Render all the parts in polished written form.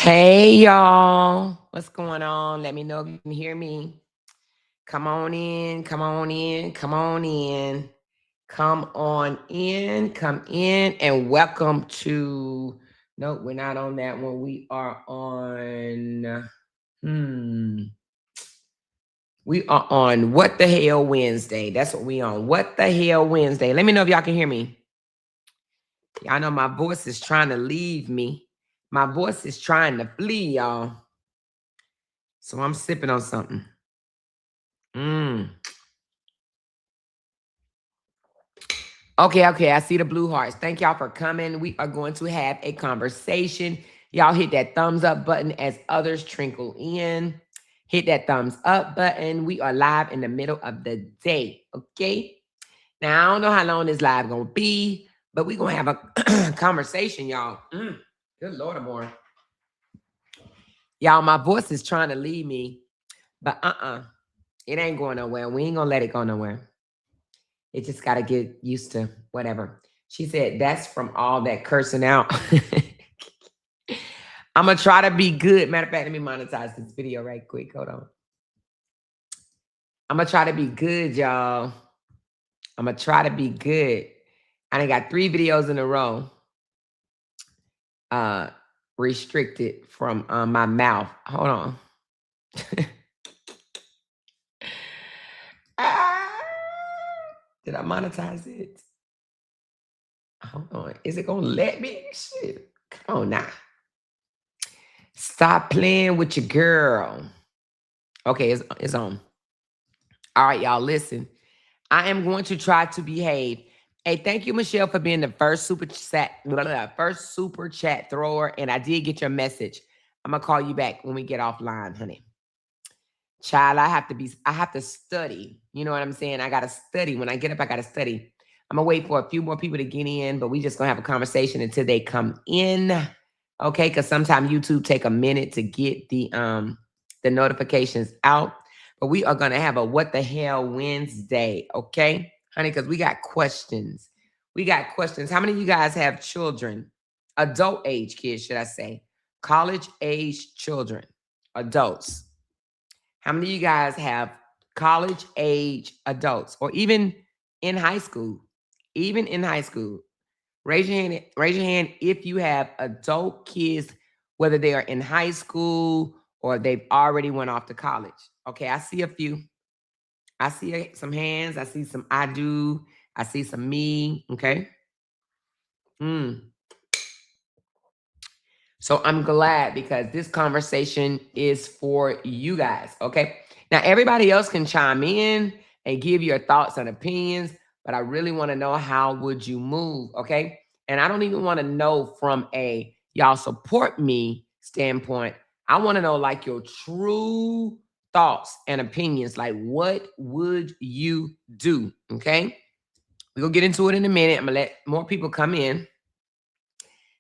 Hey y'all, what's going on? Let me know if you can hear me. Come on in, come on in, come on in, come on in, come in, and welcome to. No, we're not on that one. We are on. Hmm. We are on What the Hell Wednesday. That's what we on. What the Hell Wednesday. Let me know if y'all can hear me. Y'all know my voice is trying to leave me. My voice is trying to flee, y'all. So I'm sipping on something. Mm. Okay. I see the blue hearts. Thank y'all for coming. We are going to have a conversation. Y'all hit that thumbs up button as others trickle in. Hit that thumbs up button. We are live in the middle of the day. Okay. Now, I don't know how long this live going to be, but we're going to have a conversation, y'all. Good Lord, amore. Y'all, my voice is trying to leave me, but it ain't going nowhere. We ain't going to let it go nowhere. It just got to get used to whatever. She said, that's from all that cursing out. I'm going to try to be good. Matter of fact, let me monetize this video right quick. Hold on. I'm going to try to be good, y'all. I'm going to try to be good. I done got 3 videos in a row restricted from my mouth. Hold on. Did I monetize it? Hold on. Is it going to let me? Shit. Come on now. Stop playing with your girl. Okay, it's on. All right, y'all, listen. I am going to try to behave. Hey, thank you, Michelle, for being the first super chat thrower. And I did get your message. I'm gonna call you back when we get offline, honey. Child, I have to study. You know what I'm saying? I gotta study. When I get up, I gotta study. I'm gonna wait for a few more people to get in, but we just gonna have a conversation until they come in. Okay, because sometimes YouTube take a minute to get the notifications out. But we are gonna have a What the Hell Wednesday, okay, honey? Because we got questions. We got questions. How many of you guys have children? Adult age kids, should I say? College age children, adults. How many of you guys have college age adults or even in high school? Even in high school. Raise your hand if you have adult kids, whether they are in high school or they've already went off to college. Okay, I see a few. I see some hands. I see some I do. I see some me. Okay. So I'm glad because this conversation is for you guys. Okay. Now, everybody else can chime in and give your thoughts and opinions, but I really want to know how would you move? Okay. And I don't even want to know from a y'all support me standpoint. I want to know like your true thoughts and opinions. Like, what would you do? Okay. We're going to get into it in a minute. I'm going to let more people come in.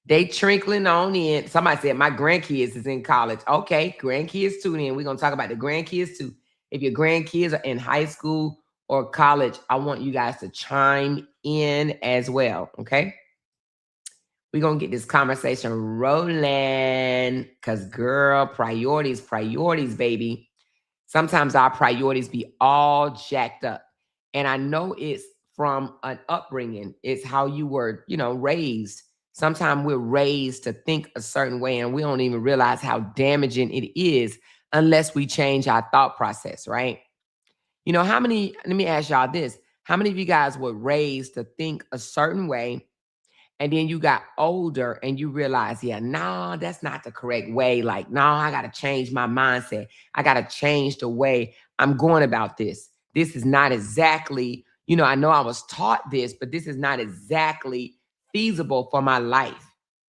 They trickling on in. Somebody said my grandkids is in college. Okay, grandkids too. Then we're gonna talk about the grandkids too. If your grandkids are in high school or college, I want you guys to chime in as well. Okay, we're gonna get this conversation rolling. Cause girl, priorities, baby. Sometimes our priorities be all jacked up, and I know it's from an upbringing. It's how you were, raised. Sometimes we're raised to think a certain way and we don't even realize how damaging it is unless we change our thought process, right? Let me ask y'all this. How many of you guys were raised to think a certain way and then you got older and you realize, yeah, no, that's not the correct way. Like, no, I got to change my mindset. I got to change the way I'm going about this. This is not exactly, I know I was taught this, but this is not exactly feasible for my life.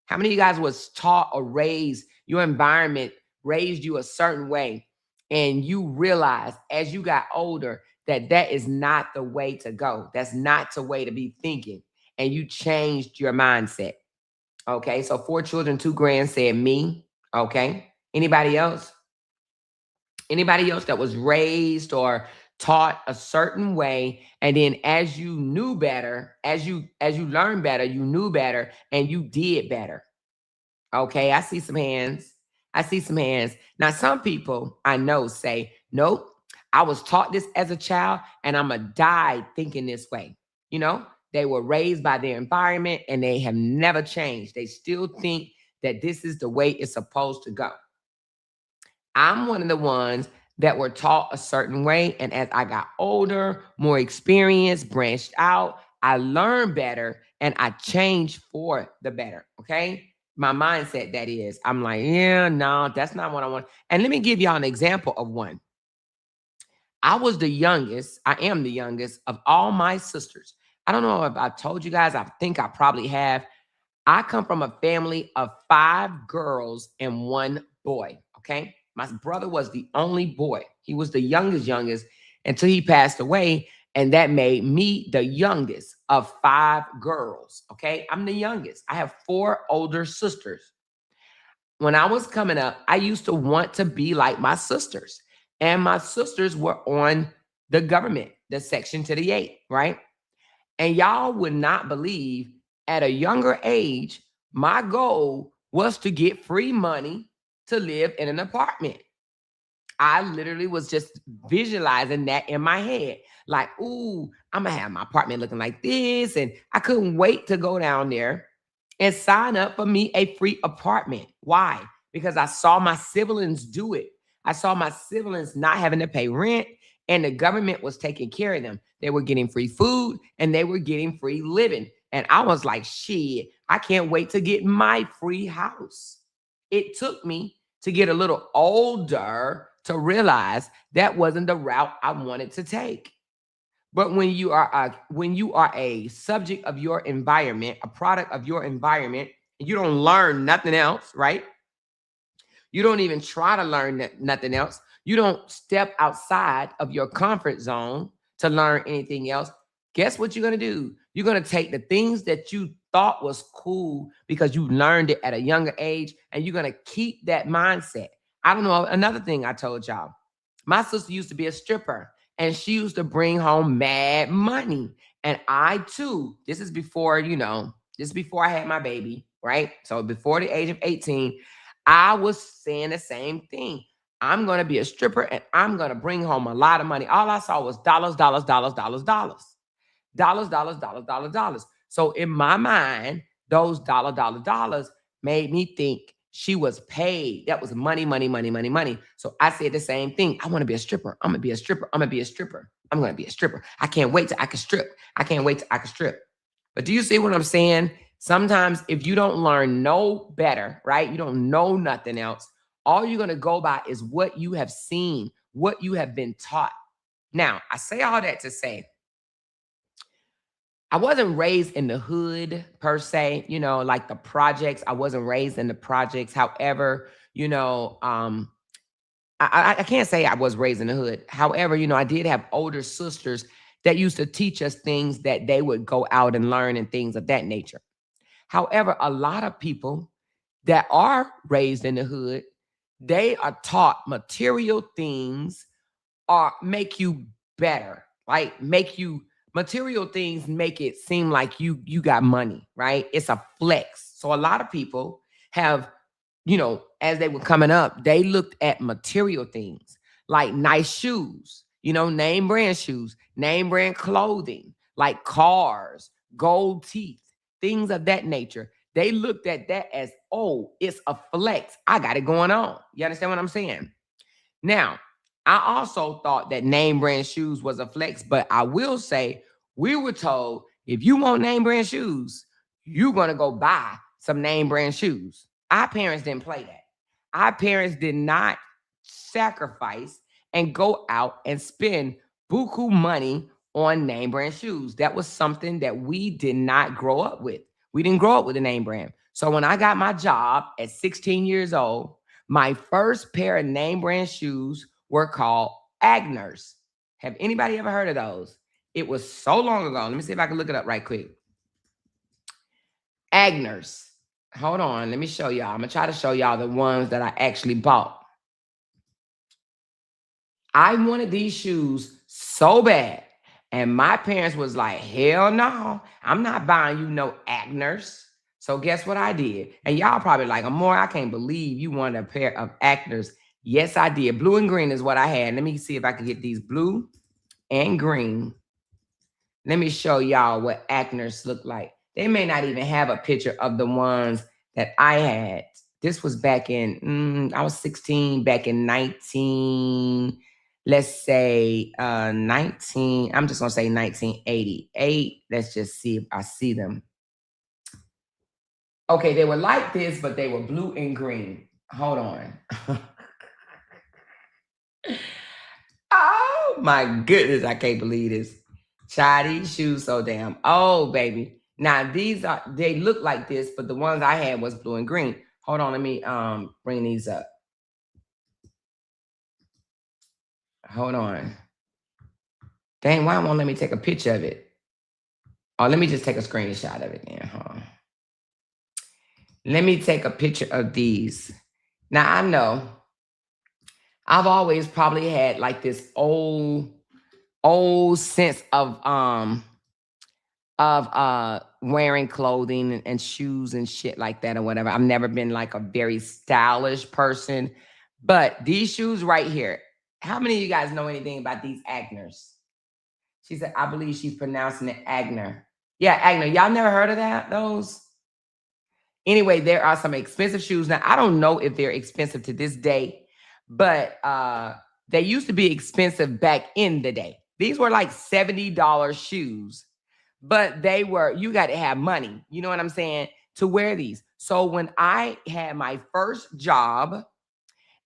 How many of you guys was taught or raised, your environment raised you a certain way and you realized as you got older that that is not the way to go? That's not the way to be thinking. And you changed your mindset. Okay. So 4 children, 2 grands said me. Okay. Anybody else? Anybody else that was raised or taught a certain way, and then as you knew better, as you learned better, you knew better and you did better. Okay, I see some hands. I see some hands. Now, some people I know say, nope, I was taught this as a child and I'm going to die thinking this way. You know, they were raised by their environment and they have never changed. They still think that this is the way it's supposed to go. I'm one of the ones that were taught a certain way. And as I got older, more experienced, branched out, I learned better and I changed for the better. Okay. My mindset, that is, I'm like, yeah, no, that's not what I want. And let me give y'all an example of one. I was the youngest. I am the youngest of all my sisters. I don't know if I told you guys, I think I probably have. I come from a family of 5 girls and 1 boy. Okay. My brother was the only boy. He was the youngest until he passed away. And that made me the youngest of 5 girls. Okay. I'm the youngest. I have 4 older sisters. When I was coming up, I used to want to be like my sisters. And my sisters were on the government, the Section to the 8, right? And y'all would not believe, at a younger age, my goal was to get free money to live in an apartment. I literally was just visualizing that in my head. Like, ooh, I'm gonna have my apartment looking like this. And I couldn't wait to go down there and sign up for me a free apartment. Why? Because I saw my siblings do it. I saw my siblings not having to pay rent, and the government was taking care of them. They were getting free food and they were getting free living. And I was like, shit, I can't wait to get my free house. It took me to get a little older to realize that wasn't the route I wanted to take. But when you are a subject of your environment, a product of your environment, you don't learn nothing else, right? You don't even try to learn nothing else. You don't step outside of your comfort zone to learn anything else. Guess what you're going to do? You're going to take the things that you thought was cool because you learned it at a younger age, and you're going to keep that mindset. I don't know. Another thing I told y'all, my sister used to be a stripper and she used to bring home mad money. And I too, this is before, this is before I had my baby, right? So before the age of 18, I was saying the same thing. I'm going to be a stripper and I'm going to bring home a lot of money. All I saw was dollars, dollars, dollars, dollars, dollars, dollars, dollars, dollars, dollars, dollars. So in my mind, those dollars made me think she was paid. That was money, money, money, money, money. So I said the same thing. I want to be a stripper. I'm going to be a stripper. I'm going to be a stripper. I'm going to be a stripper. I can't wait till I can strip. I can't wait till I can strip. But do you see what I'm saying? Sometimes if you don't learn no better, right? You don't know nothing else. All you're going to go by is what you have seen, what you have been taught. Now, I say all that to say, I wasn't raised in the hood per se, like the projects. I wasn't raised in the projects. However, I can't say I was raised in the hood. However, I did have older sisters that used to teach us things that they would go out and learn and things of that nature. However, a lot of people that are raised in the hood, they are taught material things or make you better, right? Material things make it seem like you got money, right? It's a flex. So a lot of people have, as they were coming up, they looked at material things like nice shoes, name brand shoes, name brand clothing, like cars, gold teeth, things of that nature. They looked at that as, oh, it's a flex. I got it going on. You understand what I'm saying? Now, I also thought that name brand shoes was a flex, but I will say we were told if you want name brand shoes, you're going to go buy some name brand shoes. Our parents didn't play that. Our parents did not sacrifice and go out and spend buku money on name brand shoes. That was something that we did not grow up with. We didn't grow up with a name brand. So when I got my job at 16 years old, my first pair of name brand shoes were called Agners. Have anybody ever heard of those? It was so long ago. Let me see if I can look it up right quick. Agners. Hold on. Let me show y'all. I'm going to try to show y'all the ones that I actually bought. I wanted these shoes so bad. And my parents was like, hell no, I'm not buying you no Agners. So guess what I did? And y'all probably like, Amore, I can't believe you wanted a pair of actors. Yes, I did. Blue and green is what I had. Let me see if I can get these blue and green. Let me show y'all what actors look like. They may not even have a picture of the ones that I had. This was back in, I was 16 back in 19, let's say 19, I'm just going to say 1988. Let's just see if I see them. Okay, they were like this, but they were blue and green. Hold on. Oh my goodness, I can't believe this. Child, these shoes so damn old, baby. Now they look like this, but the ones I had was blue and green. Hold on, let me bring these up. Hold on. Dang, why won't let me take a picture of it? Oh, let me just take a screenshot of it then. Hold on. Let me take a picture of these. Now I know I've always probably had like this old sense of wearing clothing and shoes and shit like that or whatever. I've never been like a very stylish person. But these shoes right here, how many of you guys know anything about these Agners? She said, I believe she's pronouncing it Agner. Yeah, Agner. Y'all never heard of that? Those? Anyway, there are some expensive shoes. Now, I don't know if they're expensive to this day, but they used to be expensive back in the day. These were like $70 shoes, but they were, you got to have money, you know what I'm saying, to wear these. So when I had my first job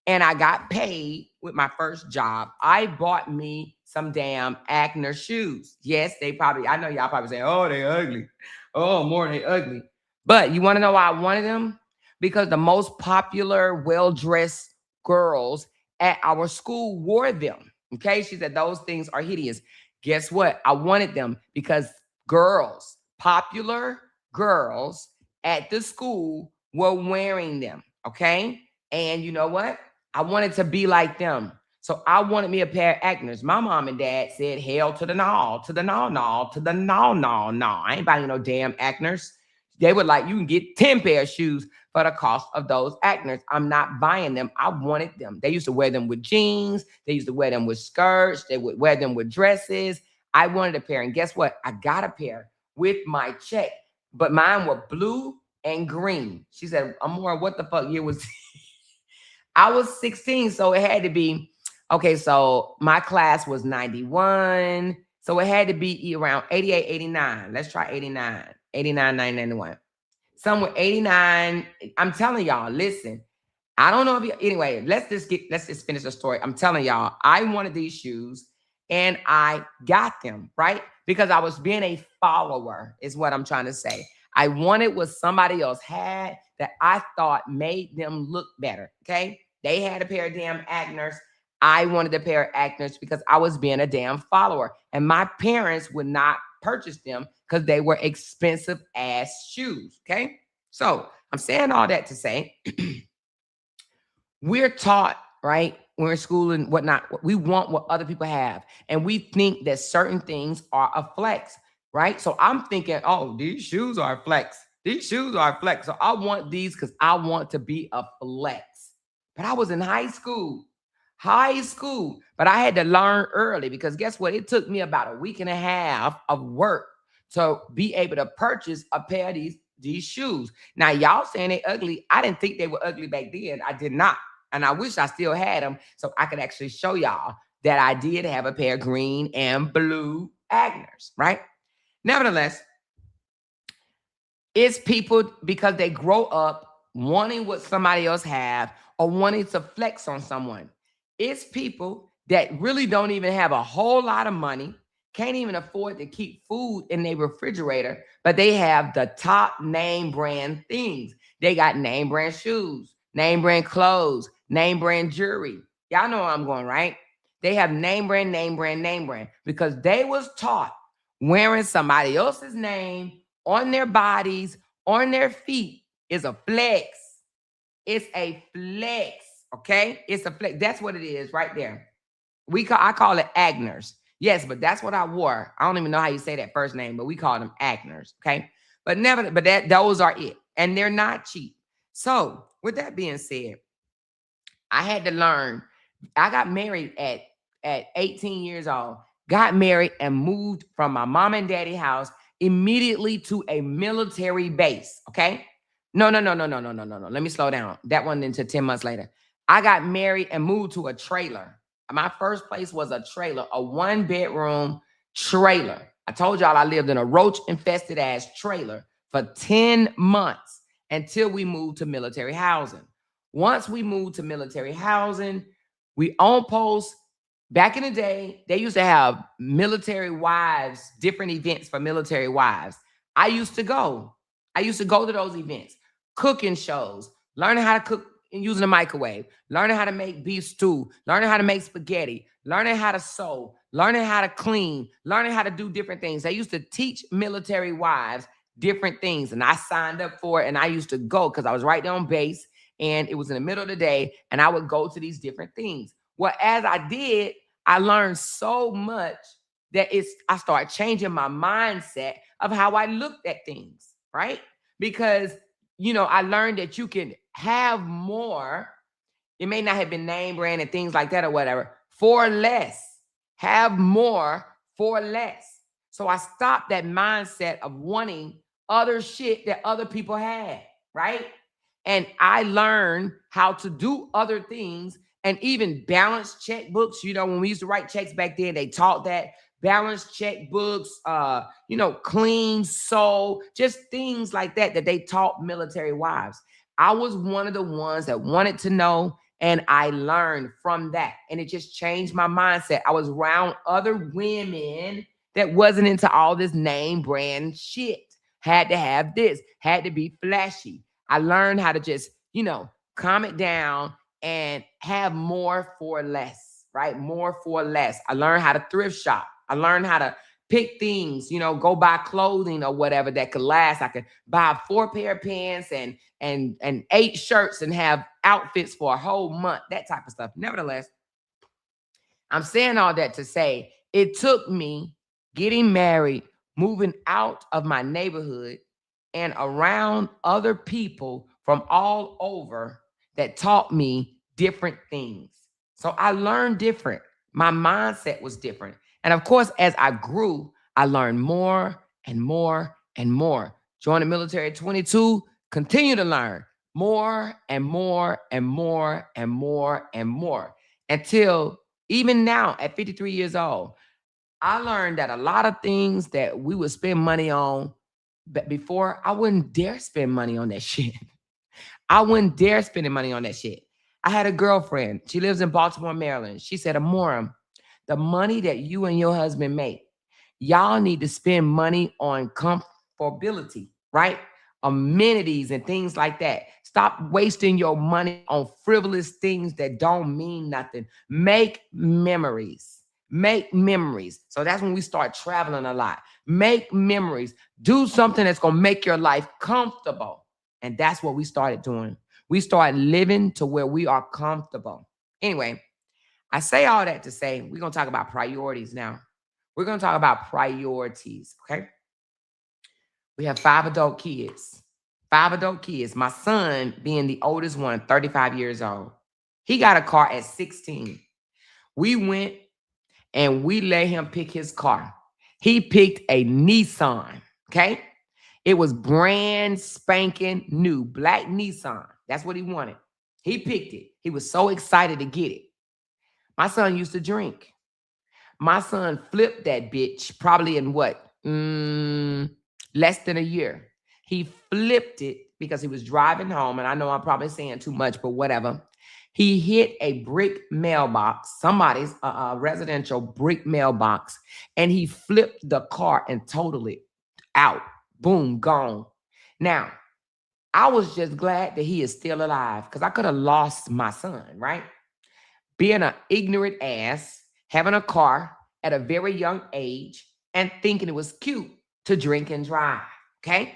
and I got paid with my first job, I bought me some damn Agner shoes. Yes, they probably, I know y'all probably saying, oh, they ugly. Oh, more they ugly. But you want to know why I wanted them? Because the most popular, well-dressed girls at our school wore them. Okay, she said those things are hideous. Guess what? I wanted them because girls, popular girls at the school were wearing them. Okay, and you know what? I wanted to be like them. So I wanted me a pair of Agners. My mom and dad said, hell to the no, to the no, no, to the no, no, no. I ain't buying no damn Agners. They were like, you can get 10 pair of shoes for the cost of those Agners. I'm not buying them. I wanted them. They used to wear them with jeans. They used to wear them with skirts. They would wear them with dresses. I wanted a pair. And guess what? I got a pair with my check. But mine were blue and green. She said, Amore, what the fuck year was I was 16, so it had to be, okay, so my class was 91. So it had to be around 88, 89. Let's try 89, 89, 90, 91. Somewhere 89. I'm telling y'all, listen, I don't know if you, anyway, let's just finish the story. I'm telling y'all, I wanted these shoes and I got them, right? Because I was being a follower, is what I'm trying to say. I wanted what somebody else had that I thought made them look better. Okay. They had a pair of damn Agners. I wanted a pair of Agners because I was being a damn follower. And my parents would not purchase them because they were expensive ass shoes. Okay. So I'm saying all that to say we're taught, right? We're in school and whatnot. We want what other people have. And we think that certain things are a flex, right? So I'm thinking, oh, these shoes are a flex. These shoes are a flex. So I want these because I want to be a flex. But I was in high school, but I had to learn early because guess what? It took me about a week and a half of work to be able to purchase a pair of these shoes. Now, y'all saying they ugly. I didn't think they were ugly back then. I did not. And I wish I still had them so I could actually show y'all that I did have a pair of green and blue Agners, right? Nevertheless, it's people because they grow up wanting what somebody else have or wanting to flex on someone. It's people that really don't even have a whole lot of money, can't even afford to keep food in their refrigerator, but they have the top name brand things. They got name brand shoes, name brand clothes, name brand jewelry. Y'all know where I'm going, right? They have name brand, name brand, name brand because they was taught wearing somebody else's name on their bodies, on their feet is a flex. It's a flex, okay? It's a flex. That's what it is right there. I call it Agners. Yes, but that's what I wore. I don't even know how you say that first name, but we call them Agners, okay? But those are it. and they're not cheap. So with that being said, I had to learn. I got married at 18 years old. Got married and moved from my mom and daddy house immediately to a military base. Okay. No, no, no, no, no, no, no, no, no. Let me slow down. That one into 10 months later. I got married and moved to a trailer. My first place was a trailer, a 1-bedroom trailer. I told y'all I lived in a roach infested ass trailer for 10 months until we moved to military housing. Once we moved to military housing, we on post. Back in the day, they used to have military wives, different events for military wives. I used to go. I used to go to those events, cooking shows, learning how to cook using a microwave, learning how to make beef stew, learning how to make spaghetti, learning how to sew, learning how to clean, learning how to do different things. They used to teach military wives different things. And I signed up for it and I used to go because I was right there on base and it was in the middle of the day and I would go to these different things. Well, as I did, I learned so much that I started changing my mindset of how I looked at things, right? Because, I learned that you can have more. It may not have been name brand and things like that or whatever, for less. Have more for less. So I stopped that mindset of wanting other shit that other people had, right? And I learned how to do other things and even balance checkbooks. When we used to write checks back then, they taught that balance checkbooks, clean soul, just things like that they taught military wives. I was one of the ones that wanted to know, and I learned from that. And it just changed my mindset. I was around other women that wasn't into all this name brand shit. Had to have this, had to be flashy. I learned how to just, calm it down and have more for less, right? More for less. I learned how to thrift shop. I learned how to pick things, go buy clothing or whatever that could last. I could buy 4 pair of pants and 8 shirts and have outfits for a whole month, that type of stuff. Nevertheless, I'm saying all that to say it took me getting married, moving out of my neighborhood and around other people from all over that taught me different things. So I learned different. My mindset was different. And of course, as I grew, I learned more and more and more. Joined the military at 22, continue to learn more and more and more and more and more until even now at 53 years old, I learned that a lot of things that we would spend money on before, I wouldn't dare spend money on that shit. I wouldn't dare spending money on that shit. I had a girlfriend. She lives in Baltimore, Maryland. She said, Amorum, the money that you and your husband make, y'all need to spend money on comfortability, right? Amenities and things like that. Stop wasting your money on frivolous things that don't mean nothing. Make memories. Make memories. So that's when we start traveling a lot. Make memories. Do something that's going to make your life comfortable. And that's what we started doing. We started living to where we are comfortable. Anyway, I say all that to say we're going to talk about priorities now. We're going to talk about priorities, okay? We have 5 adult kids. 5 adult kids. My son, being the oldest one, 35 years old. He got a car at 16. We went and we let him pick his car. He picked a Nissan, okay? It was brand spanking new, black Nissan. That's what he wanted. He picked it. He was so excited to get it. My son used to drink. My son flipped that bitch probably in what? Less than a year. He flipped it because he was driving home. And I know I'm probably saying too much, but whatever. He hit a brick mailbox, somebody's residential brick mailbox, and he flipped the car and totaled it out. Boom, gone. Now, I was just glad that he is still alive because I could have lost my son, right? Being an ignorant ass, having a car at a very young age and thinking it was cute to drink and drive, okay?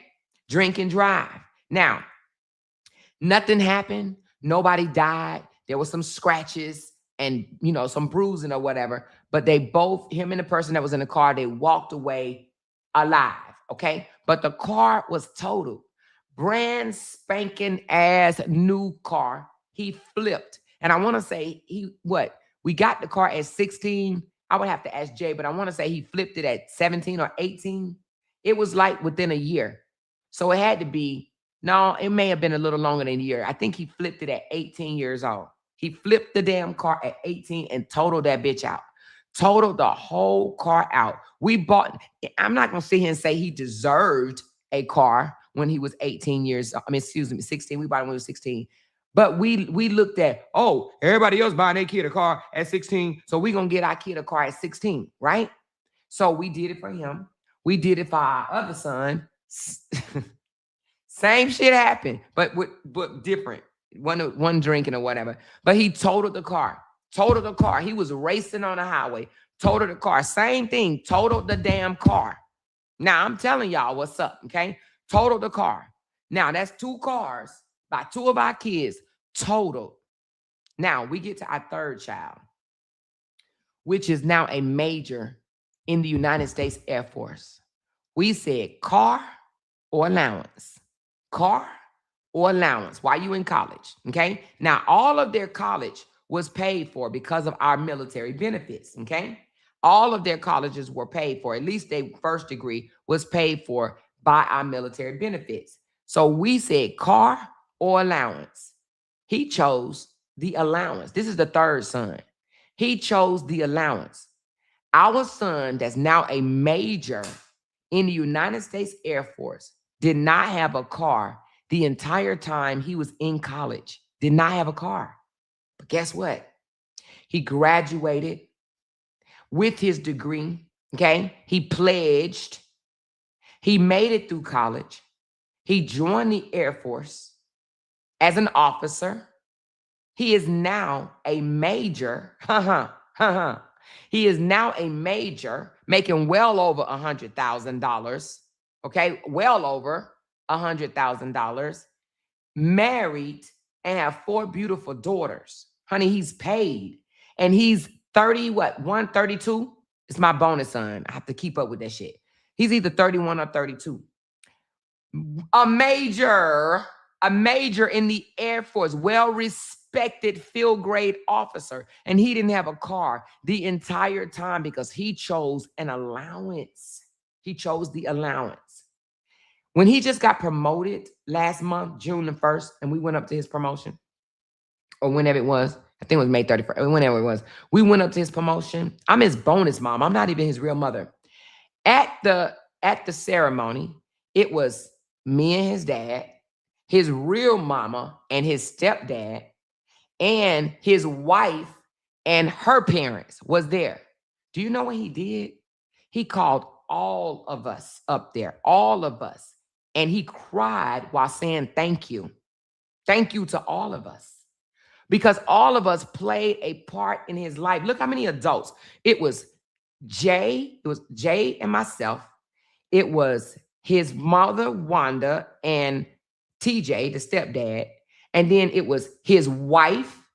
Drink and drive. Now, nothing happened. Nobody died. There was some scratches and, some bruising or whatever. But they both, him and the person that was in the car, they walked away alive, okay? But the car was totaled. brand spanking ass new car. He flipped. And I want to say we got the car at 16. I would have to ask Jay, but I want to say he flipped it at 17 or 18. It was like within a year. So it had to be, no, it may have been a little longer than a year. I think he flipped it at 18 years old. He flipped the damn car at 18 and totaled that bitch out. Totaled the whole car out. I'm not going to sit here and say he deserved a car when he was 18 years, 16. We bought it when he was 16. But we looked at, oh, everybody else buying their kid a car at 16. So we're going to get our kid a car at 16, right? So we did it for him. We did it for our other son. Same shit happened, but different. One drinking or whatever. But he totaled the car. Totaled the car. He was racing on the highway. Totaled the car. Same thing. Totaled the damn car. Now, I'm telling y'all what's up, okay? Totaled the car. Now, that's 2 cars by 2 of our kids totaled. Now, we get to our 3rd child, which is now a major in the United States Air Force. We said car or allowance. Car or allowance while you in college, okay? Now, all of their college was paid for because of our military benefits, okay? All of their colleges were paid for. At least their first degree was paid for by our military benefits. So we said car or allowance. He chose the allowance. This is the 3rd son. He chose the allowance. Our son, that's now a major in the United States Air Force, did not have a car the entire time he was in college. Did not have a car. But guess what? He graduated with his degree, okay? He pledged. He made it through college. He joined the Air Force as an officer. He is now a major. He is now a major, making well over $100,000. Okay, well over $100,000. Married and have 4 beautiful daughters. Honey, he's paid. And he's 30, 132? It's my bonus son. I have to keep up with that shit. He's either 31 or 32. A major in the Air Force, well-respected field grade officer. And he didn't have a car the entire time because he chose an allowance. He chose the allowance. When he just got promoted last month, June the 1st, and we went up to his promotion, or whenever it was, I think it was May 31st, whenever it was, we went up to his promotion. I'm his bonus mom. I'm not even his real mother. At the ceremony, it was me and his dad, his real mama and his stepdad, and his wife and her parents was there. Do you know what he did? He called all of us up there, all of us. And he cried while saying thank you. Thank you to all of us. Because all of us played a part in his life. Look how many adults. It was Jay and myself. It was his mother, Wanda, and TJ, the stepdad. And then it was his wife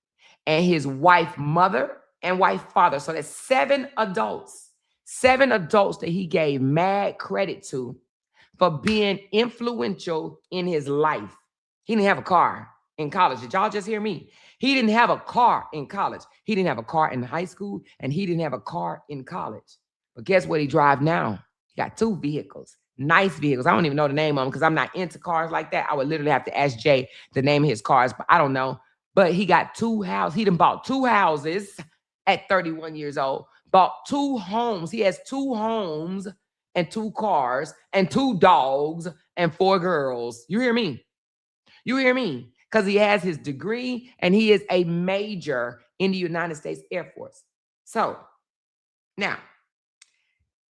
and his wife mother and wife father. So that's 7 adults. 7 adults that he gave mad credit to for being influential in his life. He didn't have a car in college. Did y'all just hear me? He didn't have a car in college. He didn't have a car in high school, and he didn't have a car in college. But guess what he drives now? He got 2 vehicles, nice vehicles. I don't even know the name of them because I'm not into cars like that. I would literally have to ask Jay the name of his cars, but I don't know. But he got 2 houses. He done bought 2 houses at 31 years old, bought 2 homes. He has 2 homes and 2 cars and 2 dogs and 4 girls. You hear me? You hear me? Because he has his degree and he is a major in the United States Air Force. So now,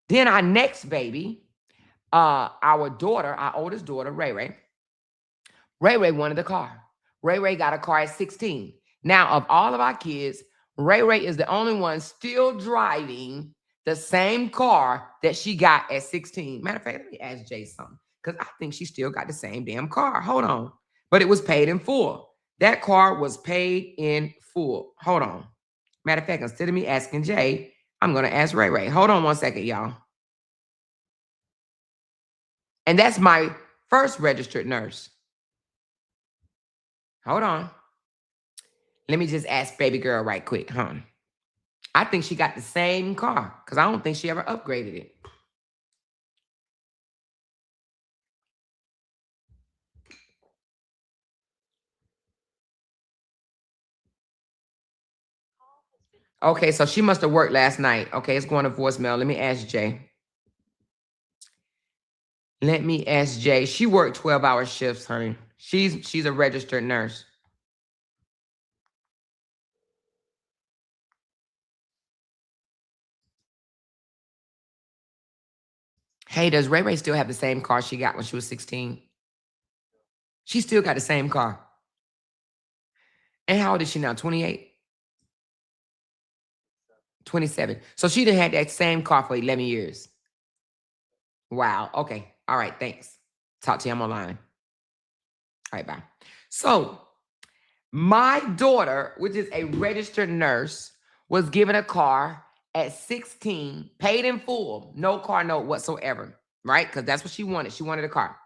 then our next baby, our daughter, our oldest daughter, Ray Ray wanted a car. Ray Ray got a car at 16. Now, of all of our kids, Ray Ray is the only one still driving the same car that she got at 16. Matter of fact, let me ask Jay something, because I think she still got the same damn car. Hold on. But it was paid in full. That car was paid in full. Hold on. Matter of fact, instead of me asking Jay, I'm going to ask Ray Ray. Hold on one second, y'all. And that's my first registered nurse. Hold on. Let me just ask baby girl right quick, huh? I think she got the same car because I don't think she ever upgraded it. Okay, so she must have worked last night. Okay, it's going to voicemail. Let me ask Jay. Let me ask Jay. She worked 12-hour shifts, honey. She's a registered nurse. Hey, does Ray Ray still have the same car she got when she was 16? She still got the same car. And how old is she now? 28? 27. So she done had that same car for 11 years. Wow. Okay. All right. Thanks. Talk to you. I'm online. All right. Bye. So my daughter, which is a registered nurse, was given a car at 16, paid in full, no car note whatsoever, right? Because that's what she wanted. She wanted a car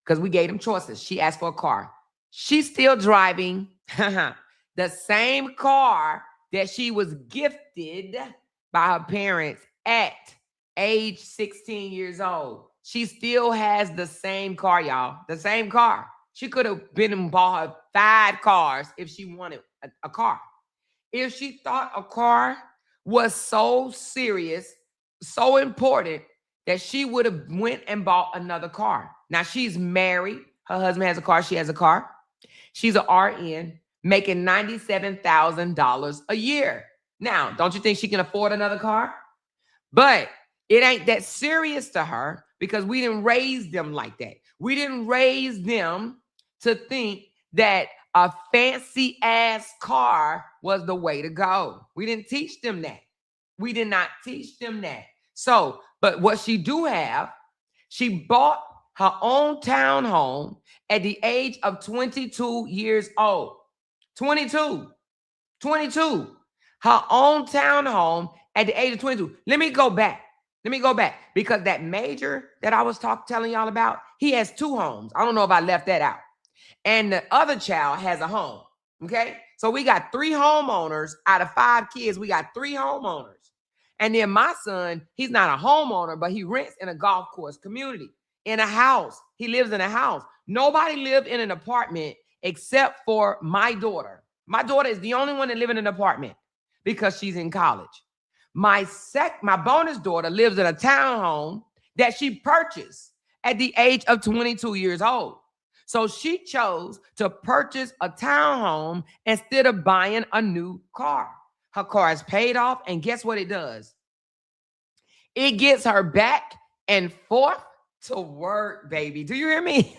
because we gave them choices. She asked for a car. She's still driving the same car that she was gifted by her parents at age 16 years old. She still has the same car, y'all. The same car. She could have been and bought her 5 cars if she wanted a car. If she thought a car was so serious, so important, that she would have went and bought another car. Now she's married. Her husband has a car. She has a car. She's an RN making $97,000 a year. Now, don't you think she can afford another car? But it ain't that serious to her because we didn't raise them like that. We didn't raise them to think that a fancy ass car was the way to go. We didn't teach them that. We did not teach them that. So, but what she do have, she bought her own townhome at the age of 22 years old. 22. 22. Her own townhome at the age of 22. Let me go back. Because that major that I was telling y'all about, he has 2 homes. I don't know if I left that out. And the other child has a home. Okay. So we got 3 homeowners out of 5 kids. We got 3 homeowners. And then my son, he's not a homeowner, but he rents in a golf course community in a house. He lives in a house. Nobody lived in an apartment except for my daughter. My daughter is the only one that lives in an apartment because she's in college. My bonus daughter lives in a townhome that she purchased at the age of 22 years old. So she chose to purchase a townhome instead of buying a new car. Her car is paid off, and guess what it does? It gets her back and forth to work, baby. Do you hear me?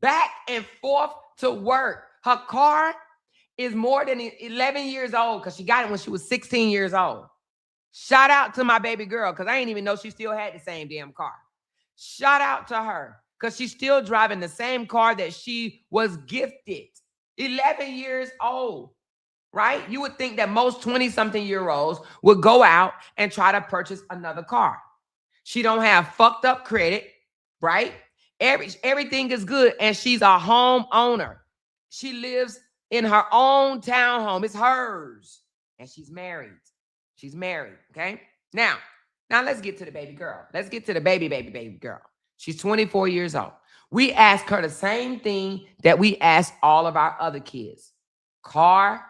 Back and forth to work. Her car is more than 11 years old because she got it when she was 16 years old. Shout out to my baby girl because I didn't even know she still had the same damn car. Shout out to her because she's still driving the same car that she was gifted. 11 years old, right? You would think that most 20-something-year-olds would go out and try to purchase another car. She don't have fucked up credit, right? Everything is good, and she's a homeowner. She lives in her own townhome. It's hers, and she's married. She's married, okay? Now let's get to the baby girl. Let's get to the baby girl. She's 24 years old. We asked her the same thing that we asked all of our other kids. Car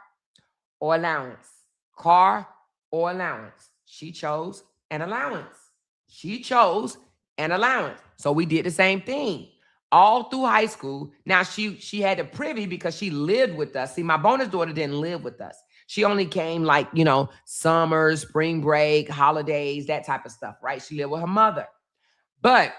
or allowance? Car or allowance? She chose an allowance. So we did the same thing all through high school. Now she had a privy because she lived with us. See, my bonus daughter didn't live with us. She only came like, summer, spring break, holidays, that type of stuff, right? She lived with her mother. But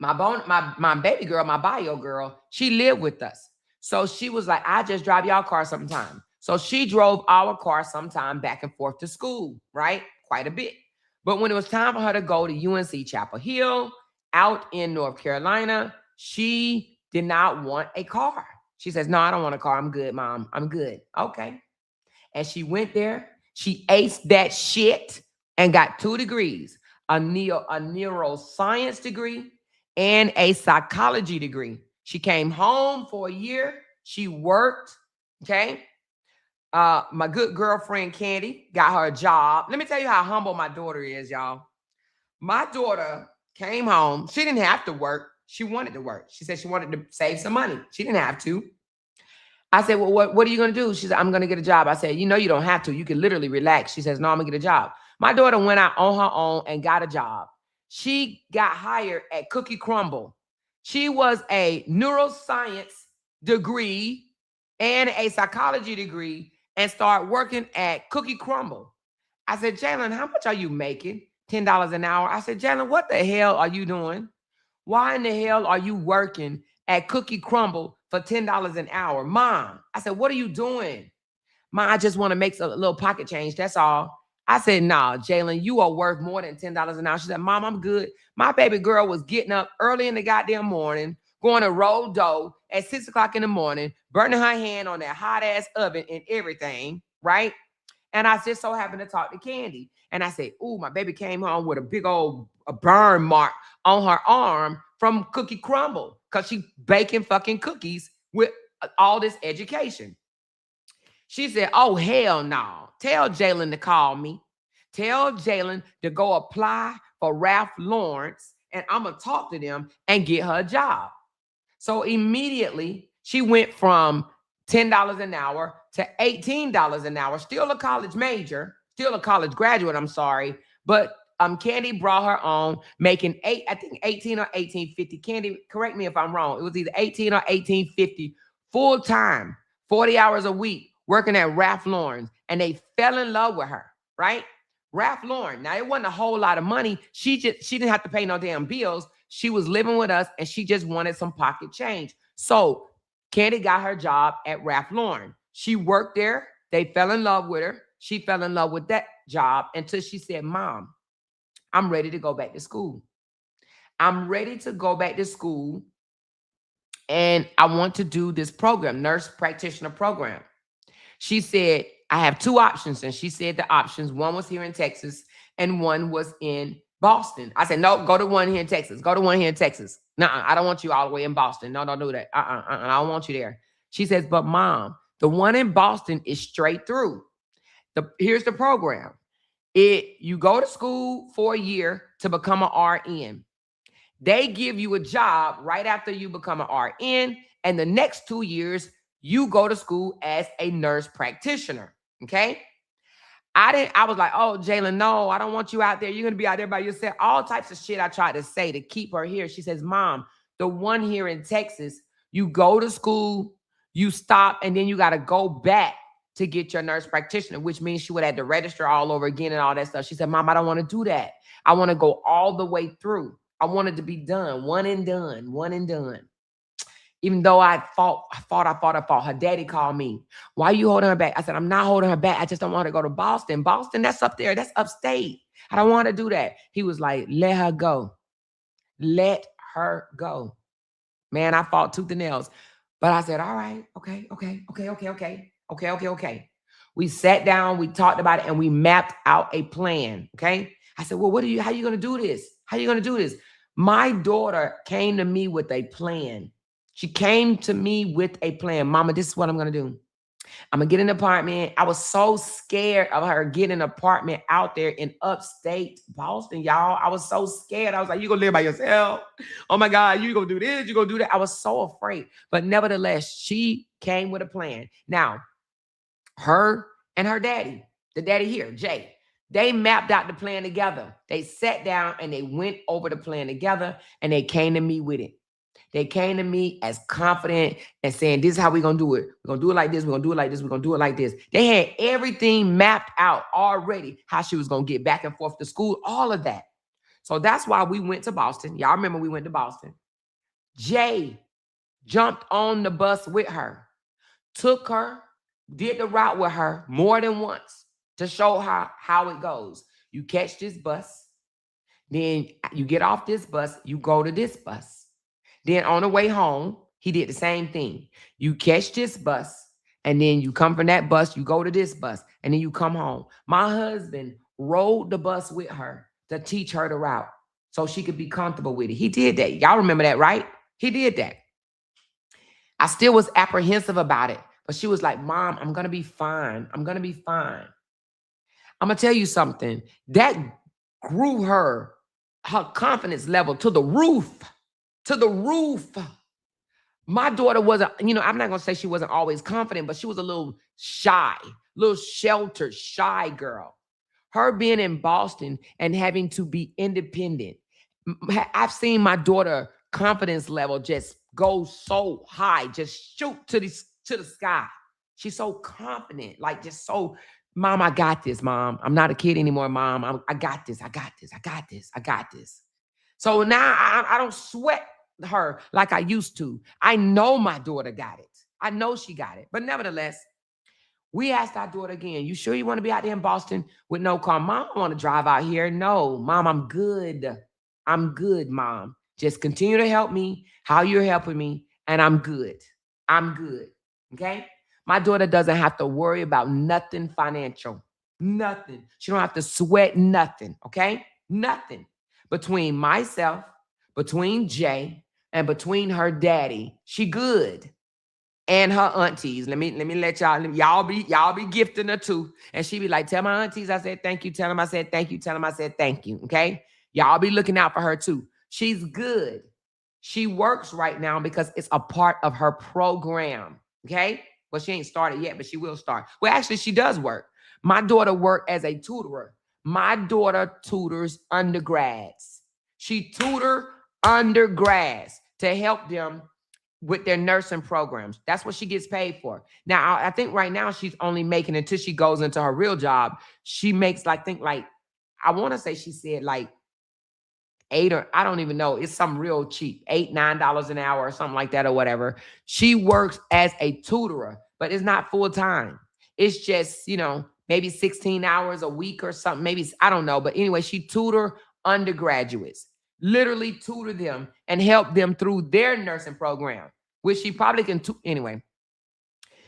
my baby girl, my bio girl, she lived with us. So she was like, I just drive y'all car sometime. So she drove our car sometime back and forth to school, right? Quite a bit. But when it was time for her to go to UNC Chapel Hill out in North Carolina, she did not want a car. She says, no, I don't want a car. I'm good, Mom. I'm good. Okay. And she went there. She aced that shit and got 2 degrees, a neuroscience degree and a psychology degree. She came home for a year. She worked. Okay. My good girlfriend Candy got her a job. Let me tell you how humble my daughter is, y'all. My daughter came home. She didn't have to work. She wanted to work. She said she wanted to save some money. She didn't have to. I said, well, what are you going to do? She said, I'm going to get a job. I said, you know, you don't have to. You can literally relax. She says, no, I'm going to get a job. My daughter went out on her own and got a job. She got hired at Cookie Crumble. She was a neuroscience degree and a psychology degree and started working at Cookie Crumble. I said, Jalen, how much are you making? $10 an hour. I said, Jalen, what the hell are you doing? Why in the hell are you working at Cookie Crumble for $10 an hour? Mom, I said, what are you doing? Mom, I just want to make a little pocket change. That's all. I said, nah, Jalen, you are worth more than $10 an hour. She said, Mom, I'm good. My baby girl was getting up early in the goddamn morning, going to roll dough at 6 o'clock in the morning, burning her hand on that hot ass oven and everything, right? And I just so happened to talk to Candy. And I said, ooh, my baby came home with a big old burn mark on her arm from Cookie Crumble because she baking fucking cookies with all this education. She said, oh, hell no. Tell Jalen to call me. Tell Jalen to go apply for Ralph Lawrence, and I'm going to talk to them and get her a job. So immediately, she went from $10 an hour to $18 an hour, still a college major, still a college graduate, I'm sorry. But Candy brought her on, making I think 18 or 1850. Candy, correct me if I'm wrong. It was either 18 or 1850 full time, 40 hours a week, working at Ralph Lauren. And they fell in love with her, right? Ralph Lauren. Now, it wasn't a whole lot of money. She didn't have to pay no damn bills. She was living with us and she just wanted some pocket change. So Candy got her job at Ralph Lauren. She worked there. They fell in love with her. She fell in love with that job until she said, Mom, I'm ready to go back to school. I'm ready to go back to school. And I want to do this program, nurse practitioner program. She said, I have two options. And she said the options, one was here in Texas and one was in Boston. I said, no, go to one here in Texas. Go to one here in Texas. No, I don't want you all the way in Boston. No, don't do that. I don't want you there. She says, but Mom, the one in Boston is straight through. Here's the program. You go to school for a year to become an RN. They give you a job right after you become an RN. And the next 2 years, you go to school as a nurse practitioner. Okay. I was like, oh, Jalen, no, I don't want you out there. You're going to be out there by yourself. All types of shit I tried to say to keep her here. She says, Mom, the one here in Texas, you go to school, you stop, and then you got to go back to get your nurse practitioner, which means she would have to register all over again and all that stuff. She said, Mom, I don't want to do that. I want to go all the way through. I wanted to be done, one and done, one and done. Even though I fought. Her daddy called me. Why are you holding her back? I said, I'm not holding her back. I just don't want her to go to Boston. Boston, that's up there. That's upstate. I don't want to do that. He was like, let her go. Let her go. Man, I fought tooth and nails. But I said, all right, okay. We sat down, we talked about it, and we mapped out a plan, okay? I said, well, how are you going to do this? How are you going to do this? My daughter came to me with a plan. She came to me with a plan. Mama, this is what I'm going to do. I'm going to get an apartment. I was so scared of her getting an apartment out there in upstate Boston, y'all. I was so scared. I was like, you going to live by yourself? Oh, my God, you going to do this? You going to do that? I was so afraid. But nevertheless, she came with a plan. Now, her and her daddy, the daddy here, Jay, they mapped out the plan together. They sat down and they went over the plan together and they came to me with it. They came to me as confident and saying, this is how we're going to do it. We're going to do it like this. We're going to do it like this. We're going to do it like this. They had everything mapped out already, how she was going to get back and forth to school, all of that. So that's why we went to Boston. Y'all remember we went to Boston. Jay jumped on the bus with her, took her, did the route with her more than once to show her how it goes. You catch this bus, then you get off this bus, you go to this bus. Then on the way home, he did the same thing. You catch this bus, and then you come from that bus, you go to this bus, and then you come home. My husband rode the bus with her to teach her the route so she could be comfortable with it. He did that. Y'all remember that, right? He did that. I still was apprehensive about it, but she was like, Mom, I'm going to be fine. I'm going to be fine. I'm going to tell you something. That grew her confidence level to the roof, to the roof. My daughter wasn't, I'm not going to say she wasn't always confident, but she was a little shy, little sheltered, shy girl. Her being in Boston and having to be independent. I've seen my daughter confidence level just go so high, just shoot to the sky. She's so confident, like just so, Mom, I got this, Mom. I'm not a kid anymore, Mom. I got this. I got this. I got this. I got this. So now I don't sweat her like I used to. I know my daughter got it. I know she got it. But nevertheless, we asked our daughter again, you sure you want to be out there in Boston with no car? Mom, I want to drive out here. No, Mom, I'm good. I'm good, Mom. Just continue to help me how you're helping me, and I'm good. I'm good. Okay? My daughter doesn't have to worry about nothing financial. Nothing. She don't have to sweat nothing. Okay? Nothing. Between myself, between Jay, and between her daddy, she good, and her aunties. Let me let y'all be gifting her too. And she be like, tell my aunties I said thank you. Tell them I said thank you. Tell them I said thank you. Okay. Y'all be looking out for her too. She's good. She works right now because it's a part of her program. Okay. Well, she ain't started yet, but she will start. Well, actually, she does work. My daughter worked as a tutorer. My daughter tutors undergrads. She tutor undergrads to help them with their nursing programs. That's what she gets paid for. Now, I think right now she's only making, until she goes into her real job, she makes I want to say she said like eight, or I don't even know. It's something real cheap, $8, $9 an hour or something like that or whatever. She works as a tutorer, but it's not full time. It's just, maybe 16 hours a week or something. Maybe, I don't know. But anyway, she tutor undergraduates, literally tutor them and help them through their nursing program, which she probably can, anyway.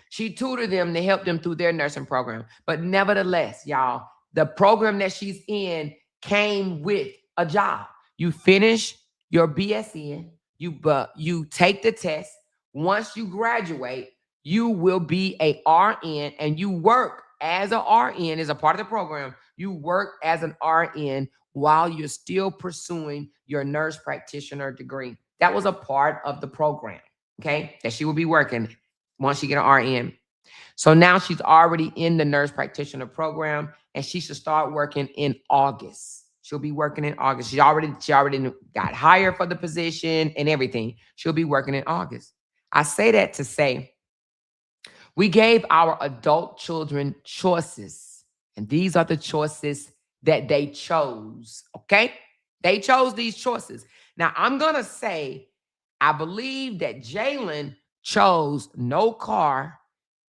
She tutored them to help them through their nursing program. But nevertheless, y'all, the program that she's in came with a job. You finish your BSN, you take the test. Once you graduate, you will be a RN, and you work as a RN as a part of the program. You work as an RN while you're still pursuing your nurse practitioner degree. That was a part of the program, okay, that she will be working once she get an RN. So now she's already in the nurse practitioner program, and she should start working in August. She'll be working in August. She already got hired for the position and everything. She'll be working in August. I say that to say we gave our adult children choices, and these are the choices that they chose, okay? They chose these choices. Now, I'm going to say I believe that Jalen chose no car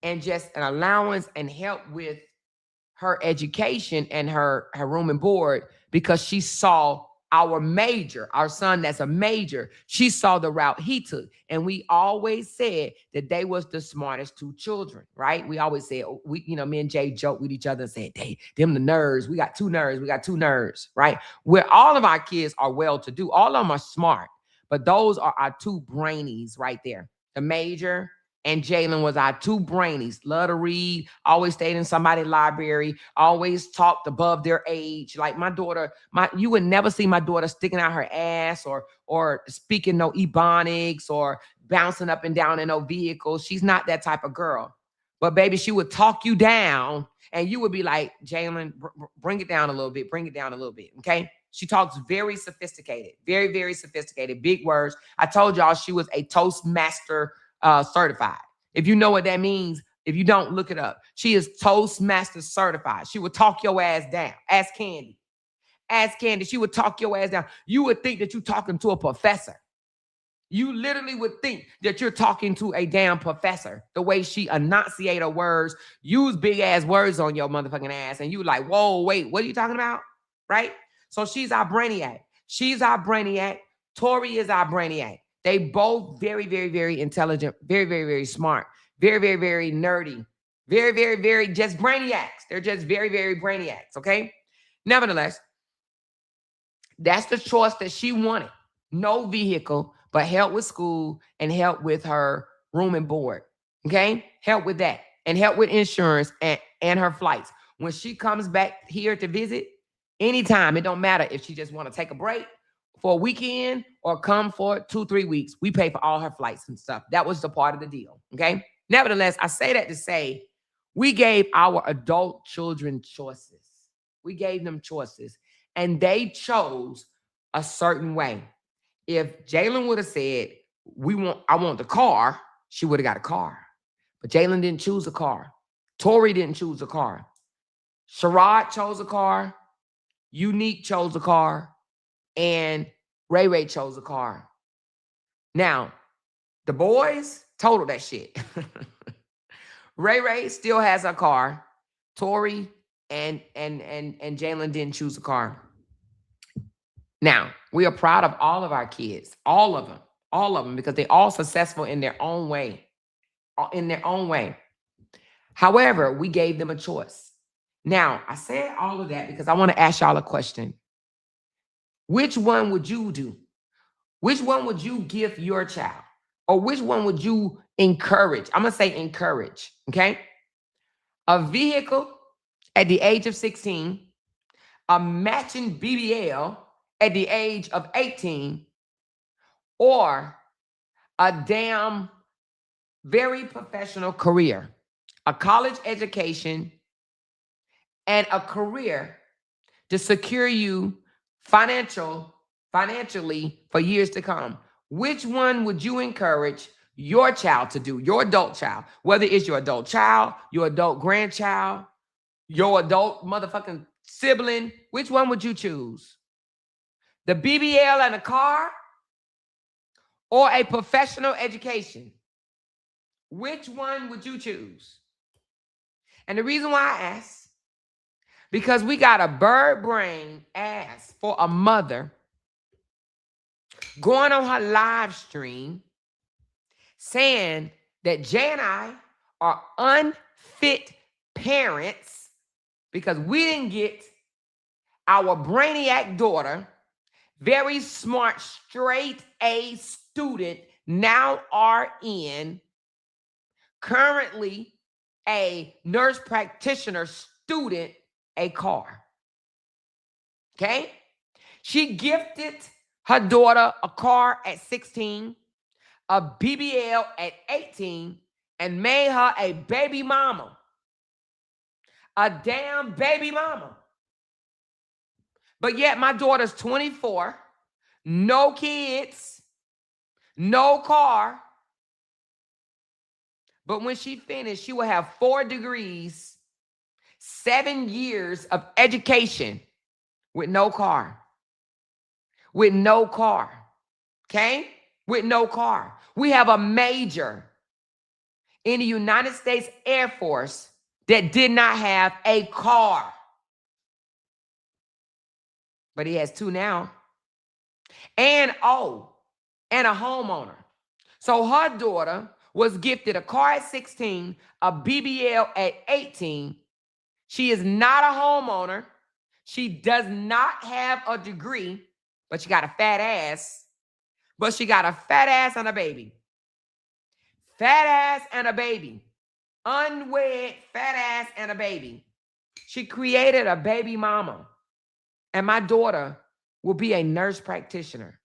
and just an allowance and help with her education and her room and board, because she saw our son that's a major, she saw the route he took. And we always said that they was the smartest two children, right? We always said, me and Jay joked with each other and said, them the nerds. We got two nerds, right? Where all of our kids are well-to-do. All of them are smart, but those are our two brainies right there. The major and Jalen was our two brainies. Love to read, always stayed in somebody's library, always talked above their age. Like my daughter, you would never see my daughter sticking out her ass or speaking no ebonics or bouncing up and down in no vehicle. She's not that type of girl. But baby, she would talk you down, and you would be like, Jalen, bring it down a little bit, bring it down a little bit, okay? She talks very sophisticated, very, very sophisticated, big words. I told y'all she was a Toastmaster certified. If you know what that means, if you don't, look it up. She is Toastmaster certified. She would talk your ass down. Ask Candy. Ask Candy. She would talk your ass down. You would think that you're talking to a professor. You literally would think that you're talking to a damn professor. The way she enunciate her words, use big ass words on your motherfucking ass, and you like, whoa, wait, what are you talking about? Right? So she's our brainiac. She's our brainiac. Tori is our brainiac. They both very, very, very intelligent, very, very, very smart, very, very, very nerdy, very, very, very just brainiacs. They're just very, very brainiacs, okay? Nevertheless, that's the choice that she wanted. No vehicle, but help with school and help with her room and board. Okay? Help with that. And help with insurance and her flights. When she comes back here to visit, anytime, it don't matter if she just want to take a break for a weekend or come for 2-3 weeks. We pay for all her flights and stuff. That was the part of the deal. Okay? Nevertheless, I say that to say we gave our adult children choices. We gave them choices. And they chose a certain way. If Jalen would have said, I want the car, she would have got a car. But Jalen didn't choose a car. Tori didn't choose a car. Sherrod chose a car. Unique chose a car. And Ray Ray chose a car. Now, the boys totaled that shit. Ray Ray still has a car. Tori and Jalen didn't choose a car. Now, we are proud of all of our kids, all of them, because they're all successful in their own way, However, we gave them a choice. Now, I said all of that because I want to ask y'all a question. Which one would you do? Which one would you give your child? Or which one would you encourage? I'm going to say encourage, okay? A vehicle at the age of 16, a matching BBL at the age of 18, or a damn very professional career, a college education, and a career to secure you financially for years to come. Which one would you encourage your child to do, your adult child, whether it's your adult child, your adult grandchild, your adult motherfucking sibling? Which one would you choose? The BBL and a car or a professional education? Which one would you choose? And the reason why I ask, because we got a bird brain ass for a mother going on her live stream saying that Jay and I are unfit parents because we didn't get our brainiac daughter, very smart, straight A student, now RN, currently a nurse practitioner student, a car. Okay? She gifted her daughter a car at 16, a BBL at 18, and made her a baby mama. A damn baby mama. But yet my daughter's 24, no kids, no car. But when she finished, she will have 4 degrees, 7 years of education with no car. With no car. Okay? With no car. We have a major in the United States Air Force that did not have a car. But he has 2 now. And a homeowner. So her daughter was gifted a car at 16, a BBL at 18. She is not a homeowner. She does not have a degree, but she got a fat ass. But she got a fat ass and a baby. Fat ass and a baby. Unwed fat ass and a baby. She created a baby mama. And my daughter will be a nurse practitioner.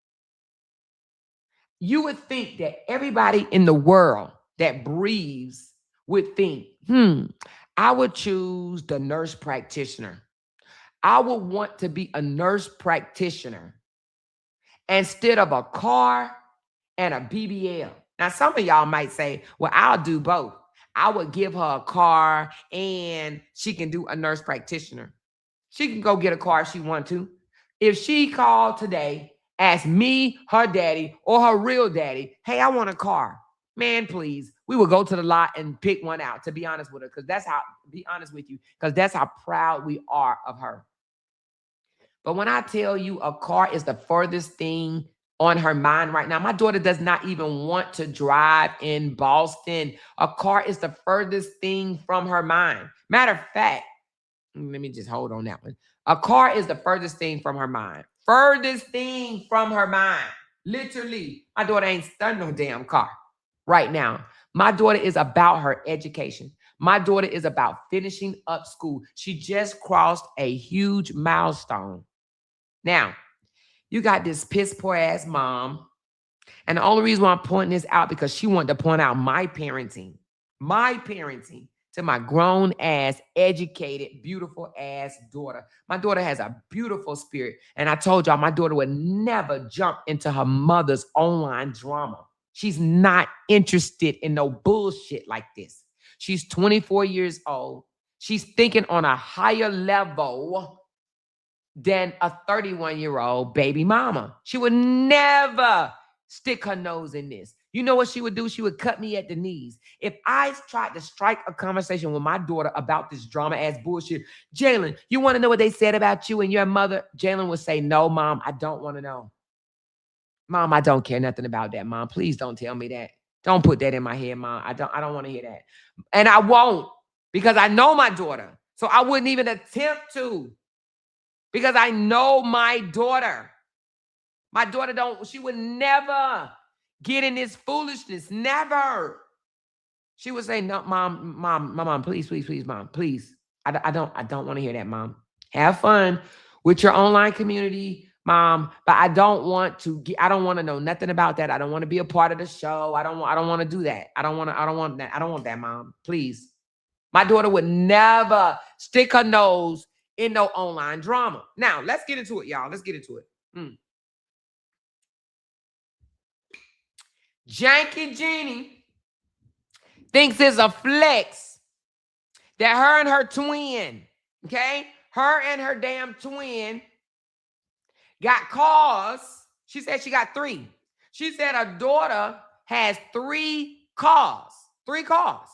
You would think that everybody in the world that breathes would think, I would choose the nurse practitioner. I would want to be a nurse practitioner instead of a car and a BBL. Now, some of y'all might say, well, I'll do both. I would give her a car and she can do a nurse practitioner. She can go get a car if she wants to. If she called today, asked me, her daddy, or her real daddy, hey, I want a car. Man, please. We will go to the lot and pick one out, to be honest with her, because that's how proud we are of her. But when I tell you a car is the furthest thing on her mind right now, my daughter does not even want to drive in Boston. A car is the furthest thing from her mind. Matter of fact, let me just hold on that one. A car is the furthest thing from her mind. Furthest thing from her mind. Literally, my daughter ain't studying no damn car right now. My daughter is about her education. My daughter is about finishing up school. She just crossed a huge milestone. Now, you got this piss poor ass mom. And the only reason why I'm pointing this out because she wanted to point out my parenting to my grown ass, educated, beautiful ass daughter. My daughter has a beautiful spirit. And I told y'all my daughter would never jump into her mother's online drama. She's not interested in no bullshit like this. She's 24 years old. She's thinking on a higher level than a 31-year-old baby mama. She would never stick her nose in this. You know what she would do? She would cut me at the knees. If I tried to strike a conversation with my daughter about this drama-ass bullshit, Jalen, you want to know what they said about you and your mother? Jalen would say, no, Mom, I don't want to know. Mom, I don't care nothing about that, Mom. Please don't tell me that. Don't put that in my head, Mom. I don't want to hear that. And I won't because I know my daughter. So I wouldn't even attempt to because I know my daughter. My daughter she would never get in this foolishness. Never. She would say, no, Mom, please, Mom, please. I don't want to hear that, Mom. Have fun with your online community, Mom, but I don't want to know nothing about that. I don't want to be a part of the show. I don't want to do that. I don't want that, Mom. Please. My daughter would never stick her nose in no online drama. Now, let's get into it, y'all. Let's get into it. Janky Jeannie thinks it's a flex that her and her twin, okay? Her and her damn twin got cars. She said she got 3. She said her daughter has 3 cars. 3 cars.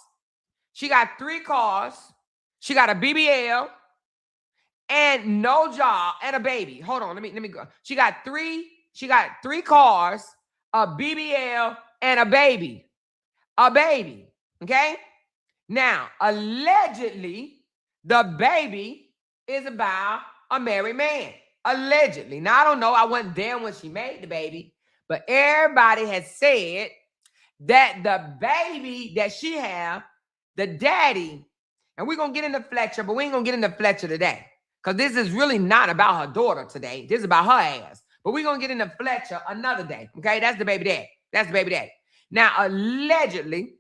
She got 3 cars. She got a BBL and no job and a baby. Hold on, let me go. She got 3 cars, a BBL, and a baby. A baby. Okay? Now, allegedly, the baby is about a married man. Allegedly. Now, I don't know. I wasn't there when she made the baby. But everybody has said that the baby that she have, the daddy, and we're going to get into Fletcher, but we ain't going to get into Fletcher today. Because this is really not about her daughter today. This is about her ass. But we're going to get into Fletcher another day. Okay? That's the baby daddy. That's the baby daddy. Now, allegedly,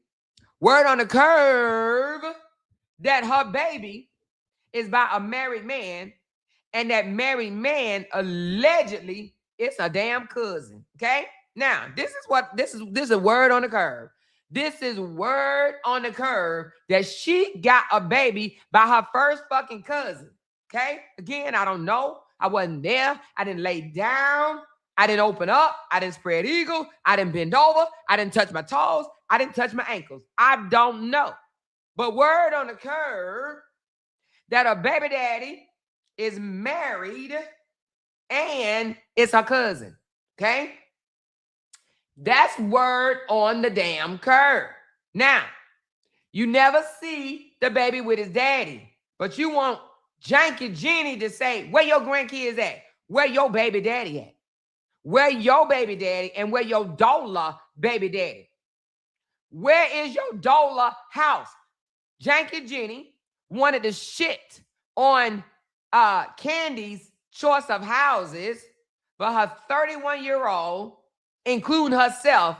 word on the curve that her baby is by a married man, and that married man allegedly is a damn cousin. Okay? Now, this is a word on the curve. This is word on the curve that she got a baby by her first fucking cousin. Okay? Again, I don't know. I wasn't there. I didn't lay down. I didn't open up. I didn't spread eagle. I didn't bend over. I didn't touch my toes. I didn't touch my ankles. I don't know. But word on the curve that a baby daddy is married and it's her cousin. Okay? That's word on the damn curve. Now, you never see the baby with his daddy, but you want Janky Jeannie to say, where your grandkids at? Where your baby daddy at? Where your baby daddy and where your Dola baby daddy? Where is your Dola house? Janky Jeannie wanted to shit on Candy's choice of houses, but her 31-year-old, including herself,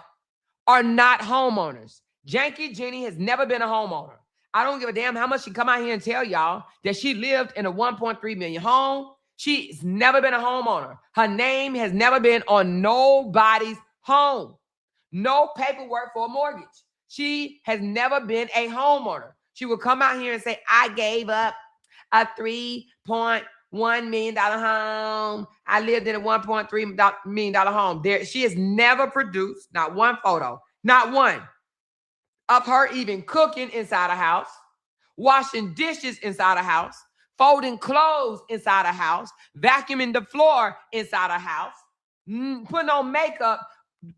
are not homeowners. Janky Jeannie has never been a homeowner. I don't give a damn how much she come out here and tell y'all that she lived in a 1.3 million home. She's never been a homeowner. Her name has never been on nobody's home. No paperwork for a mortgage. She has never been a homeowner. She will come out here and say, I gave up a $3.1 million home. I lived in a $1.3 million home. She has never produced not one photo, not one, of her even cooking inside a house, washing dishes inside a house, folding clothes inside a house, vacuuming the floor inside a house, putting on makeup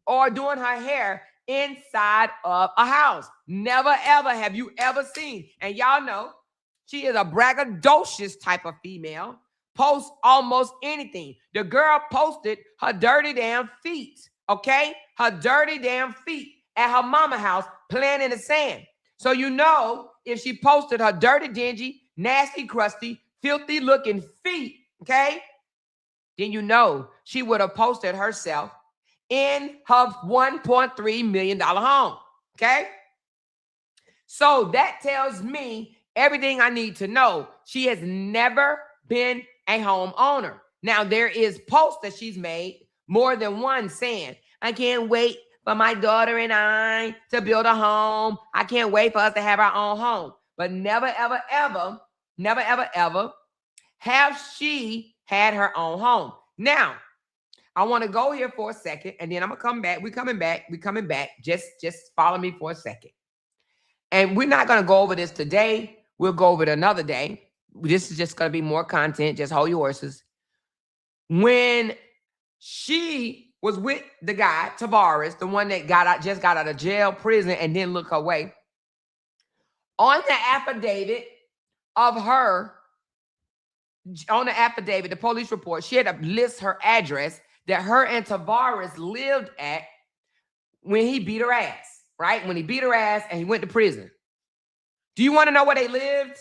or doing her hair inside of a house. Never, ever have you ever seen. And y'all know she is a braggadocious type of female. Post almost anything. The girl posted her dirty damn feet, okay? Her dirty damn feet at her mama house playing in the sand. So you know if she posted her dirty, dingy, nasty, crusty, filthy looking feet, okay, then you know she would have posted herself in her $1.3 million home, okay? So that tells me everything I need to know. She has never been a homeowner. Now, there is posts that she's made, more than one, saying, I can't wait for my daughter and I to build a home. I can't wait for us to have our own home. But never, ever, ever, never, ever, ever have she had her own home. Now, I want to go here for a second, and then I'm going to come back. We're coming back. Just follow me for a second. And we're not going to go over this today. We'll go over it another day. This is just going to be more content. Just hold your horses. When she was with the guy, Tavares, the one that just got out of jail, prison, and didn't look her way, on the affidavit of her, on the affidavit, the police report, she had to list her address that her and Tavares lived at when he beat her ass, right? When he beat her ass and he went to prison. Do you want to know where they lived?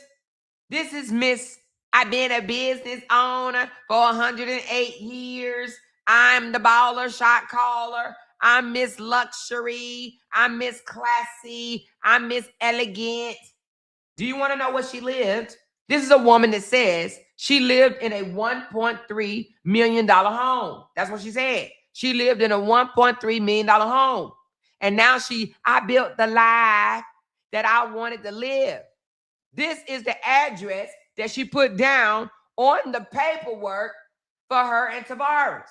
This is Miss, I've been a business owner for 108 years. I'm the baller shot caller. I'm Miss Luxury. I'm Miss Classy. I'm Miss Elegant. Do you want to know where she lived? This is a woman that says she lived in a $1.3 million home. That's what she said. She lived in a $1.3 million home. And now I built the life that I wanted to live. This is the address that she put down on the paperwork for her and Tavares.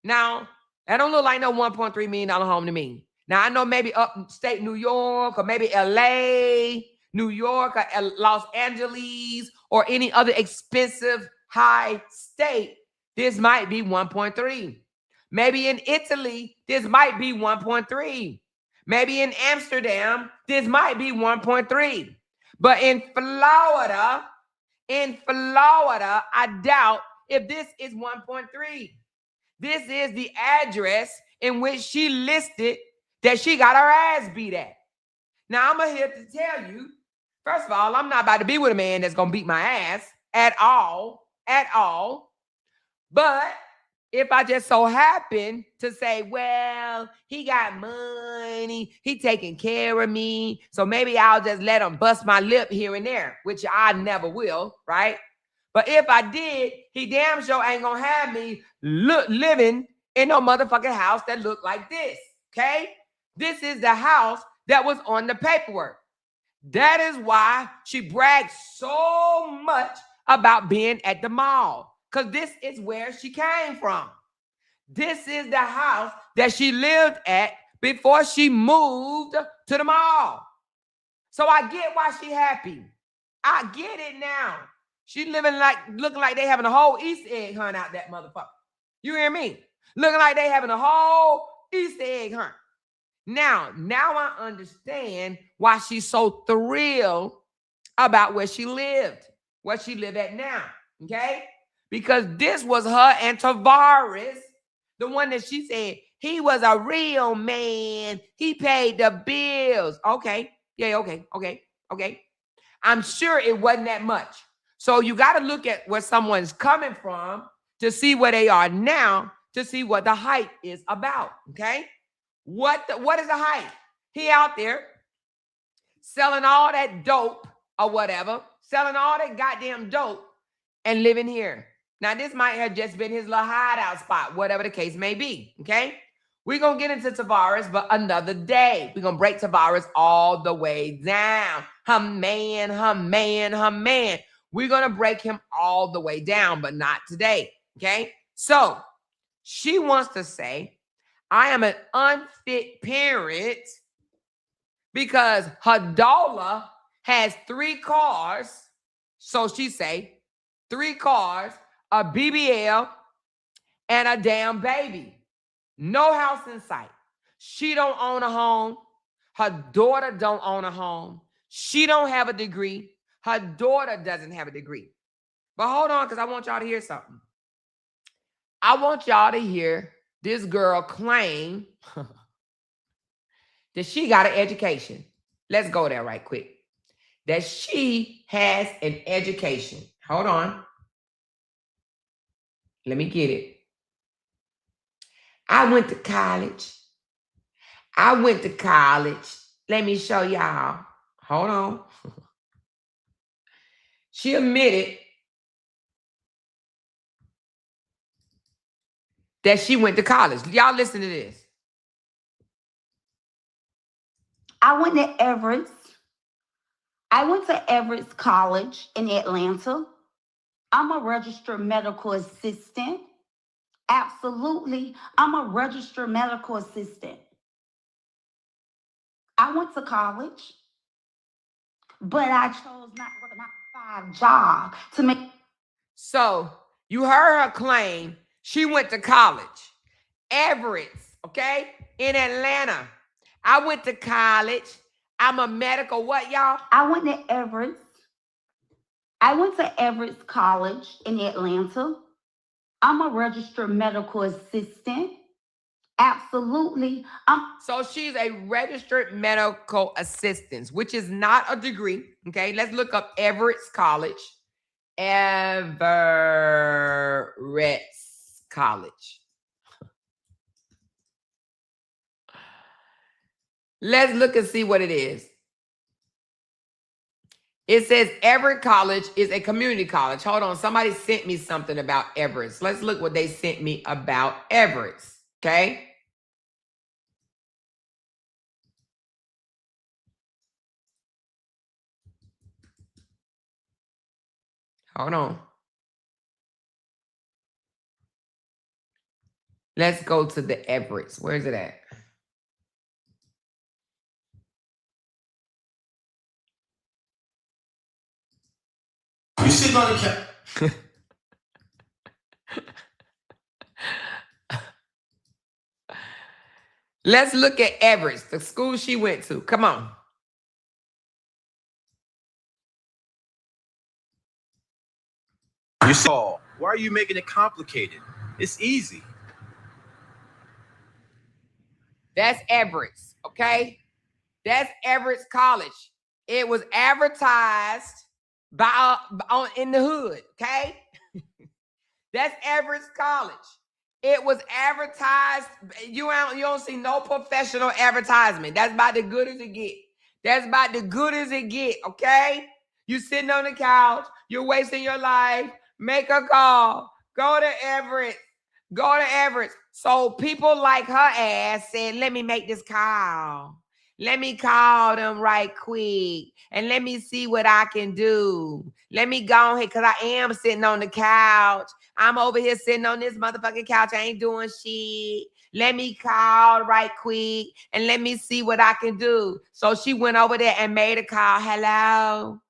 Now, that don't look like no $1.3 million home to me. Now, I know maybe upstate New York or maybe LA, New York, or Los Angeles, or any other expensive high state, this might be 1.3. Maybe in Italy, this might be 1.3. Maybe in Amsterdam, this might be 1.3. But in Florida, I doubt if this is 1.3. This is the address in which she listed that she got her ass beat at. Now, I'm here to tell you, first of all, I'm not about to be with a man that's going to beat my ass at all. But if I just so happen to say, well, he got money, he taking care of me, so maybe I'll just let him bust my lip here and there, which I never will, right? But if I did, he damn sure ain't going to have me living in no motherfucking house that looked like this, okay? This is the house that was on the paperwork. That is why she bragged so much about being at the mall, because this is where she came from. This is the house that she lived at before she moved to the mall. So I get why she happy. I get it now. She looking like they having a whole Easter egg hunt out that motherfucker. You hear me? Looking like they having a whole Easter egg hunt. Now I understand why she's so thrilled about where she lived at now, okay? Because this was her and Tavares, the one that she said, he was a real man. He paid the bills. Okay, yeah, okay. I'm sure it wasn't that much. So you got to look at where someone's coming from to see where they are now, to see what the hype is about, okay? What is the hype? He out there selling all that dope or whatever, selling all that goddamn dope and living here. Now, this might have just been his little hideout spot, whatever the case may be, okay? We're going to get into Tavares, but another day. We're going to break Tavares all the way down. Her man. We're going to break him all the way down, but not today, okay? So, she wants to say, I am an unfit parent because her daughter has 3 cars. So she say 3 cars, a BBL, and a damn baby. No house in sight. She don't own a home. Her daughter don't own a home. She don't have a degree. Her daughter doesn't have a degree. But hold on, because I want y'all to hear something. I want y'all to hear this girl claim that she got an education. Let's go there right quick. That she has an education. Hold on. Let me get it. I went to college. Let me show y'all. Hold on. She admitted that she went to college. Y'all listen to this. I went to Everett. I went to Everett College in Atlanta. I'm a registered medical assistant. Absolutely. I'm a registered medical assistant. I went to college, but I chose not to work a 9-to-5 job to make. So you heard her claim she went to college. Everett, okay, in Atlanta. I went to college. I'm a medical what, y'all? I went to Everett. I went to Everett College in Atlanta. I'm a registered medical assistant. Absolutely. So she's a registered medical assistant, which is not a degree. Okay, let's look up Everett's College. Everett's College. Let's look and see what it is. It says Everett College is a community college. Hold on. Somebody sent me something about Everett's. Let's look what they sent me about Everett's. Okay. Hold on. Let's go to the Everett's. Where is it at? You sitting on the couch. Let's look at Everett's, the school she went to. Come on. You saw. Why are you making it complicated? It's easy. That's Everett's, okay? That's Everett's College. It was advertised in the hood, okay? That's Everett's College. It was advertised. You don't see no professional advertisement. That's about the good as it get. That's about the good as it get, okay? You sitting on the couch. You're wasting your life. Make a call. Go to Everett. Go to Everett. So people like her ass said, let me make this call. Let me call them right quick. And let me see what I can do. Let me go ahead, because I am sitting on the couch. I'm over here sitting on this motherfucking couch. I ain't doing shit. Let me call right quick and let me see what I can do. So she went over there and made a call. Hello.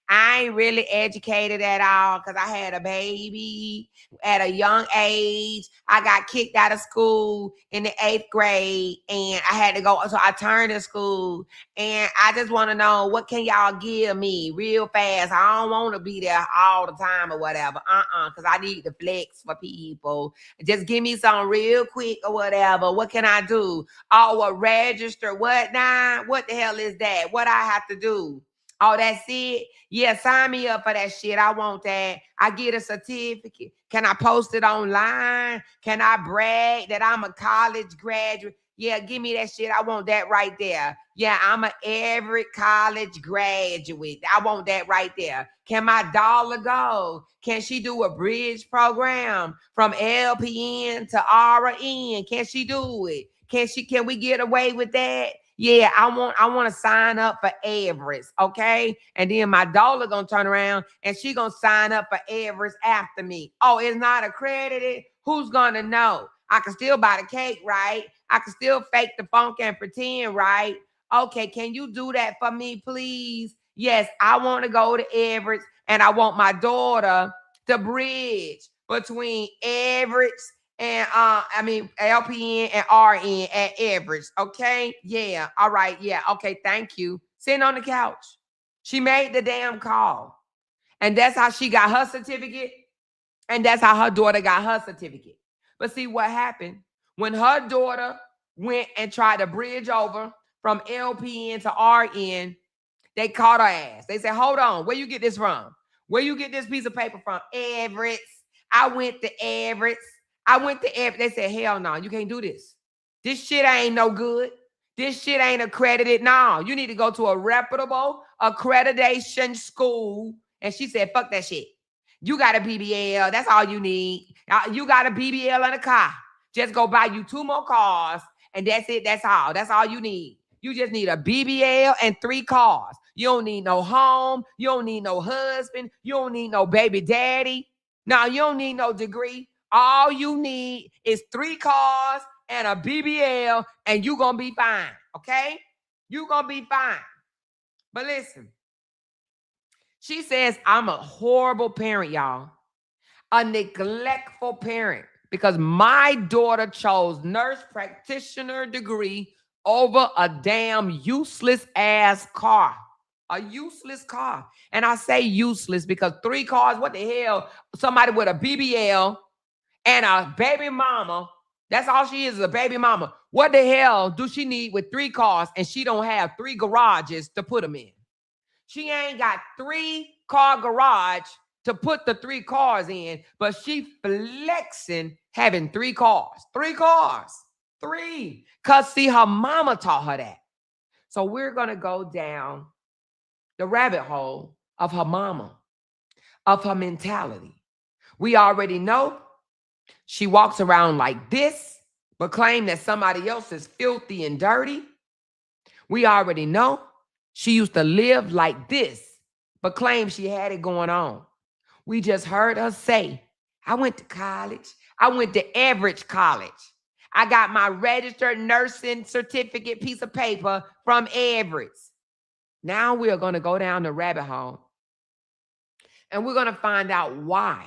I ain't really educated at all because I had a baby at a young age. I got kicked out of school in the 8th grade and I had to go. So I turned to school and I just want to know, what can y'all give me real fast? I don't want to be there all the time or whatever. Because I need to flex for people. Just give me something real quick or whatever. What can I do? Oh, a register. What now? What the hell is that? What I have to do? Oh, that's it? Yeah, sign me up for that shit. I want that. I get a certificate. Can I post it online? Can I brag that I'm a college graduate? Yeah, give me that shit. I want that right there. Yeah, I'm an Everett college graduate. I want that right there. Can my dollar go? Can she do a bridge program from LPN to RN? Can she do it? Can we get away with that? Yeah, I want to sign up for Everest, okay? And then my daughter gonna turn around and she gonna sign up for Everest after me. Oh, it's not accredited? Who's gonna know? I can still buy the cake, right? I can still fake the funk and pretend, right? Okay, can you do that for me, please? Yes, I want to go to Everest and I want my daughter to bridge between Everest and LPN and RN at Everett. Okay. Yeah. All right. Yeah. Okay. Thank you. Sitting on the couch. She made the damn call. And that's how she got her certificate. And that's how her daughter got her certificate. But see what happened when her daughter went and tried to bridge over from LPN to RN. They caught her ass. They said, hold on, where you get this from? Where you get this piece of paper from? Everett's. I went to Everett's. I went to Everett. They said, hell no, you can't do this. This shit ain't no good. This shit ain't accredited. No, you need to go to a reputable accreditation school. And she said, fuck that shit. You got a BBL. That's all you need. You got a BBL and a car. Just go buy you 2 more cars. And that's it. That's all. That's all you need. You just need a BBL and 3 cars. You don't need no home. You don't need no husband. You don't need no baby daddy. No, you don't need no degree. All you need is 3 cars and a BBL, and you gonna be fine, okay? You gonna be fine. But listen, she says, I'm a horrible parent, y'all. A neglectful parent, because my daughter chose nurse practitioner degree over a damn useless ass car. A useless car. And I say useless because 3 cars, what the hell? Somebody with a BBL and a baby mama, that's all she is a baby mama. What the hell do she need with 3 cars and she don't have 3 garages to put them in? She ain't got 3-car garage to put the 3 cars in, but she flexing having 3 cars. 3 cars. 3. Because see, her mama taught her that. So we're going to go down the rabbit hole of her mama, of her mentality. We already know she walks around like this, but claim that somebody else is filthy and dirty. We already know she used to live like this, but claim she had it going on. We just heard her say, I went to college. I went to average college. I got my registered nursing certificate piece of paper from Everett's. Now we are going to go down the rabbit hole and we're going to find out why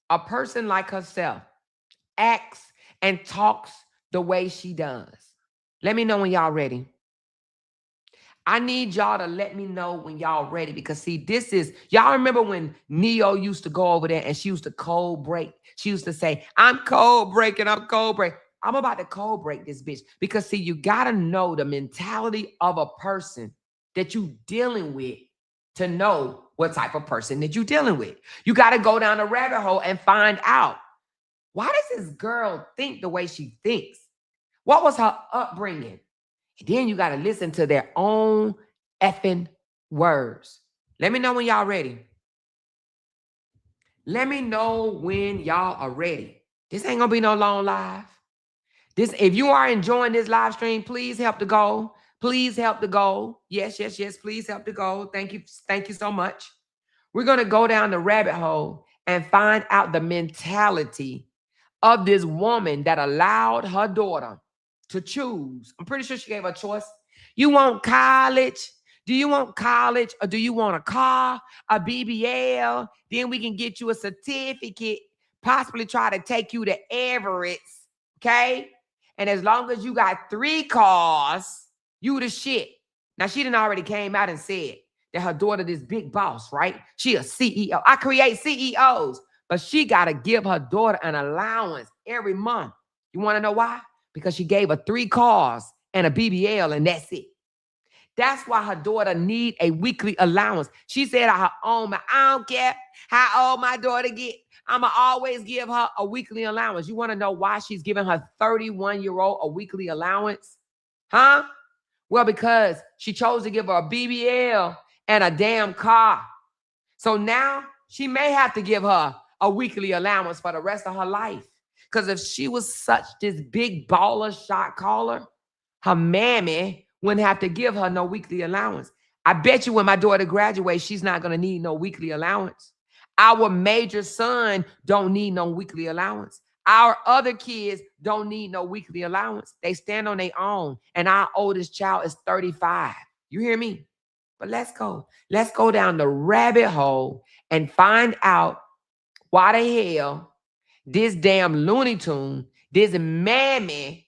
a person like herself acts and talks the way she does. Let me know when y'all ready. I need y'all to let me know when y'all ready, because see, this is, y'all remember when Neo used to go over there and she used to cold break. She used to say, I'm cold breaking, I'm cold break. I'm about to cold break this bitch, because see, you got to know the mentality of a person that you dealing with to know what type of person that you dealing with. You got to go down a rabbit hole and find out, why does this girl think the way she thinks? What was her upbringing? And then you got to listen to their own effing words. Let me know when y'all ready. Let me know when y'all are ready. This ain't going to be no long live. If you are enjoying this live stream, please help the goal. Please help the goal. Yes, yes, yes. Please help the goal. Thank you. Thank you so much. We're going to go down the rabbit hole and find out the mentality of this woman that allowed her daughter to choose. I'm pretty sure she gave her a choice. You want college? Do you want college, or do you want a car, a BBL? Then we can get you a certificate, possibly try to take you to Everett's, okay? And as long as you got 3 cars, you the shit. Now, she done already came out and said that her daughter this big boss, right? She a CEO. I create CEOs. But she got to give her daughter an allowance every month. You want to know why? Because she gave her 3 cars and a BBL, and that's it. That's why her daughter need a weekly allowance. She said at her own, I don't care how old my daughter get. I'm going to always give her a weekly allowance. You want to know why she's giving her 31-year-old a weekly allowance? Huh? Well, because she chose to give her a BBL and a damn car. So now she may have to give her a weekly allowance for the rest of her life. Because if she was such this big baller shot caller, her mammy wouldn't have to give her no weekly allowance. I bet you when my daughter graduates, she's not going to need no weekly allowance. Our major son don't need no weekly allowance. Our other kids don't need no weekly allowance. They stand on their own. And our oldest child is 35. You hear me? But let's go. Let's go down the rabbit hole and find out why the hell this damn Looney Tune, this mammy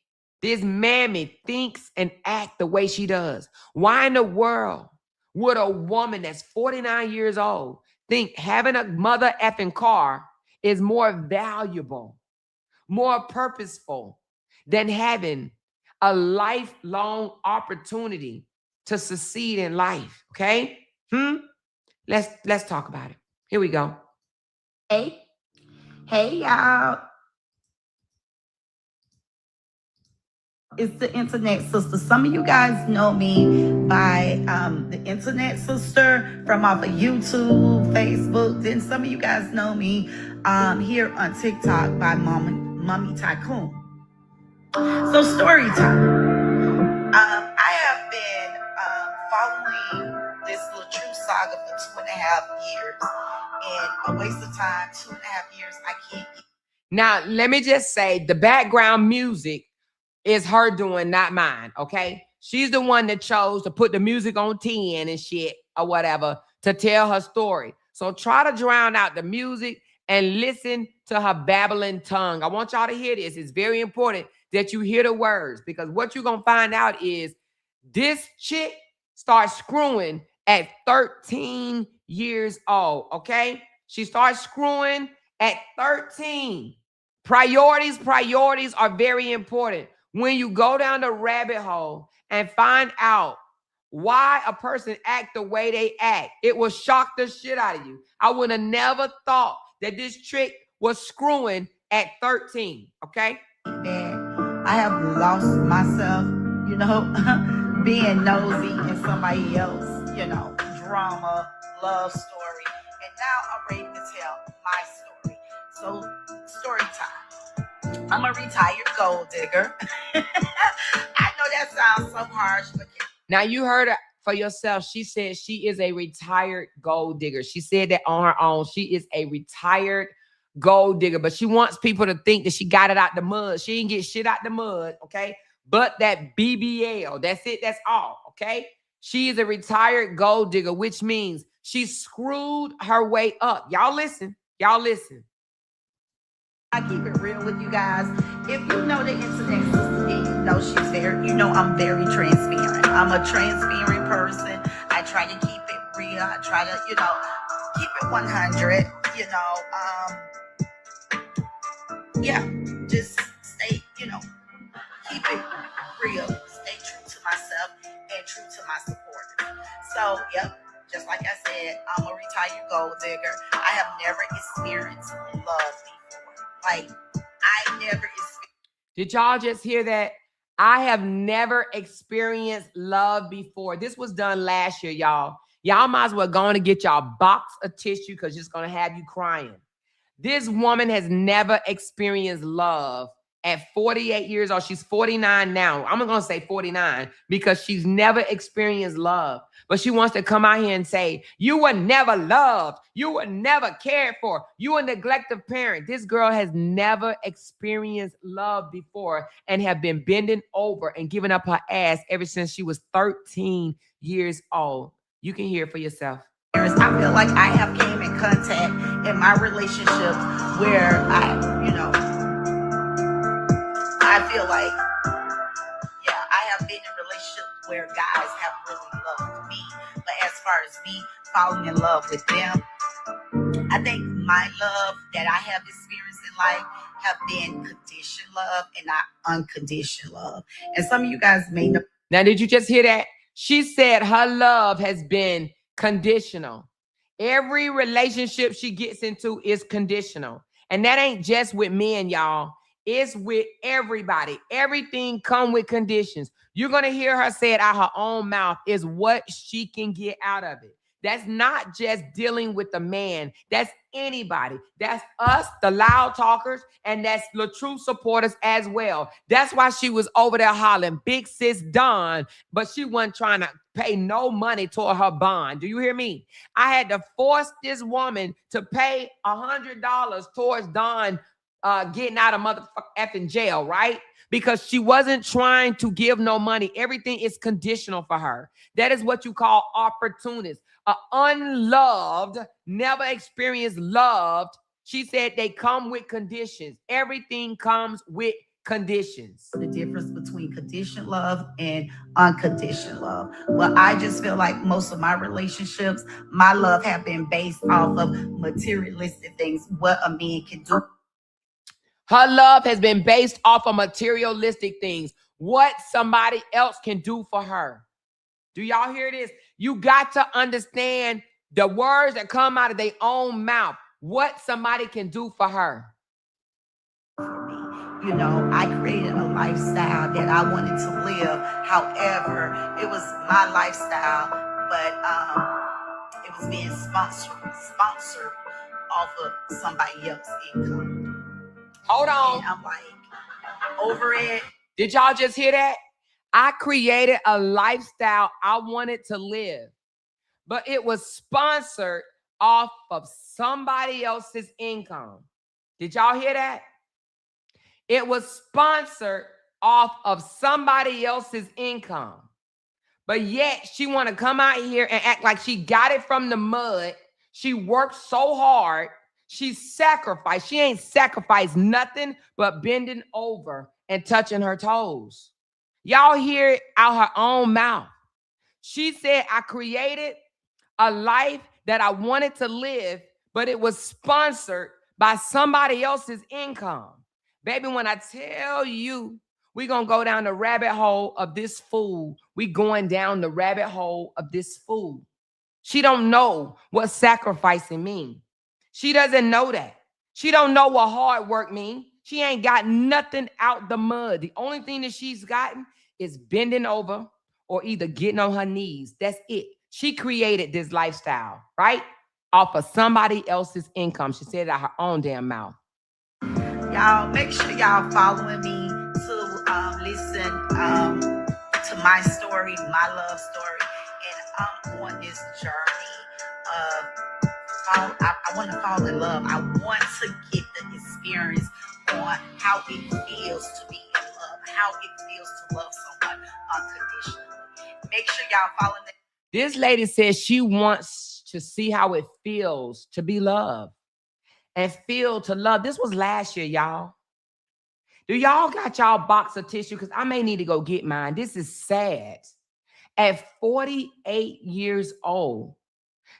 thinks and act the way she does. Why in the world would a woman that's 49 years old think having a mother effing car is more valuable, more purposeful than having a lifelong opportunity to succeed in life. Okay? Let's talk about it. Here we go. Hey, hey, y'all. It's the internet sister. Some of you guys know me by the internet sister from off of YouTube, Facebook. Then some of you guys know me here on TikTok by Mommy Tycoon. So story time. I have been following this little true saga for 2.5 years, and a waste of time. 2.5 years, I can't. Now, let me just say the background music is her doing, not mine. Okay, she's the one that chose to put the music on 10 and shit or whatever to tell her story. So try to drown out the music and listen to her babbling tongue. I want y'all to hear this. It's very important that you hear the words, because what you're gonna find out is this chick starts screwing at 13 years old. Okay, she starts screwing at 13. Priorities are very important. When you go down the rabbit hole and find out why a person act the way they act, it will shock the shit out of you. I would have never thought that this trick was screwing at 13. Okay? And I have lost myself, being nosy in somebody else, drama, love story. And now I'm ready to tell my story. So, story time. I'm a retired gold digger. I know that sounds so harsh, but now you heard her for yourself. She said she is a retired gold digger. She said that on her own. She is a retired gold digger, but she wants people to think that she got it out the mud. She didn't get shit out the mud, okay? But that BBL, that's it, that's all, okay? She is a retired gold digger, which means she screwed her way up. Y'all listen. I keep it real with you guys. If you know the internet sister, and you know she's very, I'm very transparent. I'm a transparent person. I try to keep it real. I try to, keep it 100. Yeah, just stay, keep it real. Stay true to myself and true to my supporters. So, yep. Just like I said, I'm a retired gold digger. I have never experienced love before. Like, I never experienced. Did y'all just hear that? I have never experienced love before. This was done last year, y'all. Y'all might as well go on and get y'all box of tissue, because it's going to have you crying. This woman has never experienced love at 48 years old. She's 49 now. I'm going to say 49 because she's never experienced love. But she wants to come out here and say, you were never loved. You were never cared for. You were a neglected parent. This girl has never experienced love before and have been bending over and giving up her ass ever since she was 13 years old. You can hear it for yourself. I feel like I have came in contact in my relationships where I feel like, I have been in relationships where guys have really loved me. But as far as me falling in love with them, I think my love that I have experienced in life have been conditional love and not unconditional love. And some of you guys may know. Now, did you just hear that? She said her love has been conditional. Every relationship she gets into is conditional. And that ain't just with men, y'all. It's with everybody. Everything come with conditions. You're going to hear her say it out her own mouth is what she can get out of it. That's not just dealing with the man. That's anybody. That's us, the loud talkers, and that's the true supporters as well. That's why she was over there hollering, big sis Dawn, but she wasn't trying to pay no money toward her bond. Do you hear me? I had to force this woman to pay $100 towards Dawn getting out of motherfucking jail, right? Because she wasn't trying to give no money. Everything is conditional for her. That is what you call opportunists. Unloved, never experienced loved. She said they come with conditions. Everything comes with conditions. The difference between conditional love and unconditional love. Well, I just feel like most of my relationships, my love have been based off of materialistic things, what a man can do. Her love has been based off of materialistic things. what somebody else can do for her. Do y'all hear this? You got to understand the words that come out of their own mouth, what somebody can do for her. For me, you know, I created a lifestyle that I wanted to live. However, it was my lifestyle, but it was being sponsored off of somebody else's income. Hold on. And I'm like, over it. Did y'all just hear that? I created a lifestyle I wanted to live, but it was sponsored off of somebody else's income. Did y'all hear that? It was sponsored off of somebody else's income. But yet she want to come out here and act like she got it from the mud. She worked so hard. She sacrificed. She ain't sacrificed nothing but bending over and touching her toes. Y'all hear it out her own mouth. She said, I created a life that I wanted to live, but it was sponsored by somebody else's income. Baby, when I tell you, we're going to go down the rabbit hole of this fool. We going down the rabbit hole of this fool. She don't know what sacrificing means. She doesn't know that. She don't know what hard work means. She ain't got nothing out the mud. The only thing that she's gotten is bending over or either getting on her knees. That's it. She created this lifestyle, right? Off of somebody else's income. She said it out her own damn mouth. Y'all, make sure y'all following me to listen to my story, my love story. And I'm on this journey of I want to fall in love. I want to get the experience on how it feels to be in love, how it feels to love someone unconditionally. Make sure y'all follow me. This lady says she wants to see how it feels to be loved and feel to love. This was last year, y'all. Do y'all got y'all box of tissue? Because I may need to go get mine. This is sad. At 48 years old,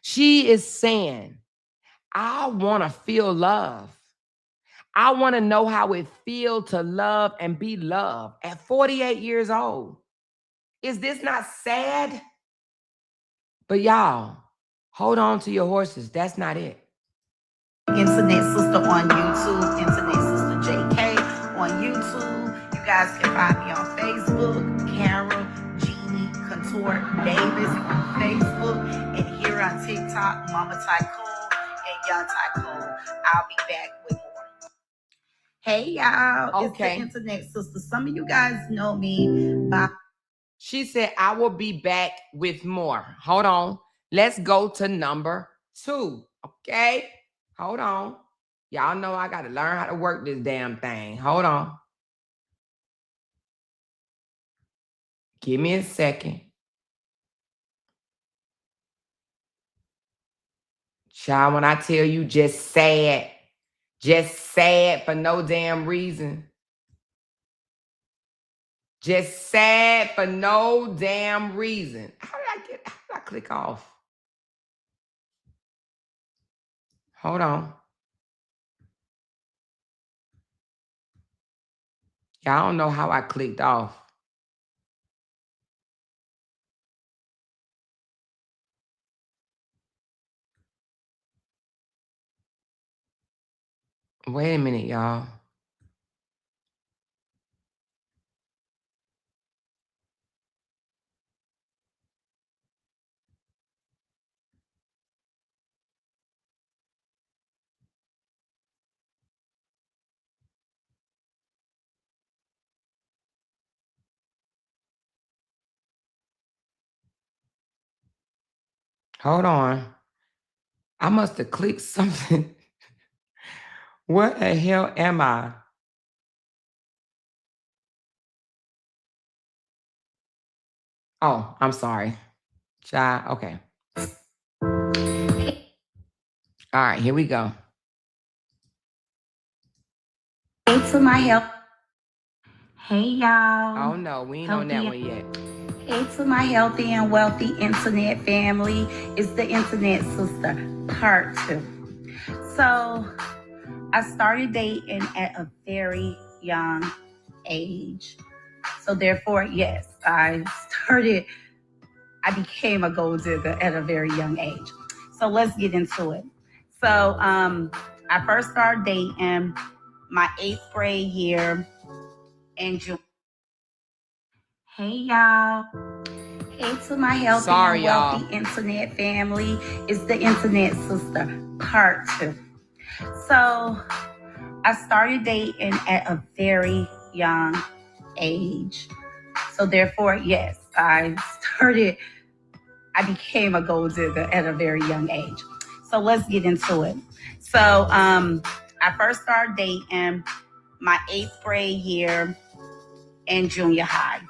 she is saying, I want to feel love. I want to know how it feels to love and be loved at 48 years old. Is this not sad? But y'all, hold on to your horses. That's not it. Internet Sister on YouTube, Internet Sister JK on YouTube. You guys can find me on Facebook, Carol Jeannie Couture Davis on Facebook, and here on TikTok, Mama Tycoon and Young Tycoon. I'll be back with more. Hey y'all, Okay. It's the Internet Sister. Some of you guys know me by. She said, I will be back with more. Hold on. Let's go to number 2. Okay. Hold on. Y'all know I got to learn how to work this damn thing. Hold on. Give me a second. Child, when I tell you just sad for no damn reason. Just sad for no damn reason. How did I click off? Hold on. Y'all don't know how I clicked off. Wait a minute, y'all. Hold on. I must have clicked something. What the hell am I? Oh, I'm sorry. Child, okay. All right, here we go. Hey to my help. Hey y'all. Oh no, we ain't on that one yet. Hey to my healthy and wealthy internet family. It's the Internet Sister part 2. So I started dating at a very young age. So therefore, yes, I became a gold digger at a very young age. So let's get into it. So I first started dating my 8th grade year in June. Hey y'all. Hey to my healthy Sorry, and wealthy y'all. internet family. It's the internet sister, part 2. So I started dating at a very young age. So therefore, yes, I became a gold digger at a very young age. So let's get into it. So I first started dating my 8th grade year in junior high.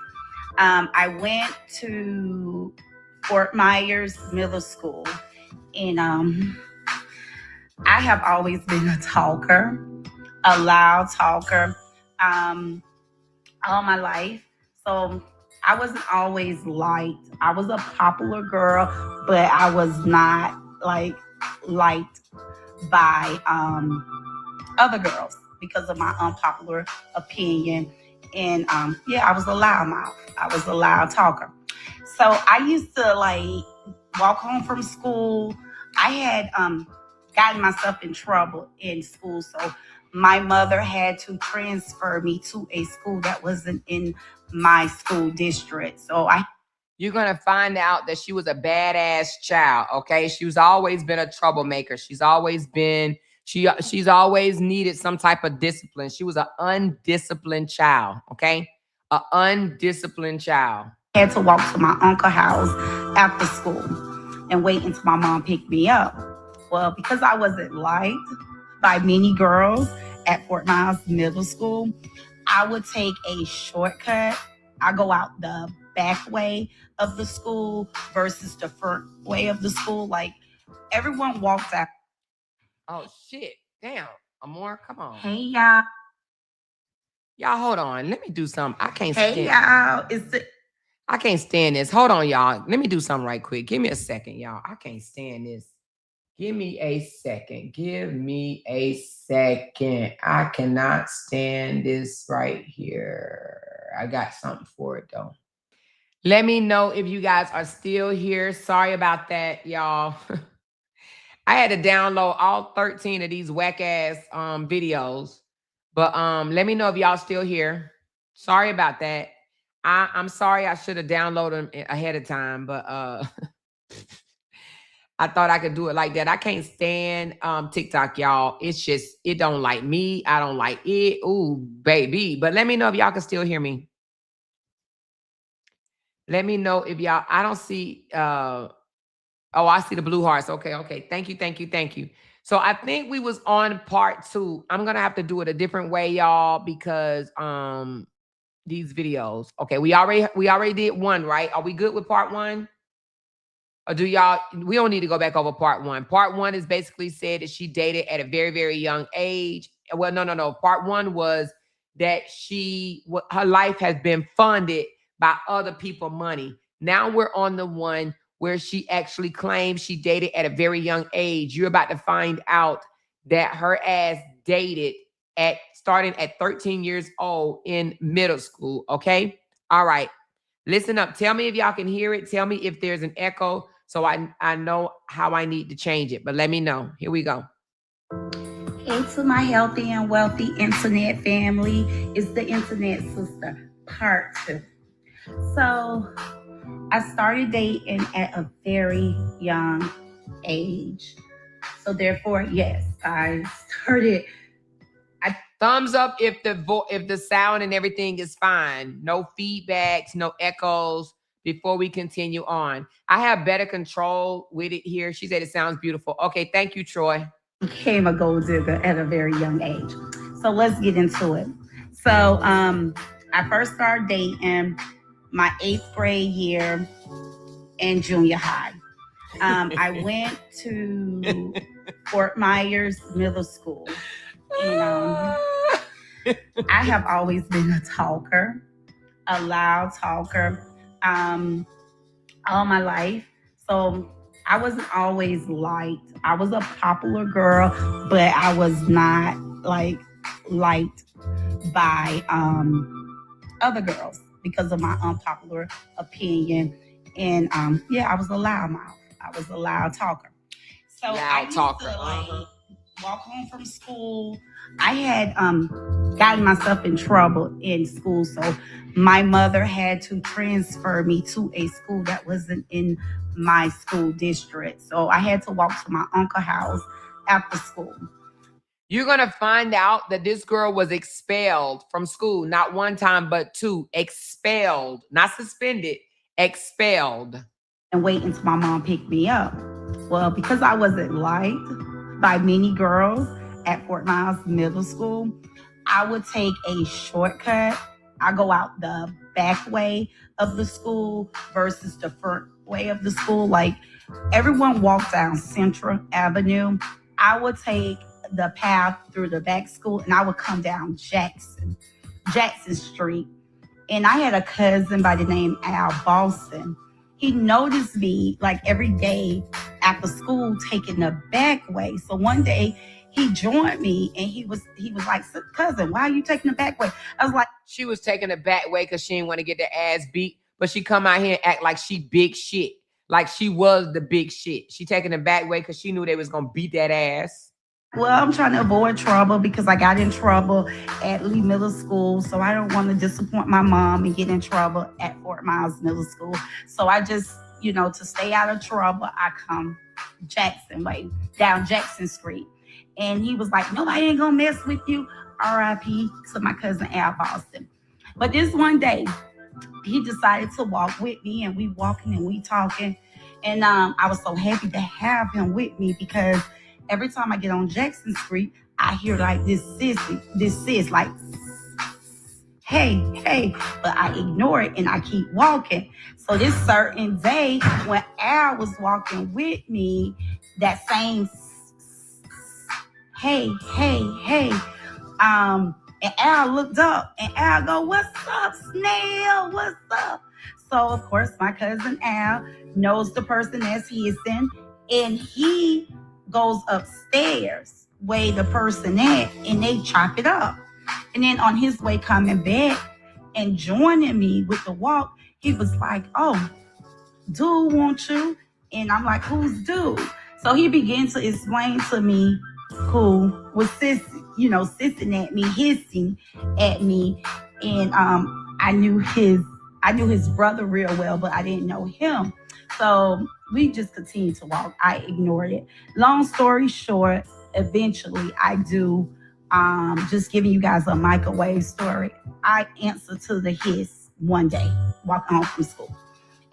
I went to Fort Myers Middle School, and I have always been a talker, a loud talker, all my life. So I wasn't always liked. I was a popular girl, but I was not like liked by other girls because of my unpopular opinion. And yeah, I was a loudmouth. I was a loud talker. So I used to like walk home from school. I had gotten myself in trouble in school, so my mother had to transfer me to a school that wasn't in my school district. So You're gonna find out that she was a badass child. Okay, she's always been a troublemaker. She's always needed some type of discipline. She was an undisciplined child. Okay, an undisciplined child. had to walk to my uncle's house after school and wait until my mom picked me up. Well, because I wasn't liked by many girls at Fort Myers Middle School, I would take a shortcut. I go out the back way of the school versus the front way of the school. Like everyone walks out. Oh shit! Damn, Amor, come on. Hey y'all. Y'all, hold on. Let me do something. I can't Hey stand. y'all. I can't stand this. Hold on, y'all. Let me do something right quick. Give me a second, y'all. I can't stand this. Give me a second. Give me a second. I cannot stand this right here. I got something for it though. Let me know if you guys are still here. Sorry about that, y'all. I had to download all 13 of these whack ass videos. But let me know if y'all still here. Sorry about that. I'm sorry I should have downloaded them ahead of time, but I thought I could do it like that. I can't stand TikTok, y'all. It's just, it don't like me. I don't like it. Ooh, baby. But let me know if y'all can still hear me. Let me know if y'all, I don't see, oh, I see the blue hearts. Okay. Thank you. So I think we was on part 2. I'm going to have to do it a different way, y'all, because these videos. Okay, we already did 1, right? Are we good with part 1? Or do y'all, we don't need to go back over part 1. Part 1 is basically said that she dated at a very, very young age. Well, no. Part 1 was that her life has been funded by other people's money. Now we're on the one where she actually claims she dated at a very young age. You're about to find out that her ass dated starting at 13 years old in middle school. Okay. All right. Listen up. Tell me if y'all can hear it. Tell me if there's an echo so I know how I need to change it. But let me know. Here we go. Hey to my healthy and wealthy internet family. It's the internet sister, part 2. So I started dating at a very young age. So therefore, yes, I Thumbs up if the sound and everything is fine. No feedbacks, no echoes before we continue on. I have better control with it here. She said it sounds beautiful. Okay, thank you, Troy. Became a gold digger at a very young age. So let's get into it. So I first started dating my 8th grade year in junior high. I went to Fort Myers Middle School. And I have always been a talker, a loud talker, all my life. So I wasn't always liked. I was a popular girl, but I was not like liked by other girls because of my unpopular opinion. And yeah, I was a loudmouth. I was a loud talker. So I Loud used talker. to like walk home from school. I had gotten myself in trouble in school, so my mother had to transfer me to a school that wasn't in my school district. So I had to walk to my uncle's house after school. You're going to find out that this girl was expelled from school, not one time, but two. Expelled, not suspended, expelled. And wait until my mom picked me up. Well, because I wasn't liked by many girls at Fort Miles Middle School, I would take a shortcut. I go out the back way of the school versus the front way of the school. Like everyone walked down Central Avenue. I would take the path through the back school and I would come down Jackson Street. And I had a cousin by the name Al Boston. He noticed me like every day after school taking the back way. So one day he joined me and he was like, cousin, why are you taking the back way? I was like, She was taking the back way because she didn't want to get the ass beat, but she come out here and act like she big shit. Like she was the big shit. She taking the back way because she knew they was going to beat that ass. well, I'm trying to avoid trouble because I got in trouble at Lee Middle School. So I don't want to disappoint my mom and get in trouble at Fort Miles Middle School. So I just, to stay out of trouble, I come Jackson way, down Jackson Street. And he was like, nobody ain't going to mess with you. R.I.P. to my cousin Al Boston. But this one day, he decided to walk with me and we walking and we talking. And I was so happy to have him with me because every time I get on Jackson Street, I hear like this sis, like, hey, hey, but I ignore it and I keep walking. So this certain day when Al was walking with me, that same hey, hey, hey, and Al looked up and Al go, what's up, Snail? What's up? So of course my cousin Al knows the person that's hissing and he goes upstairs where the person at and they chop it up. And then on his way coming back and joining me with the walk, he was like, oh, dude, want you? And I'm like, who's dude? So he began to explain to me who was sissing at me, hissing at me. And I knew his brother real well, but I didn't know him. So we just continued to walk. I ignored it. Long story short, eventually I do just giving you guys a microwave story. I answered to the hiss one day, walking home from school.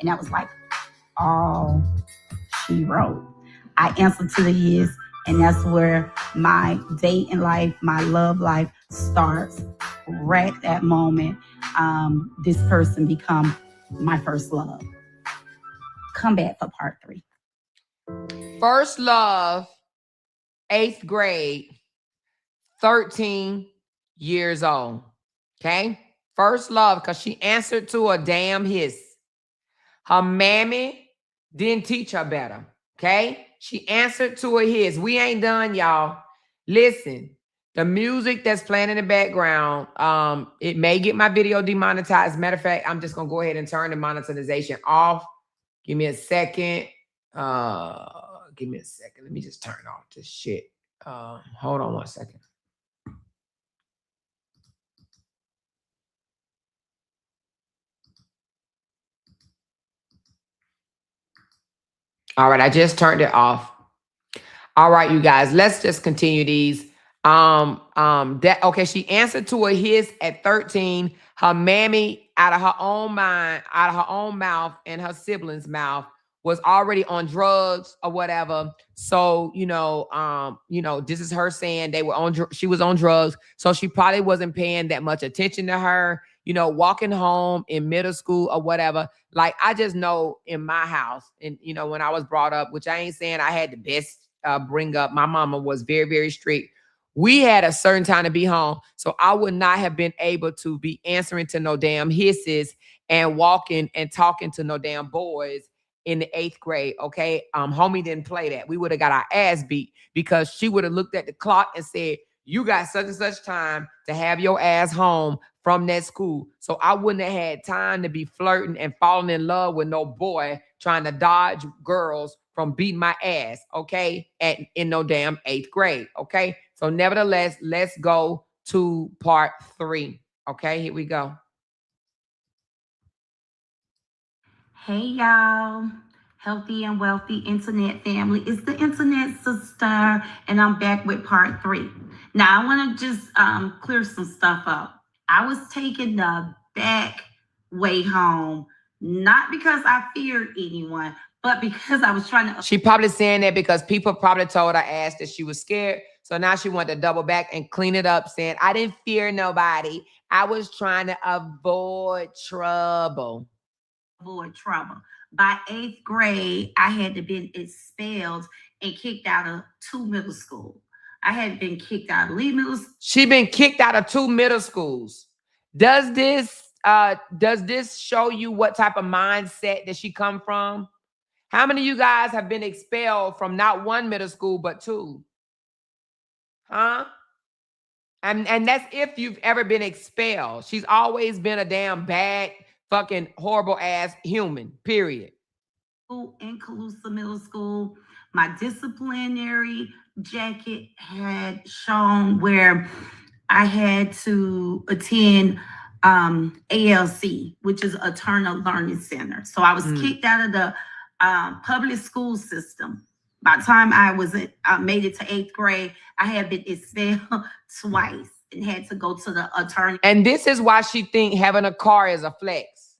And that was like all she wrote. I answered to the hiss, and that's where my dating life, my love life starts. Right at that moment, this person become my first love. Come back for part 3. First love, 8th grade, 13 years old. Okay? First love, because she answered to a damn hiss. Her mammy didn't teach her better. Okay? She answered to a hiss. We ain't done, y'all. Listen, the music that's playing in the background, it may get my video demonetized. Matter of fact, I'm just going to go ahead and turn the monetization off. Give me a second. Give me a second. Let me just turn off this shit. Hold on one second. All right, I just turned it off. All right, you guys, let's just continue these. Okay, she answered to a hiss at 13. Her mammy, out of her own mind, out of her own mouth, and her siblings' mouth, was already on drugs or whatever. So, this is her saying she was on drugs. So she probably wasn't paying that much attention to her, walking home in middle school or whatever. Like, I just know in my house and, when I was brought up, which I ain't saying I had the best bring up. My mama was very, very strict. We had a certain time to be home. So I would not have been able to be answering to no damn hisses and walking and talking to no damn boys in the 8th grade. Okay. Homie didn't play that. We would have got our ass beat because she would have looked at the clock and said, you got such and such time to have your ass home from that school. So I wouldn't have had time to be flirting and falling in love with no boy trying to dodge girls from beating my ass, okay, in no damn 8th grade, okay? So nevertheless, let's go to part 3, okay? Here we go. Hey y'all, healthy and wealthy internet family. It's the internet sister, and I'm back with part 3. Now I want to just clear some stuff up. I was taking the back way home, not because I feared anyone, but because I was trying to. She probably saying that because people probably told her ass that she was scared. So now she wanted to double back and clean it up, saying, I didn't fear nobody. I was trying to avoid trouble. Avoid trouble. By 8th grade, I had to been expelled and kicked out of 2 middle school. I had been kicked out of Lee Middle School. She been kicked out of 2 middle schools. Does this show you what type of mindset that she come from? How many of you guys have been expelled from not 1 middle school but 2? Huh? And that's if you've ever been expelled. She's always been a damn bad, fucking horrible ass human, period. In Calusa Middle School, my disciplinary jacket had shown where I had to attend ALC, which is Eternal Learning Center. So I was kicked out of the public school system. By the time I made it to 8th grade, I had been expelled twice and had to go to the attorney. And this is why she think having a car is a flex.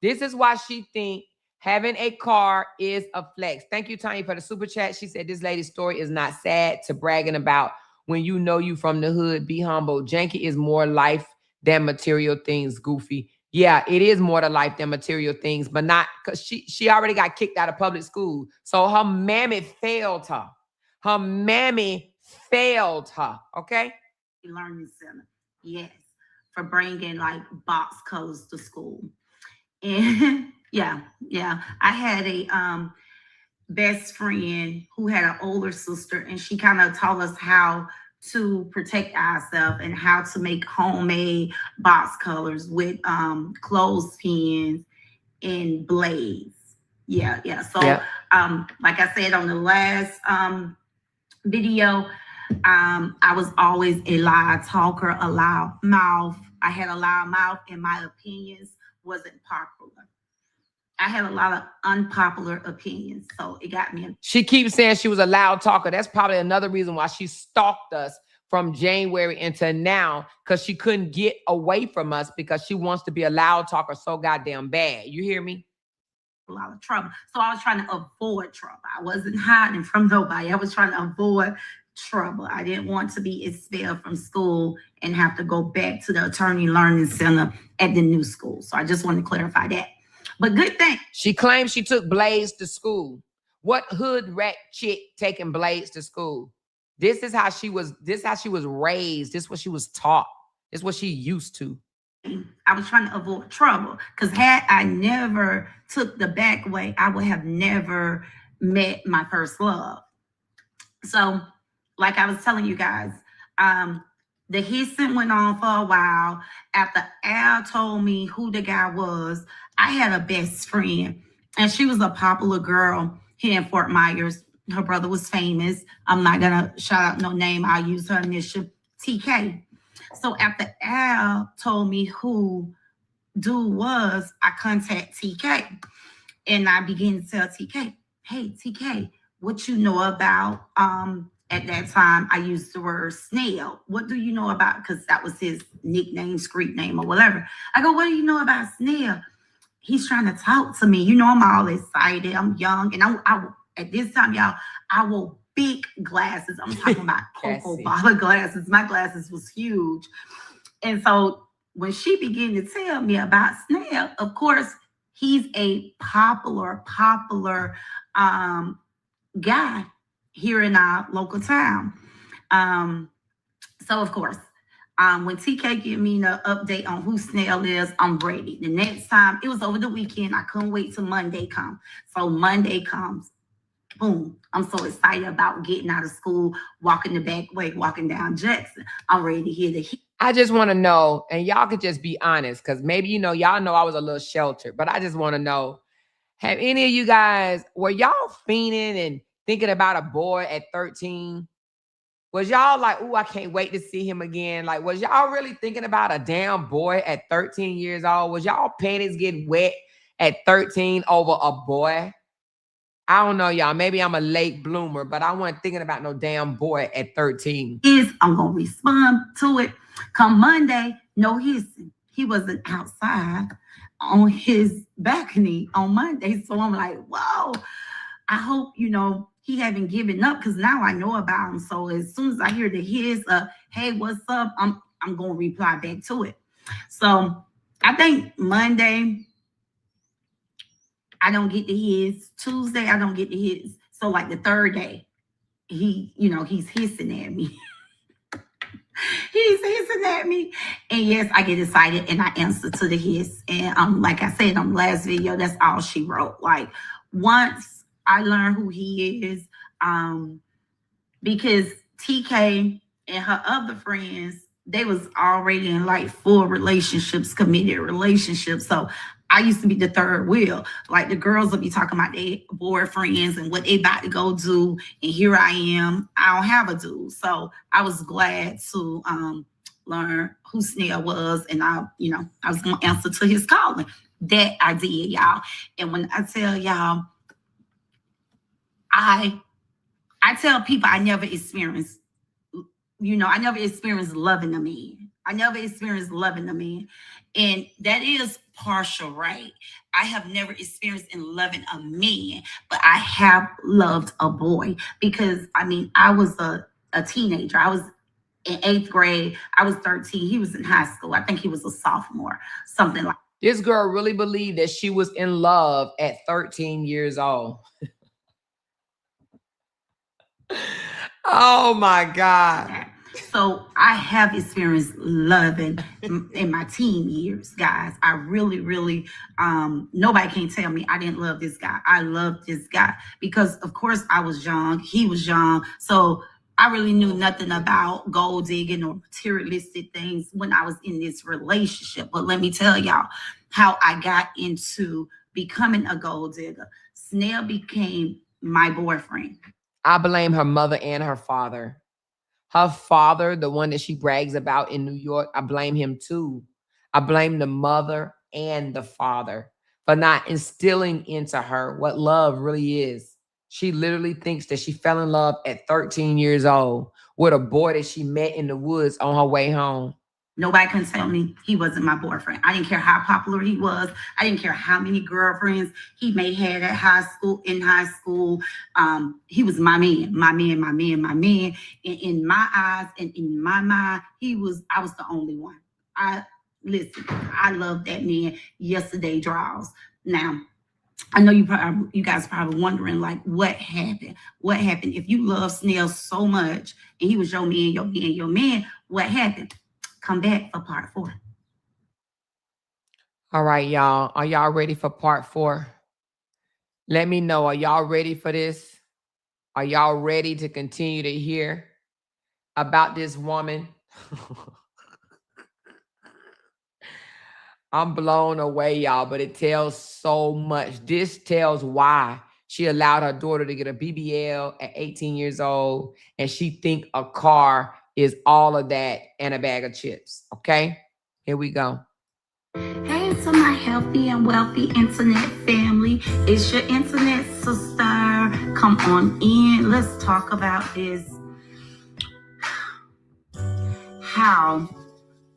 This is why she think having a car is a flex. Thank you, Tanya, for the super chat. She said this lady's story is not sad to bragging about when you know you from the hood. Be humble. Janky is more life than material things, Goofy. Yeah, it is more to life than material things, but not because she already got kicked out of public school. So her mammy failed her. Her mammy failed her, okay? Learning Center, yes, for bringing like box colors to school. And yeah, I had a best friend who had an older sister, and she kind of taught us how to protect ourselves and how to make homemade box colors with clothespins and blades. Yeah. So like I said on the last video, I was always a loud talker, a loud mouth. I had a loud mouth, and my opinions wasn't popular. I had a lot of unpopular opinions, so it got me. She keeps saying she was a loud talker. That's probably another reason why she stalked us from January into now, because she couldn't get away from us because she wants to be a loud talker so goddamn bad. You hear me? A lot of trouble. So I was trying to avoid trouble. I wasn't hiding from nobody. I was trying to avoid trouble. I didn't want to be expelled from school and have to go back to the Attorney Learning Center at the new school. So I just want to clarify that. But good thing. She claims she took blades to school. What hood rat chick taking blades to school? This is how she was raised. This is what she was taught. This is what she used to. I was trying to avoid trouble, because had I never took the back way, I would have never met my first love. So, like I was telling you guys, the hissing went on for a while. After Al told me who the guy was, I had a best friend, and she was a popular girl here in Fort Myers. Her brother was famous. I'm not going to shout out no name. I'll use her initial, TK. So after Al told me who dude was, I contact TK, and I began to tell TK, hey, TK, what you know about, at that time, I used the word snail. What do you know about? Because that was his nickname, street name, or whatever. I go, what do you know about snail? He's trying to talk to me. You know, I'm all excited. I'm young. And I at this time, y'all, I wore big glasses. I'm talking about cocoa bottle glasses. My glasses was huge. And so when she began to tell me about snail, of course, he's a popular guy here in our local town. So of course, when TK give me the update on who Snail is, I'm ready. The next time, it was over the weekend. I couldn't wait till Monday come. So Monday comes. Boom. I'm so excited about getting out of school, walking the back way, walking down Jackson. I'm ready to hear the hit. I just want to know, and y'all could just be honest, because maybe, y'all know I was a little sheltered, but I just want to know, have any of you guys, were y'all fiending and thinking about a boy at 13? Was y'all like, ooh, I can't wait to see him again? Like, was y'all really thinking about a damn boy at 13 years old? Was y'all panties getting wet at 13 over a boy? I don't know, y'all. Maybe I'm a late bloomer, but I wasn't thinking about no damn boy at 13. I'm going to respond to it. Come Monday, no hissing. He wasn't outside on his balcony on Monday. So I'm like, whoa, I hope, he haven't given up because now I know about him. So as soon as I hear the his, hey, what's up? I'm going to reply back to it. So I think Monday, I don't get the his. Tuesday, I don't get the his. So like the third day, he's hissing at me. He's hissing at me. And yes, I get excited and I answer to the hiss. And like I said on the last video, that's all she wrote. Like once I learn who he is, because TK and her other friends, they was already in like full relationships, committed relationships. So I used to be the third wheel. Like the girls will be talking about their boyfriends and what they about to go do. And here I am. I don't have a dude. So I was glad to learn who Snell was. And I was going to answer to his calling. That I did, y'all. And when I tell y'all, I tell people I never experienced, loving a man. I never experienced loving a man. And that is partial, right? I have never experienced in loving a man, but I have loved a boy because, I was a teenager. I was in 8th grade. I was 13. He was in high school. I think he was a sophomore, something like that. This girl really believed that she was in love at 13 years old. Oh my God. So I have experienced loving in my teen years, guys. I really, really, nobody can tell me I didn't love this guy. I loved this guy because, of course, I was young. He was young. So I really knew nothing about gold digging or materialistic things when I was in this relationship. But let me tell y'all how I got into becoming a gold digger. Snell became my boyfriend. I blame her mother and her father. Her father, the one that she brags about in New York, I blame him too. I blame the mother and the father for not instilling into her what love really is. She literally thinks that she fell in love at 13 years old with a boy that she met in the woods on her way home. Nobody can tell me he wasn't my boyfriend. I didn't care how popular he was. I didn't care how many girlfriends he may have at high school, in high school. He was my man, my man, my man, my man. And in my eyes and in my mind, I was the only one. Listen, I love that man. Yesterday draws. Now, I know you guys are probably wondering, like, what happened? What happened? If you love Snell so much and he was your man, your man, your man, what happened? Come back for part 4. All right, y'all. Are y'all ready for part 4? Let me know. Are y'all ready for this? Are y'all ready to continue to hear about this woman? I'm blown away, y'all, but it tells so much. This tells why she allowed her daughter to get a BBL at 18 years old, and she think a car is all of that and a bag of chips. Okay, here we go. Hey to my healthy and wealthy internet family. It's your internet sister. Come on in. Let's talk about this. How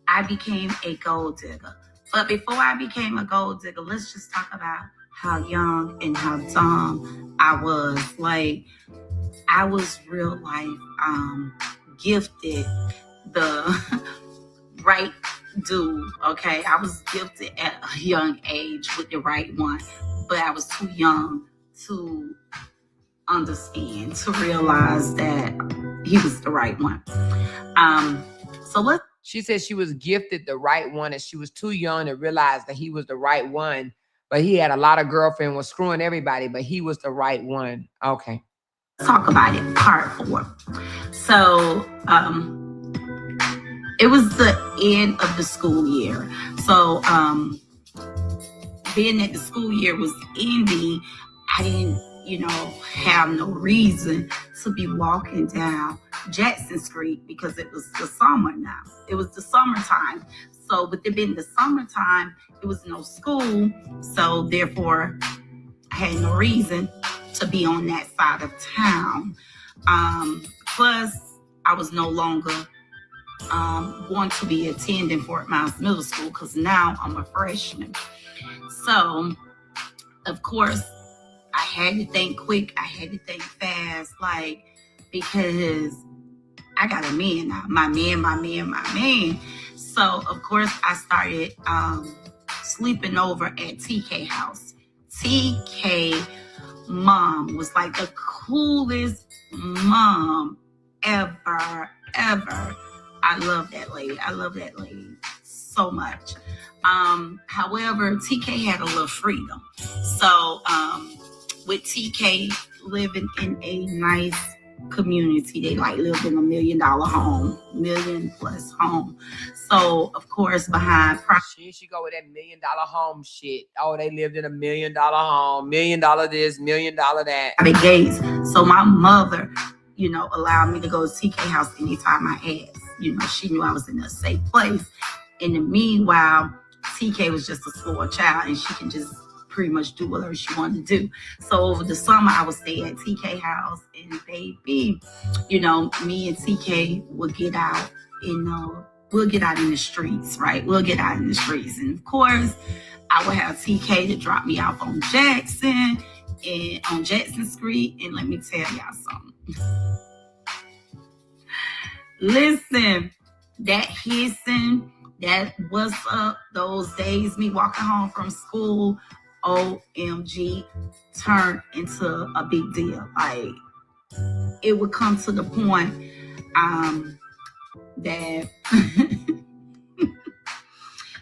I became a gold digger. But before I became a gold digger, let's just talk about how young and how dumb I was. Like, I was real life gifted the right dude, okay? I was gifted at a young age with the right one, but I was too young to understand, to realize that he was the right one. She said she was gifted the right one and she was too young to realize that he was the right one, but he had a lot of girlfriends, was screwing everybody, but he was the right one. Okay. Talk about it, part 4. So, it was the end of the school year. So, being that the school year was ending, I didn't, have no reason to be walking down Jackson Street because it was the summer now. It was the summertime. So with it being the summertime, it was no school. So therefore, I had no reason to be on that side of town. Plus, I was no longer going to be attending Fort Miles Middle School because now I'm a freshman. So, of course, I had to think quick. I had to think fast, because I got a man now. My man. So, of course, I started sleeping over at TK house. TK mom was like the coolest mom ever. I love that lady so much. However, TK had a little freedom. So, with TK living in a nice community, they lived in $1 million home, million plus home. So, of course, behind she go with that $1 million home shit. Oh, they lived in $1 million home, $1 million this, $1 million that. the gates. So my mother, allowed me to go to TK house anytime I asked. She knew I was in a safe place. In the meanwhile, TK was just a spoiled child, and she can just pretty much do whatever she wanted to do. So over the summer, I would stay at TK house, and baby, me and TK would get out, we'll get out in the streets, right? We'll get out in the streets. And of course, I would have TK to drop me off on Jackson Street. And let me tell y'all something. Listen, that hissing, that what's up, those days, me walking home from school, OMG, turned into a big deal. It would come to the point that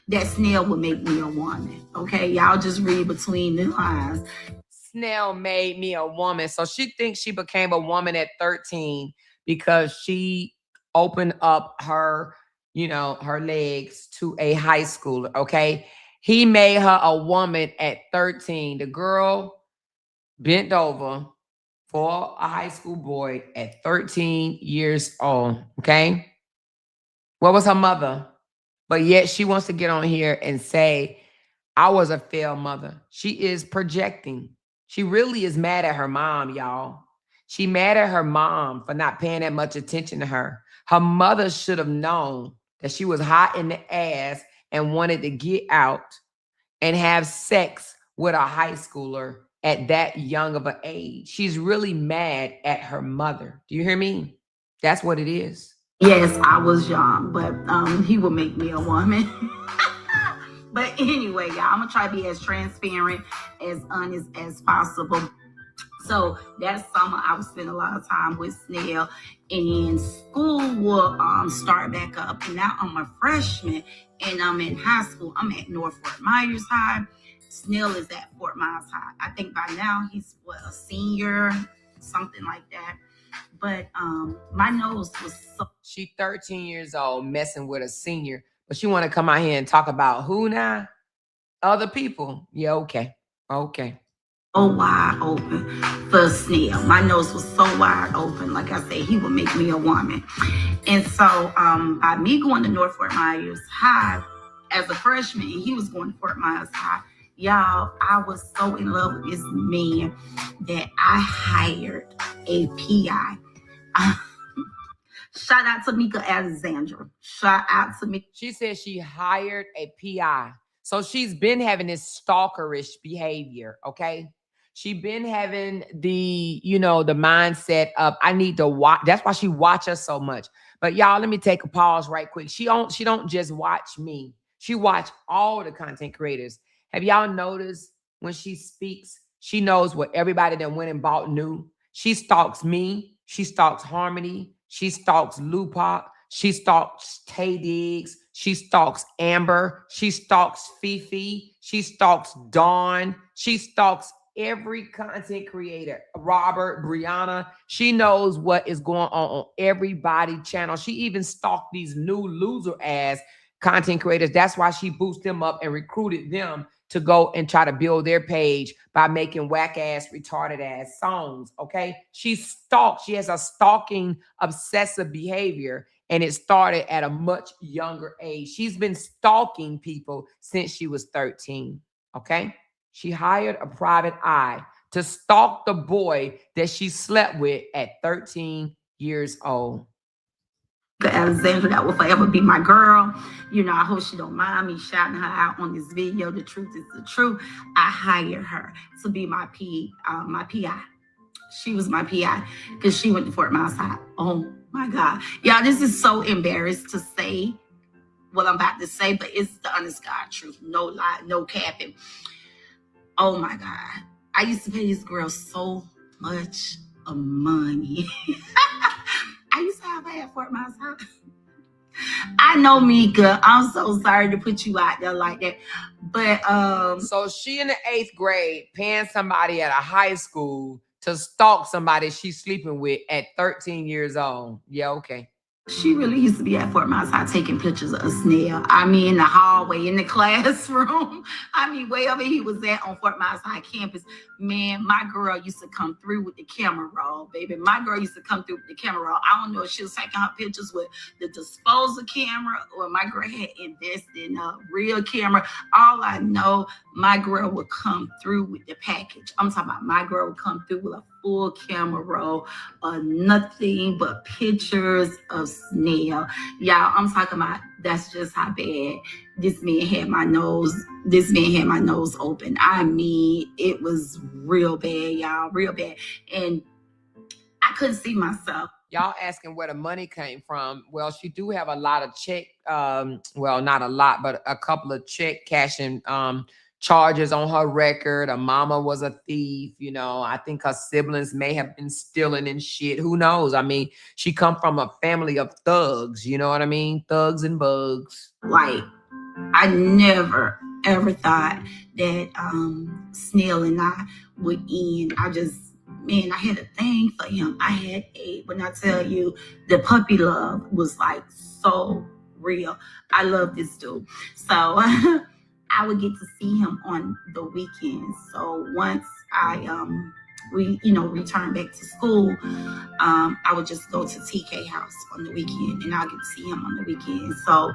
that Snell would make me a woman. Okay, y'all just read between the lines. Snell made me a woman. So she thinks she became a woman at 13 because she opened up her, her legs to a high schooler. Okay. He made her a woman at 13. The girl bent over for a high school boy at 13 years old. Okay. What was her mother? But yet she wants to get on here and say, I was a failed mother. She is projecting. She really is mad at her mom, y'all. She mad at her mom for not paying that much attention to her. Her mother should have known that she was hot in the ass and wanted to get out and have sex with a high schooler at that young of an age. She's really mad at her mother. Do you hear me? That's what it is. Yes, I was young, but he would make me a woman. But anyway, y'all, I'm going to try to be as transparent, as honest as possible. So that summer, I would spend a lot of time with Snell, and school will start back up. And now I'm a freshman, and I'm in high school. I'm at North Fort Myers High. Snell is at Fort Myers High. I think by now he's a senior, something like that. But my nose was so... She 13 years old, messing with a senior. But she want to come out here and talk about who now? Other people. Yeah, okay. Okay. So wide open for Snell. My nose was so wide open. Like I said, he would make me a woman. And so by me going to North Fort Myers High as a freshman, and he was going to Fort Myers High, y'all, I was so in love with this man that I hired a PI. Shout out to Mika Alexandra. Shout out to me. She said she hired a PI. So she's been having this stalkerish behavior, okay? She been having the, the mindset of, I need to watch. That's why she watches so much. But y'all, let me take a pause right quick. She don't just watch me. She watch all the content creators. Have y'all noticed when she speaks, she knows what everybody that went and bought new. She stalks me. She stalks Harmony. She stalks Lupac. She stalks Tay Diggs. She stalks Amber. She stalks Fifi. She stalks Dawn. She stalks every content creator, Robert, Brianna. She knows what is going on everybody channel. She even stalked these new loser ass content creators. That's why she boosted them up and recruited them to go and try to build their page by making whack ass, retarded ass songs. Okay. She stalks. She has a stalking obsessive behavior. And it started at a much younger age. She's been stalking people since she was 13. Okay. She hired a private eye to stalk the boy that she slept with at 13 years old. Alexandra, that will forever be my girl. I hope she don't mind me shouting her out on this video. The truth is the truth. I hired her to be my PI. She was my PI because she went to Fort Miles High. Oh my God. Y'all, this is so embarrassed to say what I'm about to say, but it's the honest God truth. No lie, no capping. Oh my God. I used to pay this girl so much money. I used to have her at Fort Miles High. I know, Mika. I'm so sorry to put you out there like that. But so she in the 8th grade paying somebody at a high school to stalk somebody she's sleeping with at 13 years old. Yeah, okay. She really used to be at Fort Miles High taking pictures of Snail. I mean, in the hallway, in the classroom. I mean, wherever he was at on Fort Miles High campus. Man, my girl used to come through with the camera roll, baby. My girl used to come through with the camera roll. I don't know if she was taking her pictures with the disposal camera or my girl had invested in a real camera. All I know, my girl would come through with the package. I'm talking about my girl would come through with a full camera roll, nothing but pictures of Snail. Y'all, I'm talking about that's just how bad this man had my nose. This man had my nose open. I mean, it was real bad, y'all, real bad. And I couldn't see myself. Y'all asking where the money came from. Well, she do have a lot of check, well, not a lot, but a couple of check cashing charges on her record. Her mama was a thief. I think her siblings may have been stealing and shit. Who knows? I mean, she come from a family of thugs. You know what I mean? Thugs and bugs. Like, I never, ever thought that Snail and I would end. I had a thing for him. When I tell you, the puppy love was like so real. I love this dude. So I would get to see him on the weekends. So once we returned back to school, I would just go to TK house on the weekend and I'll get to see him on the weekend. So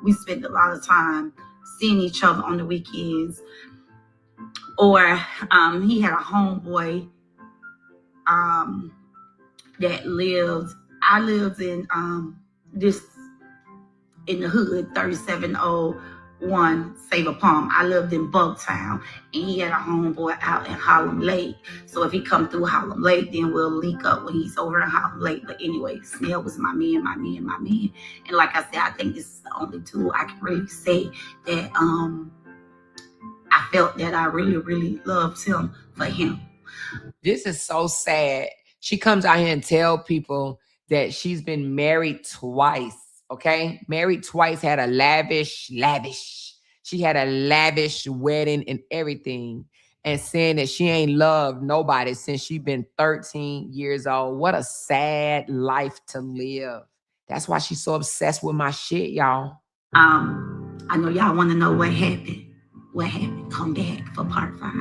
we spent a lot of time seeing each other on the weekends. Or he had a homeboy that I lived in in the hood, 3701 Save a Palm. I lived in Bugtown, and he had a homeboy out in Harlem Lake. So if he come through Harlem Lake, then we'll link up when he's over in Harlem Lake. But anyway, Snail was my man, my man, my man. And like I said, I think this is the only tool I can really say that I felt that I really, really loved him for him. This is so sad. She comes out here and tell people that she's been married twice. Okay. Married twice, had a lavish. She had a lavish wedding and everything. And saying that she ain't loved nobody since she been 13 years old. What a sad life to live. That's why she's so obsessed with my shit, y'all. I know y'all want to know what happened. What happened? Come back for part 5.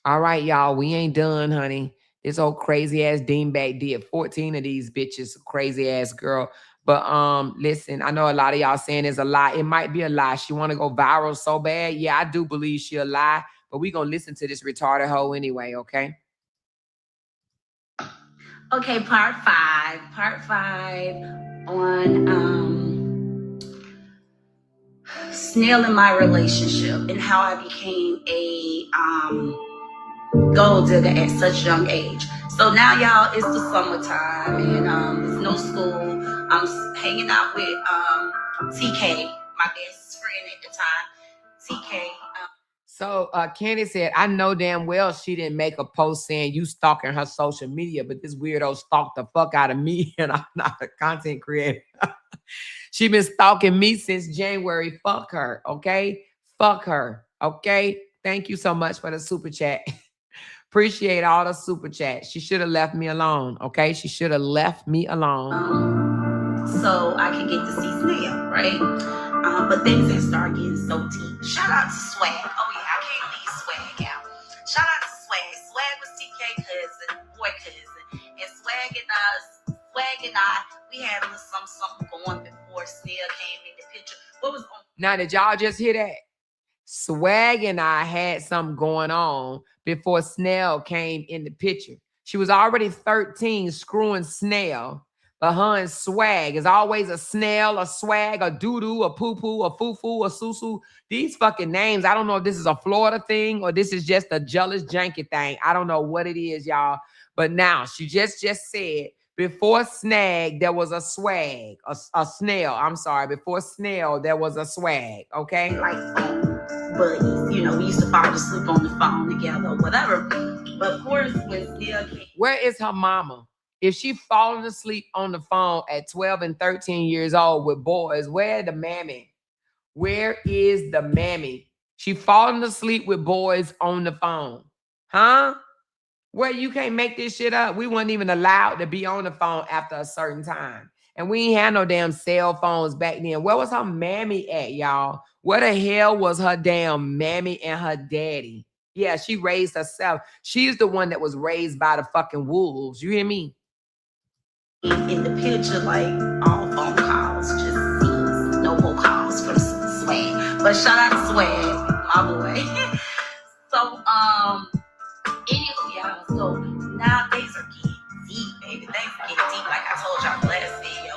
All right, y'all. We ain't done, honey. This old crazy ass Deanbag did 14 of these bitches, crazy ass girl. But listen, I know a lot of y'all saying it's a lie. It might be a lie. She want to go viral so bad. Yeah, I do believe she a lie. But we gonna listen to this retarded hoe anyway, okay? Okay, part 5. Part 5 on Snail in my relationship and how I became a gold digger at such young age. So now, y'all, it's the summertime and there's no school. I'm hanging out with TK, my best friend at the time. TK. So Candy said, I know damn well she didn't make a post saying you stalking her social media, but this weirdo stalked the fuck out of me and I'm not a content creator. She been stalking me since January. Fuck her, okay? Fuck her. Okay. Thank you so much for the super chat. Appreciate all the super chats. She should have left me alone. Okay. She should have left me alone. So I could get to see Snail, right? But things had started getting so deep. Shout out to Swag. Oh yeah, I can't leave Swag out. Shout out to Swag. Swag was TK cousin, boy cousin, and Swag and I, we had a little something going before Snail came in the picture. What was on? Now, did y'all just hear that? Swag and I had something going on before Snell came in the picture. She was already 13 screwing Snell, but her and Swag is always a Snell, a Swag, a doo-doo, a poo-poo, a foo-foo, a susu. These fucking names, I don't know if this is a Florida thing or this is just a jealous janky thing. I don't know what it is, y'all. But now, she just said, before Snag, there was a Swag, a Snell. I'm sorry. Before Snell, there was a Swag, okay? Like buddies, you know, we used to fall asleep on the phone together or whatever. But of course, when Snail came, where is her mama? If she falling asleep on the phone at 12 and 13 years old with boys, where the mammy? Where is the mammy? She falling asleep with boys on the phone. Huh? Where you can't make this shit up. We weren't even allowed to be on the phone after a certain time. And we ain't had no damn cell phones back then. Where was her mammy at, y'all? Where the hell was her damn mammy and her daddy? Yeah, she raised herself. She's the one that was raised by the fucking wolves. You hear me? in the picture, like all phone calls, just scenes, no more calls from Swag. But shout out to Swag, my boy. So, anywho, y'all, so now things are getting deep, baby. Things are getting deep. Like I told y'all in the last video,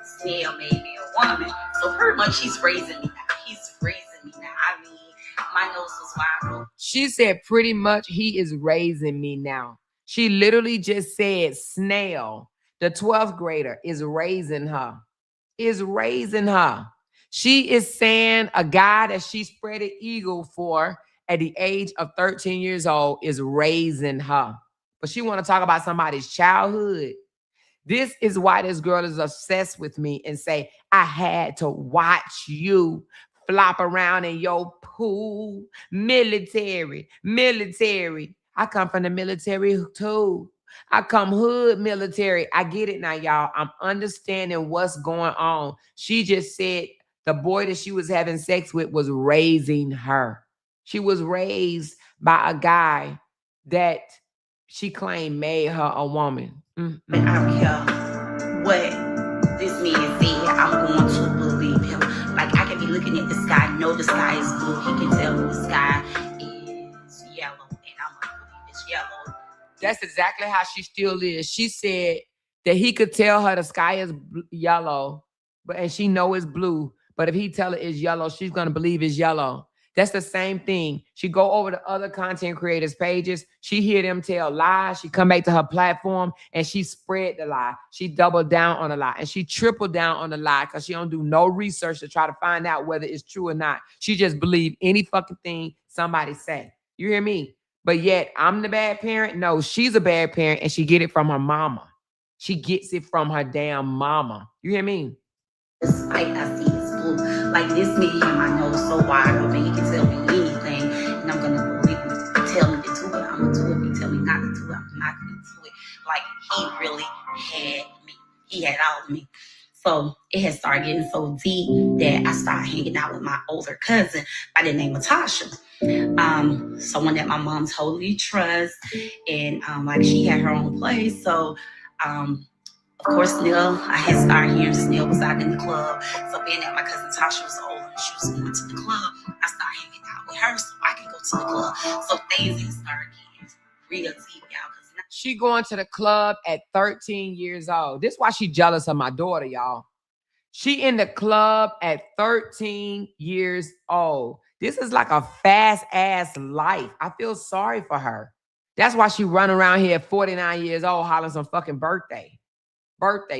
Snail made me a woman. So pretty much he's raising me now. He's raising me now. I mean, my nose was wide open. She said pretty much he is raising me now. She literally just said Snail, the 12th grader, is raising her. Is raising her. She is saying a guy that she spread an eagle for at the age of 13 years old is raising her. But she want to talk about somebody's childhood. This is why this girl is obsessed with me and say, I had to watch you flop around in your pool. Military. I come from the military too. I come hood military. I get it now, y'all. I'm understanding what's going on. She just said the boy that she was having sex with was raising her. She was raised by a guy that she claimed made her a woman. I don't care what this man said, I'm going to believe him. Like, I can be looking at the sky, know the sky is blue. He can tell me the sky is yellow, and I'm going to believe it's yellow. That's exactly how she still is. She said that he could tell her the sky is yellow, and she know it's blue. But if he tell her it's yellow, she's going to believe it's yellow. That's the same thing. She go over to other content creators' pages. She hear them tell lies. She come back to her platform and she spread the lie. She doubled down on the lie and she tripled down on the lie because she don't do no research to try to find out whether it's true or not. She just believe any fucking thing somebody say. You hear me? But yet I'm the bad parent. No, she's a bad parent and she get it from her mama. She gets it from her damn mama. You hear me? Despite I see it's blue. Like, this man had my nose so wide open, he can tell me anything, and I'm gonna believe him. Tell me to do it, I'm gonna do it. If he tell me not to do it, I'm not gonna do it. Like, he really had me. He had all of me. So it had started getting so deep that I started hanging out with my older cousin by the name of Tasha. Someone that my mom totally trusts, and like, she had her own place. So of course, Snail, I had started hearing Snail was out in the club. So being that my cousin Tasha was older and she was going to the club, I started hanging out with her so I can go to the club. So things had started getting real deep, y'all. She going to the club at 13 years old. This is why she jealous of my daughter, y'all. She in the club at 13 years old. This is like a fast ass life. I feel sorry for her. That's why she run around here at 49 years old hollering some fucking birthday.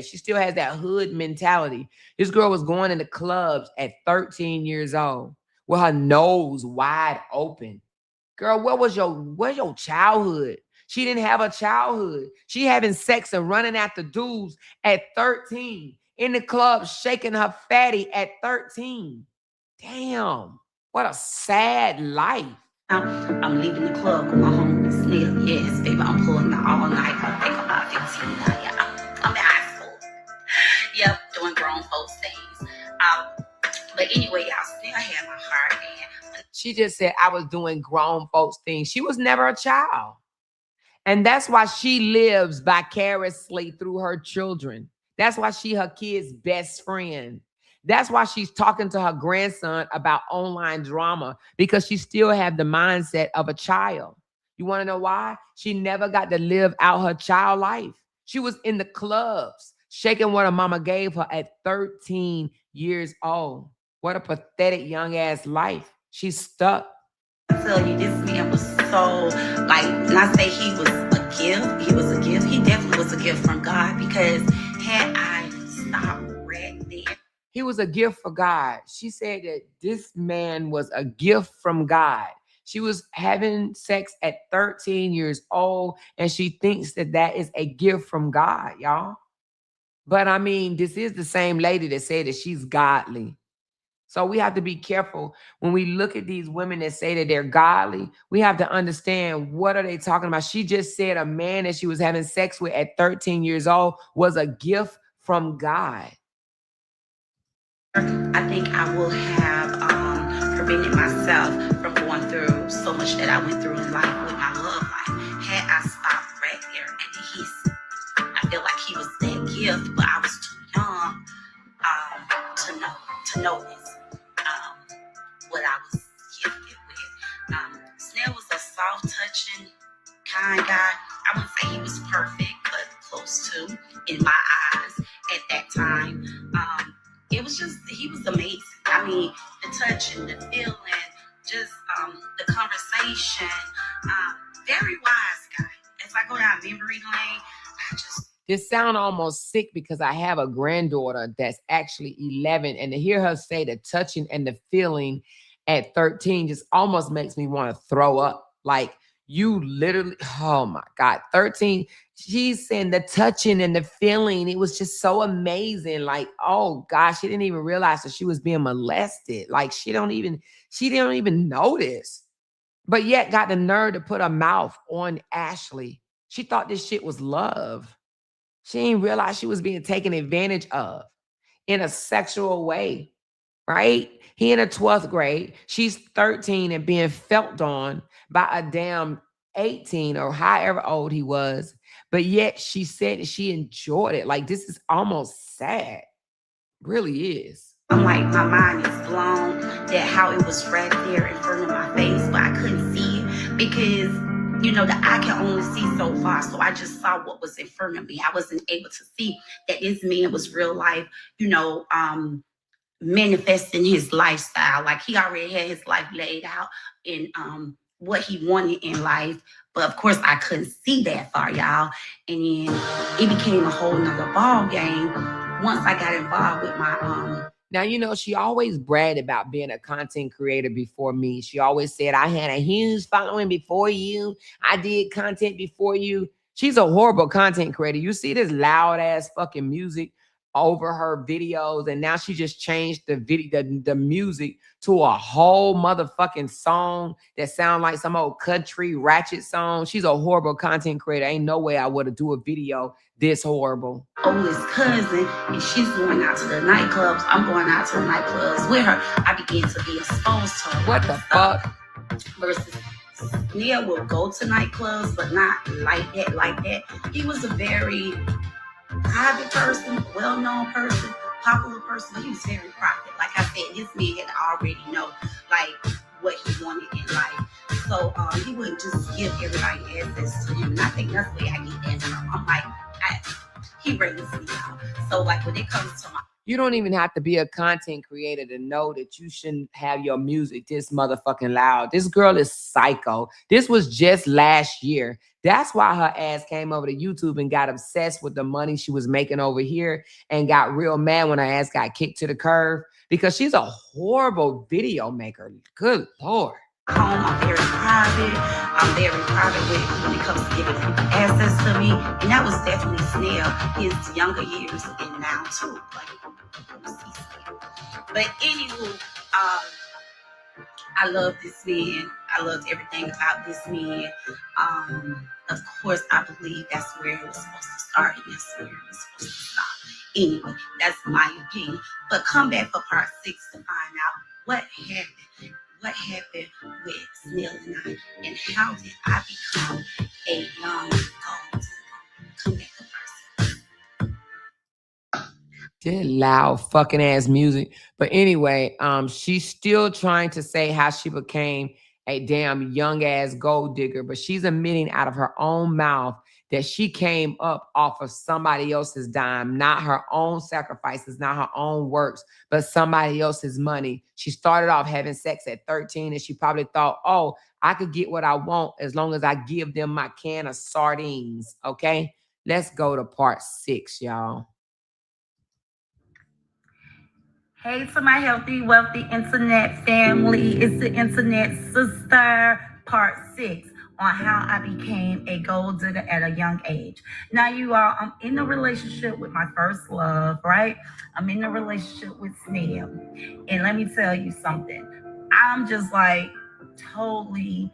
She still has that hood mentality. This girl was going in the clubs at 13 years old with her nose wide open. Girl, where's your childhood? She didn't have a childhood. She having sex and running after dudes at 13. In the club shaking her fatty at 13. Damn. What a sad life. I'm leaving the club, going home with Snail. Yes, baby, I'm pulling out all night. I think I'm about 15 now, yeah. I'm in high school. Yep, doing grown folks things. But anyway, y'all, Snail had my heart. And she just said I was doing grown folks things. She was never a child. And that's why she lives vicariously through her children. That's why she her kid's best friend. That's why she's talking to her grandson about online drama, because she still have the mindset of a child. You want to know why? She never got to live out her child life. She was in the clubs, shaking what her mama gave her at 13 years old. What a pathetic young ass life. She's stuck. I tell you, this man was so, like, and I say he was a gift. He was a gift. He definitely was a gift from God, because had I stopped right there. He was a gift for God. She said that this man was a gift from God. She was having sex at 13 years old, and she thinks that that is a gift from God, y'all. But I mean, this is the same lady that said that she's godly. So we have to be careful when we look at these women that say that they're godly. We have to understand, what are they talking about? She just said a man that she was having sex with at 13 years old was a gift from God. I think I will have prevented myself from going through so much that I went through in life with my love life. Had I stopped right there, and I feel like he was that gift, but I was too young to notice what I was gifted with. Snail was a soft touching, kind guy. I wouldn't say he was perfect, but close to, in my eyes at that time. It was just, he was amazing. I mean, the touch and the feeling, just the conversation. Very wise guy. As I go down memory lane, This sound almost sick, because I have a granddaughter that's actually 11, and to hear her say the touching and the feeling at 13 just almost makes me want to throw up. Like, you literally, oh my God, 13. She's saying the touching and the feeling. It was just so amazing. Like, oh gosh, she didn't even realize that she was being molested. Like, she didn't even notice. But yet got the nerve to put her mouth on Ashley. She thought this shit was love. She didn't realize she was being taken advantage of in a sexual way, right? He in the 12th grade. She's 13 and being felt on by a damn 18 or however old he was. But yet she said that she enjoyed it. Like, this is almost sad. Really is. I'm like, my mind is blown that how it was right there in front of my face, but I couldn't see it because, you know, the eye can only see so far. So I just saw what was in front of me. I wasn't able to see that this man was real life, you know, manifesting his lifestyle. Like, he already had his life laid out in what he wanted in life. But of course, I couldn't see that far, y'all. And then it became a whole nother ball game once I got involved with my Now, you know, she always bragged about being a content creator before me. She always said, I had a huge following before you. I did content before you. She's a horrible content creator. You see this loud ass fucking music over her videos, and now she just changed the video, the music to a whole motherfucking song that sound like some old country ratchet song. She's a horrible content creator. Ain't no way I would have do a video this horrible. Oldest cousin, and she's going out to the nightclubs. I'm going out to the nightclubs with her. I began to be exposed to her. What the fuck? Versus Nia will go to nightclubs, but not like that. He was a very private person, well-known person, popular person, but he was very private. Like I said, this man had already know like what he wanted in life. So he wouldn't just give everybody access to him. And I think that's the way I get that from. I'm like, he raised me out. So like when it comes to my, you don't even have to be a content creator to know that you shouldn't have your music this motherfucking loud. This girl is psycho. This was just last year. That's why her ass came over to YouTube and got obsessed with the money she was making over here and got real mad when her ass got kicked to the curb, because she's a horrible video maker. Good Lord. Home, I'm very private. I'm very private when it comes to giving people access to me. And that was definitely Snail, his younger years and now too. But anywho, I love this man. I loved everything about this man. Of course, I believe that's where it was supposed to start and that's where it was supposed to stop. Anyway, that's my opinion. But come back for part 6 to find out what happened. What happened with Snail and I, and how did I become a young gold? Come back for part 6. That loud fucking ass music. But anyway, she's still trying to say how she became a damn young ass gold digger, but she's admitting out of her own mouth that she came up off of somebody else's dime, not her own sacrifices, not her own works, but somebody else's money. She started off having sex at 13 and she probably thought, oh, I could get what I want as long as I give them my can of sardines. Okay, let's go to part 6, y'all. Hey to my healthy, wealthy internet family. It's the internet sister, part 6 on how I became a gold digger at a young age. Now, you all, I'm in a relationship with my first love, right? I'm in a relationship with Snail. And let me tell you something. I'm just like totally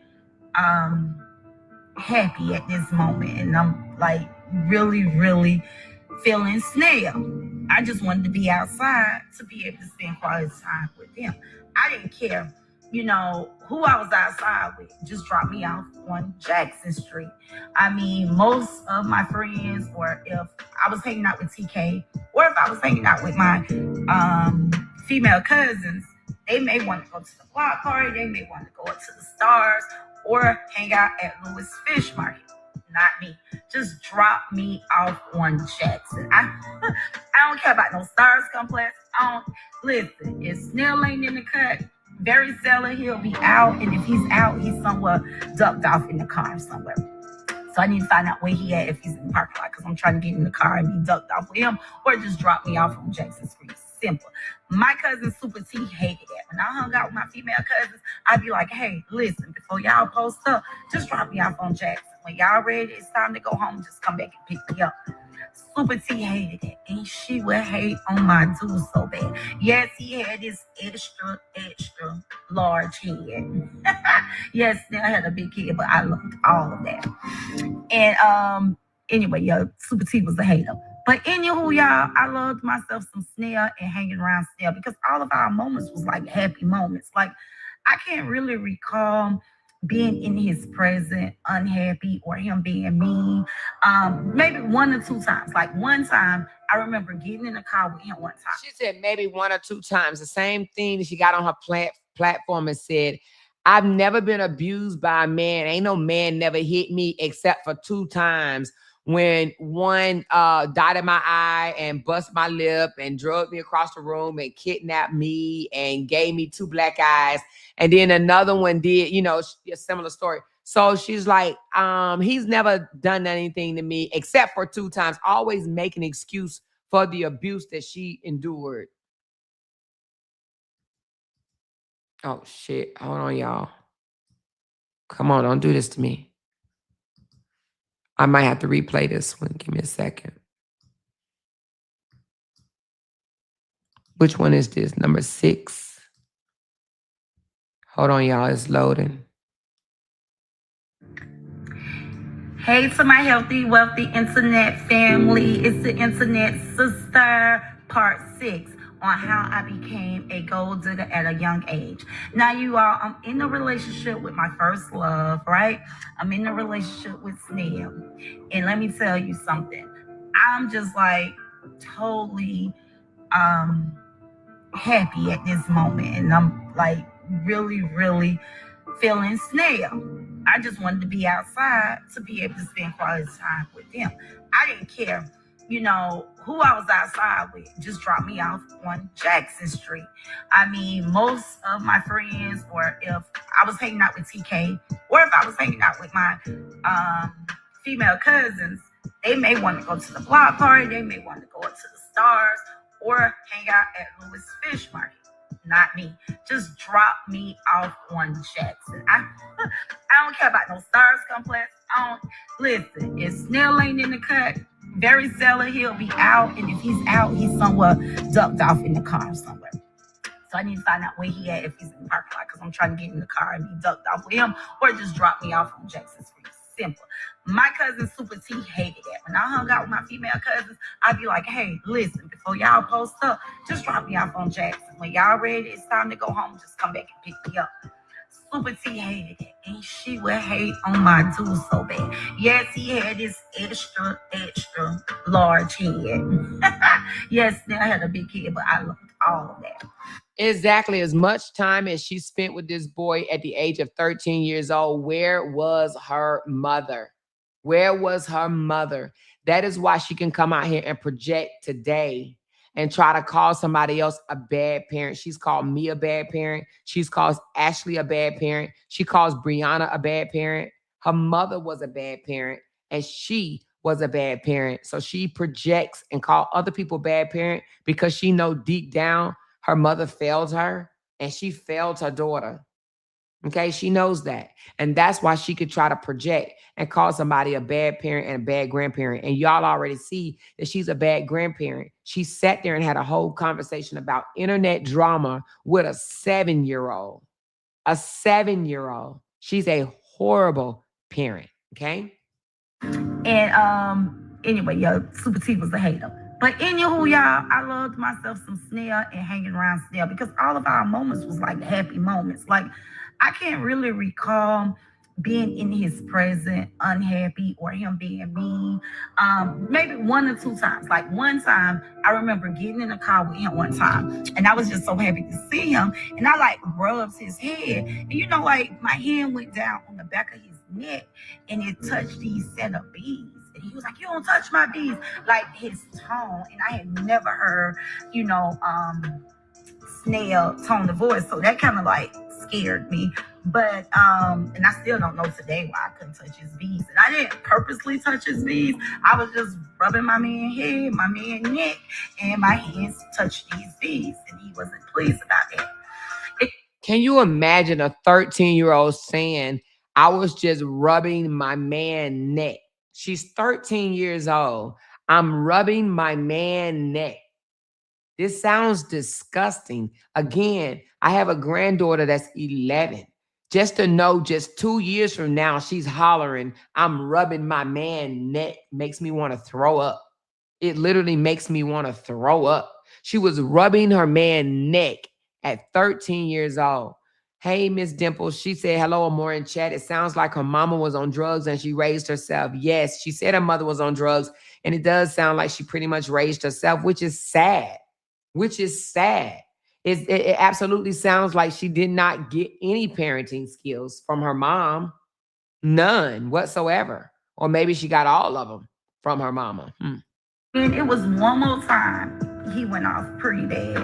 happy at this moment. And I'm like really, really feeling Snail. I just wanted to be outside to be able to spend quality time with him. I didn't care, who I was outside with. Just drop me off on Jackson Street. I mean, most of my friends, or if I was hanging out with TK, or if I was hanging out with my female cousins, they may want to go to the block party, they may want to go up to the Stars, or hang out at Lewis Fish Market. Not me. Just drop me off on Jackson. I don't care about no Stars complex. Listen. If Snail ain't in the cut, very seldom he'll be out, and if he's out, he's somewhere ducked off in the car somewhere. So I need to find out where he at if he's in the parking lot, because I'm trying to get in the car and be ducked off with him, or just drop me off on Jackson Street. Simple. My cousin Super T hated that. When I hung out with my female cousins, I'd be like, hey, listen, before y'all post up, just drop me off on Jackson. When y'all ready, it's time to go home, just come back and pick me up. Super T hated it, and she would hate on my dude so bad. Yes, he had this extra large head. Yes, Snail had a big head, but I loved all of that. And anyway, Super T was a hater. But anywho, y'all, I loved myself some Snail and hanging around Snail, because all of our moments was like happy moments. Like, I can't really recall being in his presence unhappy or him being mean. Maybe 1 or 2 times. Like, one time, I remember getting in the car with him one time. She said maybe 1 or 2 times. The same thing that she got on her platform and said, I've never been abused by a man. Ain't no man never hit me except for 2 times. When one dotted my eye and bust my lip and drug me across the room and kidnapped me and gave me 2 black eyes. And then another one did, a similar story. So she's like, he's never done anything to me except for 2 times, always making an excuse for the abuse that she endured. Oh, shit. Hold on, y'all. Come on, don't do this to me. I might have to replay this one. Give me a second. Which one is this? Number 6. Hold on, y'all. It's loading. Hey to my healthy, wealthy internet family. It's the internet sister, part 6 on how I became a gold digger at a young age. Now, you all, I'm in a relationship with my first love, right? I'm in a relationship with Snail. And let me tell you something. I'm just like totally happy at this moment. And I'm like really, really feeling Snail. I just wanted to be outside to be able to spend quality time with him. I didn't care, who I was outside with. Just drop me off on Jackson Street. I mean, most of my friends, or if I was hanging out with TK, or if I was hanging out with my female cousins, they may want to go to the block party, they may want to go up to the Stars, or hang out at Lewis Fish Market. Not me. Just drop me off on Jackson. I don't care about no Stars complex. Listen. If Snail ain't in the cut, very seldom he'll be out, and if he's out, he's somewhere ducked off in the car somewhere. So I need to find out where he at, if he's in the parking lot, because I'm trying to get in the car and be ducked off with him, or just drop me off on Jackson Street. Simple. My cousin Super T hated that. When I hung out with my female cousins, I'd be like, hey, listen, before y'all post up, just drop me off on Jackson. When y'all ready, it's time to go home, just come back and pick me up. Super T hated it, and she would hate on my dude so bad. Yes, he had this extra large head. Yes, I had a big head, but I loved all of that. Exactly. As much time as she spent with this boy at the age of 13 years old, where was her mother? Where was her mother? That is why she can come out here and project today and try to call somebody else a bad parent. She's called me a bad parent. She's called Ashley a bad parent. She calls Brianna a bad parent. Her mother was a bad parent and she was a bad parent. So she projects and call other people bad parent because she know deep down her mother failed her and she failed her daughter. Okay, she knows that. And that's why she could try to project and call somebody a bad parent and a bad grandparent. And y'all already see that she's a bad grandparent. She sat there and had a whole conversation about internet drama with a 7-year-old. A 7-year-old. She's a horrible parent. Okay. And anyway, Super T was a hater. But anywho, y'all, I loved myself some Snell and hanging around Snell because all of our moments was like happy moments. Like I can't really recall being in his presence unhappy or him being mean. Maybe one or two times. Like one time, I remember getting in a car with him one time, and I was just so happy to see him. And I like rubs his head, and like my hand went down on the back of his neck, and it touched these set of beads. And he was like, "You don't touch my beads," like his tone. And I had never heard, Snail tone the voice, so that kind of like scared me. But and I still don't know today why I couldn't touch his beads. And I didn't purposely touch his beads. I was just rubbing my man's head, my man's neck, and my hands touched these beads, and he wasn't pleased about that. Can you imagine a 13-year-old saying, I was just rubbing my man neck? She's 13 years old. I'm rubbing my man neck. This sounds disgusting. Again, I have a granddaughter that's 11. Just to know just 2 years from now, she's hollering, I'm rubbing my man neck, makes me want to throw up. It literally makes me want to throw up. She was rubbing her man neck at 13 years old. Hey, Miss Dimple, she said, hello, Amore in chat. It sounds like her mama was on drugs and she raised herself. Yes, she said her mother was on drugs. And it does sound like she pretty much raised herself, which is sad. It absolutely sounds like she did not get any parenting skills from her mom. None whatsoever. Or maybe she got all of them from her mama. And it was one more time he went off pretty bad.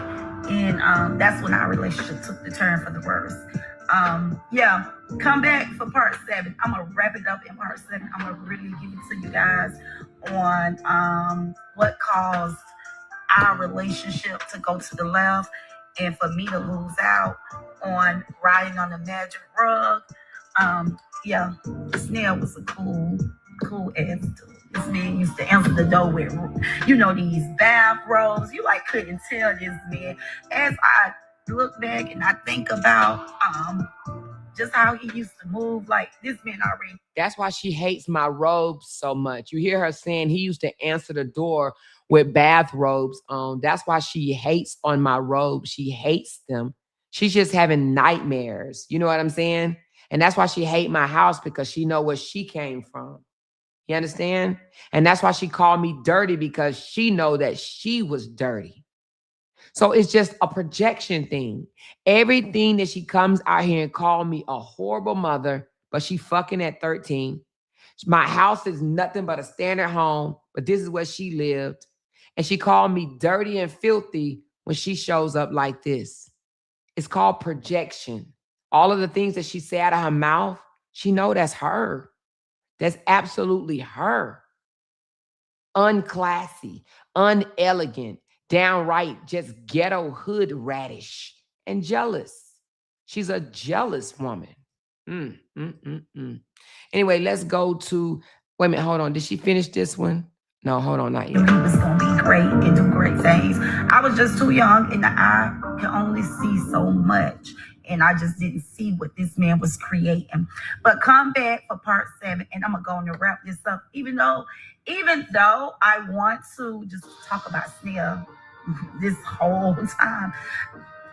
And that's when our relationship took the turn for the worse. Come back for part 7. I'm going to wrap it up in part 7. I'm going to really give it to you guys on what caused our relationship to go to the left and for me to lose out on riding on the magic rug. Snail was a cool ass dude. This man used to answer the door with, these bathrobes. You like couldn't tell this man. As I look back and I think about just how he used to move, like this man already. That's why she hates my robes so much. You hear her saying he used to answer the door with bathrobes on. That's why she hates on my robes. She hates them. She's just having nightmares. You know what I'm saying? And that's why she hate my house, because she know where she came from. You understand? And that's why she called me dirty, because she know that she was dirty. So it's just a projection thing. Everything that she comes out here and call me a horrible mother, but she fucking at 13. My house is nothing but a standard home, but this is where she lived. And she called me dirty and filthy when she shows up like this. It's called projection. All of the things that she say out of her mouth, she know that's her. That's absolutely her. Unclassy, unelegant, downright just ghetto hood radish and jealous. She's a jealous woman. Anyway, let's go to, wait a minute, hold on. Did she finish this one? No, hold on, not yet. He was going to be great and do great things. I was just too young, and I can only see so much. And I just didn't see what this man was creating. But come back for part 7, and I'm gonna go on and wrap this up. Even though I want to just talk about Snell this whole time,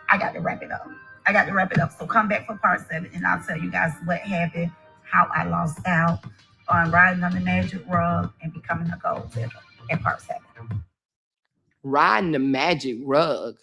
I got to wrap it up. So come back for part 7, and I'll tell you guys what happened, how I lost out on riding on the magic rug and becoming a gold digger in part 7. Riding the magic rug.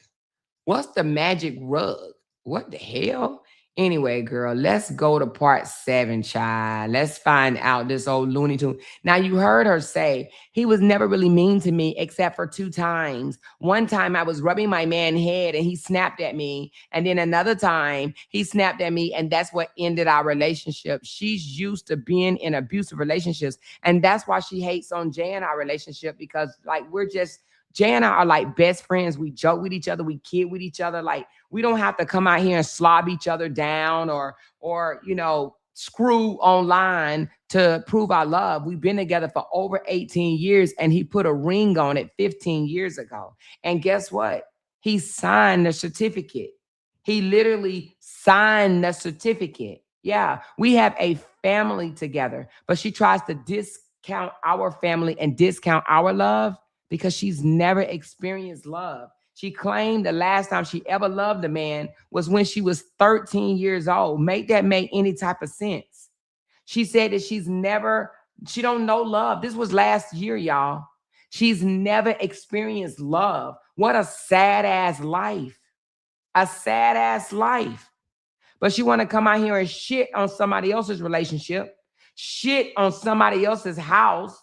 What's the magic rug? What the hell? Anyway, girl, let's go to part 7, child. Let's find out this old Looney Tune. Now, you heard her say he was never really mean to me except for 2 times. One time I was rubbing my man's head and he snapped at me. And then another time he snapped at me, and that's what ended our relationship. She's used to being in abusive relationships. And that's why she hates on Jay and our relationship, because like Jay and I are like best friends. We joke with each other. We kid with each other. Like, we don't have to come out here and slob each other down or screw online to prove our love. We've been together for over 18 years, and he put a ring on it 15 years ago. And guess what? He signed the certificate. He literally signed the certificate. Yeah, we have a family together, but she tries to discount our family and discount our love because she's never experienced love. She claimed the last time she ever loved a man was when she was 13 years old. Make that make any type of sense? She said that she don't know love. This was last year, y'all. She's never experienced love. What a sad ass life. A sad ass life. But she want to come out here and shit on somebody else's relationship, shit on somebody else's house,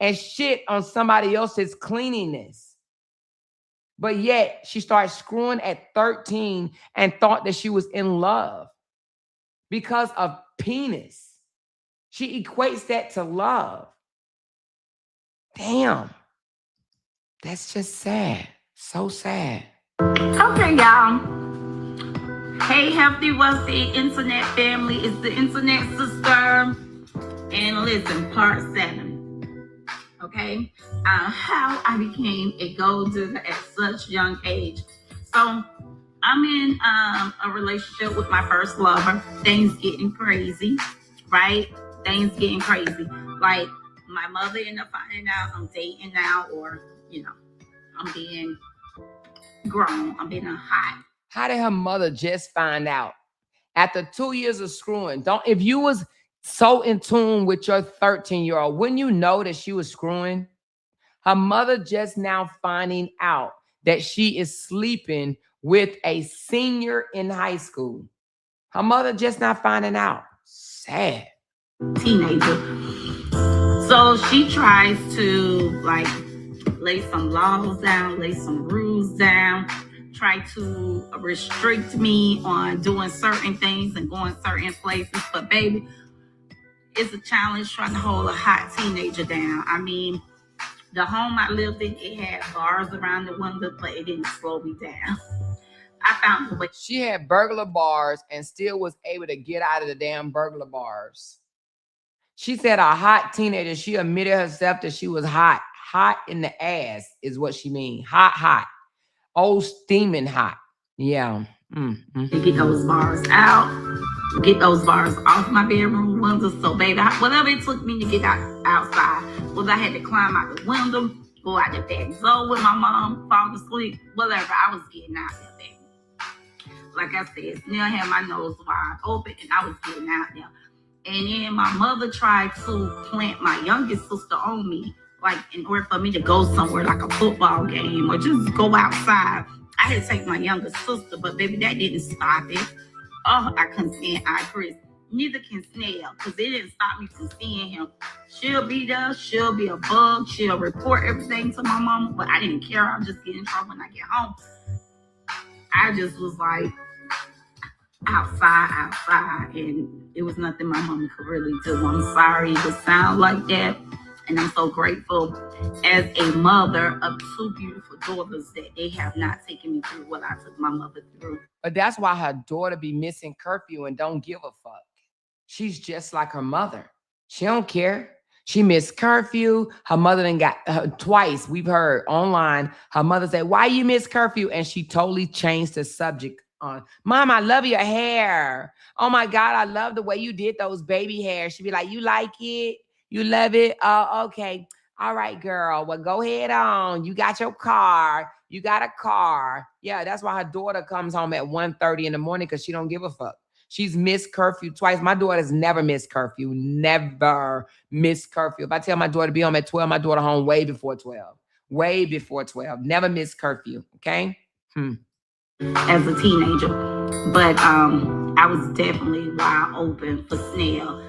and shit on somebody else's cleanliness. But yet she started screwing at 13 and thought that she was in love because of penis. She equates that to love. Damn. That's just sad. So sad. Okay, y'all. Hey, healthy, wealthy internet family. It's the internet sister. And listen, part 7. Okay, how I became a gold digger at such young age. So I'm in a relationship with my first lover. Things getting crazy, right? Things getting crazy. Like, my mother ended up finding out I'm dating now, or I'm being grown. I'm being hot. How did her mother just find out? After 2 years of screwing, if you was so in tune with your 13-year-old, wouldn't you know that she was screwing? Her mother just now finding out that she is sleeping with a senior in high school. Her mother just not finding out. Sad. Teenager. So she tries to lay some laws down, lay some rules down, try to restrict me on doing certain things and going certain places. But baby, it's a challenge trying to hold a hot teenager down. I mean, the home I lived in, it had bars around the window, but it didn't slow me down. I found the way. She had burglar bars and still was able to get out of the damn burglar bars. She said a hot teenager. She admitted herself that she was hot. Hot in the ass is what she mean. Hot. Old steaming hot. Yeah. To get those bars out, get those bars off my bedroom window. So baby, whatever it took me to get outside, whether I had to climb out the window, go out the back door with my mom, fall asleep, whatever, I was getting out there, baby. Like I said, Snell had my nose wide open, and I was getting out there. And then my mother tried to plant my youngest sister on me, like in order for me to go somewhere like a football game or just go outside. I had to take my younger sister, but baby, that didn't stop it. Oh, I couldn't stand Chris. Neither can Snell, because it didn't stop me from seeing him. She'll be there. She'll be a bug. She'll report everything to my mama, but I didn't care. I'll just get in trouble when I get home. I just was like outside, and it was nothing my mama could really do. I'm sorry it would sound like that. And I'm so grateful as a mother of 2 beautiful daughters that they have not taken me through what I took my mother through. But that's why her daughter be missing curfew and don't give a fuck. She's just like her mother. She don't care. She missed curfew. Her mother then got twice. We've heard online. Her mother said, "Why you miss curfew?" And she totally changed the subject on, "Mom, I love your hair. Oh my God, I love the way you did those baby hair." She'd be like, "You like it? You love it? Oh, okay. All right, girl. Well, go ahead on. You got your car. You got a car." Yeah, that's why her daughter comes home at 1:30 in the morning because she don't give a fuck. She's missed curfew twice. My daughter's never missed curfew. Never missed curfew. If I tell my daughter to be home at 12, my daughter home way before 12. Way before 12. Never missed curfew. Okay? As a teenager. But I was definitely wide open for Snell.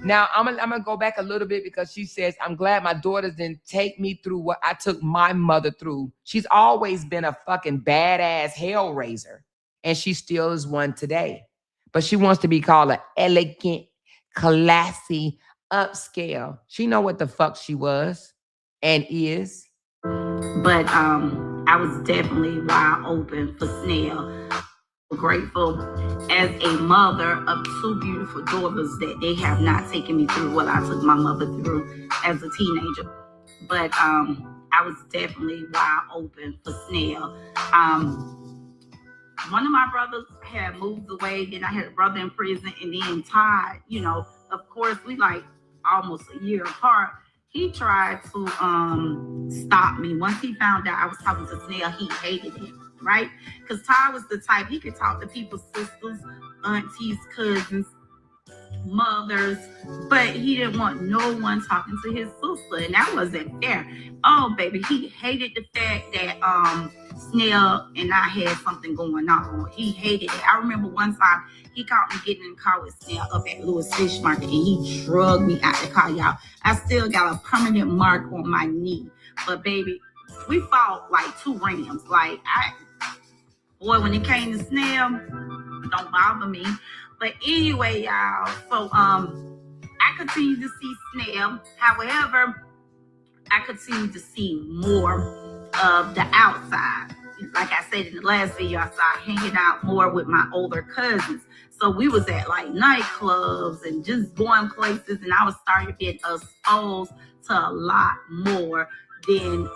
Now, I'm gonna go back a little bit because she says, "I'm glad my daughters didn't take me through what I took my mother through." She's always been a fucking badass hell raiser, and she still is one today. But she wants to be called an elegant, classy, upscale. She know what the fuck she was and is. But I was definitely wide open for Snell. Grateful as a mother of two beautiful daughters that they have not taken me through what I took my mother through as a teenager. But I was definitely wide open for Snell. One of my brothers had moved away, then I had a brother in prison, and then Todd, of course, we like almost a year apart. He tried to stop me. Once he found out I was talking to Snell, he hated it, right? Because Todd was the type, he could talk to people's sisters, aunties, cousins, mothers, but he didn't want no one talking to his sister, and that wasn't fair. Oh, baby, he hated the fact that Snell and I had something going on. He hated it. I remember one time he caught me getting in the car with Snell up at Lewis Fish Market, and he drugged me out the car, y'all. I still got a permanent mark on my knee. But baby, we fought like two rams. Boy, when it came to Snell, don't bother me. But anyway, y'all, so I continue to see Snell. However, I continue to see more of the outside. Like I said in the last video, I started hanging out more with my older cousins. So we was at like nightclubs and just going places, and I was starting to get exposed to a lot more than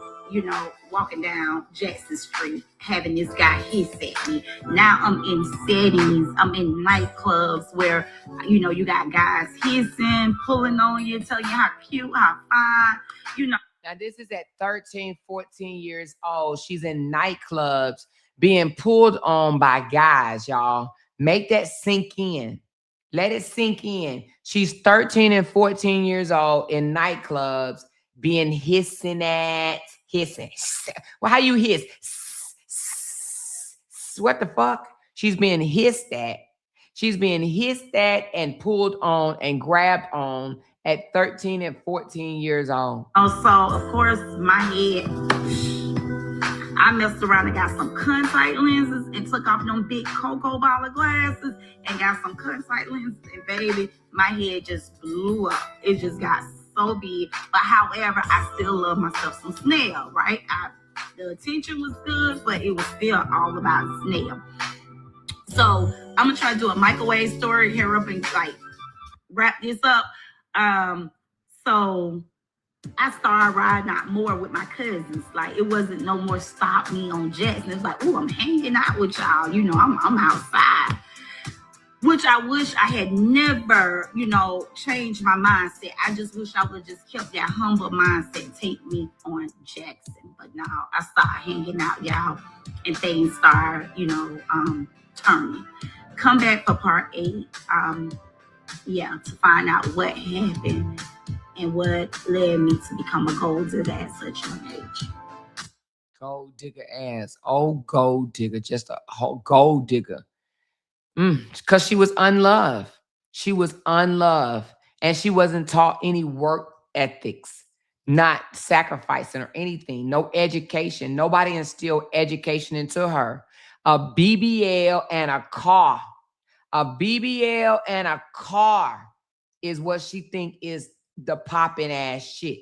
walking down Jackson Street, having this guy hiss at me. Now I'm in settings, I'm in nightclubs where, you got guys hissing, pulling on you, telling you how cute, how fine, Now, this is at 13, 14 years old. She's in nightclubs being pulled on by guys, y'all. Make that sink in. Let it sink in. She's 13 and 14 years old in nightclubs being hissing. Well, how you hiss? What the fuck? She's being hissed at. She's being hissed at and pulled on and grabbed on at 13 and 14 years old. Also, of course, my head, I messed around and got some contact lenses and took off them big cocoa bottle glasses and got some contact lenses. And baby, my head just blew up. It just got so big. But however, I still love myself some Snell, right? The attention was good, but it was still all about Snell. So I'm gonna try to do a microwave story here up and like wrap this up. So I started riding out more with my cousins. Like, it wasn't no more stop me on Jackson. It's like, oh, I'm hanging out with y'all. I'm outside. Which I wish I had never, changed my mindset. I just wish I would have just kept that humble mindset take me on Jackson. But now I started hanging out, y'all, and things started, turning. Come back for part 8. To find out what happened and what led me to become a gold digger at such a young age. Gold digger ass. Oh, gold digger. Just a whole gold digger. Because she was unloved. She was unloved. And she wasn't taught any work ethics, not sacrificing or anything. No education. Nobody instilled education into her. A BBL and a car. A BBL and a car is what she think is the popping ass shit.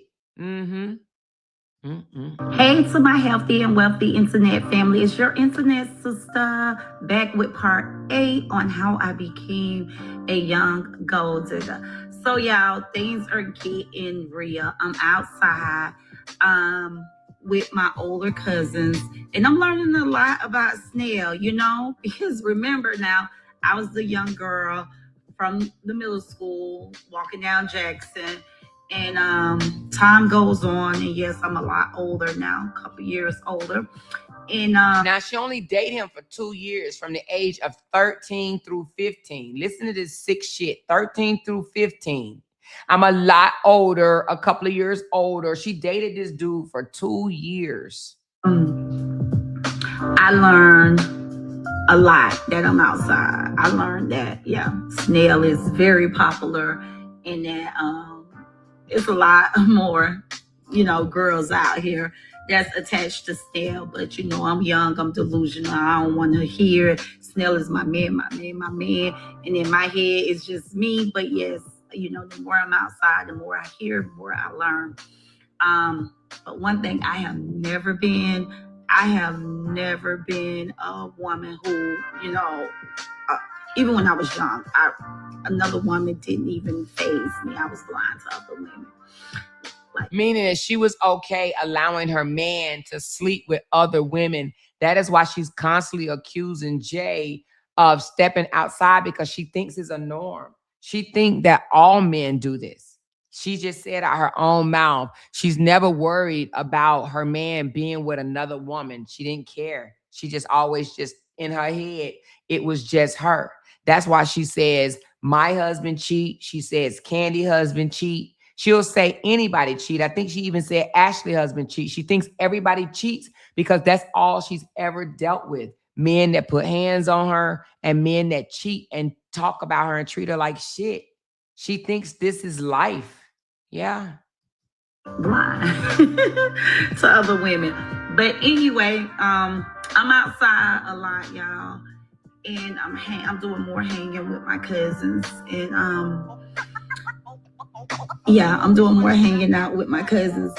Hey to my healthy and wealthy internet family. It's your internet sister back with part 8 on how I became a young gold digger. So y'all, things are getting real. I'm outside with my older cousins and I'm learning a lot about snail, because remember now, I was the young girl from the middle school walking down Jackson and time goes on, and yes, I'm a lot older now, a couple years older. And now she only dated him for 2 years from the age of 13 through 15. Listen to this sick shit. 13 through 15. I'm a lot older, a couple of years older. She dated this dude for 2 years. I learned a lot that I'm outside. I learned that, snail is very popular, and that it's a lot more, girls out here that's attached to snail. But I'm young, I'm delusional. I don't want to hear it. Snail is my man, my man, my man. And in my head, it's just me. But yes, the more I'm outside, the more I hear, the more I learn. But one thing I have never been a woman who, even when I was young, another woman didn't even faze me. I was blind to other women. Meaning that she was okay allowing her man to sleep with other women. That is why she's constantly accusing Jay of stepping outside, because she thinks it's a norm. She thinks that all men do this. She just said out her own mouth, she's never worried about her man being with another woman. She didn't care. She just always just in her head, it was just her. That's why she says, my husband cheat. She says, Candy husband cheat. She'll say anybody cheat. I think she even said Ashley husband cheat. She thinks everybody cheats because that's all she's ever dealt with. Men that put hands on her and men that cheat and talk about her and treat her like shit. She thinks this is life. Yeah. Blind to other women. But anyway, I'm outside a lot, y'all. And I'm doing more hanging with my cousins. And I'm doing more hanging out with my cousins.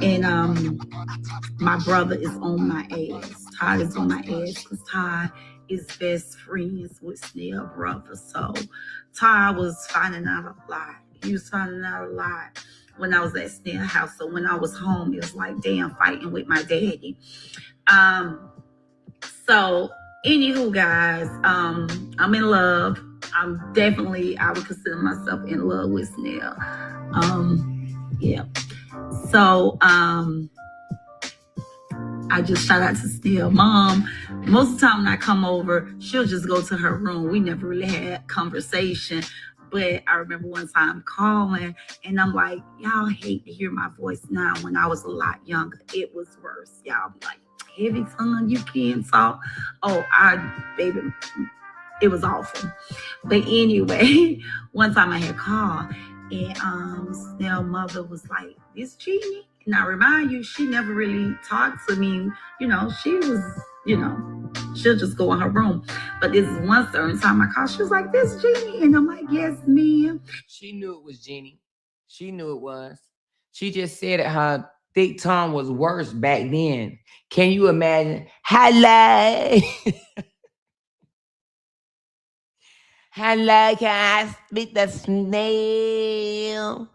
And my brother is on my ass. Todd is on my ass because Todd is best friends with Snail brother. So Todd was finding out a lot. He was finding out a lot when I was at Snail house. So when I was home, it was like, damn, fighting with my daddy. So anywho, guys, I'm in love. I would consider myself in love with Snail. Yeah. So I just shout out to Snail mom. Most of the time when I come over, she'll just go to her room. We never really had conversation. But I remember one time calling and I'm like, y'all hate to hear my voice now. When I was a lot younger, it was worse. Y'all be like, heavy tongue, you can't talk. Oh, baby, it was awful. But anyway, one time I had called and Snail mother was like, this Jeannie? And I remind you, she never really talked to me. She was, she'll just go in her room. But this is one certain time I called, she was like, this Jeannie? And I'm like, yes, ma'am. She knew it was Jeannie. She knew it was. She just said that her thick tongue was worse back then. Can you imagine? Hello. Hello, can I speak the snail?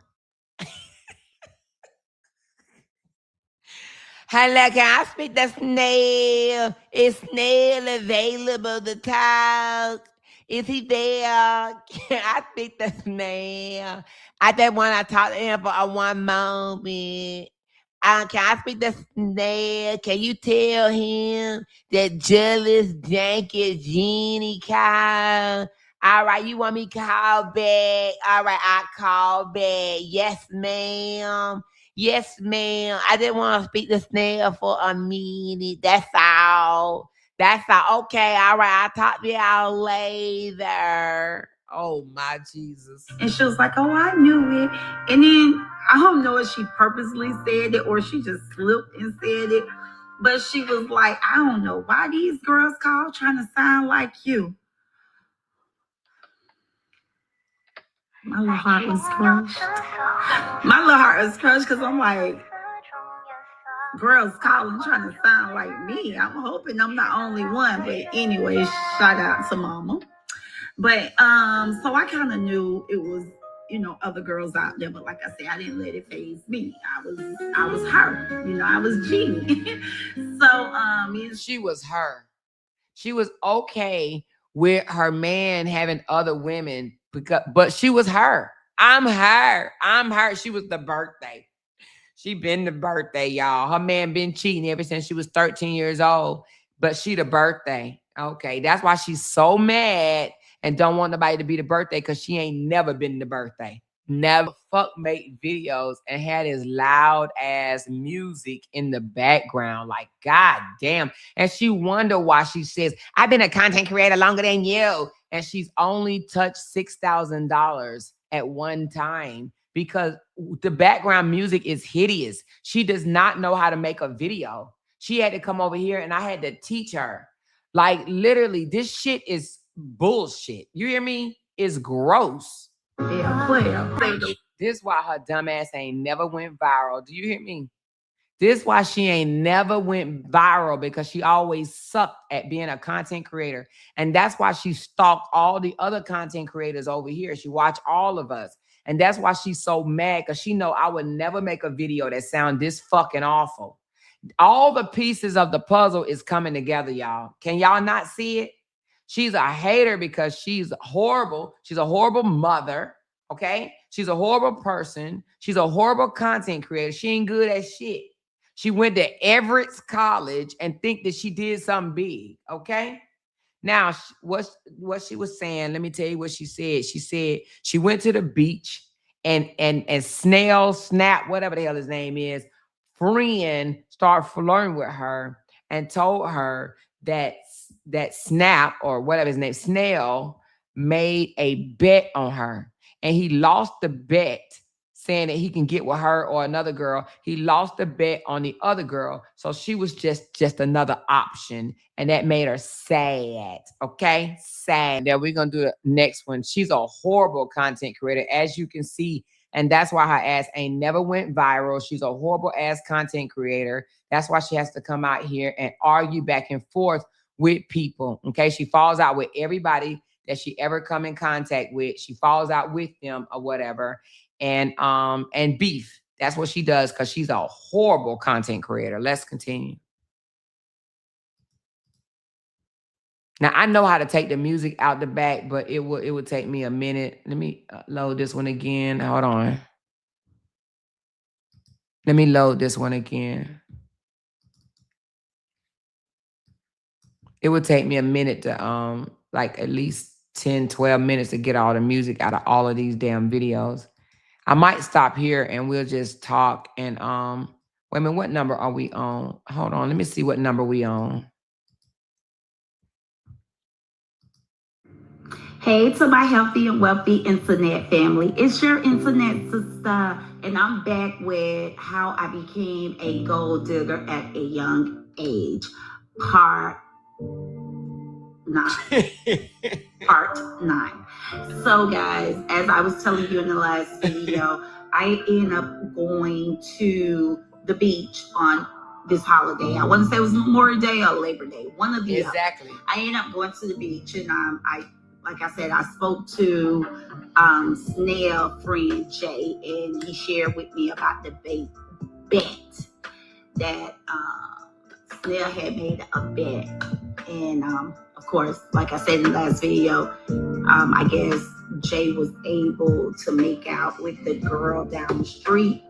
Hello, can I speak the snail? Is snail available to talk? Is he there? Can I speak the snail? I just want to talk to him for a one moment. Can I speak the snail? Can you tell him that jealous, janky genie call? All right, you want me to call back? All right, I call back. Yes, ma'am. Yes, ma'am. I didn't want to speak to Snail for a minute. That's all. That's all. Okay, all right. I'll talk to y'all later. Oh, my Jesus. And she was like, oh, I knew it. And then I don't know if she purposely said it or she just slipped and said it. But she was like, I don't know why these girls call trying to sound like you. My little heart was crushed. My little heart was crushed because I'm like, girls calling trying to sound like me. I'm hoping I'm the only one. But anyway, shout out to mama. But so I kind of knew it was, other girls out there. But like I said, I didn't let it phase me. I was her. I was Jeannie. So she was her. She was okay with her man having other women, but she was her. I'm her. I'm her. She was the birthday. She been the birthday, y'all. Her man been cheating ever since she was 13 years old, but she the birthday. Okay, that's why she's so mad and don't want nobody to be the birthday because she ain't never been the birthday. Never fuck make videos and had his loud ass music in the background. Like, god damn. And she wonder why she says, I've been a content creator longer than you. And she's only touched $6,000 at one time because the background music is hideous. She does not know how to make a video. She had to come over here and I had to teach her. Like, literally, this shit is bullshit. You hear me? It's gross. Yeah, player. This why her dumb ass ain't never went viral. Do you hear me? This why she ain't never went viral, because she always sucked at being a content creator. And that's why she stalked all the other content creators over here. She watched all of us. And that's why she's so mad, because she know I would never make a video that sound this fucking awful. All the pieces of the puzzle is coming together, y'all. Can y'all not see it? She's a hater because she's horrible. She's a horrible mother. Okay? She's a horrible person. She's a horrible content creator. She ain't good at shit. She went to Everett's College and think that she did something big. Okay? Now, what she was saying, let me tell you what she said. She said she went to the beach and Snail, Snap, whatever the hell his name is, friend started flirting with her and told her that Snap, or whatever his name, Snail, made a bet on her. And he lost the bet, saying that he can get with her or another girl. He lost the bet on the other girl. So she was just another option. And that made her sad. Okay? Sad. Now we're going to do the next one. She's a horrible content creator, as you can see. And that's why her ass ain't never went viral. She's a horrible ass content creator. That's why she has to come out here and argue back and forth with people. Okay? She falls out with everybody that she ever come in contact with. She falls out with them or whatever. And beef. That's what she does, because she's a horrible content creator. Let's continue. Now I know how to take the music out the back, but it would take me a minute. Let me load this one again. Hold on. Let me load this one again. It would take me a minute to like at least 10, 12 minutes to get all the music out of all of these damn videos. I might stop here and we'll just talk. And wait a minute, what number are we on? Hold on, let me see what number we on. Hey to my healthy and wealthy internet family. It's your internet sister, and I'm back with how I became a gold digger at a young age. Part 9. Part 9. So guys, as I was telling you in the last video, I ended up going to the beach on this holiday. I want to say it was Memorial Day or Labor Day, one of the exactly. other. I ended up going to the beach, and like I said, I spoke to Snail friend Jay, and he shared with me about the bet that Snail had made a bet. And of course, like I said in the last video, I guess Jay was able to make out with the girl down the street.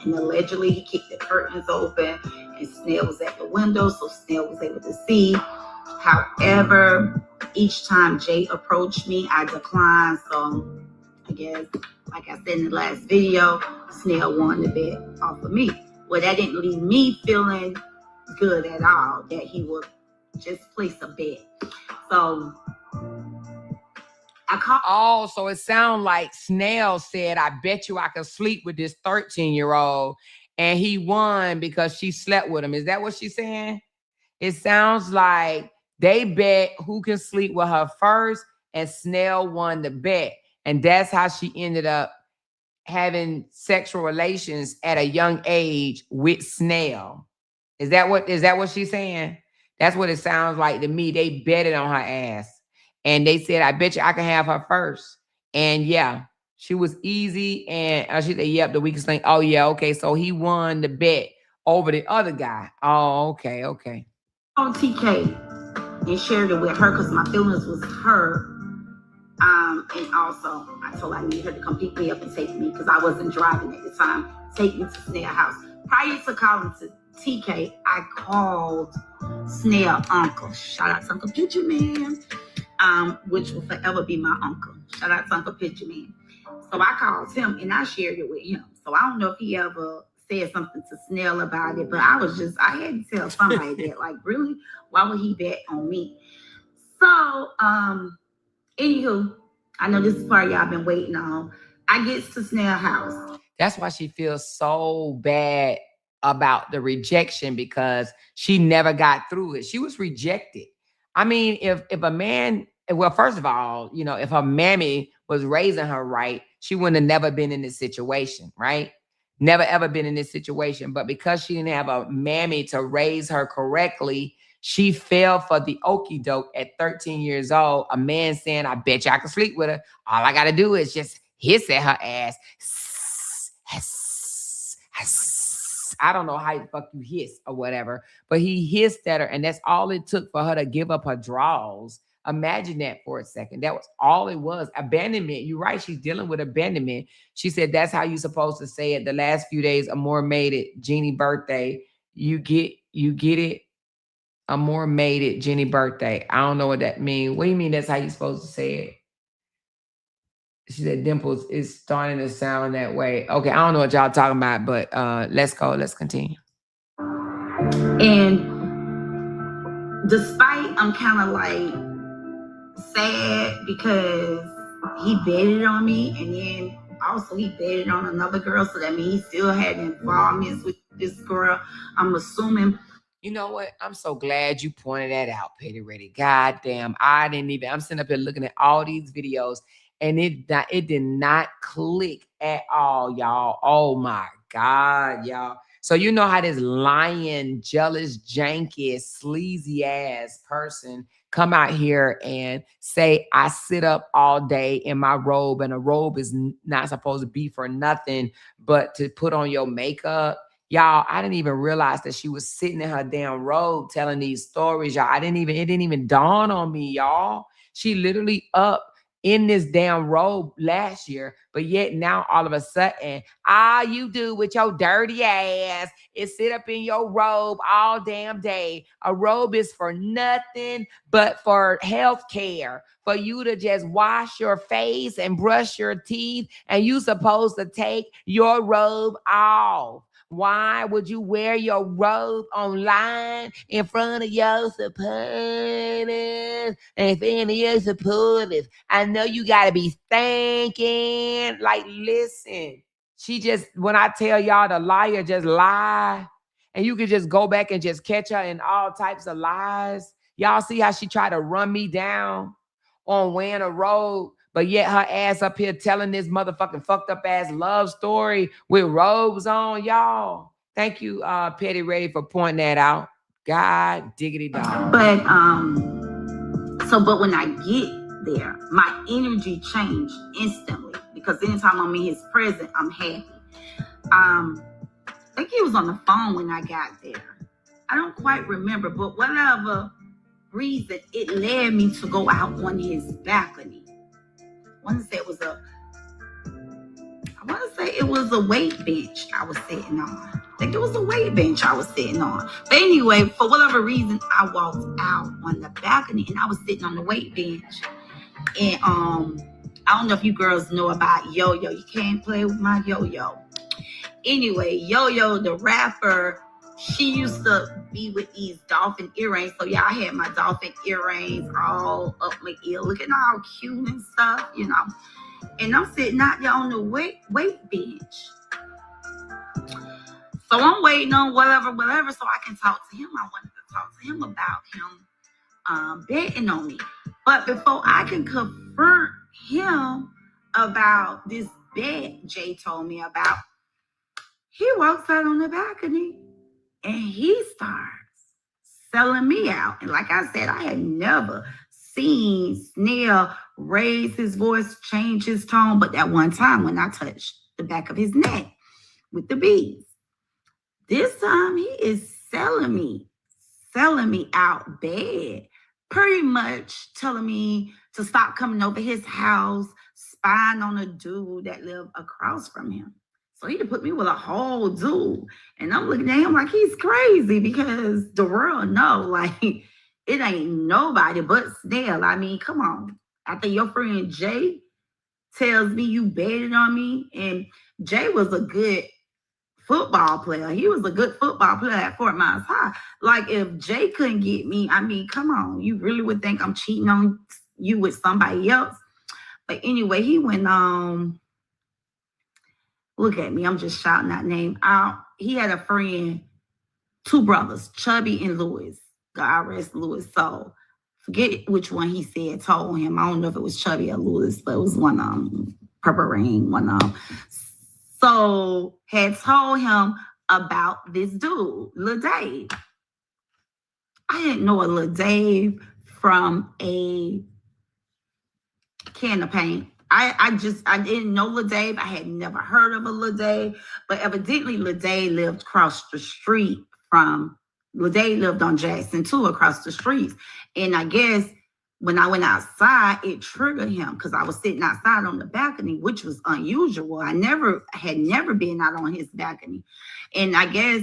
And allegedly he kicked the curtains open and Snail was at the window, so Snail was able to see. However, each time Jay approached me, I declined. So I guess, like I said in the last video, Snail won the bet off of me. Well, that didn't leave me feeling good at all that he would just place a bet. So I called. Oh, so it sounds like Snail said, I bet you I could sleep with this 13-year-old. And he won because she slept with him. Is that what she's saying? It sounds like they bet who can sleep with her first, and Snail won the bet. And that's how she ended up having sexual relations at a young age with Snail. Is that what she's saying? That's what it sounds like to me. They betted on her ass. And they said, I bet you I can have her first. And yeah, she was easy. And she said, yep, the weakest link. Oh, yeah, okay. So he won the bet over the other guy. Oh, okay, okay. On TK and shared it with her because my feelings was hurt. And also, I told her I need her to come pick me up and take me because I wasn't driving at the time. Take me to Snare House. Prior to calling to TK, I called Snare Uncle. Shout out to Uncle Picture Man, which will forever be my uncle. Shout out to Uncle Picture Man. So I called him and I shared it with him. So I don't know if he ever said something to Snell about it, but I had to tell somebody that, like, really, why would he bet on me? So, anywho, I know this is part y'all been waiting on. I get to Snell House. That's why she feels so bad about the rejection, because she never got through it. She was rejected. I mean, if a man, well, first of all, you know, if her mammy was raising her right, she wouldn't have never been in this situation, right? Never ever been in this situation. But because she didn't have a mammy to raise her correctly, she fell for the okie doke at 13 years old. A man saying, I bet you I can sleep with her. All I got to do is just hiss at her ass. I don't know how the fuck you hiss or whatever, but he hissed at her, and that's all it took for her to give up her draws. Imagine that for a second. That was all it was. Abandonment. You're right. She's dealing with abandonment. She said that's how you're supposed to say it. The last few days, Amore made it Jeannie birthday. You get it. Amore made it Jeannie birthday. I don't know what that means. What do you mean that's how you're supposed to say it? She said Dimples is starting to sound that way. Okay, I don't know what y'all talking about, but let's go. Let's continue. And despite I'm kind of like sad because he betted on me, and then also he betted on another girl, so that means he still had involvements with this girl. I'm assuming. You know what? I'm so glad you pointed that out, Petty Ready. God damn, I'm sitting up here looking at all these videos, and it did not click at all, y'all. Oh my God, y'all. So you know how this lying, jealous, janky, sleazy ass person come out here and say, I sit up all day in my robe, and a robe is not supposed to be for nothing but to put on your makeup. Y'all, I didn't even realize that she was sitting in her damn robe telling these stories, y'all. It didn't even dawn on me, y'all. She literally up in this damn robe last year, but yet now all of a sudden, all you do with your dirty ass is sit up in your robe all damn day. A robe is for nothing but for health care, for you to just wash your face and brush your teeth, and you supposed to take your robe off. Why would you wear your robe online in front of your supporters? And if any of your supporters, I know you got to be thinking. Like, listen, when I tell y'all the liar just lie, and you can just go back and just catch her in all types of lies. Y'all see how she tried to run me down on wearing a robe, but yet her ass up here telling this motherfucking fucked up ass love story with robes on, y'all. Thank you, Petty Ready, for pointing that out. God diggity dog. But but when I get there, my energy changed instantly because anytime I'm in his presence, I'm happy. I think he was on the phone when I got there. I don't quite remember, but whatever reason, it led me to go out on his balcony. I want to say it was a weight bench I was sitting on. I think it was a weight bench I was sitting on. But anyway, for whatever reason, I walked out on the balcony and I was sitting on the weight bench. And I don't know if you girls know about Yo-Yo. You can't play with my Yo-Yo. Anyway, Yo-Yo, the rapper, she used to be with these dolphin earrings. So yeah, I had my dolphin earrings all up my ear, looking all cute and stuff, you know. And I'm sitting out there on the weight bench. So I'm waiting on whatever, so I can talk to him. I wanted to talk to him about him betting on me. But before I can confront him about this bet Jay told me about, he walks out on the balcony And he starts selling me out. And like I said, I had never seen Snell raise his voice, change his tone, but that one time when I touched the back of his neck with the beads. This time he is selling me out bad. Pretty much telling me to stop coming over his house, spying on a dude that lived across from him. So he put me with a whole dude. And I'm looking at him like he's crazy because the world know, like, it ain't nobody but Snell. I mean, come on. After your friend Jay tells me you betted on me, and Jay was a good football player. He was a good football player at Fort Myers High. Like, if Jay couldn't get me, I mean, come on. You really would think I'm cheating on you with somebody else? But anyway, he went on. Look at me. I'm just shouting that name out. He had a friend, two brothers, Chubby and Lewis. God rest Lewis' soul. Forget which one he said told him. I don't know if it was Chubby or Lewis, but it was one of them. Purple Rain, one of them. So had told him about this dude, Lil Dave. I didn't know a Lil Dave from a can of paint. I didn't know Lil Dave. I had never heard of a Lil Dave, but evidently Lil Dave lived across the street from, Lil Dave lived on Jackson too, across the streets. And I guess when I went outside, it triggered him because I was sitting outside on the balcony, which was unusual. I had never been out on his balcony. And I guess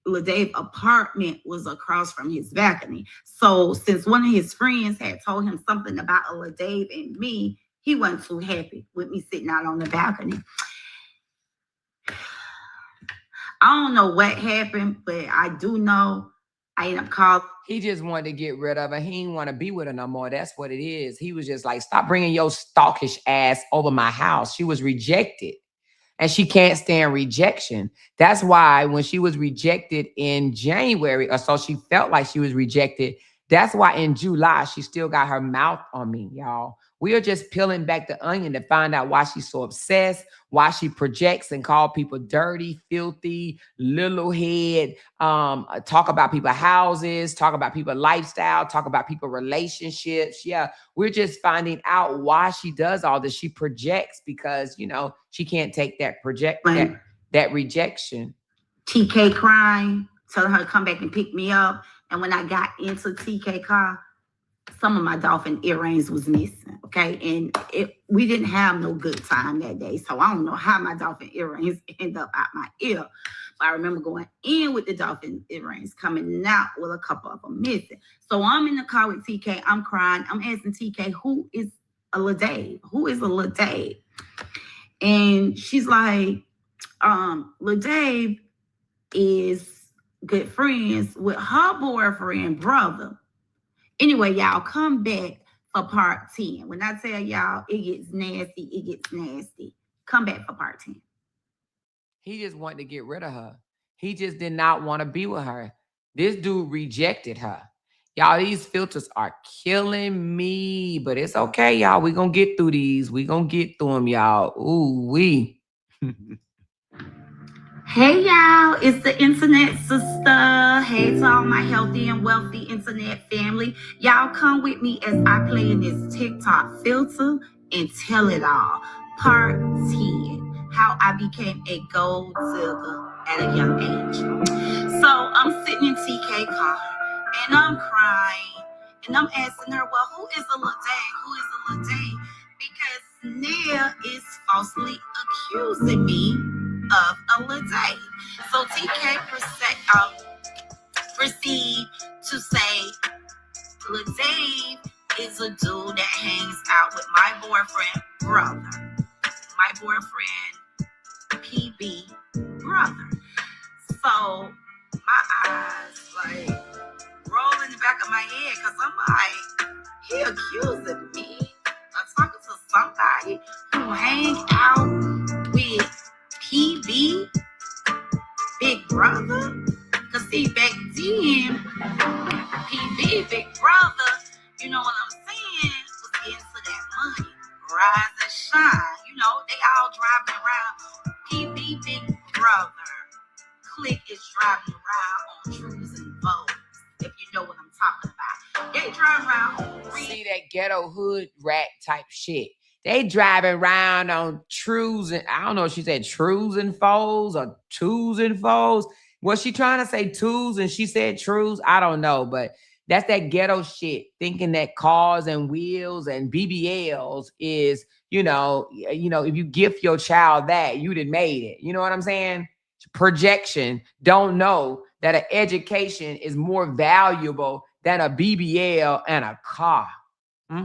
Lil Dave's apartment was across from his balcony. So since one of his friends had told him something about Lil Dave and me, he wasn't too happy with me sitting out on the balcony. I don't know what happened, but I do know I ended up calling. He just wanted to get rid of her. He didn't want to be with her no more. That's what it is. He was just like, stop bringing your stalkish ass over my house. She was rejected. And she can't stand rejection. That's why when she was rejected in January, or so she felt like she was rejected, that's why in July, she still got her mouth on me, y'all. We are just peeling back the onion to find out why she's so obsessed, why she projects and call people dirty, filthy, little head, talk about people's houses, talk about people's lifestyle, talk about people's relationships. Yeah, we're just finding out why she does all this. She projects because, you know, she can't take that that rejection. TK crying, telling her to come back and pick me up. And when I got into TK car, some of my dolphin earrings was missing, okay? And we didn't have no good time that day. So I don't know how my dolphin earrings end up out my ear. But I remember going in with the dolphin earrings, coming out with a couple of them missing. So I'm in the car with TK. I'm crying. I'm asking TK, who is a Lil Dave? Who is a Lil Dave? And she's like, Lil Dave is good friends with her boyfriend brother. Anyway, y'all, come back for part 10. When I tell y'all it gets nasty, it gets nasty. Come back for part 10. He just wanted to get rid of her. He just did not want to be with her. This dude rejected her. Y'all, these filters are killing me, but it's okay, y'all. We're going to get through these. We're going to get through them, y'all. Ooh, wee. Hey, y'all. It's the internet sister. Hey to all my healthy and wealthy internet family. Y'all come with me as I play in this TikTok filter and tell it all. Part 10. How I became a gold digger at a young age. So I'm sitting in TK car and I'm crying and I'm asking her, well, who is a Lil Dave? Who is a Lil Dave? Because Snell is falsely accusing me of a Lil Dave. So TK proceed to say Lil Dave is a dude that hangs out with my boyfriend brother. My boyfriend PB brother. So my eyes like roll in the back of my head because I'm like, he accusing me of talking to somebody who hang out with PB big brother. Cause see, back then PB big brother, you know what I'm saying, was getting to that money, rise and shine. You know, they all driving around. PB big brother clique is driving around on they drive around. See that ghetto hood rat type shit. They driving around on trues and I don't know if she said trues and foes or twos and foes. Was she trying to say twos and she said trues? I don't know, but that's that ghetto shit. Thinking that cars and wheels and BBLs is, if you gift your child that, you done made it. You know what I'm saying? Projection. Don't know that an education is more valuable than a BBL and a car. Baby,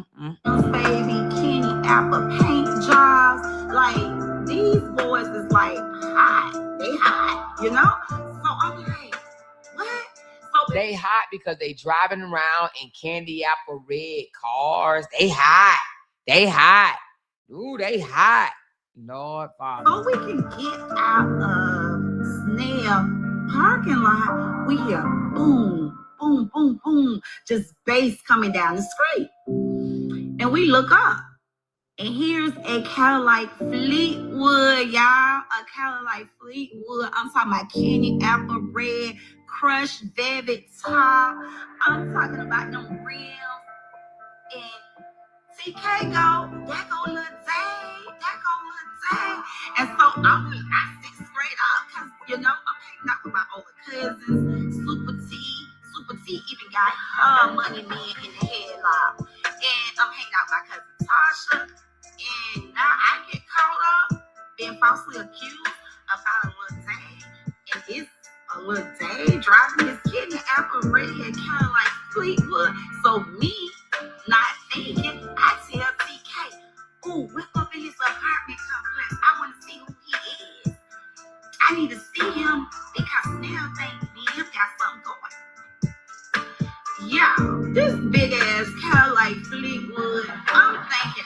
Kenny Apple paint jobs. Like, these boys is like hot. They hot, you know? So I'm like, what? So they hot because they driving around in candy apple red cars. They hot. They hot. Ooh, they hot. Lord Father. So we can get out of Snell parking lot. We hear boom, boom, boom, boom. Just bass coming down the street. And we look up. And here's a Cadillac Fleetwood, y'all. A Cadillac Fleetwood. I'm talking about candy apple red, crushed velvet top. I'm talking about them rims. And TK go, that go little dang, that go little dang. And so I sit straight up because, I'm hanging out with my older cousins, Super T even got her money man in the headlock. And I'm hanging out with my cousin Tasha. And now I get caught up, being falsely accused about a little dang. And it's a little dang driving his kid in apple red kind of like Fleetwood. So me, not thinking, I tell TK, ooh, we're up in his apartment complex. I want to see who he is. I need to see him because now think me and him got something going. Yeah, this big ass Cadillac Fleetwood, I'm thinking,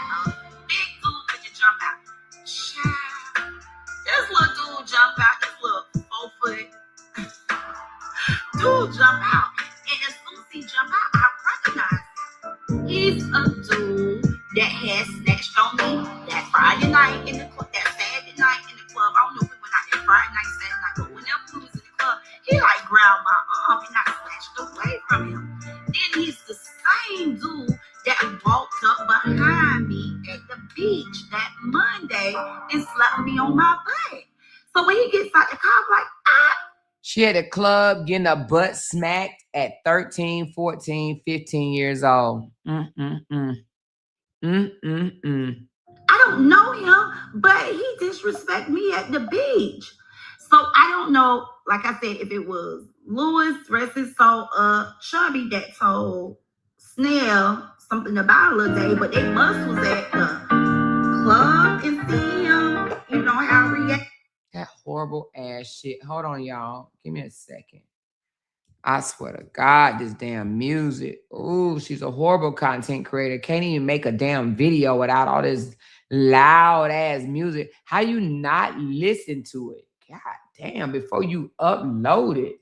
big dude could you jump out. Child, this little dude jump out, this little 4-foot dude jump out. And as soon as he jump out, I recognize him. He's a dude that had snatched on me that Friday night in the club, that Saturday night in the club. I don't know if we went out that Friday night, Saturday night, but whenever we was in the club, he like grabbed my arm and I snatched away from him. Then he's the same dude that walked up behind me at the beach that Monday and slapped me on my butt. So when he gets out the car, I'm like, She at a club getting her butt smacked at 13, 14, 15 years old. I don't know him, but he disrespected me at the beach. So I don't know, like I said, if it was Lewis, rest his soul, Chubby that told Snell something about a little day, but they must was at the club and see him, how he react. That horrible ass shit. Hold on, y'all. Give me a second. I swear to God, this damn music. Ooh, she's a horrible content creator. Can't even make a damn video without all this loud ass music. How you not listen to it? God damn, before you upload it.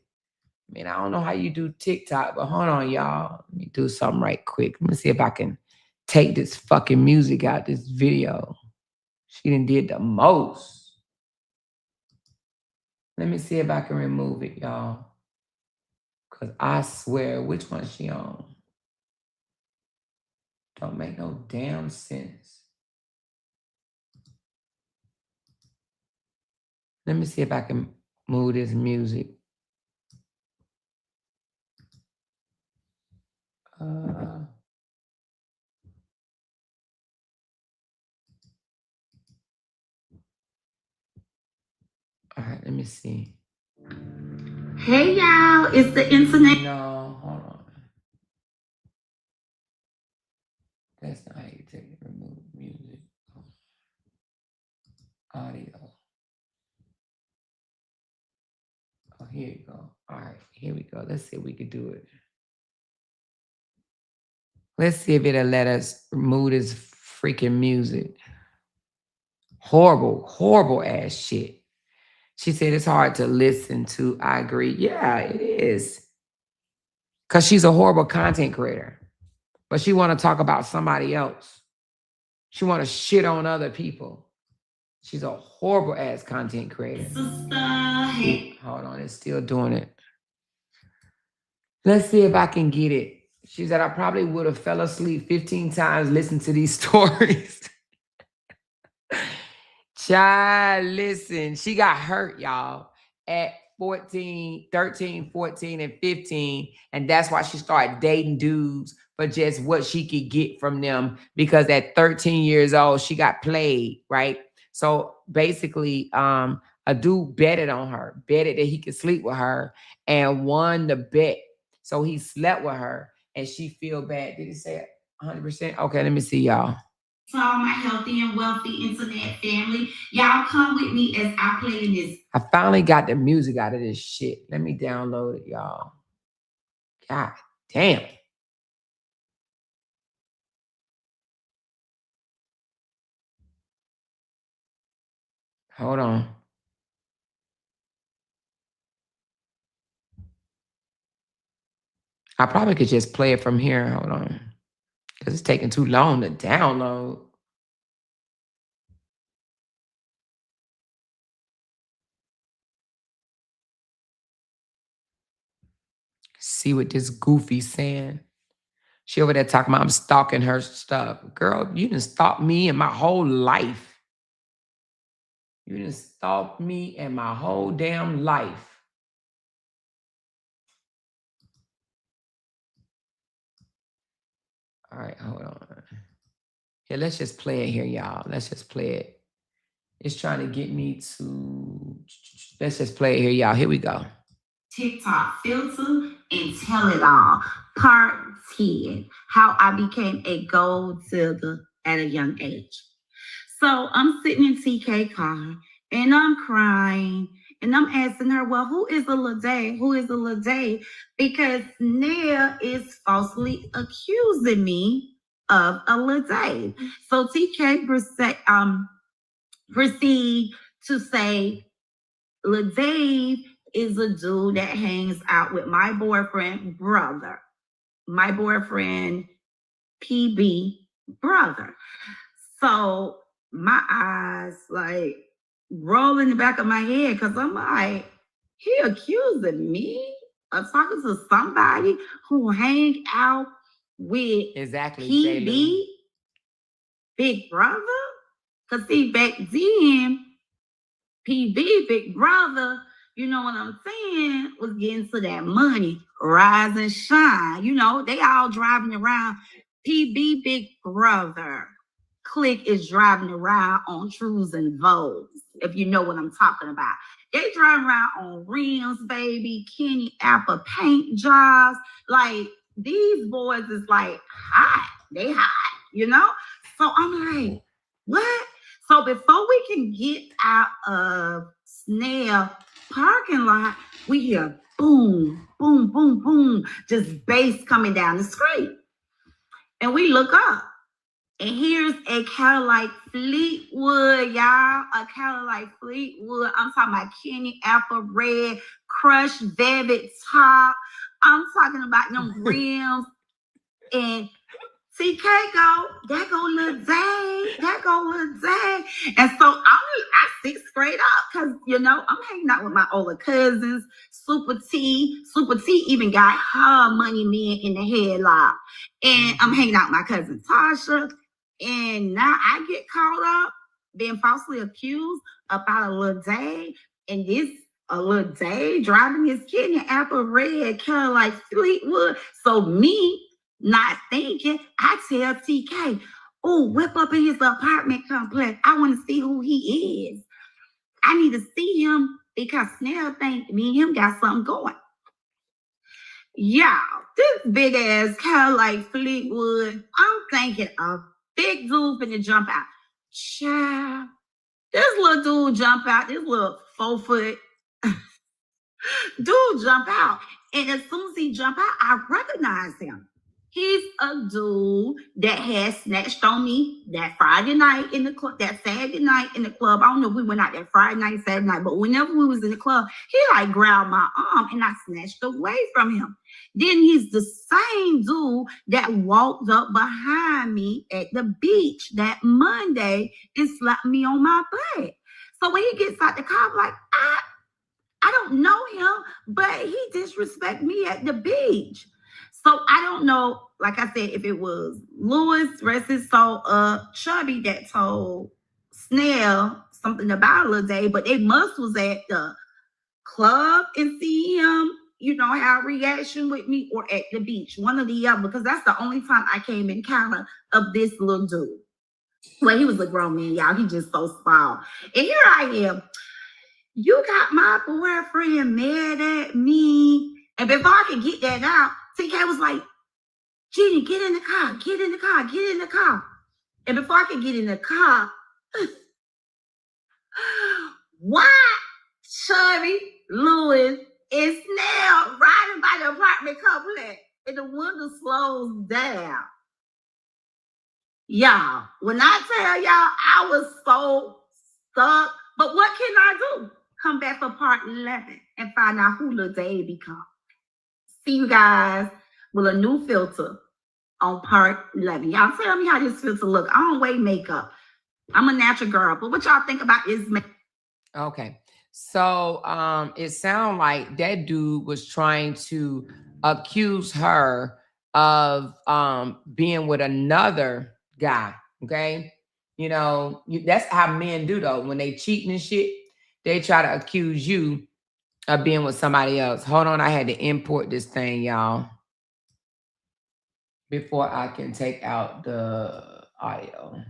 I mean, I don't know how you do TikTok, but hold on, y'all. Let me do something right quick. Let me see if I can take this fucking music out this video. She done did the most. Let me see if I can remove it, y'all. Because I swear, which one she on? Don't make no damn sense. Let me see if I can move this music. All right, let me see. Hey, y'all, it's the internet. No, hold on. That's not how you take it. Remove music. Audio. Oh, here you go. All right, here we go. Let's see if we can do it. Let's see if it'll let us remove this freaking music. Horrible, horrible ass shit. She said it's hard to listen to. I agree. Yeah, it is. Because she's a horrible content creator. But she want to talk about somebody else. She want to shit on other people. She's a horrible ass content creator. Hold on, it's still doing it. Let's see if I can get it. She said, I probably would have fell asleep 15 times listening to these stories. Child, listen, she got hurt, y'all, at 14, 13, 14, and 15. And that's why she started dating dudes for just what she could get from them. Because at 13 years old, she got played, right? So basically, a dude betted on her, betted that he could sleep with her, and won the bet. So he slept with her, and she feel bad. Did he say it 100%? Okay, let me see, y'all. To all my healthy and wealthy internet family, y'all come with me as I play in this. I finally got the music out of this shit. Let me download it, y'all. God damn. Hold on. I probably could just play it from here. Hold on. Because it's taking too long to download. See what this goofy's saying. She over there talking about I'm stalking her stuff. Girl, you done stalked me and my whole life. You done stalked me and my whole damn life. All right, hold on. Here, let's just play it here, y'all. Let's just play it. It's trying to get me to... Let's just play it here, y'all. Here we go. TikTok filter and tell it all. Part 10, how I became a gold digger at a young age. So I'm sitting in TK car and I'm crying and I'm asking her, well, who is a Ladae? Who is a Ladae? Because Nia is falsely accusing me of a Ladae. So TK proceed to say, Ladae is a dude that hangs out with my boyfriend brother, my boyfriend PB brother. So my eyes like roll in the back of my head because I'm like, he accusing me of talking to somebody who hang out with Exactly, PB big brother. Because see, back then, PB big brother, you know what I'm saying, was getting to that money, rise and shine. You know, they all driving around. PB big brother clique is driving around on Trues and Vogues, if you know what I'm talking about. They driving around on rims, baby, Kenny Apple paint jobs. Like, these boys is like hot. They hot, you know? So I'm like, what? So before we can get out of Snell parking lot, we hear boom, boom, boom, boom, just bass coming down the street. And we look up, and here's a Cadillac Fleetwood, y'all. A Cadillac Fleetwood. I'm talking about Kenny Apple red, crushed velvet top. I'm talking about them rims and TK go, that go Ladae, that go Ladae. And so I 6th grade up because, you know, I'm hanging out with my older cousins, Super T. Super T even got her money man in the headlock. And I'm hanging out with my cousin Tasha. And now I get caught up, being falsely accused about a Ladae. And this a Ladae driving his kid in Apple red, kind of like Fleetwood. So me, not thinking, I tell TK, oh, whip up in his apartment complex. I want to see who he is. I need to see him because Snell think me and him got something going. Y'all, this big ass Cadillac Fleetwood, I'm thinking a big dude finna jump out. Child, this little dude jump out, this little 4-foot dude jump out. And as soon as he jump out, I recognize him. He's a dude that had snatched on me that Friday night in the club, that Saturday night in the club. I don't know if we went out that Friday night, Saturday night, but whenever we was in the club, he like grabbed my arm and I snatched away from him. Then he's the same dude that walked up behind me at the beach that Monday and slapped me on my butt. So when he gets out the car, I'm like, I don't know him, but he disrespect me at the beach. So I don't know, like I said, if it was Lewis, rest his soul, Chubby that told Snell something about Lil Day, but they must was at the club and see him, have a reaction with me, or at the beach, one of the other, because that's the only time I came in encounter of this little dude. Well, he was a grown man, y'all. He just so small. And here I am. You got my boyfriend mad at me. And before I could get that out, TK was like, Jeannie, get in the car, get in the car, get in the car. And before I could get in the car, why Chubby, Lewis, and Snell riding by the apartment complex, and the window slows down. Y'all, when I tell y'all, I was so stuck. But what can I do? Come back for part 11 and find out who Lil Day become. See you guys with a new filter on part 11. Y'all tell me how this filter look. I don't wear makeup. I'm a natural girl. But what y'all think about this makeup? Okay. So it sounds like that dude was trying to accuse her of being with another guy. Okay. That's how men do though. When they cheating and shit, they try to accuse you of being with somebody else. Hold on, I had to import this thing, y'all, before I can take out the audio.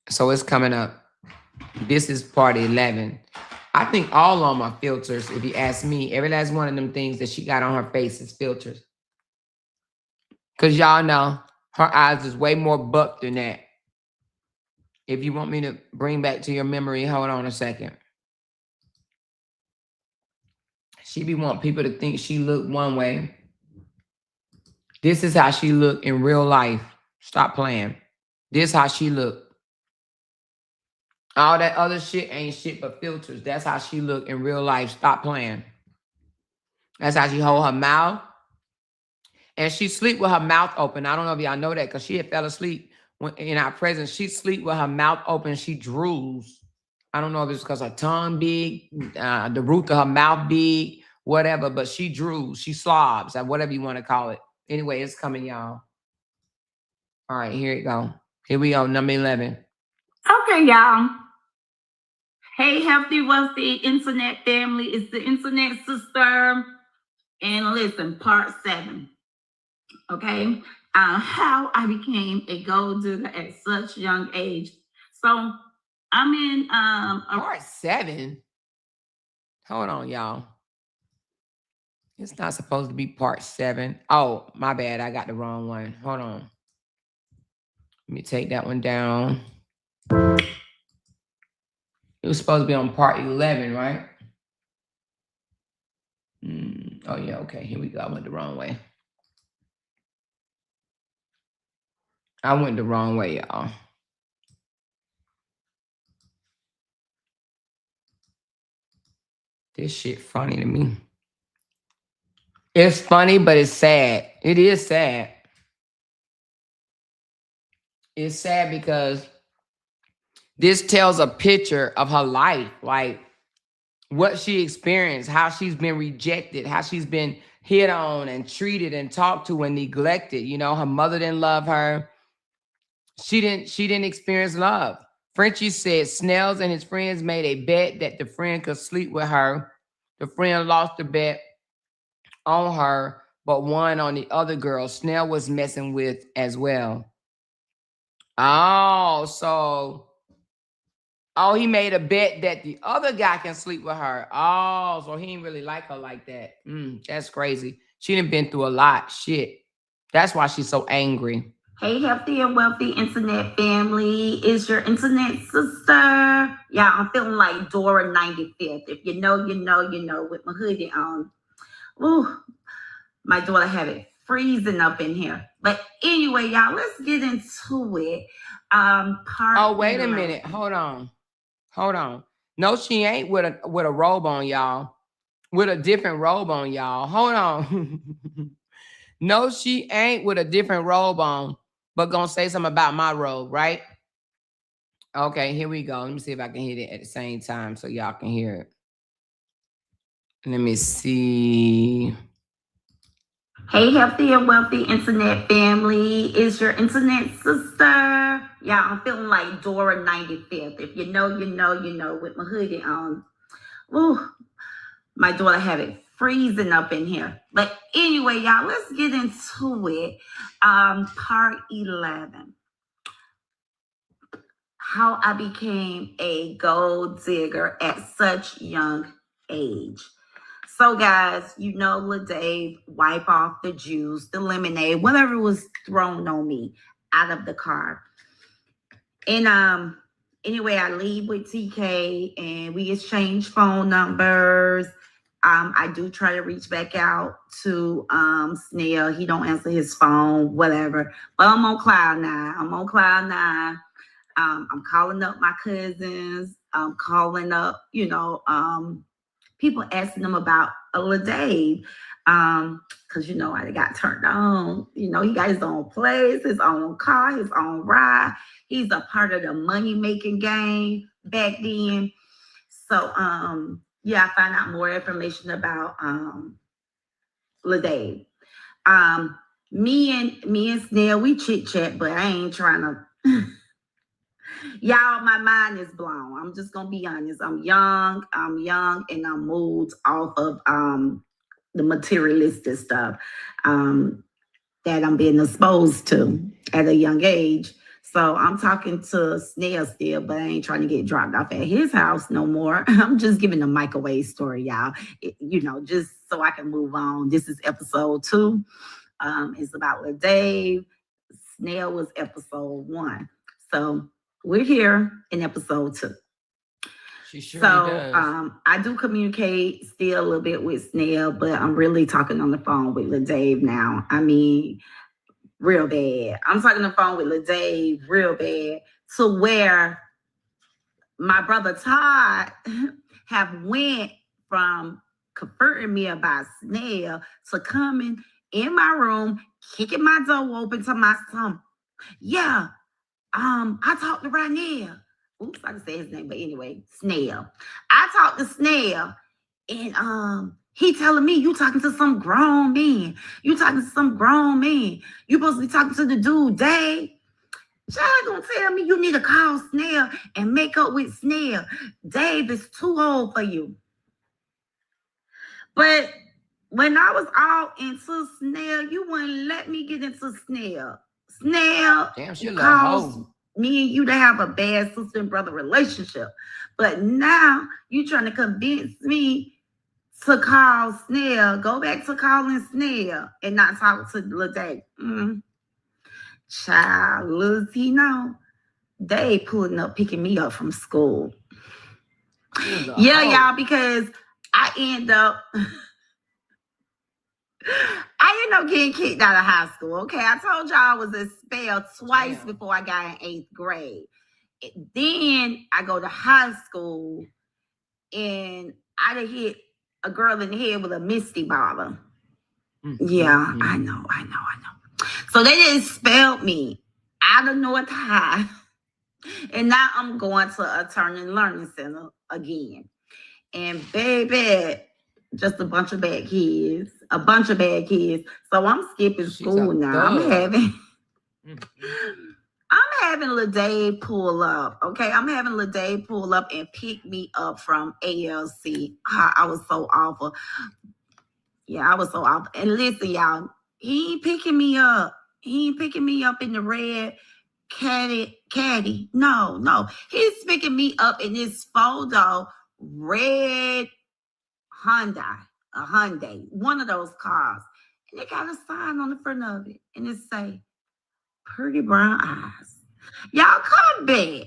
So it's coming up. This is part 11. I think all of them are filters, if you ask me. Every last one of them things that she got on her face is filters. Because y'all know her eyes is way more buck than that. If you want me to bring back to your memory, hold on a second. She be want people to think she look one way. This is how she look in real life. Stop playing. This how she look. All that other shit ain't shit but filters. That's how she look in real life. Stop playing. That's how she hold her mouth. And she sleep with her mouth open. I don't know if y'all know that because she had fell asleep in our presence. She sleep with her mouth open. She drools. I don't know if it's because her tongue big, the roof of her mouth big, whatever, but she drools. She slobs, or whatever you want to call it. Anyway, it's coming, y'all. All right, here it go. Here we go, number 11. Okay, y'all. Hey, healthy, wealthy internet family. It's the internet sister. And listen, part 7. Okay. How I became a gold digger at such young age. So I'm in part 7. Hold on, y'all. It's not supposed to be part 7. Oh, my bad. I got the wrong one. Hold on. Let me take that one down. It was supposed to be on part 11, right? Oh, yeah. Okay. Here we go. I went the wrong way. I went the wrong way, y'all. This shit funny to me. It's funny, but it's sad. It is sad. It's sad because this tells a picture of her life, like what she experienced, how she's been rejected, how she's been hit on and treated and talked to and neglected. Her mother didn't love her. She didn't experience love. Frenchie said Snells and his friends made a bet that the friend could sleep with her. The friend lost the bet on her, but won on the other girl Snell was messing with as well. He made a bet that the other guy can sleep with her. Oh, so he didn't really like her like that. That's crazy. She done been through a lot. Shit. That's why she's so angry. Hey, healthy and wealthy internet family. It's your internet sister. Yeah, I'm feeling like Dora 95th. If you know, you know, you know, with my hoodie on. Ooh, my daughter had it freezing up in here. But anyway, y'all, let's get into it. Wait a minute. Hold on. No, she ain't with a robe on, y'all. With a different robe on, y'all. Hold on. No, she ain't with a different robe on, but gonna say something about my robe, right? Okay, here we go. Let me see if I can hit it at the same time so y'all can hear it. Let me see. Hey, healthy and wealthy internet family. It's your internet sister. Yeah, I'm feeling like Dora 95th. If you know, you know, you know, with my hoodie on. Ooh, my daughter have it freezing up in here. But anyway, y'all, let's get into it. Part 11. How I became a gold digger at such young age. So, guys, you know, Lil Dave wipe off the juice, the lemonade, whatever was thrown on me out of the car. And anyway, I leave with TK and we exchange phone numbers. I do try to reach back out to Snail. He don't answer his phone, whatever. But I'm on cloud nine. I'm calling up my cousins. I'm calling up, people asking them about a Dave. Because I got turned on. He got his own place, his own car, his own ride. He's a part of the money making game back then. So yeah, I found out more information about LaDave. Me and Snail, we chit chat, but I ain't trying to. Y'all, my mind is blown. I'm just gonna be honest. I'm young, and I'm moved off of the materialistic stuff that I'm being exposed to at a young age. So I'm talking to Snail still, but I ain't trying to get dropped off at his house no more. I'm just giving a microwave story, y'all. Just so I can move on. This is episode 2. It's about LaDave. Snail was episode 1. So we're here in episode 2. She sure does. I do communicate still a little bit with Snail, but I'm really talking on the phone with LaDave now. I mean, real bad. I'm talking on the phone with LaDave real bad to where my brother Todd have went from converting me about Snail to coming in my room, kicking my door open to my son. Yeah, I talked to Rainier. Oops, I can say his name, but anyway, Snail. I talked to Snail, and he telling me you talking to some grown man. You talking to some grown man. You supposed to be talking to the dude, Dave. Y'all gonna tell me you need to call Snail and make up with Snail. Dave is too old for you. But when I was all into Snail, you wouldn't let me get into Snail. Snail calls me and you to have a bad sister and brother relationship. But now you trying to convince me to call Snail, go back to calling Snail and not talk to LaDave. Child, little he know, they pulling up, picking me up from school. Yeah, y'all, because I end up getting kicked out of high school. Okay, I told y'all I was expelled twice before I got in 8th grade. Then I go to high school and I done hit a girl in the head with a Misty bottle. Yeah, I know. So they just expelled me out of North High. And now I'm going to a Turning Learning Center again. And baby, just a bunch of bad kids. So I'm skipping school now. I'm having LaDave pull up. Okay, I'm having LaDave pull up and pick me up from ALC. I was so awful. Yeah, I was so awful. And listen, y'all, he ain't picking me up. He ain't picking me up in the red caddy. No. He's picking me up in this photo red a Hyundai, one of those cars. And it got a sign on the front of it. And it say, pretty brown eyes. Y'all come back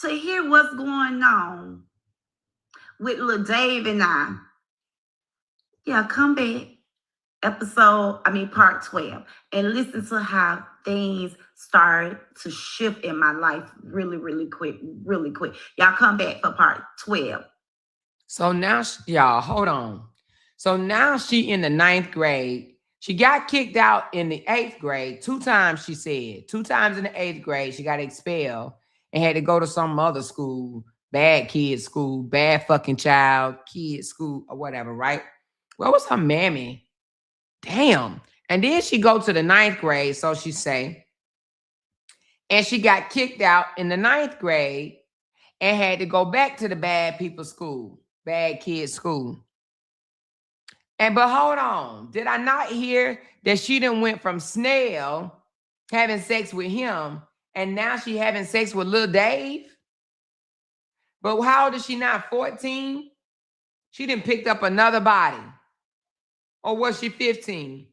to hear what's going on with LaDave and I. Yeah, come back. Part 12. And listen to how things started to shift in my life really, really quick. Y'all come back for part 12. So now, y'all, hold on. So now she in the 9th grade. She got kicked out in the 8th grade 2 times, she said. 2 times in the 8th grade, she got expelled and had to go to some other school, bad kid school, bad fucking child, kid school, or whatever, right? Where was her mammy? Damn. And then she go to the 9th grade, so she say, and she got kicked out in the 9th grade and had to go back to the bad people school, bad kids school. But hold on, did I not hear that she done went from Snell having sex with him, and now she having sex with Lil Dave? But how old is she now? 14? She done picked up another body. Or was she 15?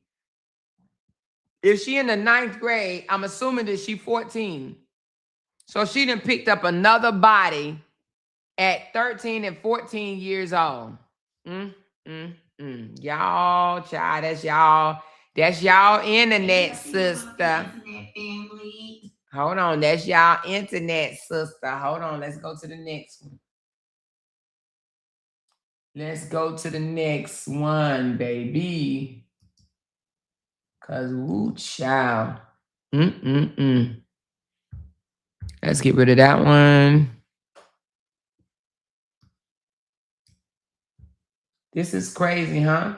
If she in the 9th grade, I'm assuming that she 14. So she done picked up another body at 13 and 14 years old. Y'all, child, that's y'all. That's y'all internet sister. Internet family. Hold on, that's y'all internet sister. Hold on, let's go to the next one. Let's go to the next one, baby. Cause woo, child. Let's get rid of that one. This is crazy, huh?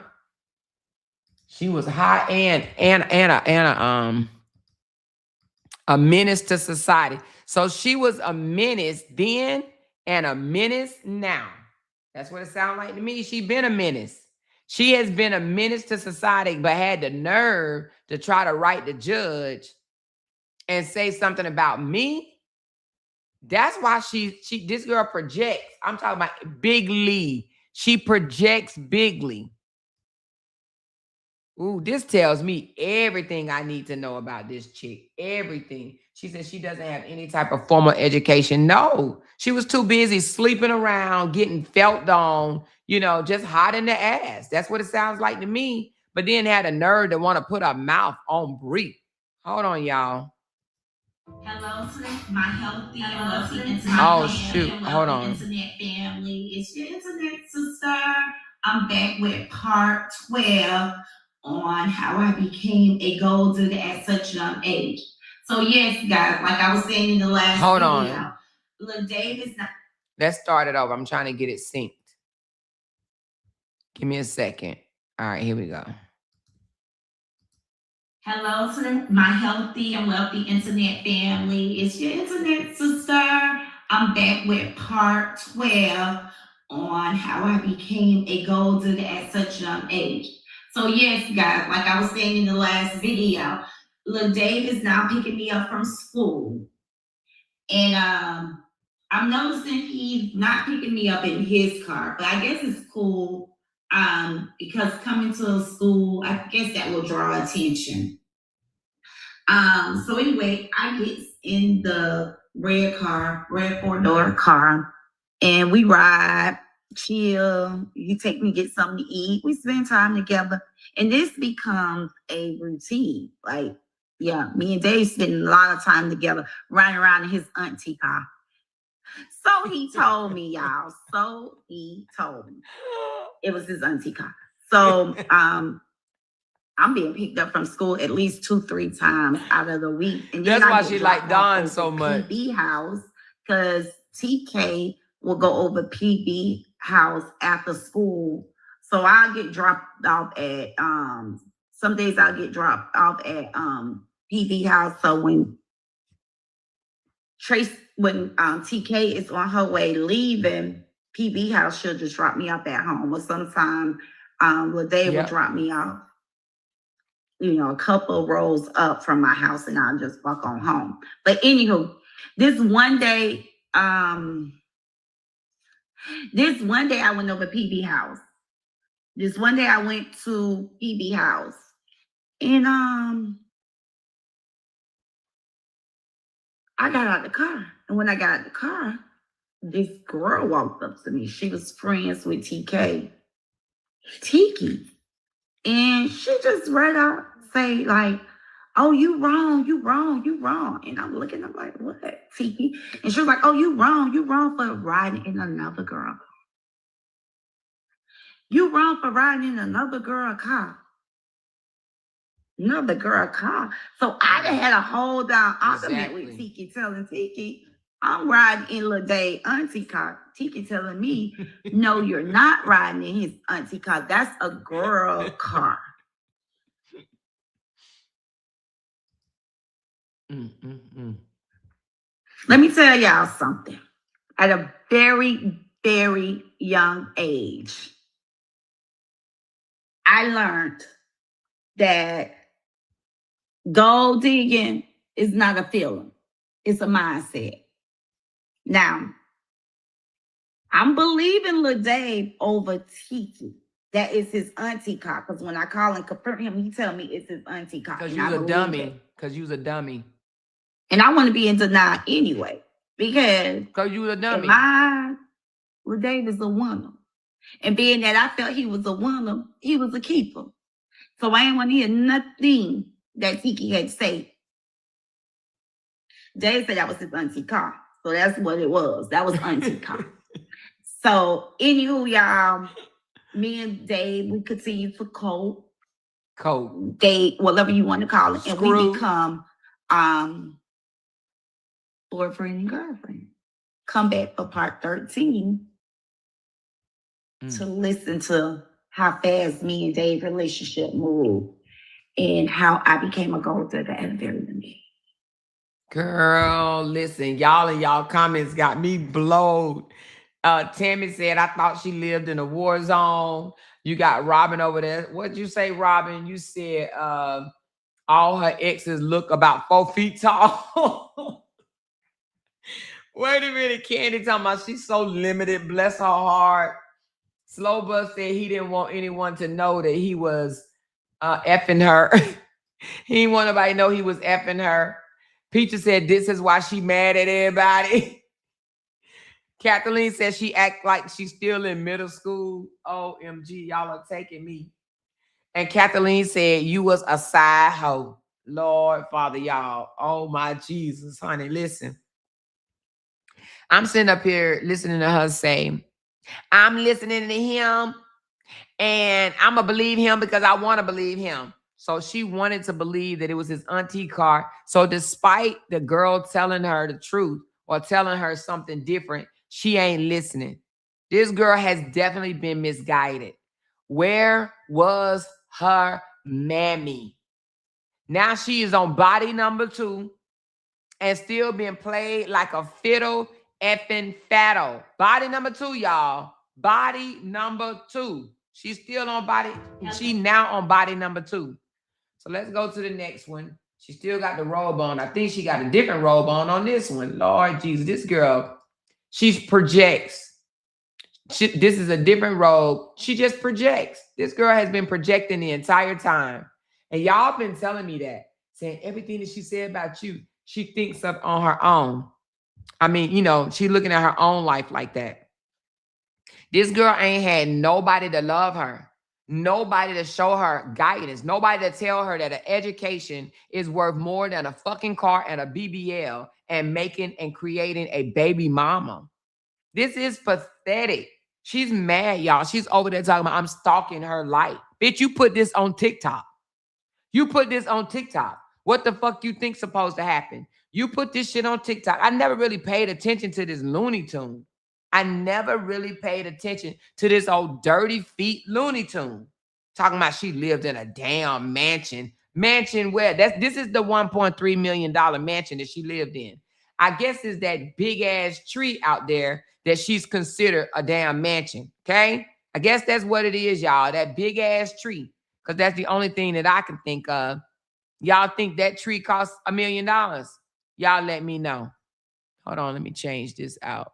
She was hot and a menace to society. So she was a menace then and a menace now. That's what it sounds like to me. She been a menace. She has been a menace to society, but had the nerve to try to write the judge and say something about me. That's why this girl projects. I'm talking about bigly. She projects bigly. Ooh, this tells me everything I need to know about this chick. Everything. She said she doesn't have any type of formal education. No, she was too busy sleeping around, getting felt on, just hot in the ass. That's what it sounds like to me. But then had a nerve to want to put her mouth on Bree. Hold on, y'all. Hello to my healthy and wealthy internet internet family. It's your internet sister. I'm back with part 12 on how I became a gold digger at such a young age. So yes, guys, like I was saying in the last video, look, Dave is not. Let's start it over. I'm trying to get it synced. Give me a second. All right, here we go. Hello to my healthy and wealthy internet family. It's your internet sister. I'm back with part 12 on how I became a gold digger at such a young age. So yes, guys, like I was saying in the last video, Lil Dave is now picking me up from school. And I'm noticing he's not picking me up in his car, but I guess it's cool because coming to school, I guess that will draw attention. So anyway, I get in the red 4-door car, and we ride, chill. You take me to get something to eat. We spend time together, and this becomes a routine. Like, yeah, me and Dave spending a lot of time together, riding around in his auntie car. So he told me, y'all. So he told me it was his auntie car. So I'm being picked up from school at least 2-3 times out of the week. And that's why she like Dawn so much. PB house, because TK will go over PB house after school. So I'll get dropped off at some days I'll get dropped off at PB house. So when TK is on her way leaving PB house, she'll just drop me off at home. Or sometimes Lade will drop me off, a couple rows up from my house, and I'll just walk on home. But anywho, this one day I went over PB house. This one day I went to PB house, and I got out of the car. And when I got out of the car, this girl walked up to me. She was friends with TK, Tiki. And she just right out say like, "Oh, you wrong. And I'm looking, I'm like, what, Tiki? And she was like, "Oh, you wrong for riding in another girl. You wrong for riding in another girl car. Another girl car." So I done had a whole down argument with Tiki, telling Tiki, I'm riding in Lade auntie car. Tiki telling me, no, you're not riding in his auntie car. That's a girl car. Let me tell y'all something. At a very, very young age, I learned that gold digging is not a feeling. It's a mindset. Now, I'm believing Lil Dave over Tiki. That is his auntie car. Because when I call and confirm him, he tell me it's his auntie car. Because you're a dummy. Because you're a dummy. And I want to be in denial anyway. Because you're a dummy. Lil Dave is a winner. And being that I felt he was a winner, he was a keeper. So I ain't want to hear nothing that Tiki had to say. Dave said that was his auntie car. So that's what it was. That was auntie car. So, anywho, y'all, me and Dave, we continue to cope. Date, whatever you want to call it. And we become boyfriend and girlfriend. Come back for part 13 to listen to how fast me and Dave's relationship moved and how I became a gold digger at a very young age. Girl, listen, y'all and y'all comments got me blowed. Tammy said, I thought she lived in a war zone. You got Robin over there. What'd you say, Robin? You said all her exes look about 4 feet tall. Wait a minute, Candy talking about she's so limited. Bless her heart. Slow Bus said he didn't want anyone to know that he was effing her. He didn't want nobody to know he was effing her. Peacher said this is why she mad at everybody. Kathleen said she act like she's still in middle school. OMG, y'all are taking me. And Kathleen said you was a side hoe. Lord, Father, y'all. Oh, my Jesus, honey, listen. I'm sitting up here listening to her say, I'm listening to him, and I'm going to believe him because I want to believe him. So she wanted to believe that it was his auntie car. So despite the girl telling her the truth or telling her something different, she ain't listening. This girl has definitely been misguided. Where was her mammy? Now she is on body number 2 and still being played like a fiddle effing fatto. Body number 2, y'all. Body number 2. She's still on body. She now on body number 2. So let's go to the next one. She still got the robe on. I think she got a different robe on this one. Lord Jesus, this girl, she projects. This is a different robe. She just projects. This girl has been projecting the entire time. And y'all been telling me that, saying everything that she said about you, she thinks of on her own. I mean, you know, she looking at her own life like that. This girl ain't had nobody to love her. Nobody to show her guidance. Nobody to tell her that an education is worth more than a fucking car and a BBL and making and creating a baby mama. This is pathetic. She's mad, y'all. She's over there talking about I'm stalking her life. Bitch, you put this on TikTok. You put this on TikTok. What the fuck you think supposed to happen? You put this shit on TikTok. I never really paid attention to this Looney Tune. I never really paid attention to this old dirty feet Looney Tune. Talking about she lived in a damn mansion. Mansion where? This is the $1.3 million mansion that she lived in. I guess it's that big ass tree out there that she's considered a damn mansion. Okay? I guess that's what it is, y'all. That big ass tree. Because that's the only thing that I can think of. Y'all think that tree costs $1 million? Y'all let me know. Hold on, let me change this out.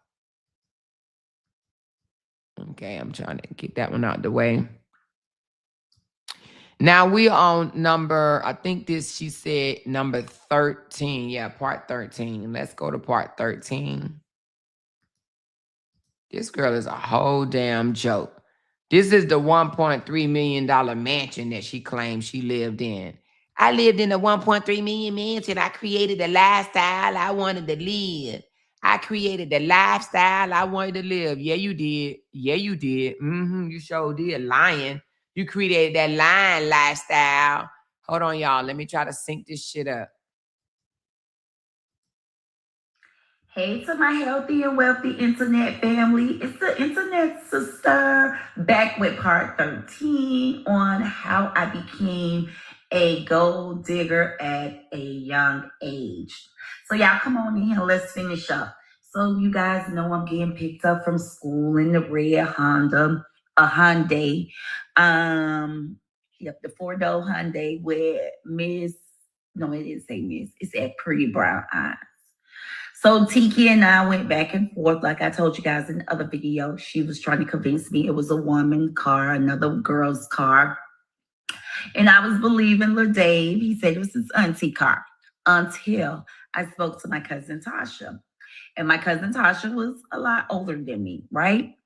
Okay, I'm trying to get that one out the way. Now we on number, I think this, she said number 13. Yeah, part 13. Let's go to part 13. This girl is a whole damn joke. This is the $1.3 million mansion that she claims she lived in. I lived in a $1.3 million mansion. I created the lifestyle I wanted to live. I created the lifestyle I wanted to live. Yeah, you did. Yeah, you did. You sure did. Lying. You created that lying lifestyle. Hold on, y'all. Let me try to sync this shit up. Hey to my healthy and wealthy internet family. It's the internet sister back with part 13 on how I became A gold digger at a young age. So y'all come on in, let's finish up. So you guys know I'm getting picked up from school in the red Honda, a Hyundai. Yep, the four-door Hyundai with Miss, no, it didn't say Miss, it said pretty brown eyes. So Tiki and I went back and forth, like I told you guys in the other video. She was trying to convince me it was a woman car, another girl's car. And I was believing Lil Dave. He said it was his auntie car until I spoke to my cousin Tasha. And my cousin Tasha was a lot older than me, right?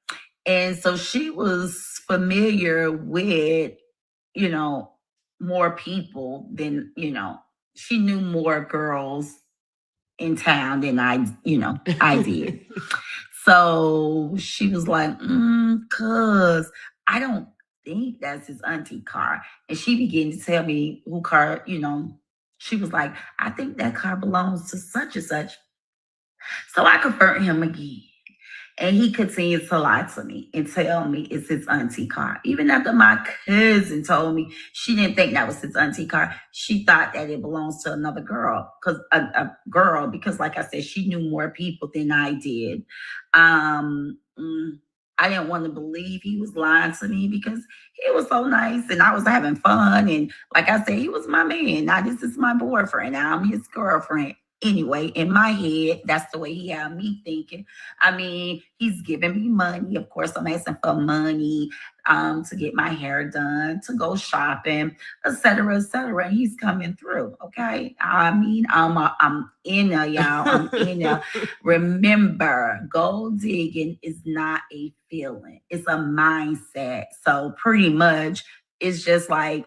And so she was familiar with, you know, more people than, she knew more girls in town than I did. So she was like, cuz I don't think that's his auntie car. And she began to tell me who car, she was like, I think that car belongs to such and such. So I confirmed him again. And he continued to lie to me and tell me it's his auntie car. Even after my cousin told me she didn't think that was his auntie car, she thought that it belongs to another girl, because like I said, she knew more people than I did. I didn't want to believe he was lying to me because he was so nice and I was having fun. And like I said, he was my man. Now this is my boyfriend. Now I'm his girlfriend. Anyway, in my head, that's the way he had me thinking. I mean, he's giving me money. Of course, I'm asking for money to get my hair done, to go shopping, etc., etc. He's coming through. Okay, I mean, I'm in there, y'all. I'm in there. Remember, gold digging is not a feeling; it's a mindset. So pretty much, it's just like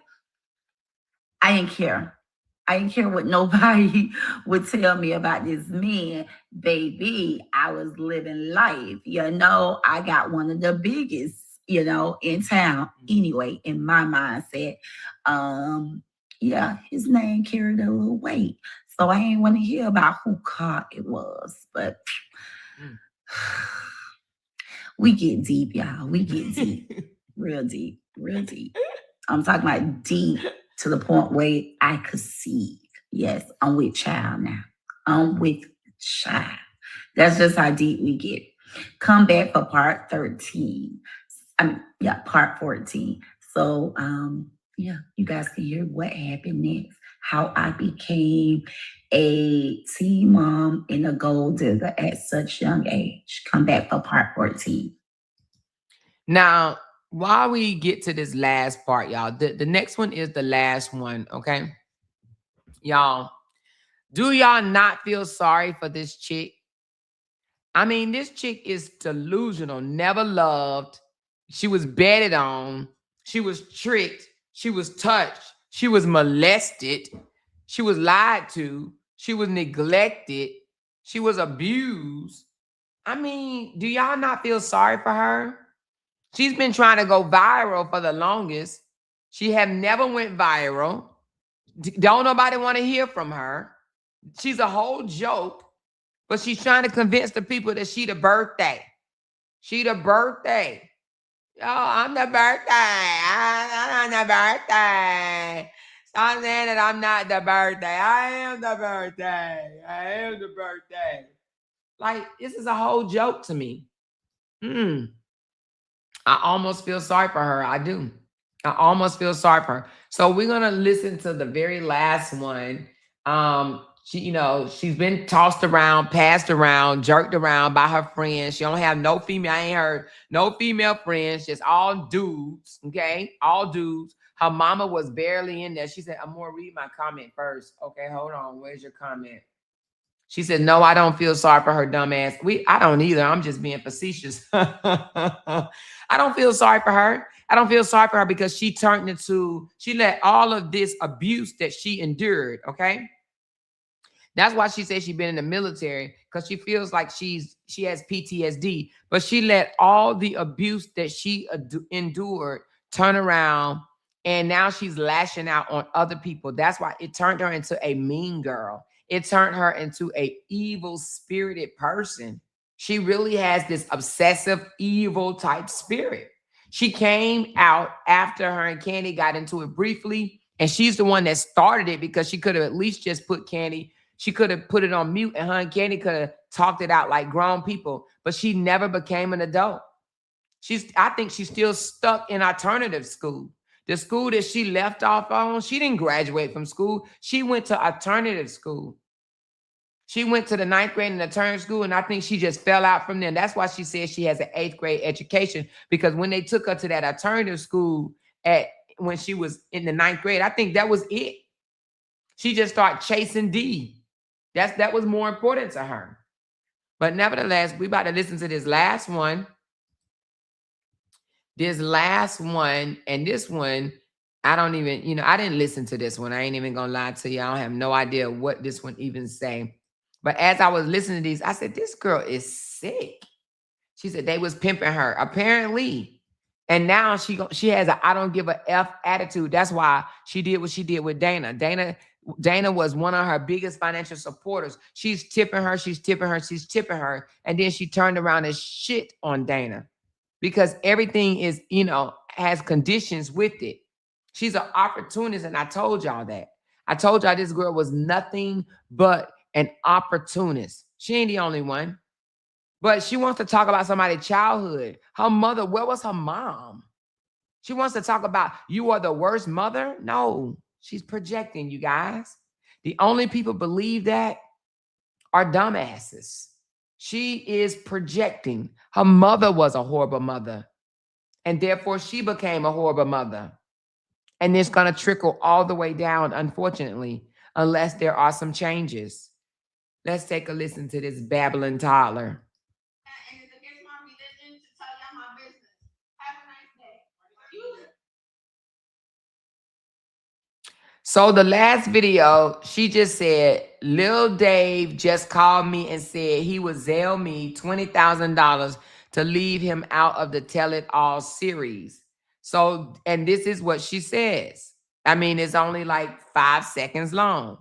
I didn't care. I didn't care what nobody would tell me about this man. Baby, I was living life. I got one of the biggest, in town. Anyway, in my mindset. Yeah, his name carried a little weight. So I ain't want to hear about who car it was. But we get deep, y'all. We get deep. Real deep. Real deep. I'm talking about deep to the point where I could see. Yes, I'm with child now. I'm with child. That's just how deep we get. Come back for part 13. Part 14. So, you guys can hear what happened next. How I became a teen mom and a gold digger at such young age. Come back for part 14. Now, while we get to this last part, y'all, the next one is the last one, okay? Y'all, do y'all not feel sorry for this chick? I mean, this chick is delusional, never loved. She was betted on. She was tricked. She was touched. She was molested. She was lied to. She was neglected. She was abused. I mean, do y'all not feel sorry for her? She's been trying to go viral for the longest. She have never went viral. Don't nobody want to hear from her. She's a whole joke, but she's trying to convince the people that she the birthday. She the birthday. Oh, I'm the birthday. I'm the birthday. Stop saying that I'm not the birthday. I am the birthday. I am the birthday. Like, this is a whole joke to me. I almost feel sorry for her. I do. I almost feel sorry for her. So we're gonna listen to the very last one. She's been tossed around, passed around, jerked around by her friends. She don't have no female. I ain't heard no female friends, just all dudes. Okay, all dudes. Her mama was barely in there. She said, "I'm gonna read my comment first." Okay, hold on. Where's your comment? She said, "No, I don't feel sorry for her dumb ass." I don't either. I'm just being facetious. I don't feel sorry for her. I don't feel sorry for her because she let all of this abuse that she endured, okay? That's why she said she's been in the military, because she feels like she has PTSD. But she let all the abuse that she endured turn around, and now she's lashing out on other people. That's why it turned her into a mean girl. It turned her into a evil spirited person. She really has this obsessive, evil type spirit. She came out after her and Candy got into it briefly. And she's the one that started it because she could have at least just put Candy. She could have put it on mute and her and Candy could have talked it out like grown people. But she never became an adult. I think she's still stuck in alternative school. The school that she left off on, she didn't graduate from school. She went to alternative school. She went to the 9th grade in alternative school, and I think she just fell out from there. And that's why she says she has an 8th grade education, because when they took her to that alternative school when she was in the 9th grade, I think that was it. She just started chasing D. That was more important to her. But nevertheless, we about to listen to this last one. This last one, and this one, I don't even, I didn't listen to this one. I ain't even gonna lie to you. I don't have no idea what this one even say. But as I was listening to these, I said, this girl is sick. She said they was pimping her, apparently. And now she has a I don't give a F attitude. That's why she did what she did with Dana. Dana was one of her biggest financial supporters. She's tipping her, she's tipping her, she's tipping her. And then she turned around and shit on Dana because everything is, has conditions with it. She's an opportunist, and I told y'all that. I told y'all this girl was nothing but an opportunist. She ain't the only one. But she wants to talk about somebody's childhood. Her mother, where was her mom? She wants to talk about, you are the worst mother? No, she's projecting, you guys. The only people believe that are dumbasses. She is projecting. Her mother was a horrible mother, and therefore she became a horrible mother. And it's going to trickle all the way down, unfortunately, unless there are some changes. Let's take a listen to this babbling toddler. And it's against my religion to tell y'all my business. Have a nice day. So the last video, she just said, Lil Dave just called me and said he would Zelle me $20,000 to leave him out of the Tell It All series. So, and this is what she says. I mean, it's only like 5 seconds long. And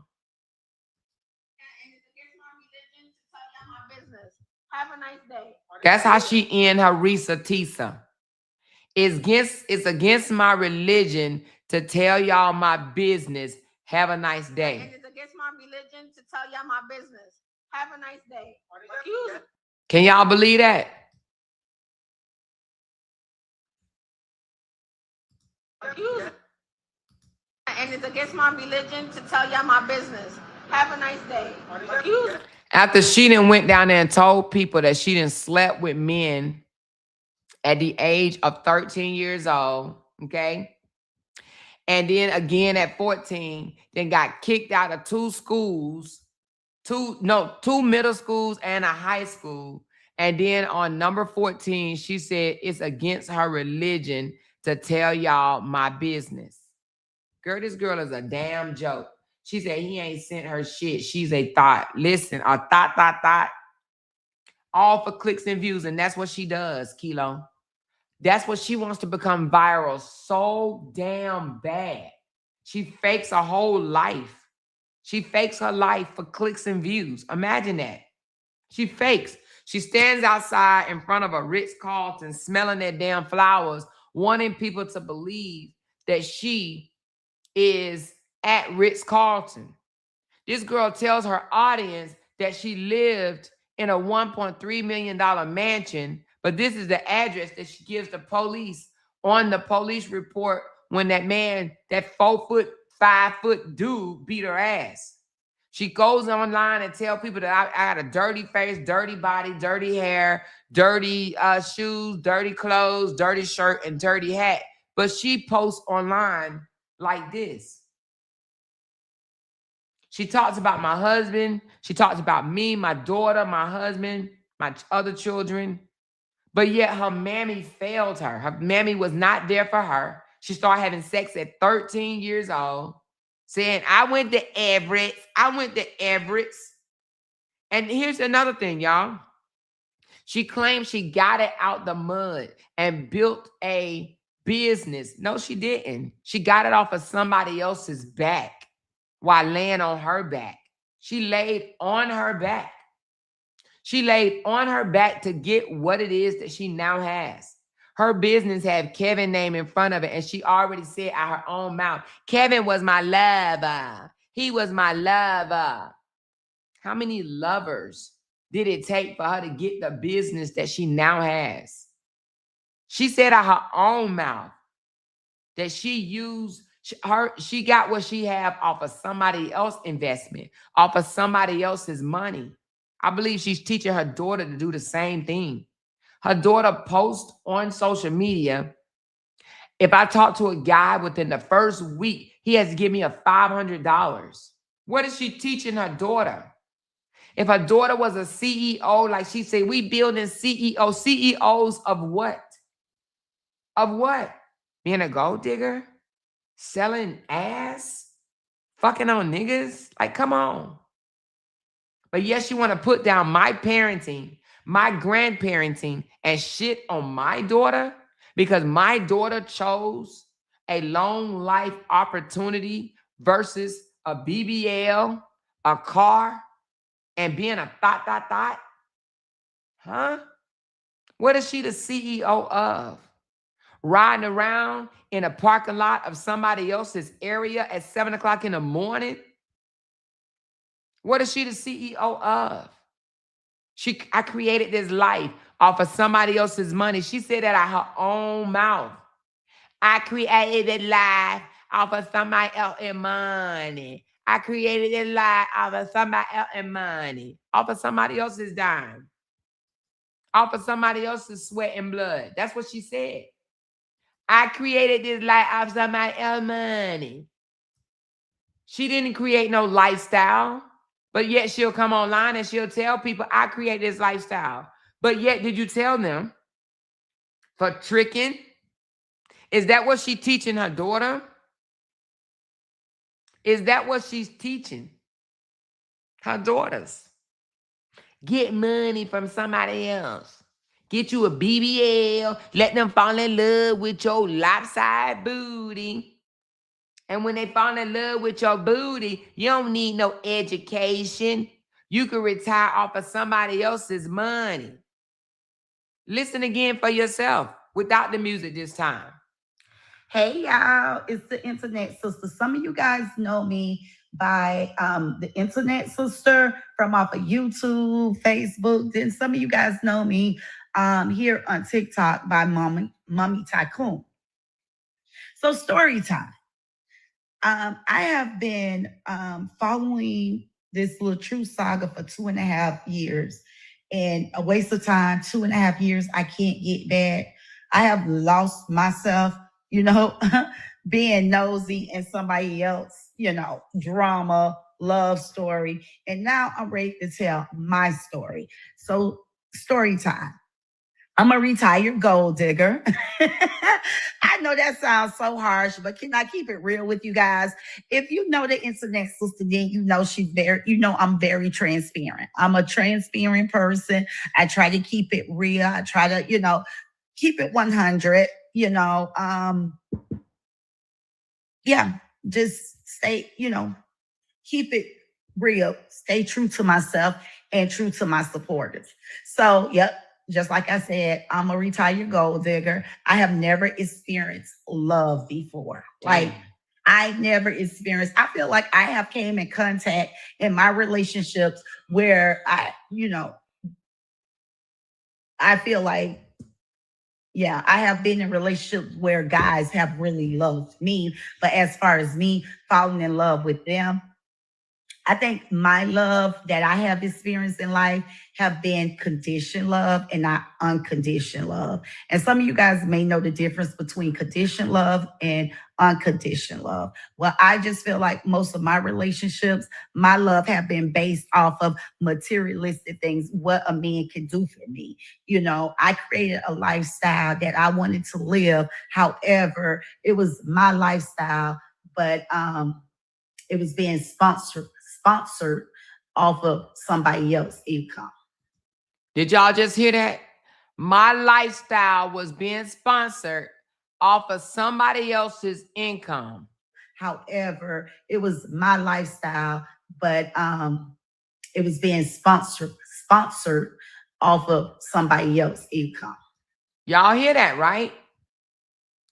it's against my religion to tell y'all my business. Have a nice day. That's how she end her Risa Tisa. It's against my religion to tell y'all my business. Have a nice day. And it's against my religion to tell y'all my business. Have a nice day. Can y'all believe that? And it's against my religion to tell y'all my business. Have a nice day. After she done went down there and told people that she done slept with men at the age of 13 years old, okay? And then again at 14, then got kicked out of 2 schools, 2 middle schools and a high school. And then on number 14, she said it's against her religion to tell y'all my business. Girl, this girl is a damn joke. She said he ain't sent her shit. She's a thought. Listen, a thought. All for clicks and views. And that's what she does, Kilo. That's what she wants to become viral so damn bad. She fakes a whole life. She fakes her life for clicks and views. Imagine that. She fakes. She stands outside in front of a Ritz-Carlton smelling their damn flowers, wanting people to believe that she is at Ritz-Carlton. This girl tells her audience that she lived in a $1.3 million mansion, but this is the address that she gives the police on the police report when that man, that 4 foot, 5 foot dude beat her ass. She goes online and tell people that I got a dirty face, dirty body, dirty hair, dirty shoes, dirty clothes, dirty shirt, and dirty hat. But she posts online like this. She talks about my husband. She talks about me, my daughter, my husband, my other children. But yet her mammy failed her. Her mammy was not there for her. She started having sex at 13 years old, saying, I went to Everett's. I went to Everett's. And here's another thing, y'all. She claims she got it out the mud and built a business. No, she didn't. She got it off of somebody else's back while laying on her back. She laid on her back. She laid on her back to get what it is that she now has. Her business have Kevin name in front of it, and she already said out her own mouth, Kevin was my lover. He was my lover. How many lovers did it take for her to get the business that she now has? She said out her own mouth that she got what she have off of somebody else's investment, off of somebody else's money. I believe she's teaching her daughter to do the same thing. Her daughter posts on social media. If I talk to a guy within the first week, he has to give me a $500. What is she teaching her daughter? If her daughter was a CEO, like she said, we building CEOs of what? Of what? Being a gold digger? Selling ass? Fucking on niggas? Like, come on. But yes, you want to put down my parenting, my grandparenting, and shit on my daughter because my daughter chose a long life opportunity versus a BBL, a car, and being a thought. Huh? What is she the CEO of? Riding around in a parking lot of somebody else's area at 7 o'clock in the morning? What is she the CEO of? I created this life off of somebody else's money. She said that out her own mouth. I created this life off of somebody else's money. I created this life off of somebody else's money. Off of somebody else's dime. Off of somebody else's sweat and blood. That's what she said. I created this life off of somebody else's money. She didn't create no lifestyle. But yet she'll come online and she'll tell people, I create this lifestyle. But yet, did you tell them for tricking? Is that what she's teaching her daughter? Is that what she's teaching her daughters? Get money from somebody else. Get you a BBL. Let them fall in love with your lopsided booty. And when they fall in love with your booty, you don't need no education. You can retire off of somebody else's money. Listen again for yourself without the music this time. Hey y'all, it's the internet sister. Some of you guys know me by the internet sister from off of YouTube, Facebook. Then some of you guys know me here on TikTok by Mommy Tycoon. So story time. I have been following this little true saga for 2.5 years, and a waste of time. 2.5 years, I can't get back. I have lost myself, being nosy in somebody else, drama, love story, and now I'm ready to tell my story. So story time. I'm a retired gold digger. I know that sounds so harsh, but can I keep it real with you guys? If you know the internet sister, then I'm very transparent. I'm a transparent person. I try to keep it real. I try to, keep it 100, yeah, just stay, keep it real, stay true to myself and true to my supporters. So, yep, just like I said, I'm a retired gold digger. I have never experienced love before. Like, I never experienced, I feel like I have came in contact in my relationships where I feel like, yeah, I have been in relationships where guys have really loved me. But as far as me falling in love with them, I think my love that I have experienced in life have been conditioned love and not unconditioned love. And some of you guys may know the difference between conditioned love and unconditioned love. Well, I just feel like most of my relationships, my love have been based off of materialistic things, what a man can do for me. I created a lifestyle that I wanted to live. However, it was my lifestyle, but it was being sponsored off of somebody else's income. Did y'all just hear that? My lifestyle was being sponsored off of somebody else's income. However, it was my lifestyle, but it was being sponsored off of somebody else's income. Y'all hear that, right?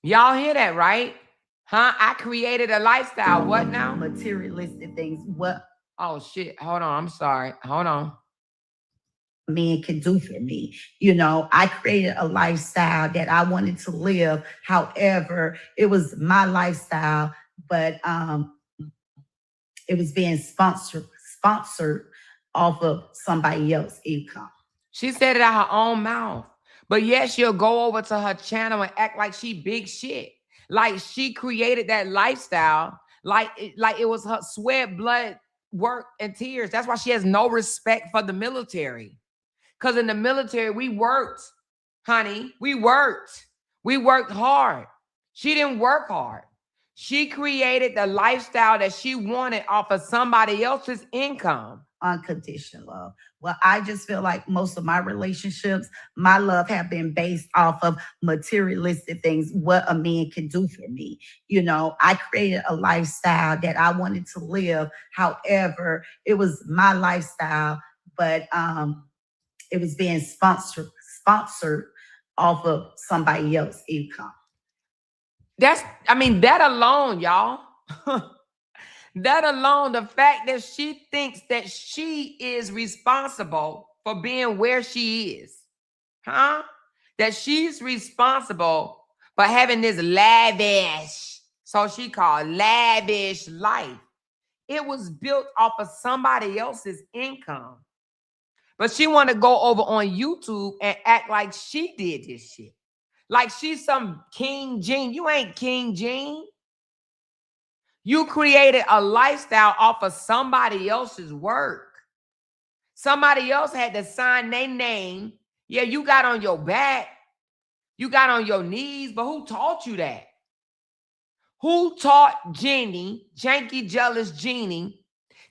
Y'all hear that, right? Huh? I created a lifestyle. What now? Materialistic things. What Oh, shit. Hold on. I'm sorry. Hold on. men can do for me. I created a lifestyle that I wanted to live. However, it was my lifestyle, but it was being sponsored off of somebody else's income. She said it out her own mouth. But yet she'll go over to her channel and act like she big shit. Like she created that lifestyle. Like it was her sweat, blood, work, and tears. That's why she has no respect for the military. Because in the military, we worked, honey. We worked. We worked hard. She didn't work hard. She created the lifestyle that she wanted off of somebody else's income. Unconditional love. Well, I just feel like most of my relationships, my love have been based off of materialistic things, what a man can do for me. I created a lifestyle that I wanted to live. However, it was my lifestyle, but it was being sponsored off of somebody else's income. That alone, y'all. That alone, the fact that she thinks that she is responsible for being where she is, huh? That she's responsible for having this lavish, so she called lavish life. It was built off of somebody else's income. But she want to go over on YouTube and act like she did this shit. Like she's some King Gene. You ain't King Gene. You created a lifestyle off of somebody else's work. Somebody else had to sign their name. Yeah, you got on your back. You got on your knees. But who taught you that? Who taught Jeannie, janky, jealous Jeannie,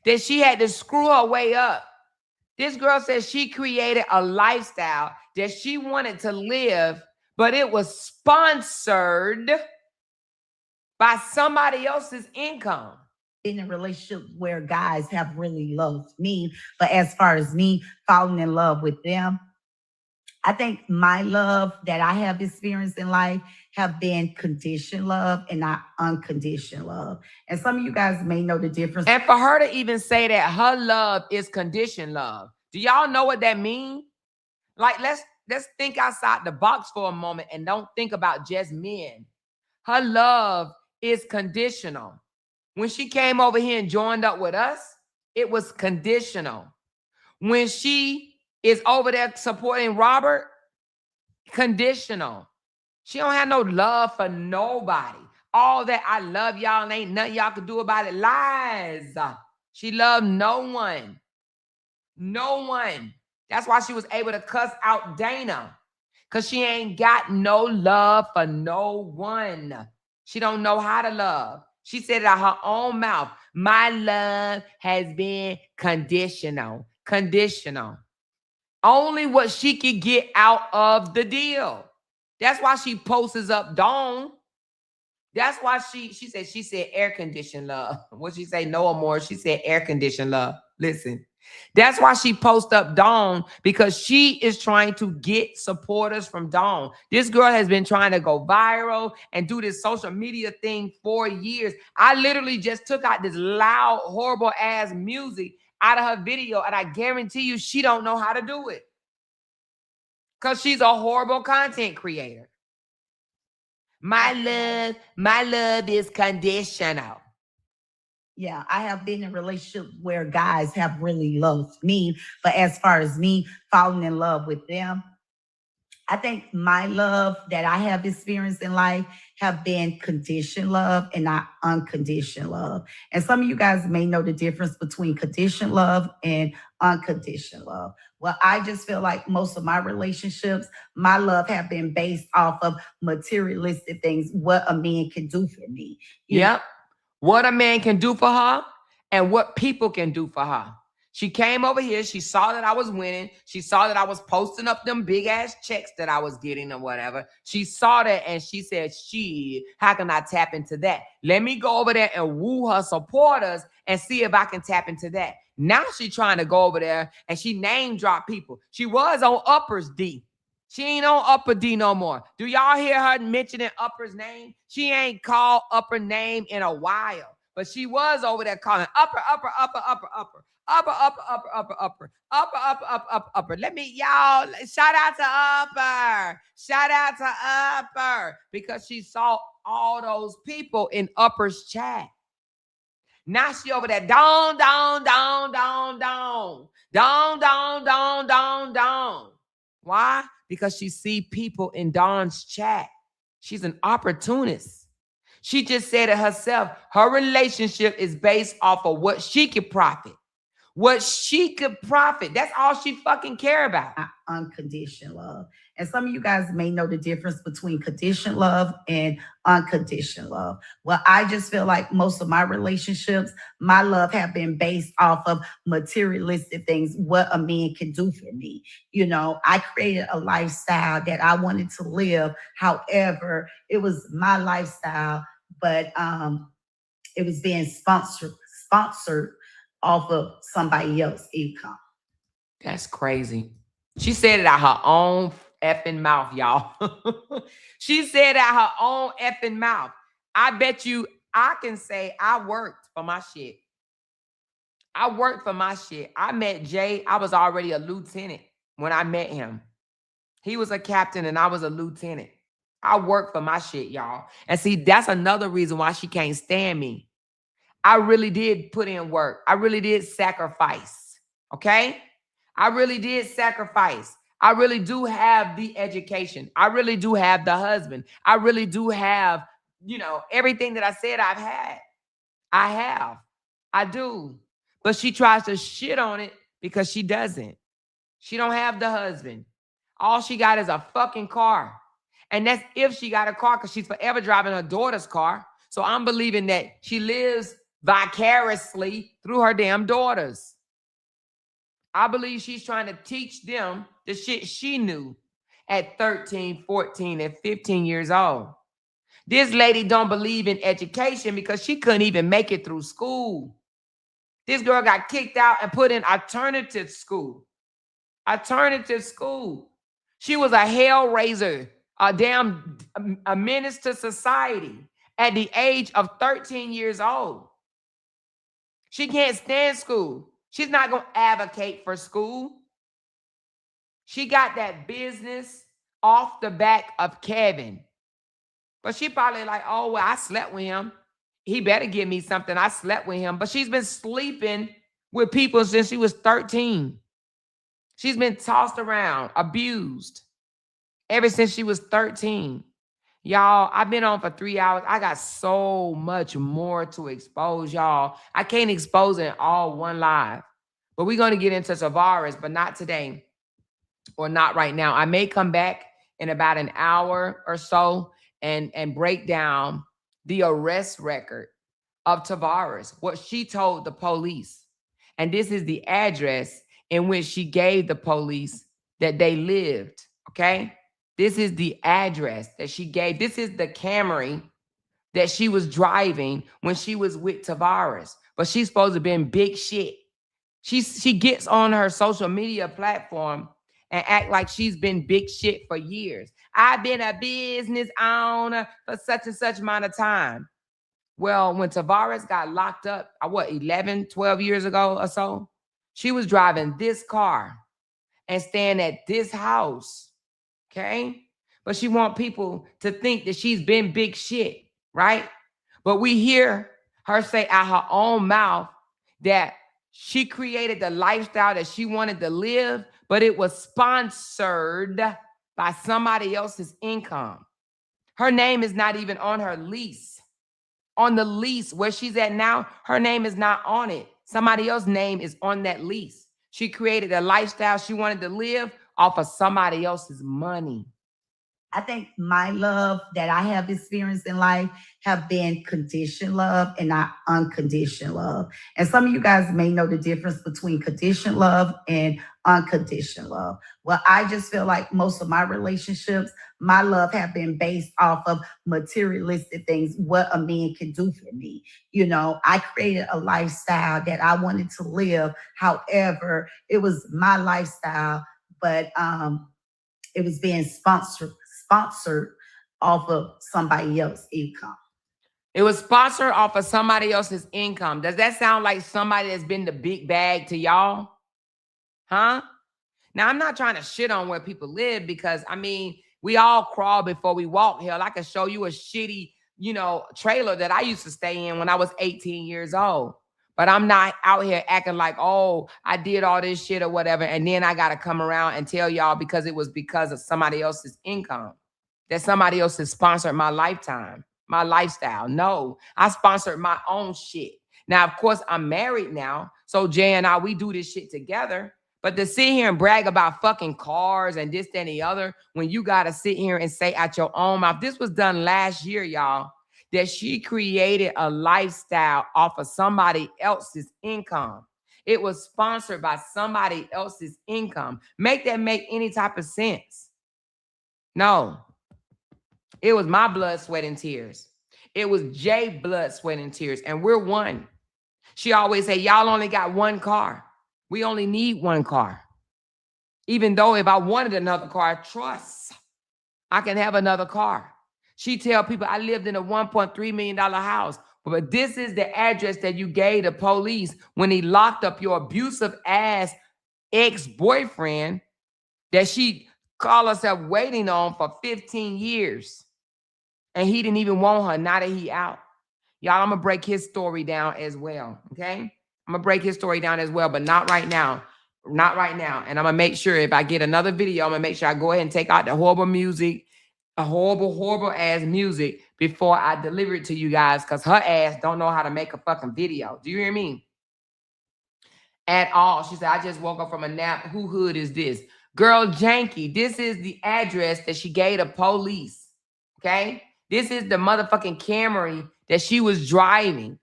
that she had to screw her way up? This girl says she created a lifestyle that she wanted to live, but it was sponsored by somebody else's income. In a relationship where guys have really loved me, but as far as me falling in love with them, I think my love that I have experienced in life have been conditioned love and not unconditioned love. And some of you guys may know the difference. And for her to even say that her love is conditioned love, do y'all know what that means? Like, let's think outside the box for a moment and don't think about just men. Her love is conditional. When she came over here and joined up with us, it was conditional. When she is over there supporting Robert, conditional. She don't have no love for nobody. All that I love y'all and ain't nothing y'all can do about it. Lies. She loved no one. No one. That's why she was able to cuss out Dana. Because she ain't got no love for no one. She don't know how to love. She said it out her own mouth. My love has been conditional. Conditional. Only what she could get out of the deal. That's why she posts up Dawn. That's why she said air conditioned love. What she say? No more. She said air conditioned love. Listen. That's why she posts up Dawn, because she is trying to get supporters from Dawn. This girl has been trying to go viral and do this social media thing for years. I literally just took out this loud, horrible ass music out of her video, and I guarantee you she don't know how to do it. Because she's a horrible content creator. My love is conditional. Yeah, I have been in relationships where guys have really loved me, but as far as me falling in love with them, I think my love that I have experienced in life have been conditioned love and not unconditioned love. And some of you guys may know the difference between conditioned love and unconditioned love. Well, I just feel like most of my relationships, my love have been based off of materialistic things, what a man can do for me. Yep. What a man can do for her and what people can do for her. She came over here. She saw that I was winning. She saw that I was posting up them big ass checks that I was getting or whatever. She saw that and she said, how can I tap into that? Let me go over there and woo her supporters and see if I can tap into that. Now she's trying to go over there and she name drop people. She was on Uppers D. She ain't on Upper D no more. Do y'all hear her mentioning Upper's name? She ain't called Upper name in a while. But she was over there calling Upper, Upper, Upper, Upper, Upper. Upper, upper, upper, upper, upper, upper, upper, upper, upper, upper. Let me, y'all, shout out to Upper. Shout out to Upper. Because she saw all those people in Upper's chat. Now she over there, down, down, down, down, down. Down, down, down, down, down. Why? Because she see people in Dawn's chat. She's an opportunist. She just said it herself. Her relationship is based off of what she could profit. What she could profit. That's all she fucking care about. Unconditional love. And some of you guys may know the difference between conditional love and unconditional love. Well, I just feel like most of my relationships, my love have been based off of materialistic things, what a man can do for me. You know, I created a lifestyle that I wanted to live. However, it was my lifestyle, but it was being sponsored off of somebody else's income. That's crazy. She said it out her own effing mouth, y'all. She said it out her own effing mouth. I bet you I can say I worked for my shit. I worked for my shit. I met Jay. I was already a lieutenant when I met him. He was a captain and I was a lieutenant. I worked for my shit, y'all. And see, that's another reason why she can't stand me. I really did put in work. I really did sacrifice. Okay? I really did sacrifice. I really do have the education. I really do have the husband. I really do have, everything that I said I've had. I have. I do. But she tries to shit on it because she doesn't. She don't have the husband. All she got is a fucking car. And that's if she got a car, because she's forever driving her daughter's car. So I'm believing that she lives vicariously through her damn daughters. I believe she's trying to teach them the shit she knew at 13, 14, and 15 years old. This lady don't believe in education because she couldn't even make it through school. This girl got kicked out and put in alternative school. Alternative school. She was a hellraiser, a menace to society at the age of 13 years old. She can't stand school. She's not going to advocate for school. She got that business off the back of Kevin. But she probably like, oh, well, I slept with him. He better give me something. I slept with him. But she's been sleeping with people since she was 13. She's been tossed around, abused ever since she was 13. Y'all, I've been on for 3 hours. I got so much more to expose, y'all. I can't expose it all one live. But we're going to get into Tavares, but not today or not right now. I may come back in about an hour or so and break down the arrest record of Tavares, what she told the police. And this is the address in which she gave the police that they lived, okay? This is the address that she gave. This is the Camry that she was driving when she was with Tavares. But she's supposed to be in big shit. She gets on her social media platform and act like she's been big shit for years. I've been a business owner for such and such amount of time. Well, when Tavares got locked up, 11, 12 years ago or so, she was driving this car and staying at this house, okay? But she want people to think that she's been big shit, right? But we hear her say out her own mouth that she created the lifestyle that she wanted to live, but it was sponsored by somebody else's income. Her name is not even on her lease. On the lease where she's at now, her name is not on it. Somebody else's name is on that lease. She created a lifestyle she wanted to live off of somebody else's money. I think my love that I have experienced in life have been conditioned love and not unconditional love. And some of you guys may know the difference between conditioned love and unconditional love. Well, I just feel like most of my relationships, my love have been based off of materialistic things, what a man can do for me. You know, I created a lifestyle that I wanted to live. However, it was my lifestyle, but it was being sponsored off of somebody else's income. It was sponsored off of somebody else's income. Does that sound like somebody that's been the big bag to y'all? Huh? Now, I'm not trying to shit on where people live because, I mean, we all crawl before we walk. Hell, I can show you a shitty, trailer that I used to stay in when I was 18 years old. But I'm not out here acting like, oh, I did all this shit or whatever. And then I got to come around and tell y'all because it was because of somebody else's income, that somebody else has sponsored my lifetime, my lifestyle. No, I sponsored my own shit. Now, of course, I'm married now. So Jay and I, we do this shit together. But to sit here and brag about fucking cars and this, that, and the other, when you got to sit here and say out your own mouth, this was done last year, y'all, that she created a lifestyle off of somebody else's income. It was sponsored by somebody else's income. Make that make any type of sense? No. It was my blood, sweat, and tears. It was Jay blood, sweat, and tears. And we're one. She always say, y'all only got one car. We only need one car. Even though if I wanted another car, trust, I can have another car. She tell people I lived in a $1.3 million house. But this is the address that you gave the police when he locked up your abusive ass ex-boyfriend that she called herself waiting on for 15 years. And he didn't even want her, now that he out. Y'all, I'm going to break his story down as well, okay? I'm going to break his story down as well, but not right now. Not right now. And I'm going to make sure if I get another video, I'm going to make sure I go ahead and take out the horrible music, a horrible ass music before I deliver it to you guys because her ass don't know how to make a fucking video. Do you hear me? At all. She said, I just woke up from a nap. Who hood is this? Girl, Janky, this is the address that she gave the police, okay? This is the motherfucking Camry that she was driving.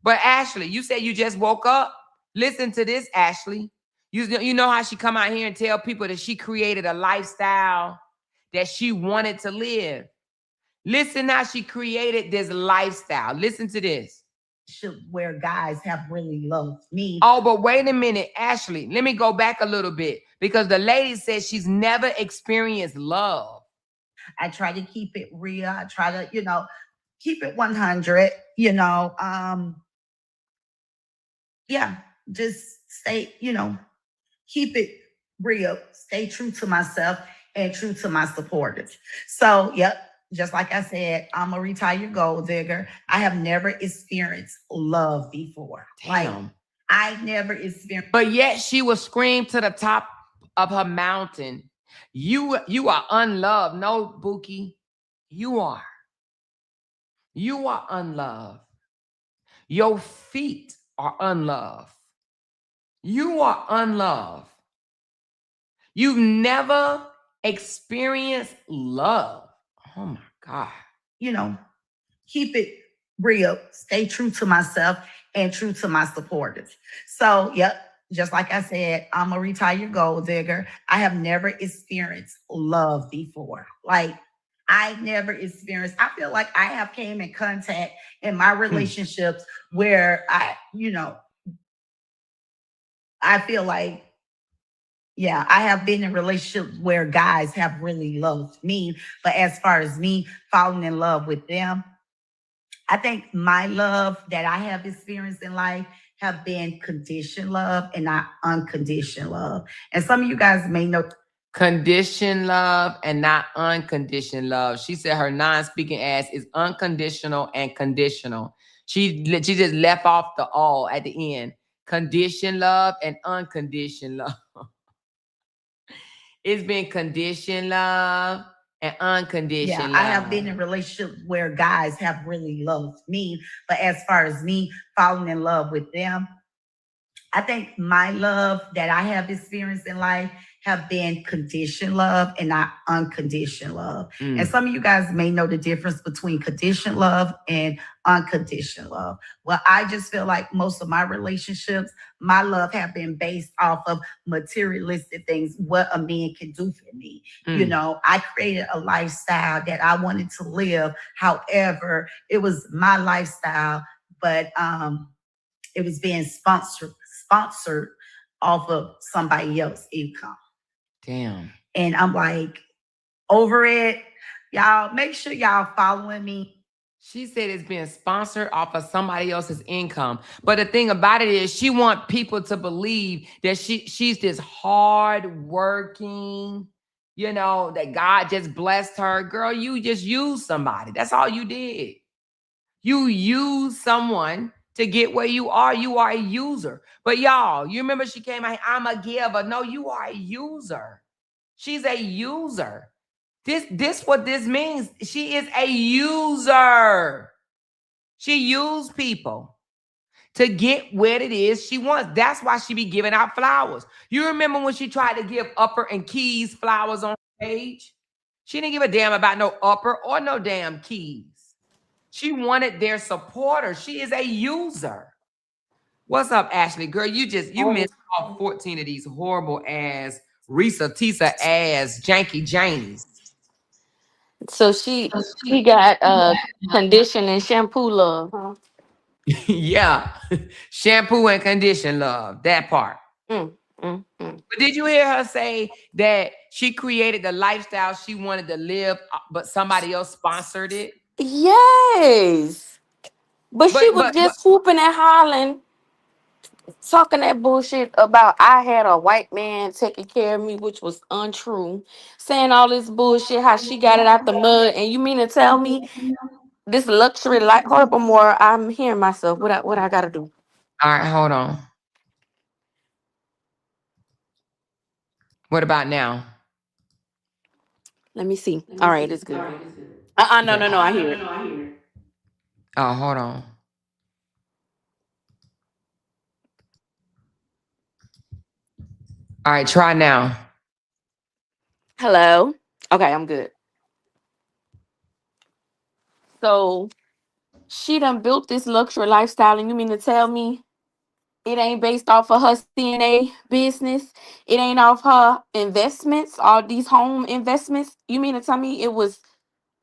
But Ashley, you said you just woke up? Listen to this, Ashley. You know how she come out here and tell people that she created a lifestyle that she wanted to live. Listen how she created this lifestyle. Listen to this. Where guys have really loved me. Oh, but wait a minute, Ashley. Let me go back a little bit because the lady says she's never experienced love. I try to keep it real. I try to, keep it 100, yeah, just stay, keep it real, stay true to myself and true to my supporters. So, yep, just like I said, I'm a retired gold digger. I have never experienced love before. Damn. Like, I never experienced. But yet she will scream to the top of her mountain, you are unloved. No, Buki, you are. You are unloved. Your feet are unloved. You are unloved. You've never experienced love. Oh my God. Keep it real, stay true to myself and true to my supporters. So, yep, just like I said, I'm a retired gold digger. I have never experienced love before. Like, I never experienced, I feel like I have came in contact in my relationships where I feel like, yeah, I have been in relationships where guys have really loved me. But as far as me falling in love with them, I think my love that I have experienced in life have been conditioned love and not unconditioned love. And some of you guys may know conditioned love and not unconditioned love. She said her non-speaking ass is unconditional and conditional. She just left off the all at the end. Conditioned love and unconditioned love. It's been conditioned love and unconditioned love. I have been in relationships where guys have really loved me. But as far as me falling in love with them, I think my love that I have experienced in life have been conditioned love and not unconditioned love. And some of you guys may know the difference between conditioned love and unconditioned love. Well, I just feel like most of my relationships, my love have been based off of materialistic things, what a man can do for me. I created a lifestyle that I wanted to live. However, it was my lifestyle, but it was being sponsored off of somebody else's income. Damn. And I'm like, over it. Y'all make sure y'all following me. She said it's being sponsored off of somebody else's income. But the thing about it is she want people to believe that she's this hard working, that God just blessed her. Girl, you just used somebody. That's all you did. You use someone to get where you are. You are a user. But y'all, you remember she came out, I'm a giver. No, you are a user. She's a user. This what this means. She is a user. She used people to get what it is she wants. That's why she be giving out flowers. You remember when she tried to give Upper and Keys flowers on stage? She didn't give a damn about no Upper or no damn Keys. She wanted their supporters. She is a user. What's up, Ashley? Girl, you missed all 14 of these horrible ass Risa Tisa ass Janky Janes. So she got condition and shampoo love, huh? Yeah. Shampoo and condition love. That part. Mm, mm, mm. But did you hear her say that she created the lifestyle she wanted to live, but somebody else sponsored it? Yes. But she But was but but just whooping and hollering, talking that bullshit about I had a white man taking care of me, which was untrue. Saying all this bullshit, how she got it out the mud. And you mean to tell me this luxury like horrible more? I'm hearing myself. What I gotta do? all right, hold on. What about now? Let me see. All right, it's good. No, Okay. no, no. I hear it. Oh, hold on. All right, try now. Hello. Okay, I'm good. So she done built this luxury lifestyle, and you mean to tell me it ain't based off of her CNA business? It ain't off her investments, all these home investments. You mean to tell me it was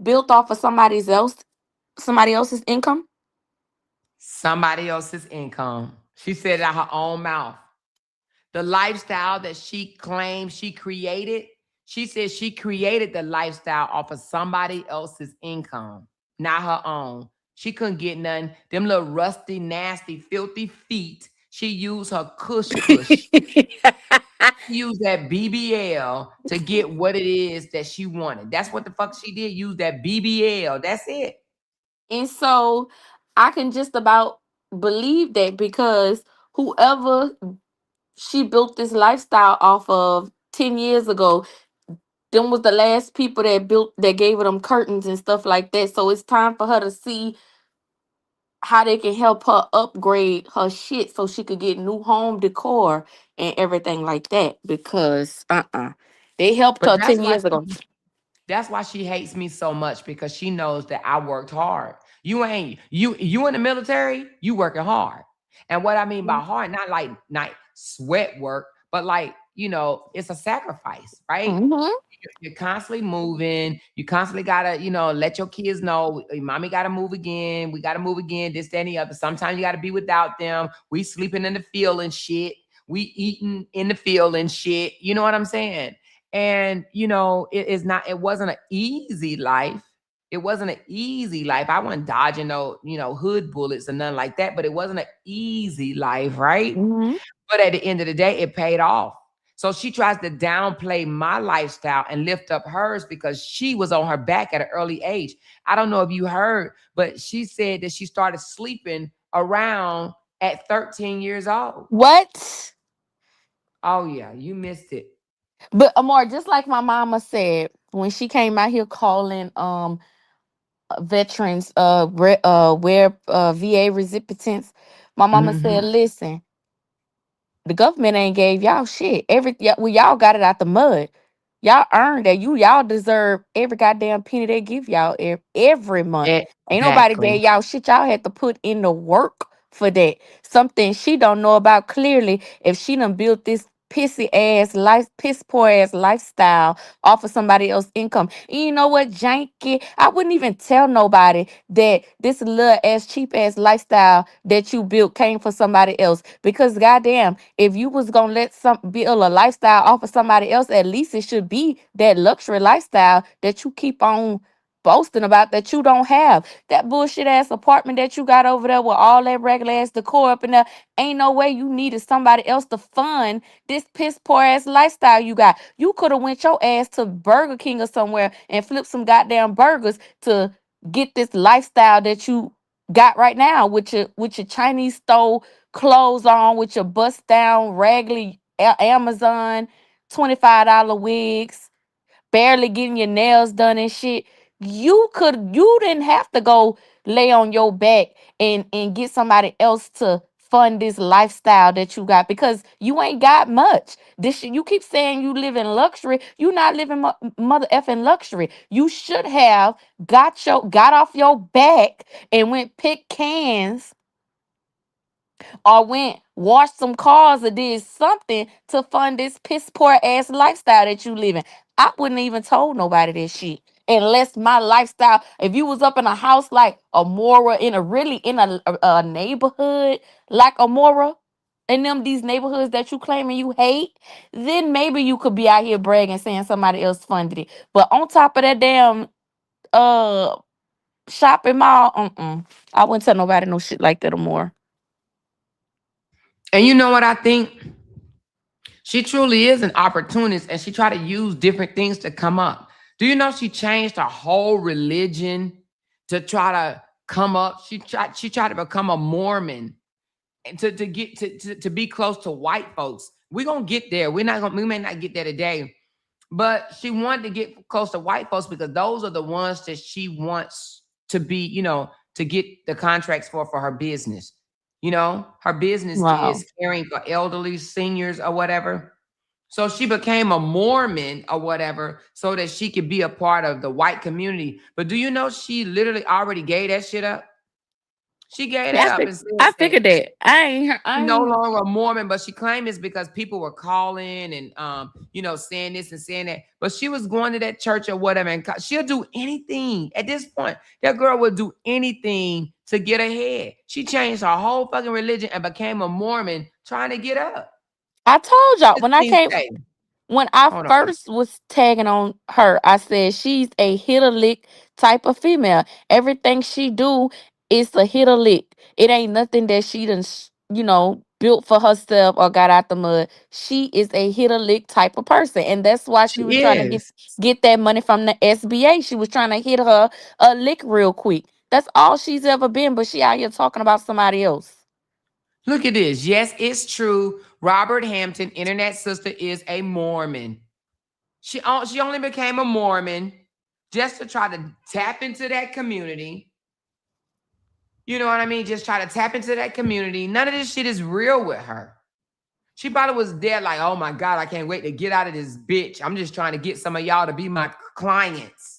built off of somebody else's income? Somebody else's income. She said it out her own mouth. The lifestyle that she claimed she created, she said she created the lifestyle off of somebody else's income, not her own. She couldn't get none. Them little rusty, nasty, filthy feet. She used her cush. She used that BBL to get what it is that she wanted. That's what the fuck she did. Use that BBL. That's it. And so I can just about believe that because whoever she built this lifestyle off of 10 years ago, them was the last people that gave her them curtains and stuff like that. So it's time for her to see how they can help her upgrade her shit so she could get new home decor and everything like that. Because they helped But her 10 years ago. that's why she hates me so much because she knows that I worked hard. You in the military, you working hard. And what I mean by hard, not like not sweat work, but like, it's a sacrifice, right? Mm-hmm. You're constantly moving. You constantly gotta, let your kids know, mommy gotta move again. We gotta move again, this, that, and the other. Sometimes you gotta be without them. We sleeping in the field and shit. We eating in the field and shit. You know what I'm saying? And it wasn't an easy life. It wasn't an easy life. I wasn't dodging no, hood bullets or nothing like that, but it wasn't an easy life, right? Mm-hmm. But at the end of the day, it paid off. So she tries to downplay my lifestyle and lift up hers because she was on her back at an early age. I don't know if you heard, but she said that she started sleeping around at 13 years old. What? Oh, yeah, you missed it. But Amor, just like my mama said when she came out here calling veterans wear VA recipients, my mama said, Mhm. listen, the government ain't gave y'all shit. Y'all got it out the mud. Y'all earned that. Y'all deserve every goddamn penny they give y'all every month. Ain't nobody Exactly. gave y'all shit. Y'all had to put in the work for that. Something she don't know about clearly. If she done built this piss poor ass lifestyle off of somebody else's income. And you know what, Janky? I wouldn't even tell nobody that this little ass cheap ass lifestyle that you built came for somebody else. Because goddamn, if you was gonna let some build a lifestyle off of somebody else, at least it should be that luxury lifestyle that you keep on boasting about that you don't have. That bullshit ass apartment that you got over there with all that regular ass decor up in there, ain't no way you needed somebody else to fund this piss poor ass lifestyle you got. You could have went your ass to Burger King or somewhere and flipped some goddamn burgers to get this lifestyle that you got right now with your Chinese stole clothes on, with your bust down raggedy Amazon $25 wigs, barely getting your nails done and shit. You didn't have to go lay on your back and get somebody else to fund this lifestyle that you got because you ain't got much. This shit, you keep saying you live in luxury. You not living mother effing luxury. You should have got off your back and went pick cans or went washed some cars or did something to fund this piss poor ass lifestyle that you living. I wouldn't even told nobody this shit. Unless my lifestyle, if you was up in a house like Amora, in a really in a neighborhood like Amora, in them these neighborhoods that you claiming you hate, then maybe you could be out here bragging saying somebody else funded it. But on top of that damn uh shopping mall, I wouldn't tell nobody no shit like that Amora. And you know what I think? She truly is an opportunist and she tried to use different things to come up. Do you know she changed her whole religion to try to come up? She tried to become a Mormon and to get to be close to white folks. We're gonna get there. We may not get there today, but she wanted to get close to white folks because those are the ones that she wants to be, to get the contracts for her business. Her business Wow. is caring for elderly seniors or whatever. So she became a Mormon or whatever so that she could be a part of the white community. But do you know she literally already gave that shit up? She gave that Yeah, up and said I that figured that. I no ain't longer a Mormon, but she claimed it's because people were calling and saying this and saying that. But she was going to that church or whatever, and she'll do anything at this point. That girl would do anything to get ahead. She changed her whole fucking religion and became a Mormon trying to get up. I told y'all This when I thing came say, when I hold on. first was tagging on her, I said she's a hit a lick type of female. Everything she do is a hit a lick. It ain't nothing that she done, built for herself or got out the mud. She is a hit a lick type of person, and that's why she was She trying to get is. get that money from the SBA. She was trying to hit her a lick real quick. That's all she's ever been. But she out here talking about somebody else. Look at this. Yes, it's true. Robert Hampton, internet sister, is a Mormon. She only became a Mormon just to try to tap into that community. You know what I mean? Just try to tap into that community. None of this shit is real with her. She probably was there like, oh my God, I can't wait to get out of this bitch. I'm just trying to get some of y'all to be my clients.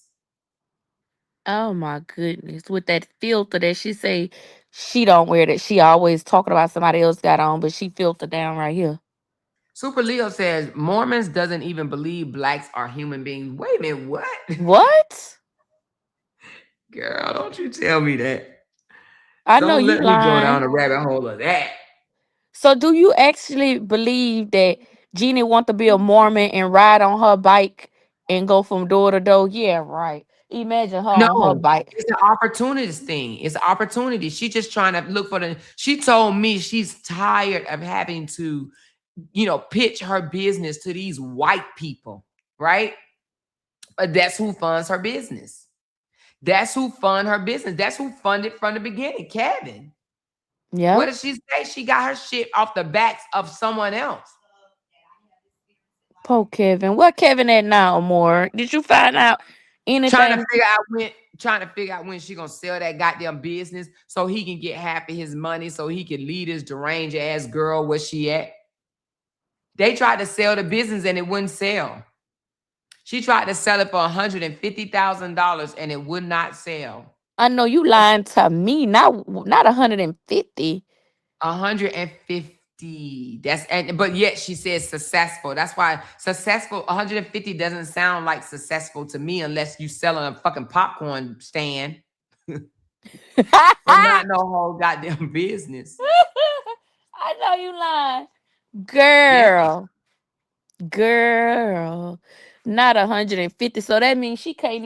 Oh my goodness. With that filter that she say she don't wear, that she always talking about somebody else got on, but she filter down right here. Super Leo says Mormons doesn't even believe blacks are human beings. Wait a minute, what? What? Girl, don't you tell me that. I know Don't you let me go down lying. the rabbit hole of that. So do you actually believe that Jeannie want to be a Mormon and ride on her bike and go from door to door? Yeah, right. Imagine her on her No, bike. it's an opportunist thing. It's an opportunity. She just trying to look for the. She told me she's tired of having to, pitch her business to these white people, right? But that's who funds her business. That's who fund her business. That's who funded from the beginning, Kevin. What Yep. did she say? She got her shit off the backs of someone else. Poor Kevin. What Kevin at now, more? Did you find out Trying to anything? figure out when she gonna sell that goddamn business so he can get half of his money so he can lead his deranged ass girl where she at. They tried to sell the business and it wouldn't sell. She tried to sell it for $150,000 and it would not sell. I know you lying to me. Not 150. 150. That's and but yet she says successful. That's why successful 150 doesn't sound like successful to me unless you selling a fucking popcorn stand, but not no whole goddamn business. I know you lying. Yeah. Girl. Girl. Not 150. So that means she ain't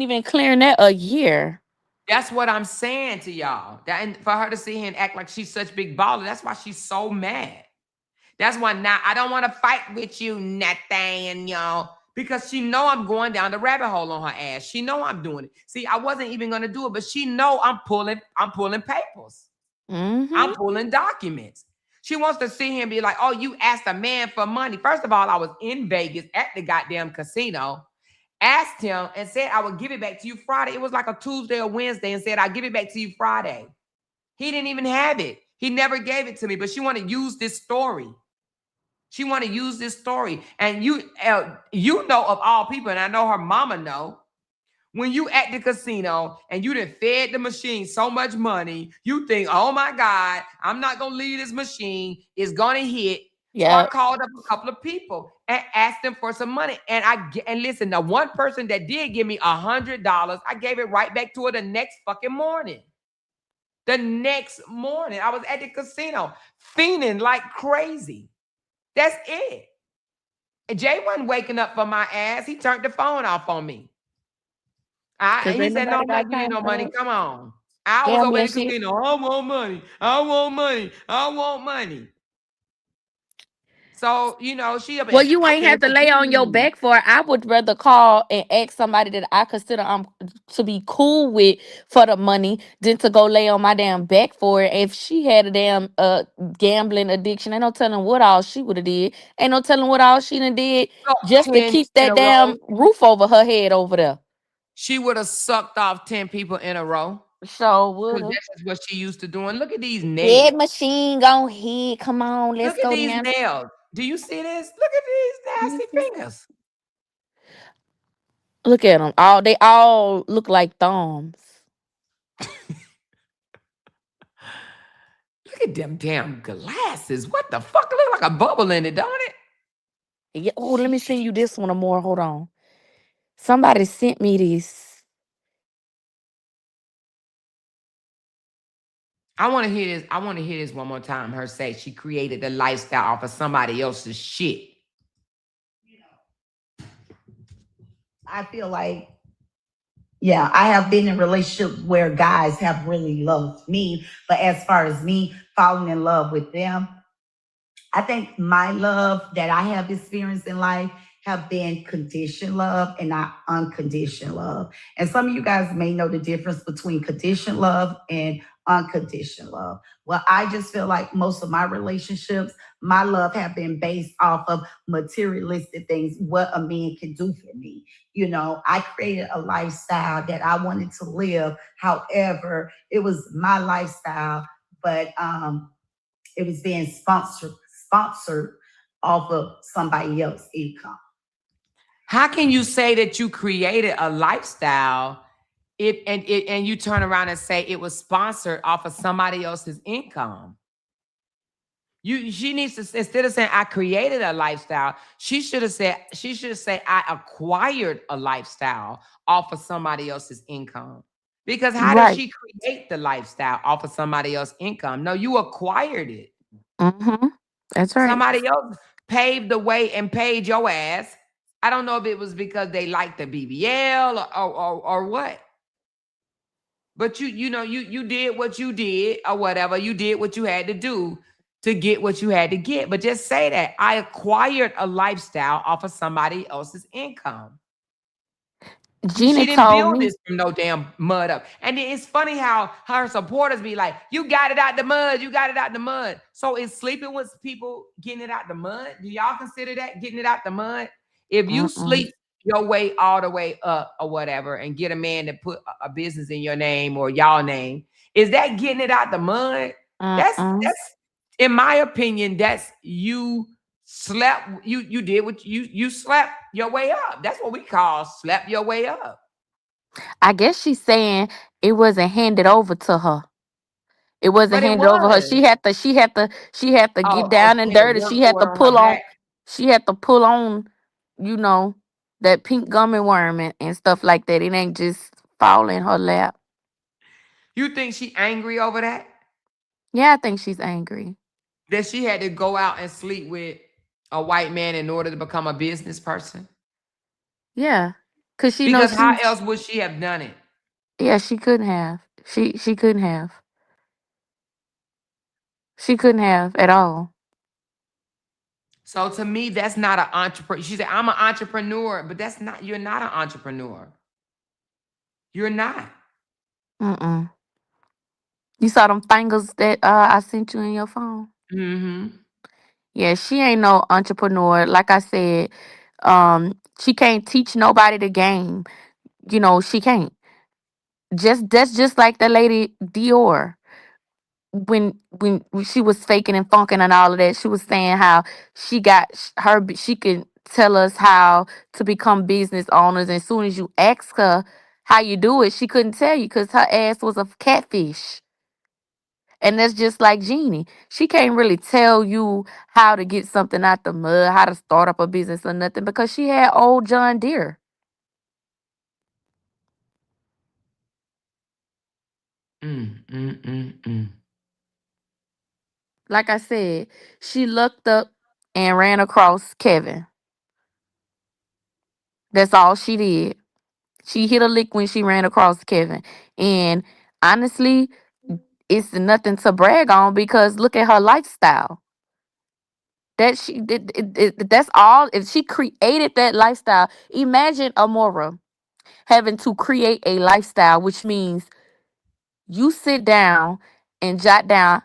even clearing that a year. That's what I'm saying to y'all. That and for her to sit here and act like she's such big baller, that's why she's so mad. That's why now I don't want to fight with you, Nathaniel, because she know I'm going down the rabbit hole on her ass. She know I'm doing it. See, I wasn't even gonna do it, but she know I'm pulling papers. Mm-hmm. I'm pulling documents. She wants to sit here and be like, oh, you asked a man for money. First of all, I was in Vegas at the goddamn casino, asked him and said I would give it back to you Friday. It was like a Tuesday or Wednesday and said I'll give it back to you Friday. He didn't even have it. He never gave it to me, but she want to use this story. She want to use this story. And you know of all people, and I know her mama know, when you at the casino and you done fed the machine so much money, you think, oh my God, I'm not going to leave this machine. It's going to hit. So I Yep. called up a couple of people and asked them for some money. And listen, the one person that did give me $100, I gave it right back to her the next fucking morning. The next morning, I was at the casino, fiending like crazy. That's it. And Jay wasn't waking up for my ass. He turned the phone off on me. Cause He ain't said, no, nobody I'm not got giving you time no for money. that. Come on. I was over Gambling at the shit. casino. I want money. I want money. I want money. So, she up Well, and you I ain't can't have to lay believe on your you. back for it. I would rather call and ask somebody that I consider to be cool with for the money than to go lay on my damn back for it. If she had a damn gambling addiction, ain't no telling what all she would have did. Ain't no telling what all she done did So just to 10 keep in that a row. damn roof over her head over there. She would have sucked off 10 people in a row. So Because would have. that's just what she used to doing. Look at these Dead nails. machine gon' hit. Come on, let's Look at go these down. nails. Do you see this? Look at these nasty fingers. Look at them. They all look like thumbs. Look at them damn glasses. What the fuck? It look like a bubble in it, don't it? Yeah. Oh, let me send you this one or more. Hold on. Somebody sent me this. I want to hear this. I want to hear this one more time. Her say she created the lifestyle off of somebody else's shit. I feel like, yeah, I have been in relationships where guys have really loved me, but as far as me falling in love with them, I think my love that I have experienced in life have been conditioned love and not unconditioned love. And some of you guys may know the difference between conditioned love and unconditioned love. Well, I just feel like most of my relationships, my love have been based off of materialistic things, what a man can do for me. I created a lifestyle that I wanted to live. However, it was my lifestyle, but it was being sponsored off of somebody else's income. How can you say that you created a lifestyle and you turn around and say it was sponsored off of somebody else's income? She needs to, instead of saying I created a lifestyle, she should say I acquired a lifestyle off of somebody else's income. Because how did Right. she create the lifestyle off of somebody else's income? No, you acquired it. Mm-hmm. That's right. Somebody else paved the way and paid your ass. I don't know if it was because they liked the BBL or what. But you did what you did or whatever. You did what you had to do to get what you had to get. But just say that I acquired a lifestyle off of somebody else's income. She Gina didn't told build me. this from no damn mud up. And then it's funny how her supporters be like, you got it out the mud, you got it out the mud. So is sleeping with people getting it out the mud? Do y'all consider that getting it out the mud? If you Mm-mm. sleep your way all the way up or whatever and get a man to put a business in your name or y'all name, is that getting it out the mud? Mm-mm. That's in my opinion, that's you slept, you did what you slept your way up. That's what we call slept your way up. I guess she's saying it wasn't handed over to her. It wasn't But it handed over her. was. She had to Oh, get oh, down and she had a dirty. work order on her back. She had to pull on, you know, that pink gummy worm and stuff like that. It ain't just fall in her lap. You think she angry over that? Yeah, I think she's angry. That she had to go out and sleep with a white man in order to become a business person? Yeah. Cause she Because knows how she else would she have done it? yeah, she couldn't have. She couldn't have. She couldn't have at all. So to me, that's not an entrepreneur. She said, I'm an entrepreneur, but you're not an entrepreneur. You're not. Mm-mm. You saw them fingers that I sent you in your phone? Mm-hmm. Yeah, she ain't no entrepreneur. Like I said, she can't teach nobody the game. She can't. That's just like the lady Dior. When she was faking and funking and all of that, she was saying how she could tell us how to become business owners. And as soon as you ask her how you do it, she couldn't tell you because her ass was a catfish. And that's just like Jeannie. She can't really tell you how to get something out the mud, how to start up a business or nothing because she had old John Deere. Mm. Like I said, she looked up and ran across Kevin. That's all she did. She hit a lick when she ran across Kevin. And honestly, it's nothing to brag on because look at her lifestyle. That's all. If she created that lifestyle, imagine Amora having to create a lifestyle, which means you sit down and jot down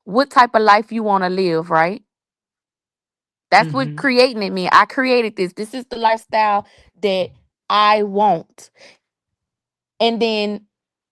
what type of life you want to live, right? That's what Mm-hmm. creating it mean. I created this. This is the lifestyle that I want. And then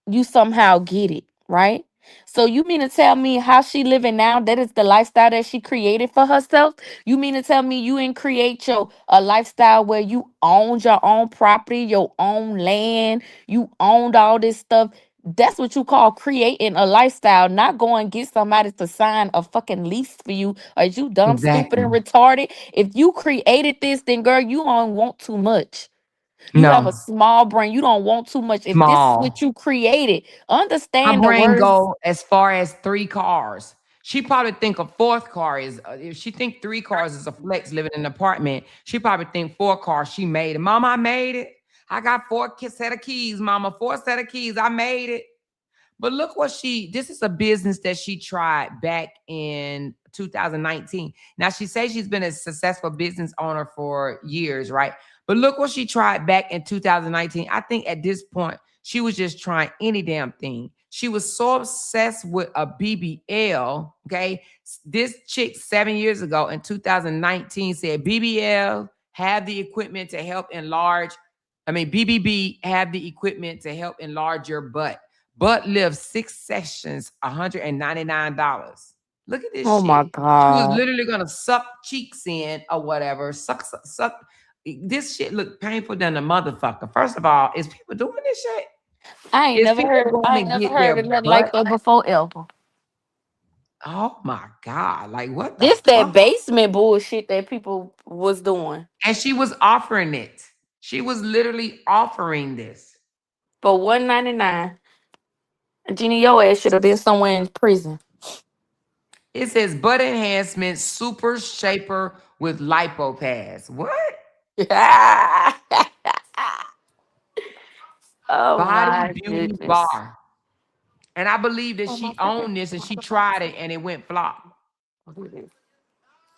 you somehow get it, right? So you mean to tell me how she living now, that is the lifestyle that she created for herself? You mean to tell me you didn't create your a lifestyle where you owned your own property, your own land, you owned all this stuff? That's what you call creating a lifestyle, not going get somebody to sign a fucking lease for you. Are you dumb, stupid, Exactly. and retarded? If you created this, then girl, you don't want too much. You have a No. small brain. You don't want too much. If this is what Small. you created, My understand the brain words. go as far as 3 cars. She probably think a fourth car is if she think 3 cars is a flex living in an apartment. She probably think 4 cars. She made it. Mama, I made it. I got set of keys, mama. 4 set of keys. I made it. But look this is a business that she tried back in 2019. Now she says she's been a successful business owner for years, right? But look what she tried back in 2019. I think at this point, she was just trying any damn thing. She was so obsessed with a BBL. Okay. This chick 7 years ago in 2019 said BBL have the equipment to help enlarge. I mean, BBB have the equipment to help enlarge your butt. Butt lift 6 sessions, $199. Look at this Oh my shit. She was God. literally gonna suck cheeks in or whatever. Suck. This shit look painful than a motherfucker. First of all, is people doing this shit? Is people I going ain't to never get their heard of nothing like butt? that before ever. Oh my God. Like what the This that fuck? basement bullshit that people was doing. And she was offering it. She was literally offering this. For $199. Jeannie, your ass should have been somewhere in prison. It says butt enhancement super shaper with lipo pads. What? Oh Body my Beauty goodness. Bar. And I believe that Oh my she fucking owned this and she tried motherfucker. it and it went flop. Who this?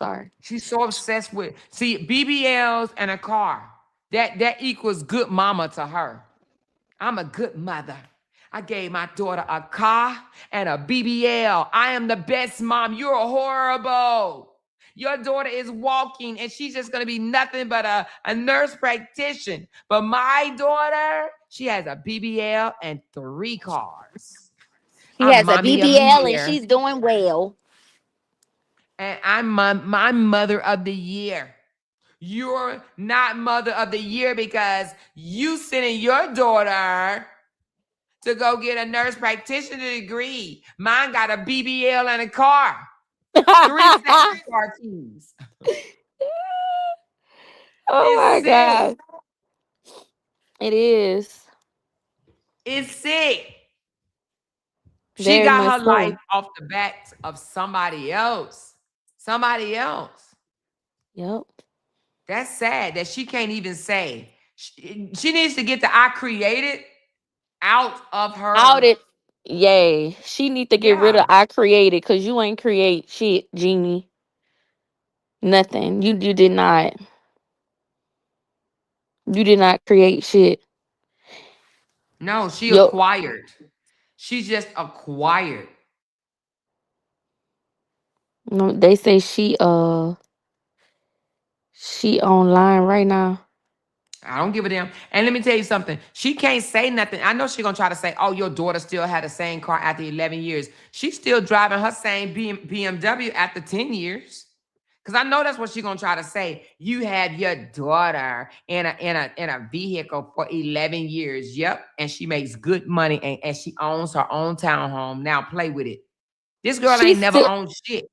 Sorry. She's so obsessed with BBLs and a car. That equals good mama to her. I'm a good mother. I gave my daughter a car and a BBL. I am the best mom. You're horrible. Your daughter is walking and she's just going to be nothing but a nurse practitioner. But my daughter, she has a BBL and 3 cars. She I'm has a mommy of the BBL and year. she's doing well. And I'm my mother of the year. You're not mother of the year because you sending your daughter to go get a nurse practitioner degree. Mine got a BBL and a car. Three sets of car keys. Oh It's my sick. God. It is. It's sick. She Very much got her life so. off the backs of somebody else. Somebody else. Yep. That's sad that she can't even say. She needs to get the I created out of Out her. it. Yay. She need to get rid Yeah. of I created because you ain't create shit, Genie. Nothing. You did not. You did not create shit. No, she Yo, acquired. She just acquired. no, they say she online right now. I don't give a damn. And let me tell you something. She can't say nothing. I know she's gonna try to say, "Oh, your daughter still had the same car after 11 years." She's still driving her same BMW after 10 years. Cause I know that's what she's gonna try to say. You had your daughter in a vehicle for 11 years. Yep. And she makes good money and she owns her own townhome. Now play with it. This girl She ain't never still. owned shit.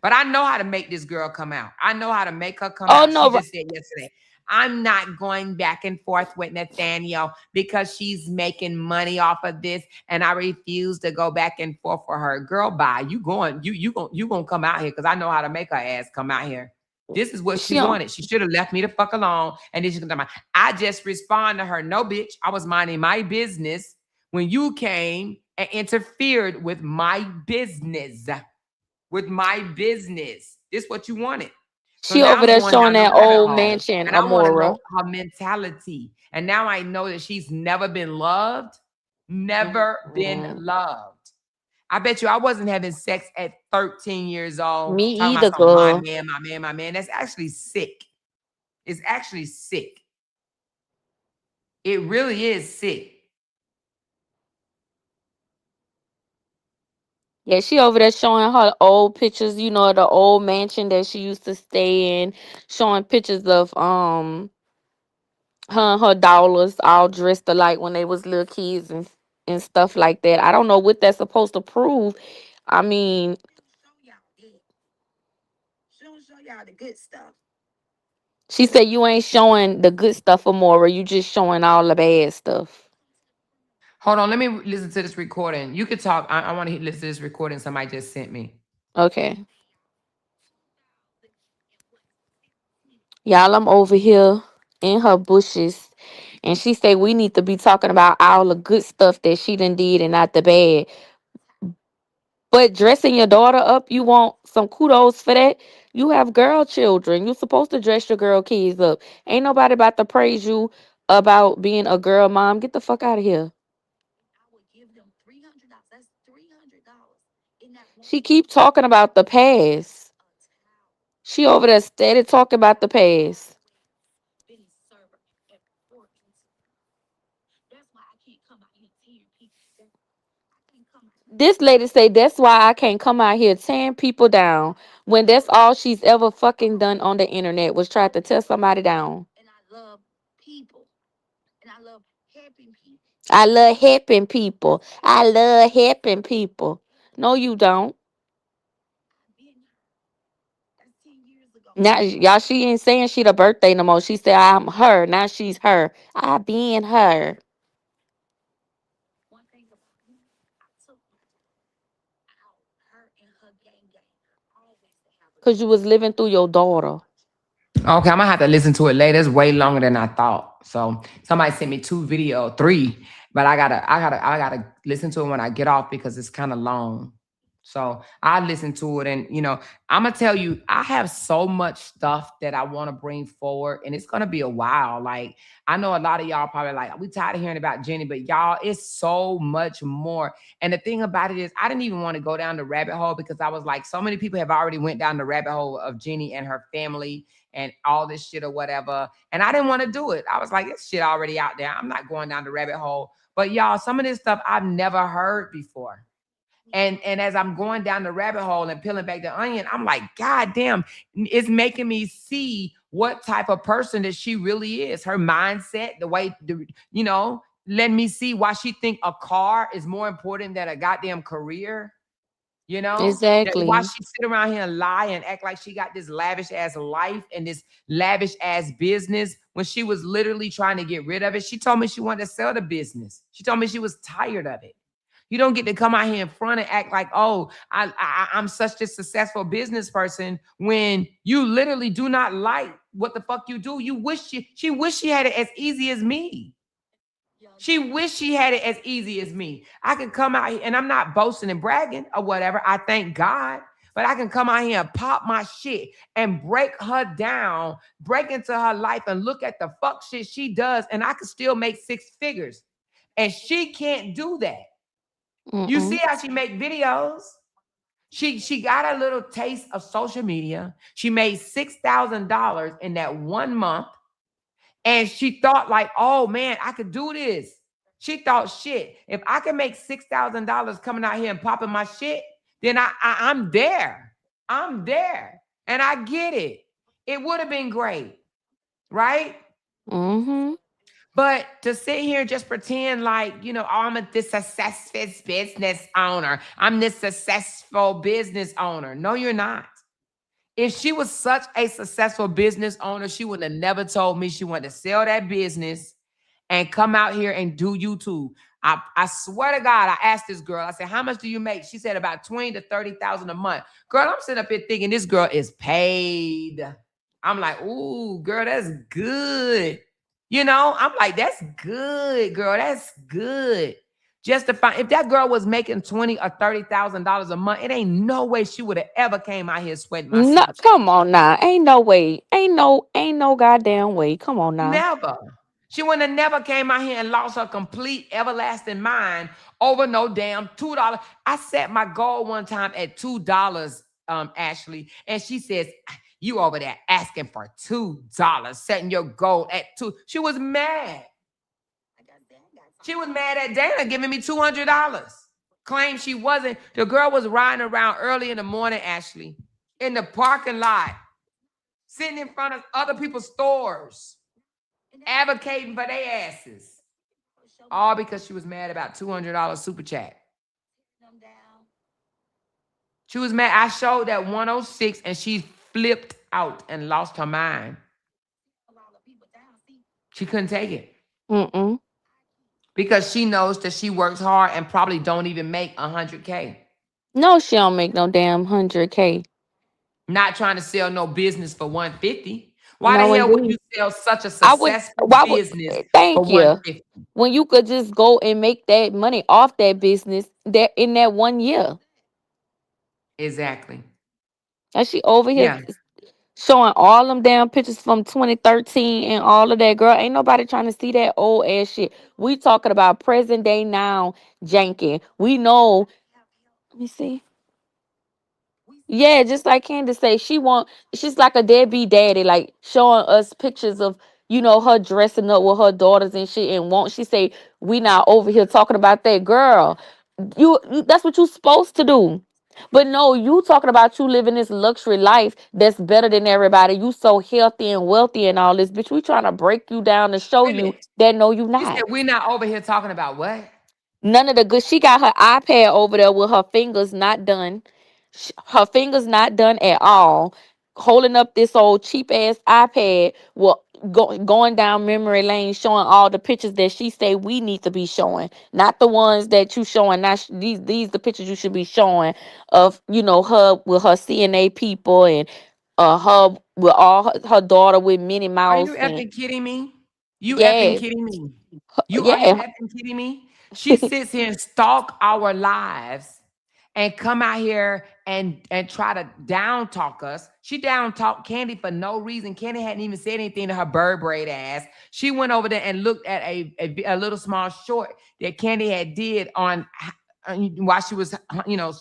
But I know how to make this girl come out. I know how to make her come Oh out. She no, just said yesterday, I'm not going back and forth with Nathaniel because she's making money off of this, and I refuse to go back and forth for her. Girl, bye. You gonna come out here because I know how to make her ass come out here. This is what she she on. wanted. She should have left me the fuck alone. And then she's gonna talk about, I just respond to her. No, bitch. I was minding my business when you came and interfered with my business This what you wanted. So She now over I'm there going showing down the that rabbit old hole mansion, and I want to know Amora. her mentality. And now I know that she's never been loved, never been Mm-mm. loved. I bet you I wasn't having sex at 13 years old, Me talking about either, some my girl. man, my man, my man. That's actually sick. It's actually sick. It really is sick. Yeah, she over there showing her old pictures, the old mansion that she used to stay in, showing pictures of her and her dollars all dressed alike when they was little kids and stuff like that. I don't know what that's supposed to prove. I mean, She don't show y'all the good stuff. she said you ain't showing the good stuff, Amora. You just showing all the bad stuff. Hold on, let me listen to this recording. You could talk. I want to listen to this recording somebody just sent me. Okay. Y'all, I'm over here in her bushes. And she said we need to be talking about all the good stuff that she done did and not the bad. But dressing your daughter up, you want some kudos for that. You have girl children. You're supposed to dress your girl kids up. Ain't nobody about to praise you about being a girl mom. Get the fuck out of here. I would give them $300. That's $300 in that one She keep talking about the past. towel. She over there steady talking about the past. Benny server at Portland. That's why I can't come out here tearing people down. I can't come out here This lady say that's why I can't come out here tearing people down when that's all she's ever fucking done on the internet was try to tear somebody down. and I love people and I love helping people. I love helping people. I love helping people. No, you don't. I've been her. That's 10 years ago. Now, y'all, she ain't saying she the birthday no more. She said I'm her. Now she's her. I been her. One thing about me, I took my out, her and her gang, always to have a Cause you was living through your daughter. Okay, I'm gonna have to listen to it later. It's way longer than I thought. So somebody sent me three, but I gotta listen to it when I get off because it's kind of long. So I listen to it, and I'm gonna tell you, I have so much stuff that I want to bring forward, and it's gonna be a while. Like I know a lot of y'all probably like, we tired of hearing about Jenny, but y'all, it's so much more. And the thing about it is, I didn't even want to go down the rabbit hole because I was like, so many people have already went down the rabbit hole of Jenny and her family and all this shit or whatever. And I didn't want to do it. I was like, this shit already out there. I'm not going down the rabbit hole. But y'all, some of this stuff I've never heard before. And as I'm going down the rabbit hole and peeling back the onion, I'm like, God damn, it's making me see what type of person that she really is. Her mindset, the way, let me see why she think a car is more important than a goddamn career. You know, that why Exactly. she sit around here and lie and act like she got this lavish ass life and this lavish ass business when she was literally trying to get rid of it. She told me she wanted to sell the business. She told me she was tired of it. You don't get to come out here in front and act like, oh, I'm such a successful business person when you literally do not like what the fuck you do. You wish she wish she had it as easy as me. She wished she had it as easy as me. I can come out here, and I'm not boasting and bragging or whatever. I thank God. But I can come out here and pop my shit and break her down, break into her life and look at the fuck shit she does, and I can still make six figures. And she can't do that. You see Mm-mm. how she make videos? She got a little taste of social media. She made $6,000 in that 1 month. And she thought, like, oh man, I could do this. She thought, shit, if I can make $6,000 coming out here and popping my shit, then I'm there. I'm there. And I get it. It would have been great, right? Mm-hmm. But to sit here and just pretend like, oh, this successful business owner. I'm this successful business owner. No, you're not. If she was such a successful business owner, she would have never told me she wanted to sell that business and come out here and do YouTube. I swear to God, I asked this girl, I said, how much do you make? She said about 20 to 30,000 a month. Girl, I'm sitting up here thinking this girl is paid. I'm like, ooh, girl, that's good. I'm like, that's good, girl. That's good. Just to find if that girl was making 20 or $30,000 a month, it ain't no way she would have ever came out here sweating my No, super check. come on now. Ain't no way. Ain't no goddamn way. Come on now. Never. She wouldn't have never came out here and lost her complete everlasting mind over no damn $2. I set my goal one time at $2, Ashley, and she says, you over there asking for $2, setting your goal at two. She was mad. She was mad at Dana giving me $200. Claimed she wasn't. The girl was riding around early in the morning, Ashley, in the parking lot, sitting in front of other people's stores, advocating for their asses. All because she was mad about $200 super chat. She was mad. I showed that 106 and she flipped out and lost her mind. She couldn't take it Mm-mm. because she knows that she works hard and probably don't even make 100K. No, she don't make no damn 100K. Not trying to sell no business for 150. Why the No, hell would you indeed. sell such a I would. successful Why would? business for Thank you. 150? When you could just go and make that money off that business that in that 1 year. Exactly. And she over here Yeah. showing all them damn pictures from 2013 and all of that. Girl, ain't nobody trying to see that old ass shit. We talking about present day now janking. We know. Let me see. Yeah, just like Candace say, she's like a deadbeat daddy, like showing us pictures of, her dressing up with her daughters and shit, and won't she say, we not over here talking about that. Girl, that's what you supposed to do. But no, you talking about you living this luxury life that's better than everybody. You so healthy and wealthy and all this, bitch. We trying to break you down to show Wait a you minute. that no, you You said not. we're not over here talking about what? None of the good. She got her iPad over there with her fingers not done. Her fingers not done at all. Holding up this old cheap ass iPad, well, going down memory lane, showing all the pictures that she say we need to be showing, not the ones that you showing. Not these the pictures you should be showing of her with her CNA people and her with all her daughter with Minnie Are you Mouse and effing kidding me? You effing yeah, kidding me? Are you yeah. effing kidding me? She sits here and stalk our lives and come out here and try to down talk us. She down talked Candy for no reason. Candy hadn't even said anything to her bird braid ass. She went over there and looked at a little small short that Candy had did on while she was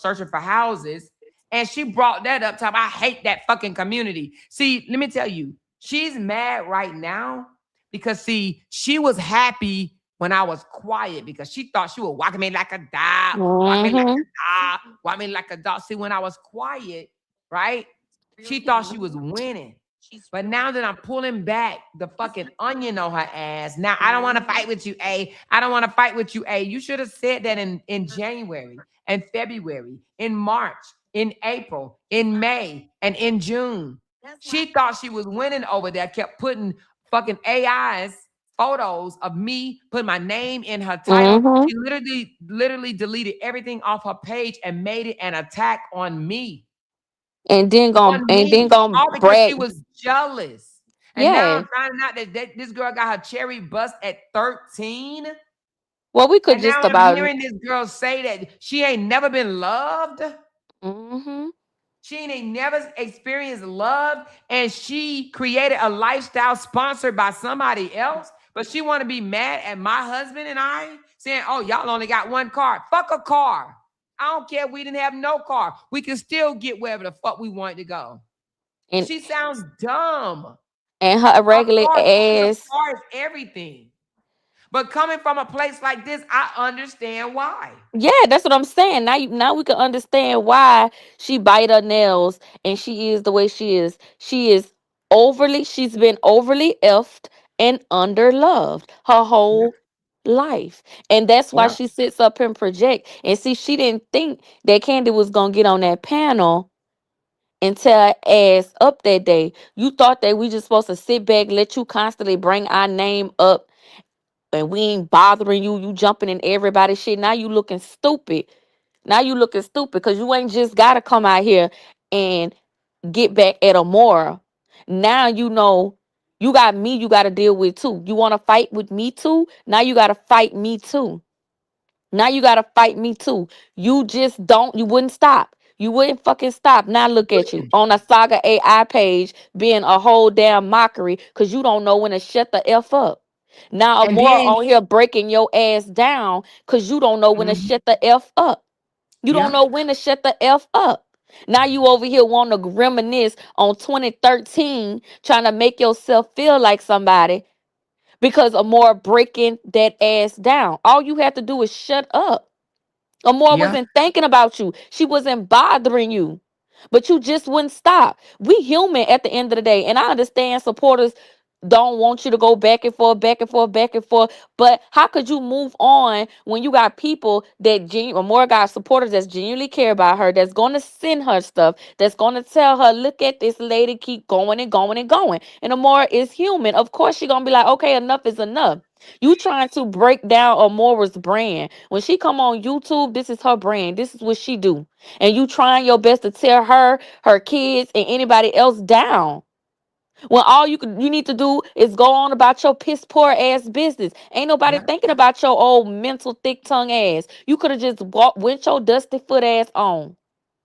searching for houses. And she brought that up top. I hate that fucking community. See, let me tell you, she's mad right now because see, she was happy when I was quiet because she thought she would walk me like a dog, walk me like Hmm. a dog, walk me like a dog. See, when I was quiet, right? She thought she was winning. But now that I'm pulling back the fucking onion on her ass, now I don't want to fight with you, A. I don't want to fight with you, A. You should have said that in January, in February, in March, in April, in May, and in June. She thought she was winning over there, kept putting fucking AI's photos of me, put my name in her title. Mm-hmm. She literally deleted everything off her page and made it an attack on And then me, gonna all because she brag. was jealous. And now Yeah. I'm finding out that this girl got her cherry bust at 13. Well, we could And just now I'm about. hearing this girl say that she ain't never been loved. Mm-hmm. She ain't never experienced love. And she created a lifestyle sponsored by somebody else. But she want to be mad at my husband and I, saying, oh, y'all only got one car. Fuck a car. I don't care if we didn't have no car. We can still get wherever the fuck we wanted to go. And She sounds dumb. her Of regular course, because a ass. car is everything. But coming from a place like this, I understand why. Yeah, that's what I'm saying. Now we can understand why she bite her nails and she is the way she is. She's been overly effed and underloved her Yep. whole life. And that's why Yep. she sits up and project. And see, she didn't think that Candy was gonna get on that panel and tear her ass up that day. You thought that we just supposed to sit back, let you constantly bring our name up and we ain't bothering you. You jumping in everybody's shit. Now you looking stupid. Now you looking stupid because you ain't just gotta come out here and get back at Amora. Now you know you got me you gotta deal with too. You wanna fight with me too? Now you gotta fight me too. Now you gotta fight me too. You wouldn't stop. You wouldn't fucking stop. Now look at you on a Saga AI page being a whole damn mockery because you don't know when to shut the F up. Now And Amora then, on here breaking your ass down because you don't know when to mhm, shut the F up. You don't yep, know when to shut the F up. Now you over here wanting to reminisce on 2013, trying to make yourself feel like somebody because of more breaking that ass down. All you have to do is shut up. Amore yep, wasn't thinking about you. She wasn't bothering you. But you just wouldn't stop. We human at the end of the day. And I understand supporters don't want you to go back and forth, back and forth, back and forth. But how could you move on when you got people or more got supporters that genuinely care about her, that's going to send her stuff, that's going to tell her, look at this lady, keep going and going and going. And Amora is human. Of course, she going to be like, okay, enough is enough. You trying to break down Amora's brand. When she come on YouTube, this is her brand. This is what she do. And you trying your best to tear her, her kids, and anybody else down. When all you need to do is go on about your piss poor ass business. Ain't nobody yep, thinking about your old mental thick tongue ass. You could have just went your dusty foot ass on.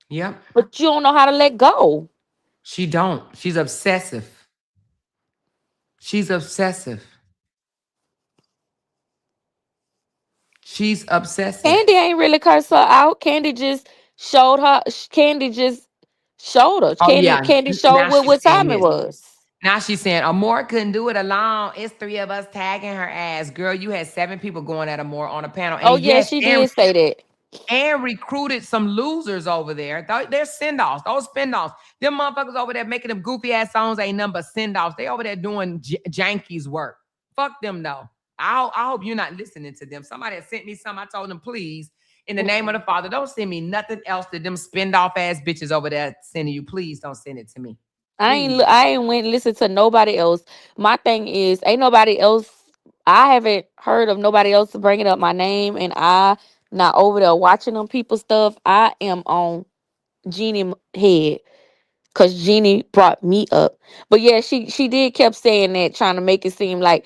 yep. But you don't know how to let go. She don't. She's obsessive. She's obsessive. She's obsessive. Candy ain't really cursed her out. Candy just showed her. Oh Candy yeah. Candy showed Now she's what saying time it this. was. Now she's saying Amore couldn't do it alone. It's three of us tagging her ass. Girl, you had seven people going at Amore on a panel. Oh And yeah, yes, she did say that. and recruited some losers over there. They're send-offs, those spin-offs. Them motherfuckers over there making them goofy ass songs ain't nothing but send-offs. They over there doing Janky's work. Fuck them though. I hope you're not listening to them. Somebody had sent me some. I told them, please, in the name of the Father, don't send me nothing else that them spin-off ass bitches over there sending you. Please don't send it to me. Please don't. I ain't went and listened to nobody else. My thing is, ain't nobody else. I haven't heard of nobody else bringing up my name, and I not over there watching them people stuff. I am on Jeannie head because Jeannie brought me up. But yeah, she did kept saying that, trying to make it seem like,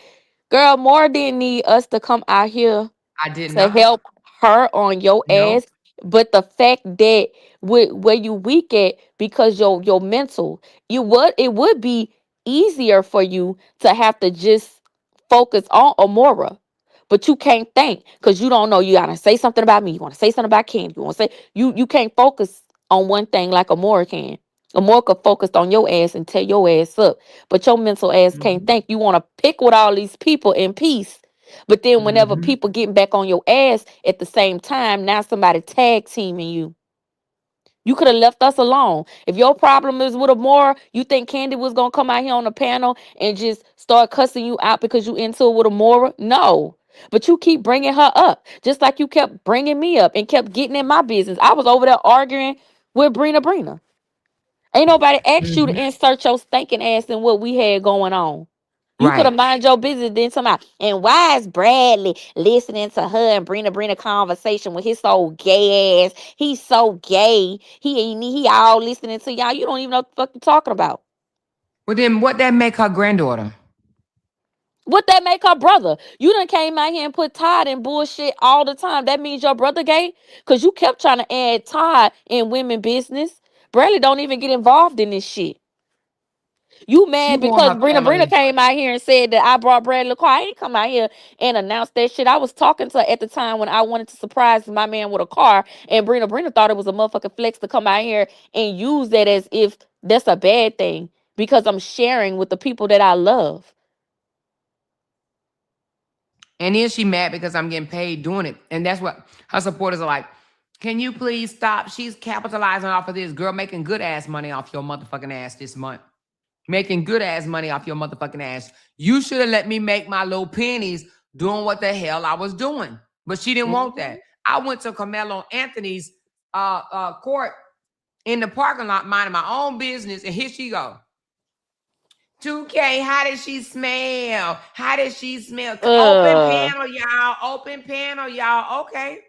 girl, more didn't need us to come out here I did to not. help her on your No. ass. But the fact that where you weak at because your mental, it would be easier for you to have to just focus on Amora. But you can't think because you don't know. You gotta say something about me. You want to say something about Candy. You want to say you can't focus on one thing like Amora can. Amora could focus on your ass and tear your ass up. But your mental ass can't Mhm. think. You want to pick with all these people in peace, but then whenever Mhm. people getting back on your ass at the same time, now somebody tag teaming you. You could have left us alone. If your problem is with Amora, you think Candy was gonna come out here on the panel and just start cussing you out because you into it with Amora? No. But you keep bringing her up, just like you kept bringing me up and kept getting in my business. I was over there arguing with Brina. Ain't nobody asked you to Mhm. insert your stinking ass in what we had going on. You could have Right. mind your business, then somehow. And why is Bradley listening to her and Brina conversation with his so gay ass? He's so gay. He all listening to y'all. You don't even know what the fuck you're talking about. Well, then what that make her granddaughter? What that make her brother? You done came out here and put Todd in bullshit all the time. That means your brother gay? Cause you kept trying to add Todd in women business. Bradley don't even get involved in this shit. You She mad want because her Brina family. came out here and said that I brought Bradley Car. I ain't come out here and announced that shit. I was talking to her at the time when I wanted to surprise my man with a car, and Brina thought it was a motherfucking flex to come out here and use that as if that's a bad thing because I'm sharing with the people that I love. And then she mad because I'm getting paid doing it. And that's what her supporters are like. Can you please stop? She's capitalizing off of this girl making good ass money off your motherfucking ass this month. Making good ass money off your motherfucking ass. You should have let me make my little pennies doing what the hell I was doing. But she didn't want that. Mhm. I went to Carmelo Anthony's court in the parking lot, minding my own business, and here she go. 2K, how did she smell? How did she smell? Open Uh, panel, y'all. Open panel, y'all. Okay.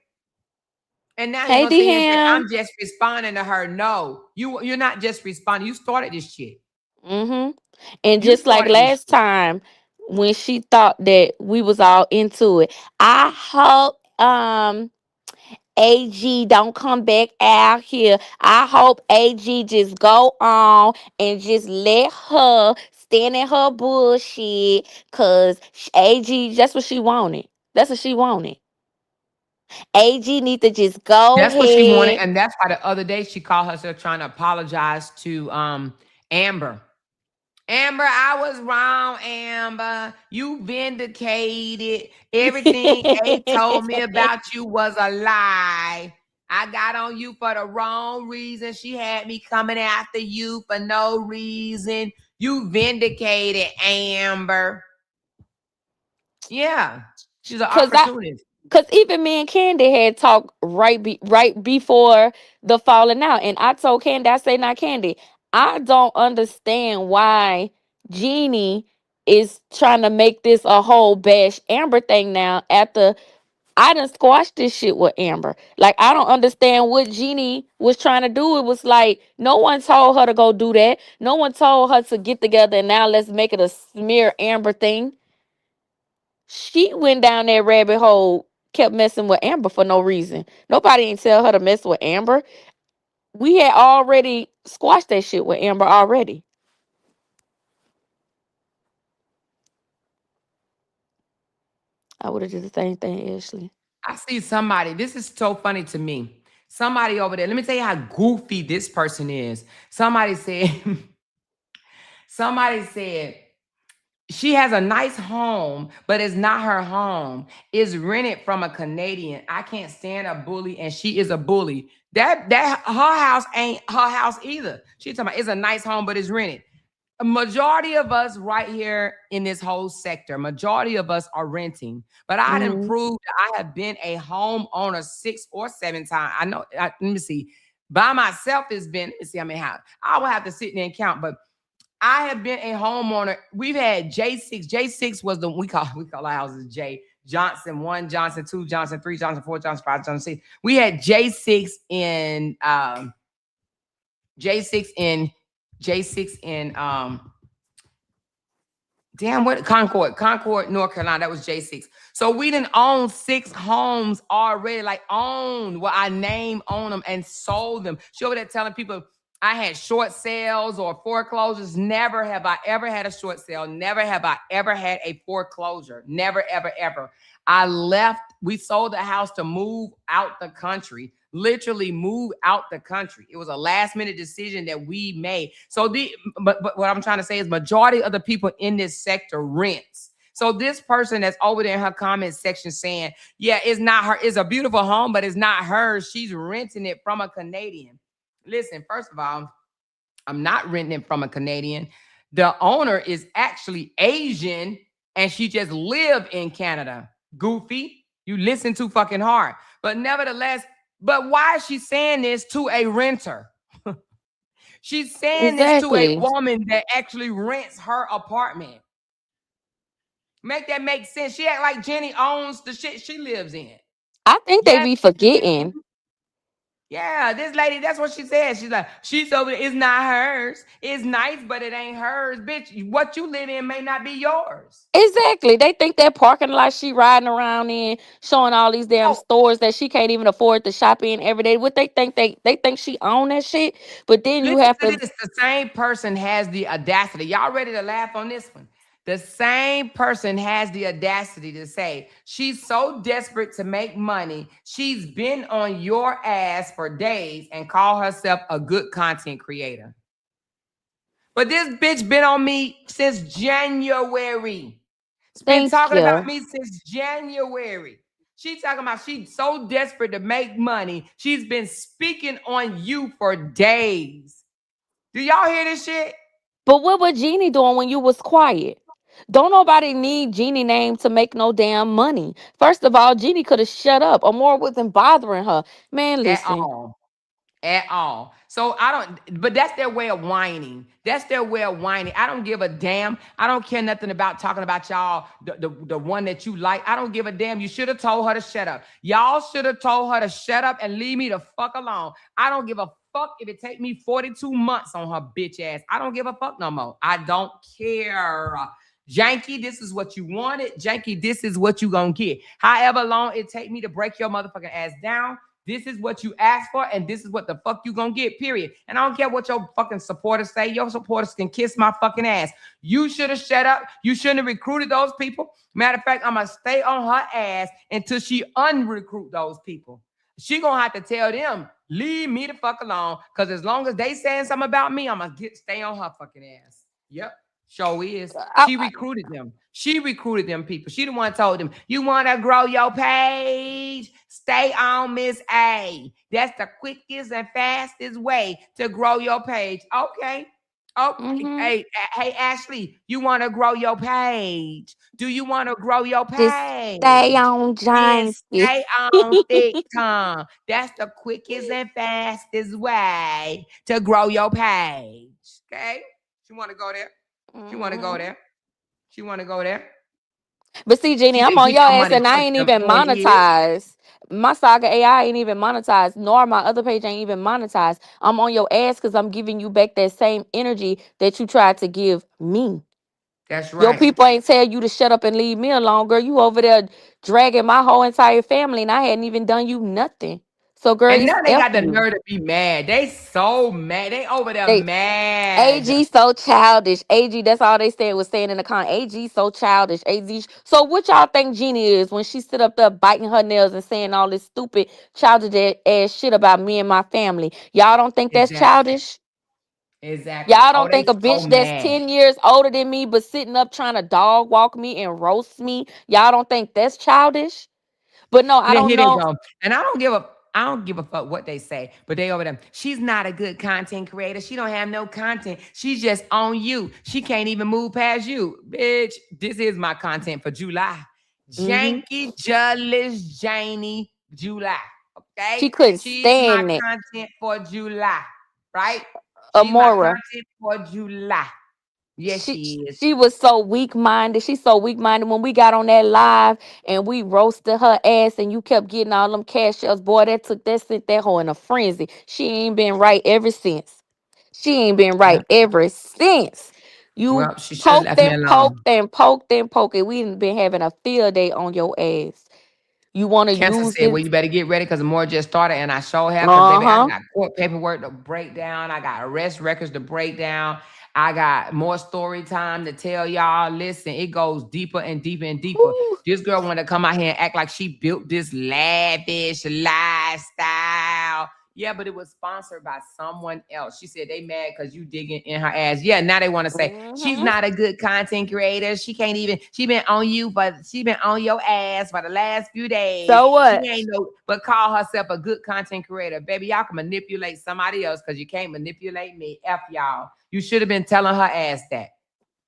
And now you're hey, gonna sit here and say, D-Ham. I'm just responding to her. No, you're not just responding. You started this shit. Mm-hmm. And You just like started this last shit. time when she thought that we was all into it, I hope AG don't come back out here. I hope AG just go on and just let her stand in her bullshit. Cause AG, that's what she wanted. That's what she wanted. AG need to just go That's what she wanted. ahead. And that's why the other day she called herself trying to apologize to Amber. Amber, I was wrong, Amber. You vindicated. Everything A told me about you was a lie. I got on you for the wrong reason. She had me coming after you for no reason. You vindicated, Amber. Yeah. She's an Cause I opportunist. Cause even me and Candy had talked right before the falling out, and I told Candy, I say, "Not Candy, I don't understand why Jeannie is trying to make this a whole bash Amber thing now. After I done squashed this shit with Amber, like I don't understand what Jeannie was trying to do. It was like no one told her to go do that. No one told her to get together, and now let's make it a smear Amber thing. She went down that rabbit hole, kept messing with Amber for no reason. Nobody ain't tell her to mess with Amber. We had already squashed that shit with Amber already. I would have did the same thing, Ashley. I see somebody. This is so funny to me. Somebody over there. Let me tell you how goofy this person is. Somebody said, somebody said, she has a nice home, but it's not her home. It's rented from a Canadian. I can't stand a bully, and she is a bully. That her house ain't her house either. She talking about it's a nice home, but it's rented. A majority of us right here in this whole sector, majority of us are renting. But I done Hmm. proved that I have been a homeowner 6 or 7 times. I know. Let me see. By myself, it's been. Let me see how many houses. I will have to sit there and count, but I have been a homeowner. We've had J6. J6 was the we call our houses J Johnson 1, Johnson 2, Johnson 3, Johnson 4, Johnson 5, Johnson 6. We had J6 in J6 in J6 in damn what Concord, North Carolina. That was J6. So we didn't own 6 homes already, like owned what I name own them and sold them. She over there telling people I had short sales or foreclosures. Never have I ever had a short sale. Never have I ever had a foreclosure. Never, ever, ever. I left. We sold the house to move out the country. Literally move out the country. It was a last minute decision that we made. So but what I'm trying to say is majority of the people in this sector rents. So this person that's over there in her comment section saying, yeah, it's not her, it's a beautiful home, but it's not hers. She's renting it from a Canadian. Listen, first of all, I'm not renting it from a Canadian. The owner is actually Asian and she just lived in Canada. Goofy. You listen too fucking hard. But nevertheless, but why is she saying this to a renter? She's saying this to a Exactly. woman that actually rents her apartment. Make that make sense. She act like Jenny owns the shit she lives in. I think they Yes, be forgetting. yeah, this lady, that's what she said. She's like, she's over there, it's not hers. It's nice, but it ain't hers. Bitch, what you live in may not be yours. Exactly. They think that parking lot she riding around in, showing all these damn Oh, stores that she can't even afford to shop in every day. What they think she own that shit. But then you listen have to to this. The same person has the audacity. Y'all ready to laugh on this one? The same person has the audacity to say she's so desperate to make money, she's been on your ass for days and call herself a good content creator. But this bitch been on me since January. It's been thank talking about you. me since January. She talking about she's so desperate to make money. She's been speaking on you for days. Do y'all hear this shit? But what was Jeannie doing when you was quiet? Don't nobody need Jeannie name to make no damn money. First of all, Jeannie could have shut up. Or more wasn't bothering her. Man, At listen. all. At all. So I don't, but that's their way of whining. That's their way of whining. I don't give a damn. I don't care nothing about talking about y'all, the one that you like. I don't give a damn. You should have told her to shut up. Y'all should have told her to shut up and leave me the fuck alone. I don't give a fuck if it take me 42 months on her bitch ass. I don't give a fuck no more. I don't care. Janky, this is what you wanted. Janky, this is what you gonna get. However long it take me to break your motherfucking ass down, this is what you asked for, and this is what the fuck you gonna get, period. And I don't care what your fucking supporters say. Your supporters can kiss my fucking ass. You should have shut up. You shouldn't have recruited those people. Matter of fact, I'm gonna stay on her ass until she unrecruit those people. She gonna have to tell them, leave me the fuck alone. Cause as long as they saying something about me, I'm gonna stay on her fucking ass. Yep. Show is. I, She recruited them. She recruited them people. She the one told them, you want to grow your page? Stay on Miss A. That's the quickest and fastest way to grow your page. Okay. Okay. mm-hmm. Hey, Ashley, you want to grow your page? Do you want to grow your Just stay page? on Then Giant. stay on TikTok. That's the quickest and fastest way to grow your page. Okay? She want to go there. She want to go Mhm. there. She want to go there. But see, Jeannie, She I'm didn't on get your no ass money and I for ain't them even 4 years. monetized. My Saga AI ain't even monetized, nor my other page ain't even monetized. I'm on your ass because I'm giving you back that same energy that you tried to give me. That's Your right. people ain't tell you to shut up and leave me alone, girl. You over there dragging my whole entire family and I hadn't even done you nothing. So, girl, And it's now they F got the you. nerve to be mad. They so mad. They over there They mad. AG so childish. AG, that's all they said was saying in the comment. AG so childish. AG. So what y'all think Jeannie is when she sit up there biting her nails and saying all this stupid childish ass shit about me and my family? Y'all don't think that's Exactly. childish? Exactly. Y'all Oh, don't they think a so bitch that's mad. 10 years older than me but sitting up trying to dog walk me and roast me? Y'all don't think that's childish? But no, I don't Here they know. go. And I don't give a fuck what they say, but they over there. She's not a good content creator. She don't have no content. She's just on you. She can't even move past you. Bitch, this is my content for July. Hmm. Janky Jealous Janie July. Okay? She couldn't She's my stand it. content for July. Right? She's my Amora. content for July. Yes, she she is. she was so weak minded. She's so weak minded. When we got on that live and we roasted her ass, and you kept getting all them cash ups, boy, that sent that hoe in a frenzy. She ain't been right ever since. She ain't been Yeah. right ever since. You Well, she should have poked left me and alone. poked and poked and poked, and we done been having a field day on your ass. You want to Cancer use said, well, this? you better get ready because the more just started. And I sure have because, Uh baby, I huh. got court paperwork to break down. I got arrest records to break down. I got more story time to tell y'all. Listen, it goes deeper and deeper and deeper. This girl want to come out here and act like she built this lavish lifestyle. Yeah, but it was sponsored by someone else. She said they mad because you digging in her ass. Yeah, now they want to say she's Hmm. not a good content creator. She can't even. She been on you, but she been on your ass for the last few days. So She what? ain't no, but call herself a good content creator, baby. Y'all can manipulate somebody else because you can't manipulate me. F y'all. You should have been telling her ass that.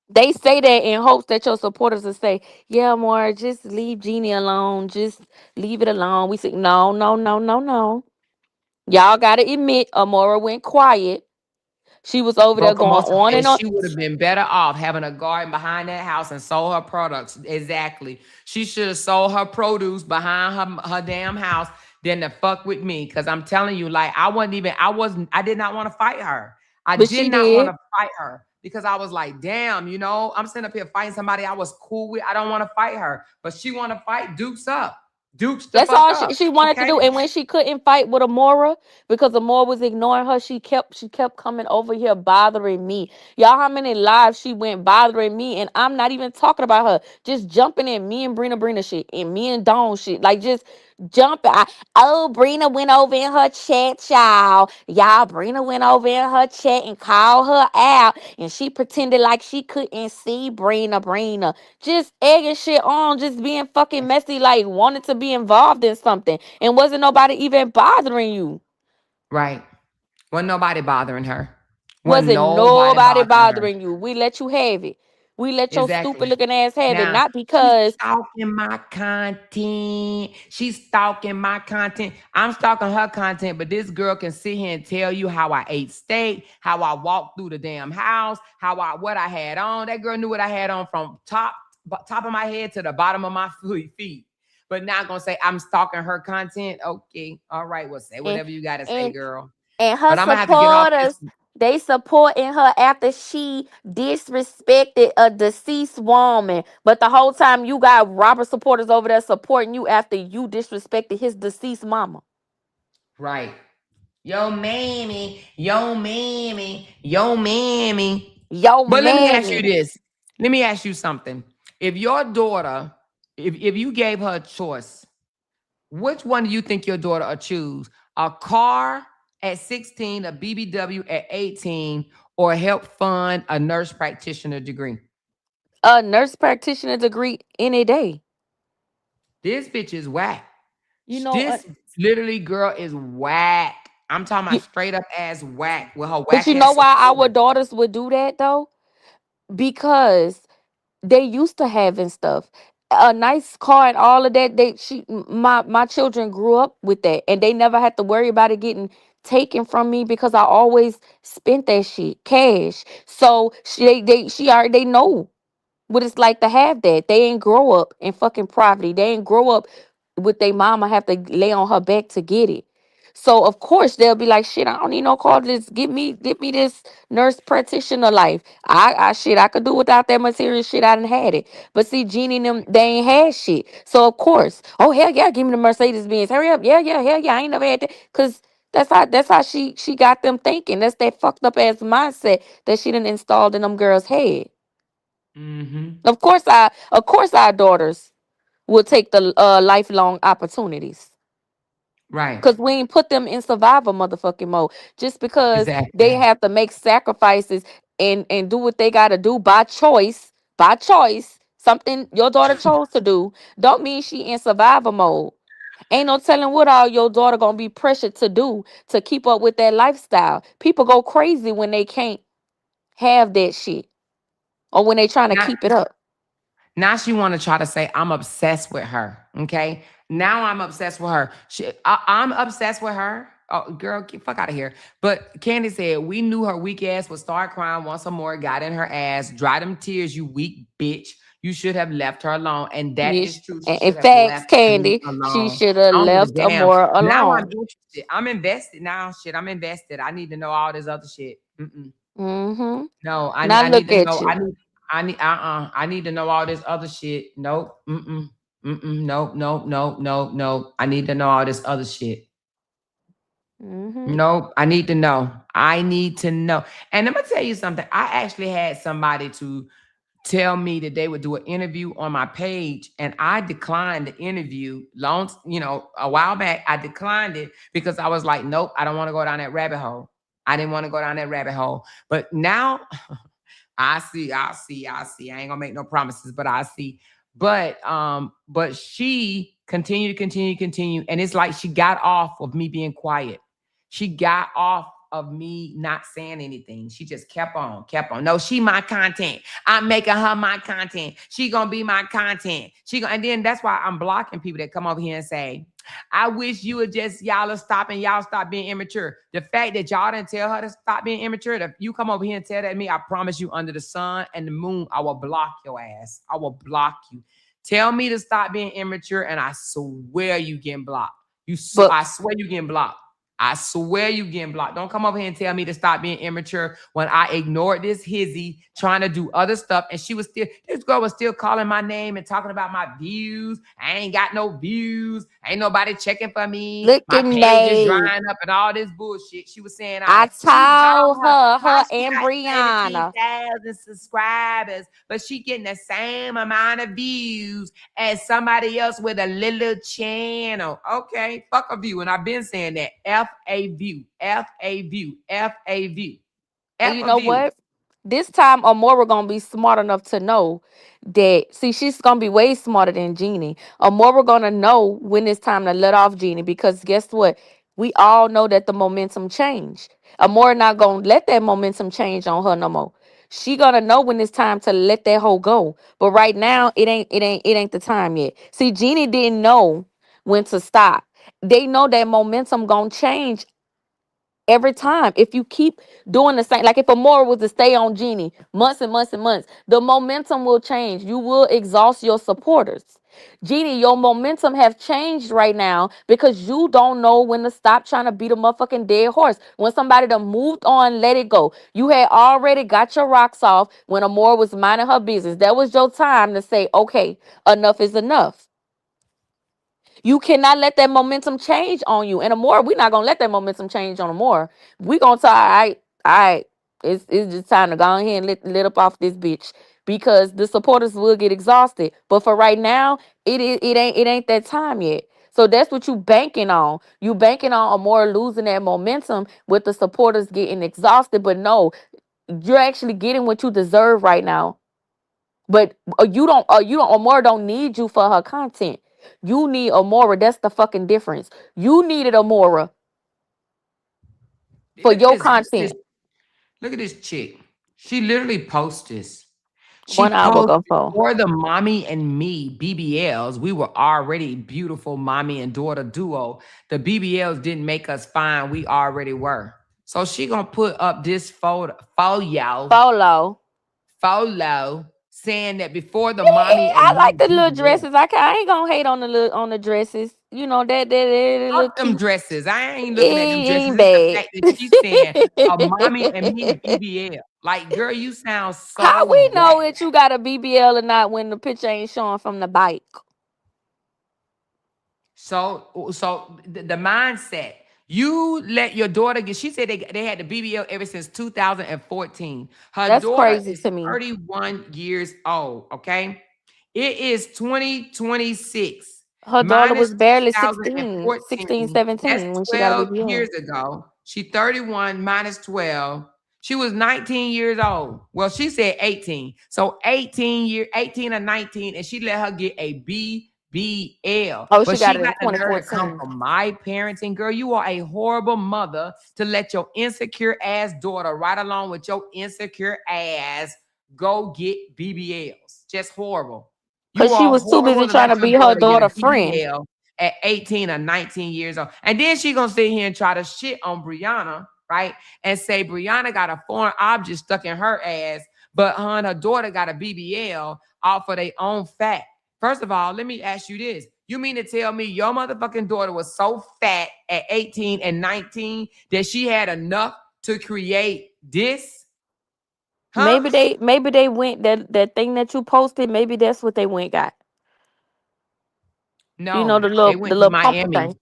They say that in hopes that your supporters will say, "Yeah, more, just leave Jeannie alone. Just leave it alone." We say, "No, no, no, no, no." Y'all gotta admit, Amora went quiet. She was over there Boca going Most, on and and on. she would have been better off having a garden behind that house and sold her products. Exactly. She should have sold her produce behind her damn house than to fuck with me. Cause I'm telling you, like I did not want to fight her. I But did she not want did. to fight her because I was like, damn, I'm sitting up here fighting somebody I was cool with. I don't want to fight her, but she want to fight Dukes up. Dukes the That's fuck all up. she wanted to Okay. do. And when she couldn't fight with Amora because Amora was ignoring her, she kept coming over here bothering me. Y'all, how many lives she went bothering me, and I'm not even talking about her. Just jumping in me and Brina shit and me and Dawn shit. Like just jumping. Oh, Brina went over in her chat, y'all. Y'all, Brina went over in her chat and called her out, and she pretended like she couldn't see Brina. Just egging shit on, just being fucking messy, like wanted to be involved in something, and wasn't nobody even bothering you. Right. Wasn't nobody bothering her. Wasn't Wasn't nobody nobody bothering her. bothering you. We let you have it. We let your stupid Exactly. looking ass have it, Now not she's because stalking my content. She's stalking my content. I'm stalking her content, but this girl can sit here and tell you how I ate steak, how I walked through the damn house, what I had on. That girl knew what I had on from top of my head to the bottom of my feet. But now gonna say I'm stalking her content. Okay, all right. Well, say and whatever you gotta say, and girl. and her But I'm gonna have to get off this. supporters, they supporting her after she disrespected a deceased woman. But the whole time you got Robert supporters over there supporting you after you disrespected his deceased mama. Right. Yo, mammy, yo, mammy, yo, mammy. Yo, But let me ask you mammy. this. Let me ask you something. If your daughter, if you gave her a choice, which one do you think your daughter would choose? A car at 16, a BBW at 18, or help fund a nurse practitioner degree? A nurse practitioner degree any day. This bitch is whack. You know, This literally girl is whack. I'm talking about you, straight up ass whack with her but whack you know ass why our supporters. daughters would do that though? Because they used to having stuff, a nice car and all of that. My children grew up with that, and they never had to worry about it getting taken from me because I always spent that shit cash. So she already they know what it's like to have that. They ain't grow up in fucking poverty. They ain't grow up with their mama have to lay on her back to get it. So of course they'll be like, shit, I don't need no car. Just get me this nurse practitioner life. I could do without that material shit. I done had it. But see, Jeannie and them, they ain't had shit. So of course, oh hell yeah, give me the Mercedes Benz. Hurry up, yeah, yeah, hell yeah. I ain't never had that. Cause that's how she got them thinking. That's that fucked up ass mindset that she done installed in them girls' head. Mm-hmm. Of course our daughters will take the lifelong opportunities. Right. Cause we ain't put them in survival motherfucking mode. Just because they Exactly. have to make sacrifices and do what they gotta do by choice, something your daughter chose to do, don't mean she in survival mode. Ain't no telling what all your daughter gonna be pressured to do to keep up with that lifestyle. People go crazy when they can't have that shit or when they trying to Now, keep it up. now she want to try to say I'm obsessed with her. Okay. Now I'm obsessed with her. I'm obsessed with her. Oh, girl, get fuck out of here. But Candy said we knew her weak ass would start crying once or more, got in her ass, dry them tears, you weak bitch. You should have left her alone. And that is Yes. true. She In should have facts, left me Candy, she alone. should have I don't give a left damn. Amora Now I'm alone. interested. I'm invested now. Shit, I'm invested. I need to know all this other shit. Mm-mm. Mm-hmm. No, Now I need look to at know. you. I need to know all this other shit. Nope. Mm-mm. Mm-mm. Nope. Nope. Nope. Nope. Nope. I need to know all this other shit. Mm-hmm. Nope. I need to know. I need to know. And I'm gonna tell you something. I actually had somebody tell me that they would do an interview on my page, and I declined the interview long, a while back. I declined it because I was like, nope, I don't want to go down that rabbit hole. I didn't want to go down that rabbit hole. But now I see. I ain't gonna make no promises, but I see. But she continue, and it's like she got off of me being quiet. She got off of me not saying anything. She just kept on. No, she my content. I'm making her my content. She gonna be my content. And then that's why I'm blocking people that come over here and say, I wish you would just y'all are stop and y'all stop being immature. The fact that y'all didn't tell her to stop being immature, if you come over here and tell that to me, I promise you, under the sun and the moon, I will block your ass. I will block you. Tell me to stop being immature, and I swear you getting blocked. But I swear you getting blocked. I swear you getting blocked. Don't come over here and tell me to stop being immature when I ignored this hizzy trying to do other stuff. And this girl was still calling my name and talking about my views. I ain't got no views. Ain't nobody checking for me. My looking page is babe, drying up and all this bullshit. She was saying all I that. She told told her how her she and got Brianna. 17,000 subscribers, but she getting the same amount of views as somebody else with a little channel. Okay, fuck a view. And I've been saying that. F a view, F a view, F a view, And F you a know view. what? This time Amora gonna be smart enough to know that. See, she's gonna be way smarter than Jeannie. Amora gonna know when it's time to let off Jeannie, because guess what? We all know that the momentum changed. Amora not gonna let that momentum change on her no more. She gonna know when it's time to let that hoe go. But right now, it ain't the time yet. See, Jeannie didn't know when to stop. They know that momentum gonna change every time. If you keep doing the same, like if Amora was to stay on Jeannie months and months and months, the momentum will change. You will exhaust your supporters. Jeannie, your momentum have changed right now because you don't know when to stop trying to beat a motherfucking dead horse. When somebody done moved on, let it go. You had already got your rocks off when Amora was minding her business. That was your time to say, okay, enough is enough. You cannot let that momentum change on you. And Amora, we're not gonna let that momentum change on Amora. We gonna tell, all right, it's just time to go ahead and let up off this bitch, because the supporters will get exhausted. But for right now, it ain't that time yet. So that's what you banking on. You banking on Amora losing that momentum with the supporters getting exhausted. But no, you're actually getting what you deserve right now. But you don't Amora don't need you for her content. You need Amora. That's the fucking difference. You needed Amora for Look at your this. content. Look at this chick. She literally posts this. She 1 hour posts ago for. for the mommy and me BBLs. We were already beautiful mommy and daughter duo. The BBLs didn't make us fine. We already were. So she gonna put up this Polo. photo saying that before the Yeah, mommy I and like me the little BBL. dresses. I ain't gonna hate on the dresses. You know that Fuck look them cute. dresses. I ain't It looking at them dresses. ain't It's the bad. fact that she's saying a mommy and me BBL. Like, girl, you sound How so we whack. know that you got a BBL or not when the picture ain't showing from the bike? So the mindset. You let your daughter get. She said they had the BBL ever since 2014. Her That's daughter crazy is to me. 31 years old. Okay, it is 2026 Her daughter minus was barely 16, 2014. That's 17 when she got a 12 BBL. years ago. She 31 minus 12. She was 19 years old. Well, she said 18. So 18 or 19, and she let her get a BBL. Oh, she But got she it in got the nerve to come 2014. from my parenting. Girl, you are a horrible mother to let your insecure ass daughter, right along with your insecure ass, go get BBLs. Just horrible. Because You she are was too horrible busy to trying let to your be her daughter get a daughter friend. BBL at 18 or 19 years old. And then she gonna sit here and try to shit on Brianna, right? And say Brianna got a foreign object stuck in her ass, but her and her daughter got a BBL off of their own fat. First of all, let me ask you this. You mean to tell me your motherfucking daughter was so fat at 18 and 19 that she had enough to create this? Huh? Maybe they went that thing that you posted, maybe that's what they went got. You know, No, the they little the went to little pumper Miami. thing.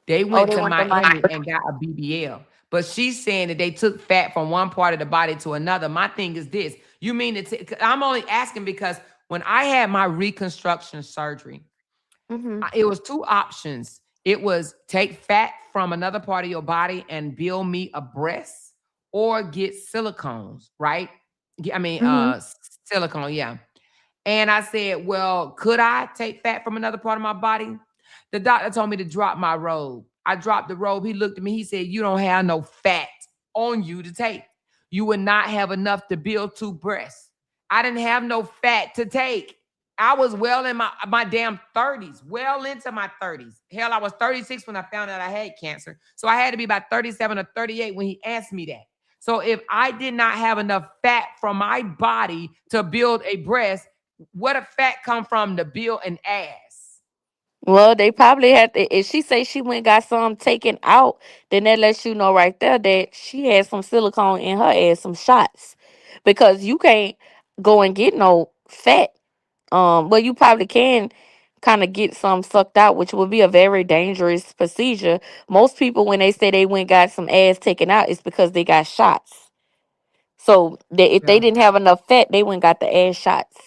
They Oh, went they to went to my Miami and got a BBL. But she's saying that they took fat from one part of the body to another. My thing is this: you mean I'm only asking because when I had my reconstruction surgery, Mm-hmm. it was two options. It was take fat from another part of your body and build me a breast, or get silicones, right? I mean, Mm-hmm. silicone, yeah. And I said, well, could I take fat from another part of my body? The doctor told me to drop my robe. I dropped the robe. He looked at me. He said, you don't have no fat on you to take. You would not have enough to build two breasts. I didn't have no fat to take. I was well in my damn 30s, well into my 30s. Hell, I was 36 when I found out I had cancer. So I had to be about 37 or 38 when he asked me that. So if I did not have enough fat from my body to build a breast, what if fat come from to build an ass? Well, they probably had to, if she say she went and got some taken out, then that lets you know right there that she had some silicone in her ass, some shots. Because you can't go and get no fat. Well, you probably can kind of get some sucked out, which would be a very dangerous procedure. Most people, when they say they went and got some ass taken out, it's because they got shots. So if they Yeah. didn't have enough fat, they went and got the ass shots.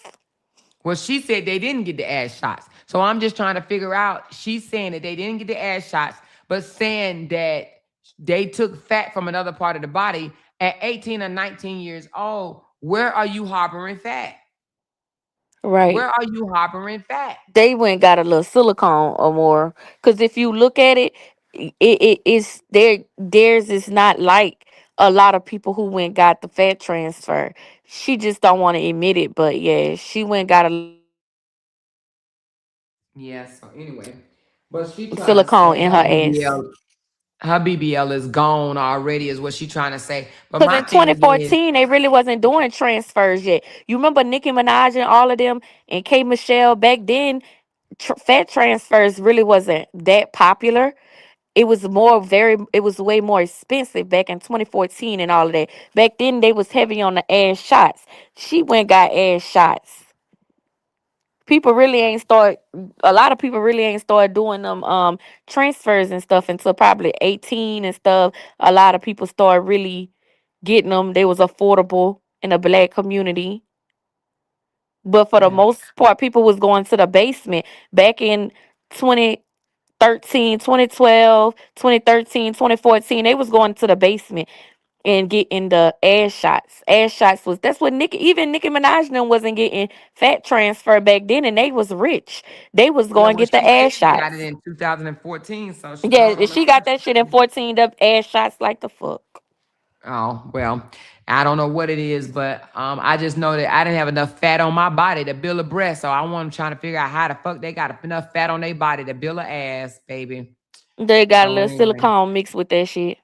Well, she said they didn't get the ass shots. So I'm just trying to figure out. She's saying that they didn't get the ass shots, but saying that they took fat from another part of the body at 18 or 19 years old. Where are you harboring fat? Right. Where are you harboring fat? They went and got a little silicone or more. Because if you look at it, it is theirs is not like a lot of people who went and got the fat transfer. She just don't want to admit it, but yeah, she went and got a little Yeah, so anyway. But she trying to silicone say in her ass. her BBL is gone already, is what she trying to say. But Because my in thing is, 2014, they really wasn't doing transfers yet. You remember Nicki Minaj and all of them and K Michelle back then? Fat transfers really wasn't that popular. It was way more expensive back in 2014 and all of that. Back then they was heavy on the ass shots. She went and got ass shots. People really ain't start A lot of people really ain't started doing them transfers and stuff until probably 18 and stuff. A lot of people started really getting them. They was affordable in the black community. But for the yeah. most part, people was going to the basement back in 2013, 2012, 2013, 2014. They was going to the basement and getting the ass shots. Ass shots was that's what Nicki Minaj and them wasn't getting fat transfer back then, and they was rich. They was Yeah, going to well, get the she said ass she got it shots. in 2014, so she Yeah, told and on she got herself. that shit in 14, the ass shots like the fuck. Oh, well, I don't know what it is, but I just know that I didn't have enough fat on my body to build a breast. So I want to trying to figure out how the fuck they got enough fat on their body to build a ass, baby. They got a So little anyway. silicone mixed with that shit.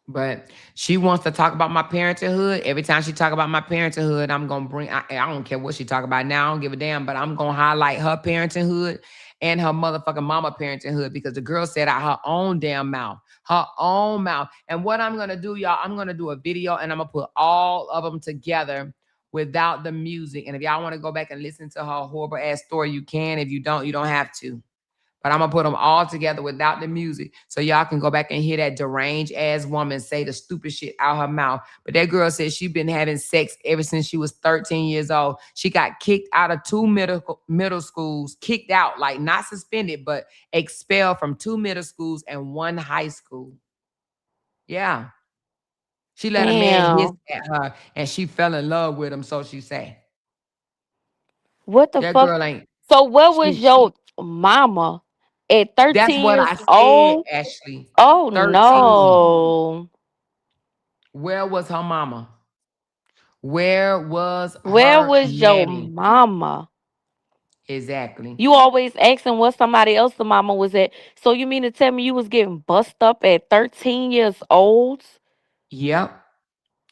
But she wants to talk about my parenthood. Every time she talk about my parenthood, I'm gonna bring. I don't care what she talk about now. I don't give a damn. But I'm gonna highlight her parenthood and her motherfucking mama parenthood because the girl said out her own damn mouth, her own mouth. And what I'm gonna do, y'all, I'm gonna do a video and I'm gonna put all of them together without the music. And if y'all want to go back and listen to her horrible ass story, you can. If you don't have to. But I'm gonna put them all together without the music, so y'all can go back and hear that deranged ass woman say the stupid shit out her mouth. But that girl said she been having sex ever since she was 13 years old. She got kicked out of two middle schools, kicked out, like not suspended, but expelled from two middle schools and one high school. Yeah, she let a man hiss Damn. at her, and she fell in love with him. So she say What the that fuck? girl ain't. So where was She. your mama at That's 13 what years I said, old? Ashley. Oh 13. no. Where was her mama? Where was Where her was your mammy? mama? Exactly. You always asking what somebody else's mama was at. So you mean to tell me you was getting bust up at 13 years old? Yep.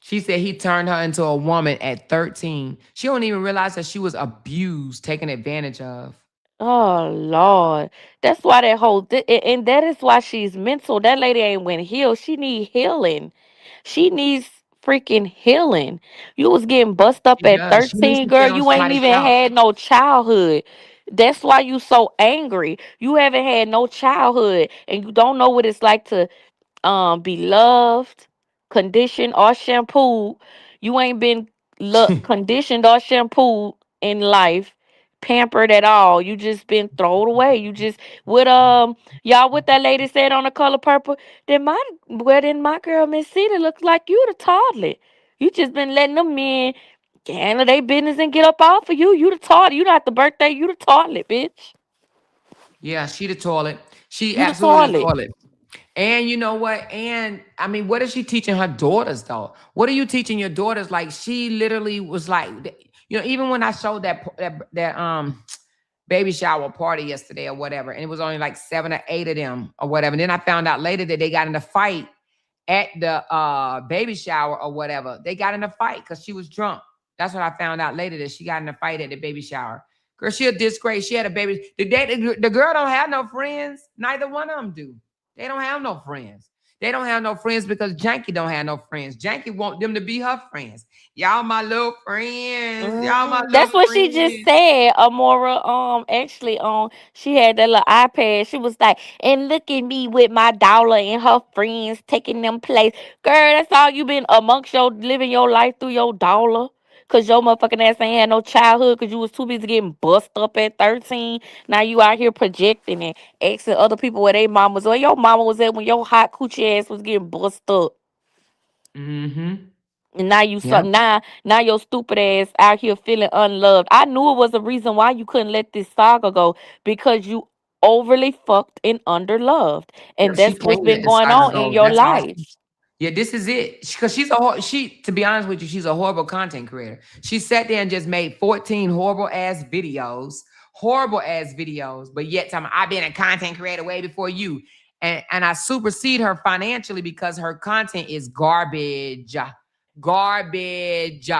She said he turned her into a woman at 13. She don't even realize that she was abused, taken advantage of. Oh Lord. That's why that and that is why she's mental. That lady ain't went healed. She need healing. She needs freaking healing. You was getting bust up She at does. She needs 13, to girl. stay on You ain't Spice even Out. had no childhood. That's why you so angry. You haven't had no childhood and you don't know what it's like to be loved, conditioned, or shampooed. You ain't been conditioned or shampooed in life, pampered at all. You just been thrown away. You just with y'all what that lady said on the color purple. Then my girl Miss Cedar looks like you the toddler. You just been letting them men handle their business and get up off of you. You the toddler. You not the birthday. You the toddler, bitch. Yeah, she the toilet. She You the absolutely the toilet. toilet. And you know what? And I mean, what is she teaching her daughters though? What are you teaching your daughters? Like she literally was like, even when I showed that baby shower party yesterday or whatever, and it was only like 7 or 8 of them or whatever. And then I found out later that they got in a fight at the baby shower or whatever. They got in a fight because she was drunk. That's what I found out later, that she got in a fight at the baby shower. Girl, she a disgrace. She had a baby. The girl don't have no friends. Neither one of them do. They don't have no friends. They don't have no friends because Janky don't have no friends. Janky want them to be her friends. Y'all my little friends. Y'all my little That's what she just friends. said. Amora, actually, she had that little iPad. She was like, "And look at me with my dollar and her friends taking them place." Girl, that's all you been amongst your living your life through your dollar. Cause your motherfucking ass ain't had no childhood. Cause you was too busy getting bust up at 13. Now you out here projecting and asking other people where they mamas, where your mama was at when your hot coochie ass was getting bust up. Mm-hmm. And now you Yeah. suck. Now your stupid ass out here feeling unloved. I knew it was a reason why you couldn't let this saga go, because you overly fucked and underloved, Yeah, and she that's what's can't been let the going saga on in go. your That's all. life. Yeah, this is it. Because to be honest with you, she's a horrible content creator. She sat there and just made 14 horrible ass videos, but yet I've been a content creator way before you. And I supersede her financially because her content is garbage. Garbage.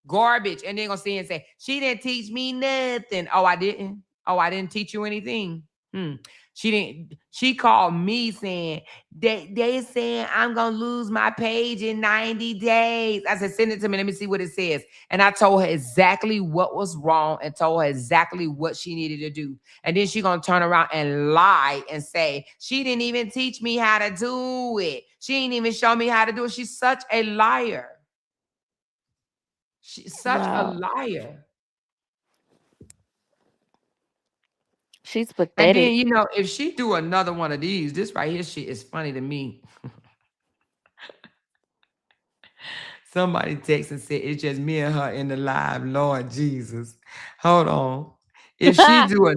Garbage. And they're gonna sit and say, she didn't teach me nothing. Oh, I didn't. Oh, I didn't teach you anything. She didn't. She called me saying, they saying I'm gonna lose my page in 90 days. I said, send it to me. Let me see what it says. And I told her exactly what was wrong and told her exactly what she needed to do. And then she gonna turn around and lie and say, she didn't even teach me how to do it. She didn't even show me how to do it. She's such a liar. She's such a Wow, liar. she's And then, pathetic. if she do another one of these, this right here, shit is funny to me. Somebody texted and said it's just me and her in the live. Lord Jesus, hold on. If she do a,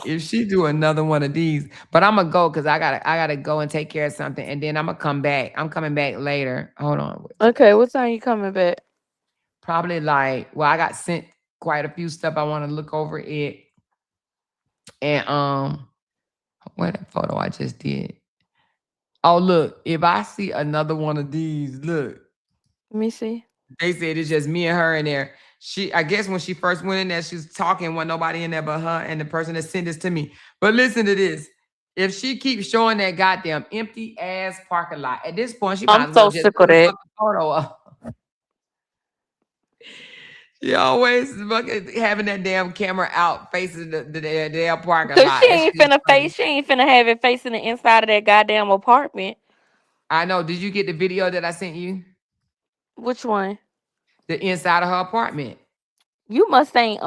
if she do another one of these, but I'm gonna go because I gotta go and take care of something, and then I'm gonna come back. I'm coming back later. Hold on, what time? Okay, what time you coming back? Probably like, well, I got sent quite a few stuff. I want to look over it, and what that photo I just did. Oh, look, if I see another one of these, look. Let me see. They said it's just me and her in there. I guess when she first went in there, she was talking, wasn't nobody in there but her and the person that sent this to me. But listen to this. If she keeps showing that goddamn empty ass parking lot, at this point, she I'm might as well so just sick put of a that. fucking photo up. She always fucking having that damn camera out facing the damn parking Cause lot. That shit is funny. she ain't finna have it facing the inside of that goddamn apartment. I know. Did you get the video that I sent you? Which one? The inside of her apartment. You must ain't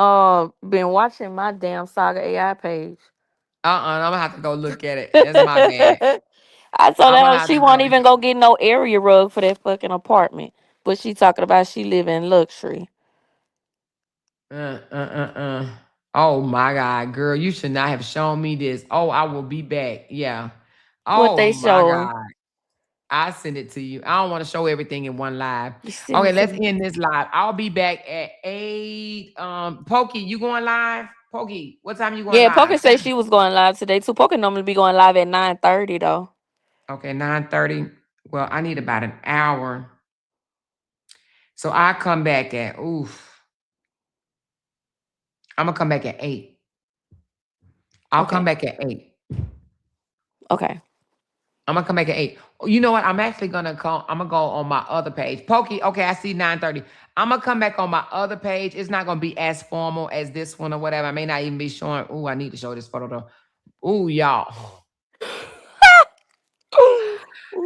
been watching my damn Saga AI page. I'm gonna have to go look at it. That's my bad. I told I'm gonna her have she to won't go. even go get no area rug for that fucking apartment. But she talking about she live in luxury. Uh, uh, uh. Oh my God, girl, you should not have shown me this. Oh, I will be back. Yeah. What Oh they my showing? God. I send it to you. I don't want to show everything in one live. You send Okay, it to let's me. end this live. I'll be back at 8. Pokey, you going live? Pokey, what time you going Yeah, live? Poker said she was going live today too. Poker normally be going live at 9:30 though. Okay, 9:30. Well, I need about an hour. So I come back at I'm gonna come back at 8. I'll come Okay. back at 8. Okay. I'm gonna come back at 8. You know what? I'm actually gonna call. I'm gonna go on my other page. Pokey, okay, I see 9:30. I'm gonna come back on my other page. It's not gonna be as formal as this one or whatever. I may not even be showing. Oh, I need to show this photo though. Oh, y'all.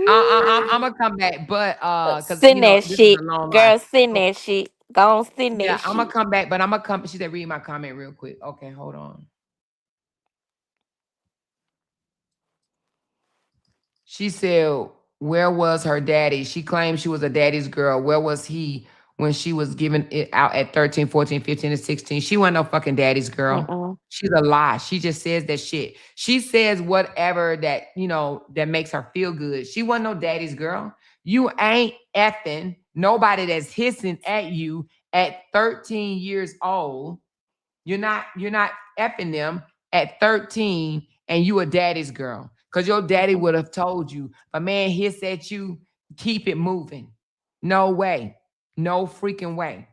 I'm gonna come back, but because Send that this is shit, a long girl. line. Send So, that shit. Go on, send yeah, that I'm gonna shit. come back, but I'm gonna come. She said, read my comment real quick. Okay, hold on. She said, where was her daddy? She claimed she was a daddy's girl. Where was he when she was giving it out at 13, 14, 15, and 16? She wasn't no fucking daddy's girl. Mm-mm. She's a lie. She just says that shit. She says whatever that, that makes her feel good. She wasn't no daddy's girl. You ain't effing nobody that's hissing at you at 13 years old. You're not effing them at 13 and you a daddy's girl. Because your daddy would have told you, if a man hiss at you, keep it moving. No way. No freaking way.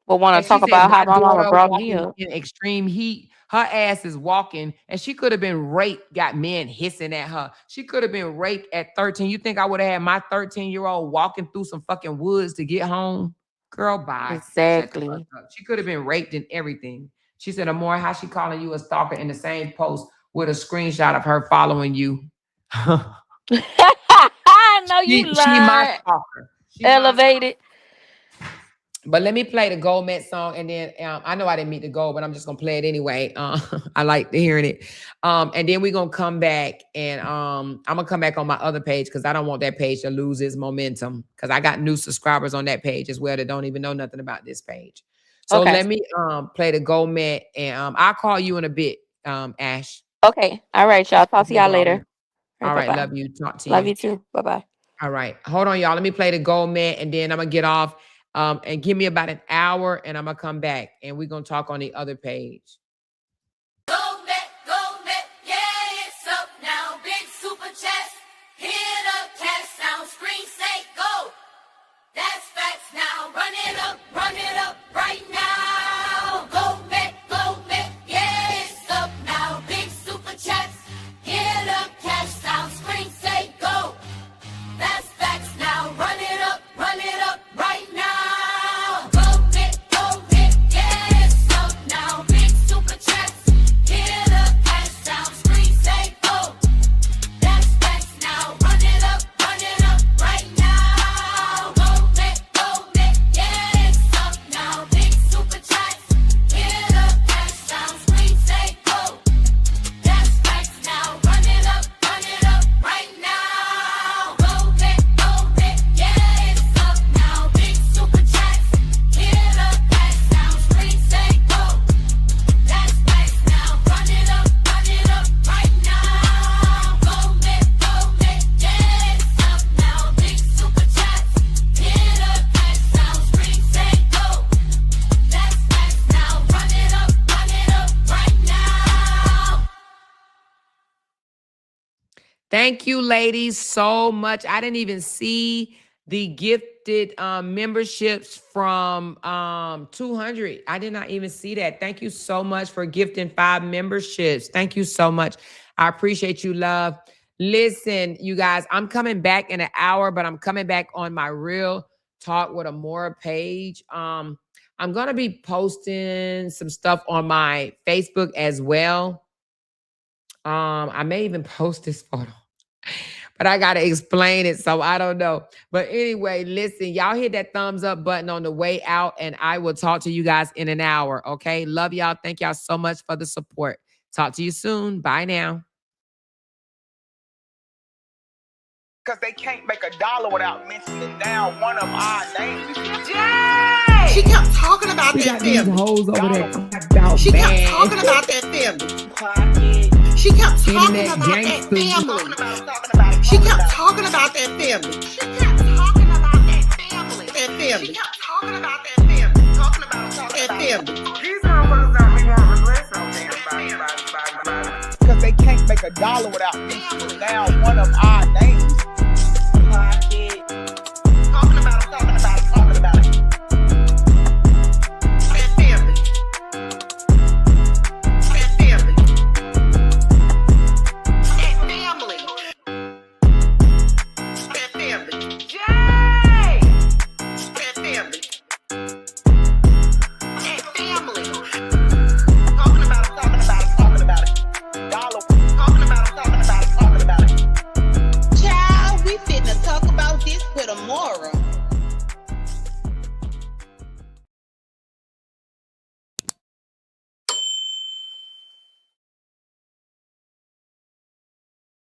But want And to she talk said, about how my my mama daughter brought me walking up. in extreme heat. Her ass is walking, and she could have been raped, got men hissing at her. She could have been raped at 13. You think I would have had my 13-year-old walking through some fucking woods to get home? Girl, bye. Shut the fuck Exactly. up. She could have been raped and everything. She said, Amore, how she calling you a stalker in the same post with a screenshot of her following you? I know you she my learned. stalker. She my stalker. Elevated. But let me play the Gold Met song, and then I know I didn't meet the goal, but I'm just gonna play it anyway. I like hearing it. And then we're gonna come back, and I'm gonna come back on my other page because I don't want that page to lose its momentum. Because I got new subscribers on that page as well that don't even know nothing about this page. So Okay. let me play the Gold Met, and I'll call you in a bit, Ash. Okay. All right, y'all. Talk to Okay, y'all darling. later. All right, Bye-bye. love you. Talk to Love you. you too. Bye-bye. All right. Hold on, y'all. Let me play the Gold Met, and then I'm gonna get off. And give me about an hour, and I'm gonna come back, and we're gonna talk on the other page. Go Met, yeah, it's up now. Big super chest, hit up, cash sound, screen say go. That's facts now. Run it up right now. Go Met, yeah, it's up now. Big super chest, hit up, cash sound, screen say go. That's facts now. Run it up right now. Go Met, yeah, it's up now. Big super chest, hit up, cash sound, screen say go. That's facts now. Run it up right now. Go Met, yeah, it's up now. Big super chest, hit up, cash sound, screen say go. That's facts now. Run it up right now. Go Met, yeah, it's up now. Big super chest, hit up, cash sound, screen say go. That's facts now. Run it up right now. Go Met, yeah, it's up now. Big super chest, hit up, cash sound, screen say go. That's facts now. Run it up right now. Thank you, ladies, so much. I didn't even see the gifted memberships from 200. I did not even see that. Thank you so much for gifting 5 memberships. Thank you so much. I appreciate you, love. Listen, you guys, I'm coming back in an hour, but I'm coming back on my Real Talk with Amora page. I'm going to be posting some stuff on my Facebook as well. I may even post this photo, but I got to explain it, so I don't know. But anyway, listen, y'all hit that thumbs up button on the way out, and I will talk to you guys in an hour, okay? Love y'all. Thank y'all so much for the support. Talk to you soon. Bye now. Because they can't make $1 without mentioning down one of our names. She kept talking about that family. Hoes over there about She kept talking about that family. She kept talking Internet about that gangsters. family. She kept talking about that family. She kept talking about that family. That family. She kept talking about that family. Talking about that family. These motherfuckers don't be wanting to listen on them. Because they can't make $1 without mentioning down one of our names.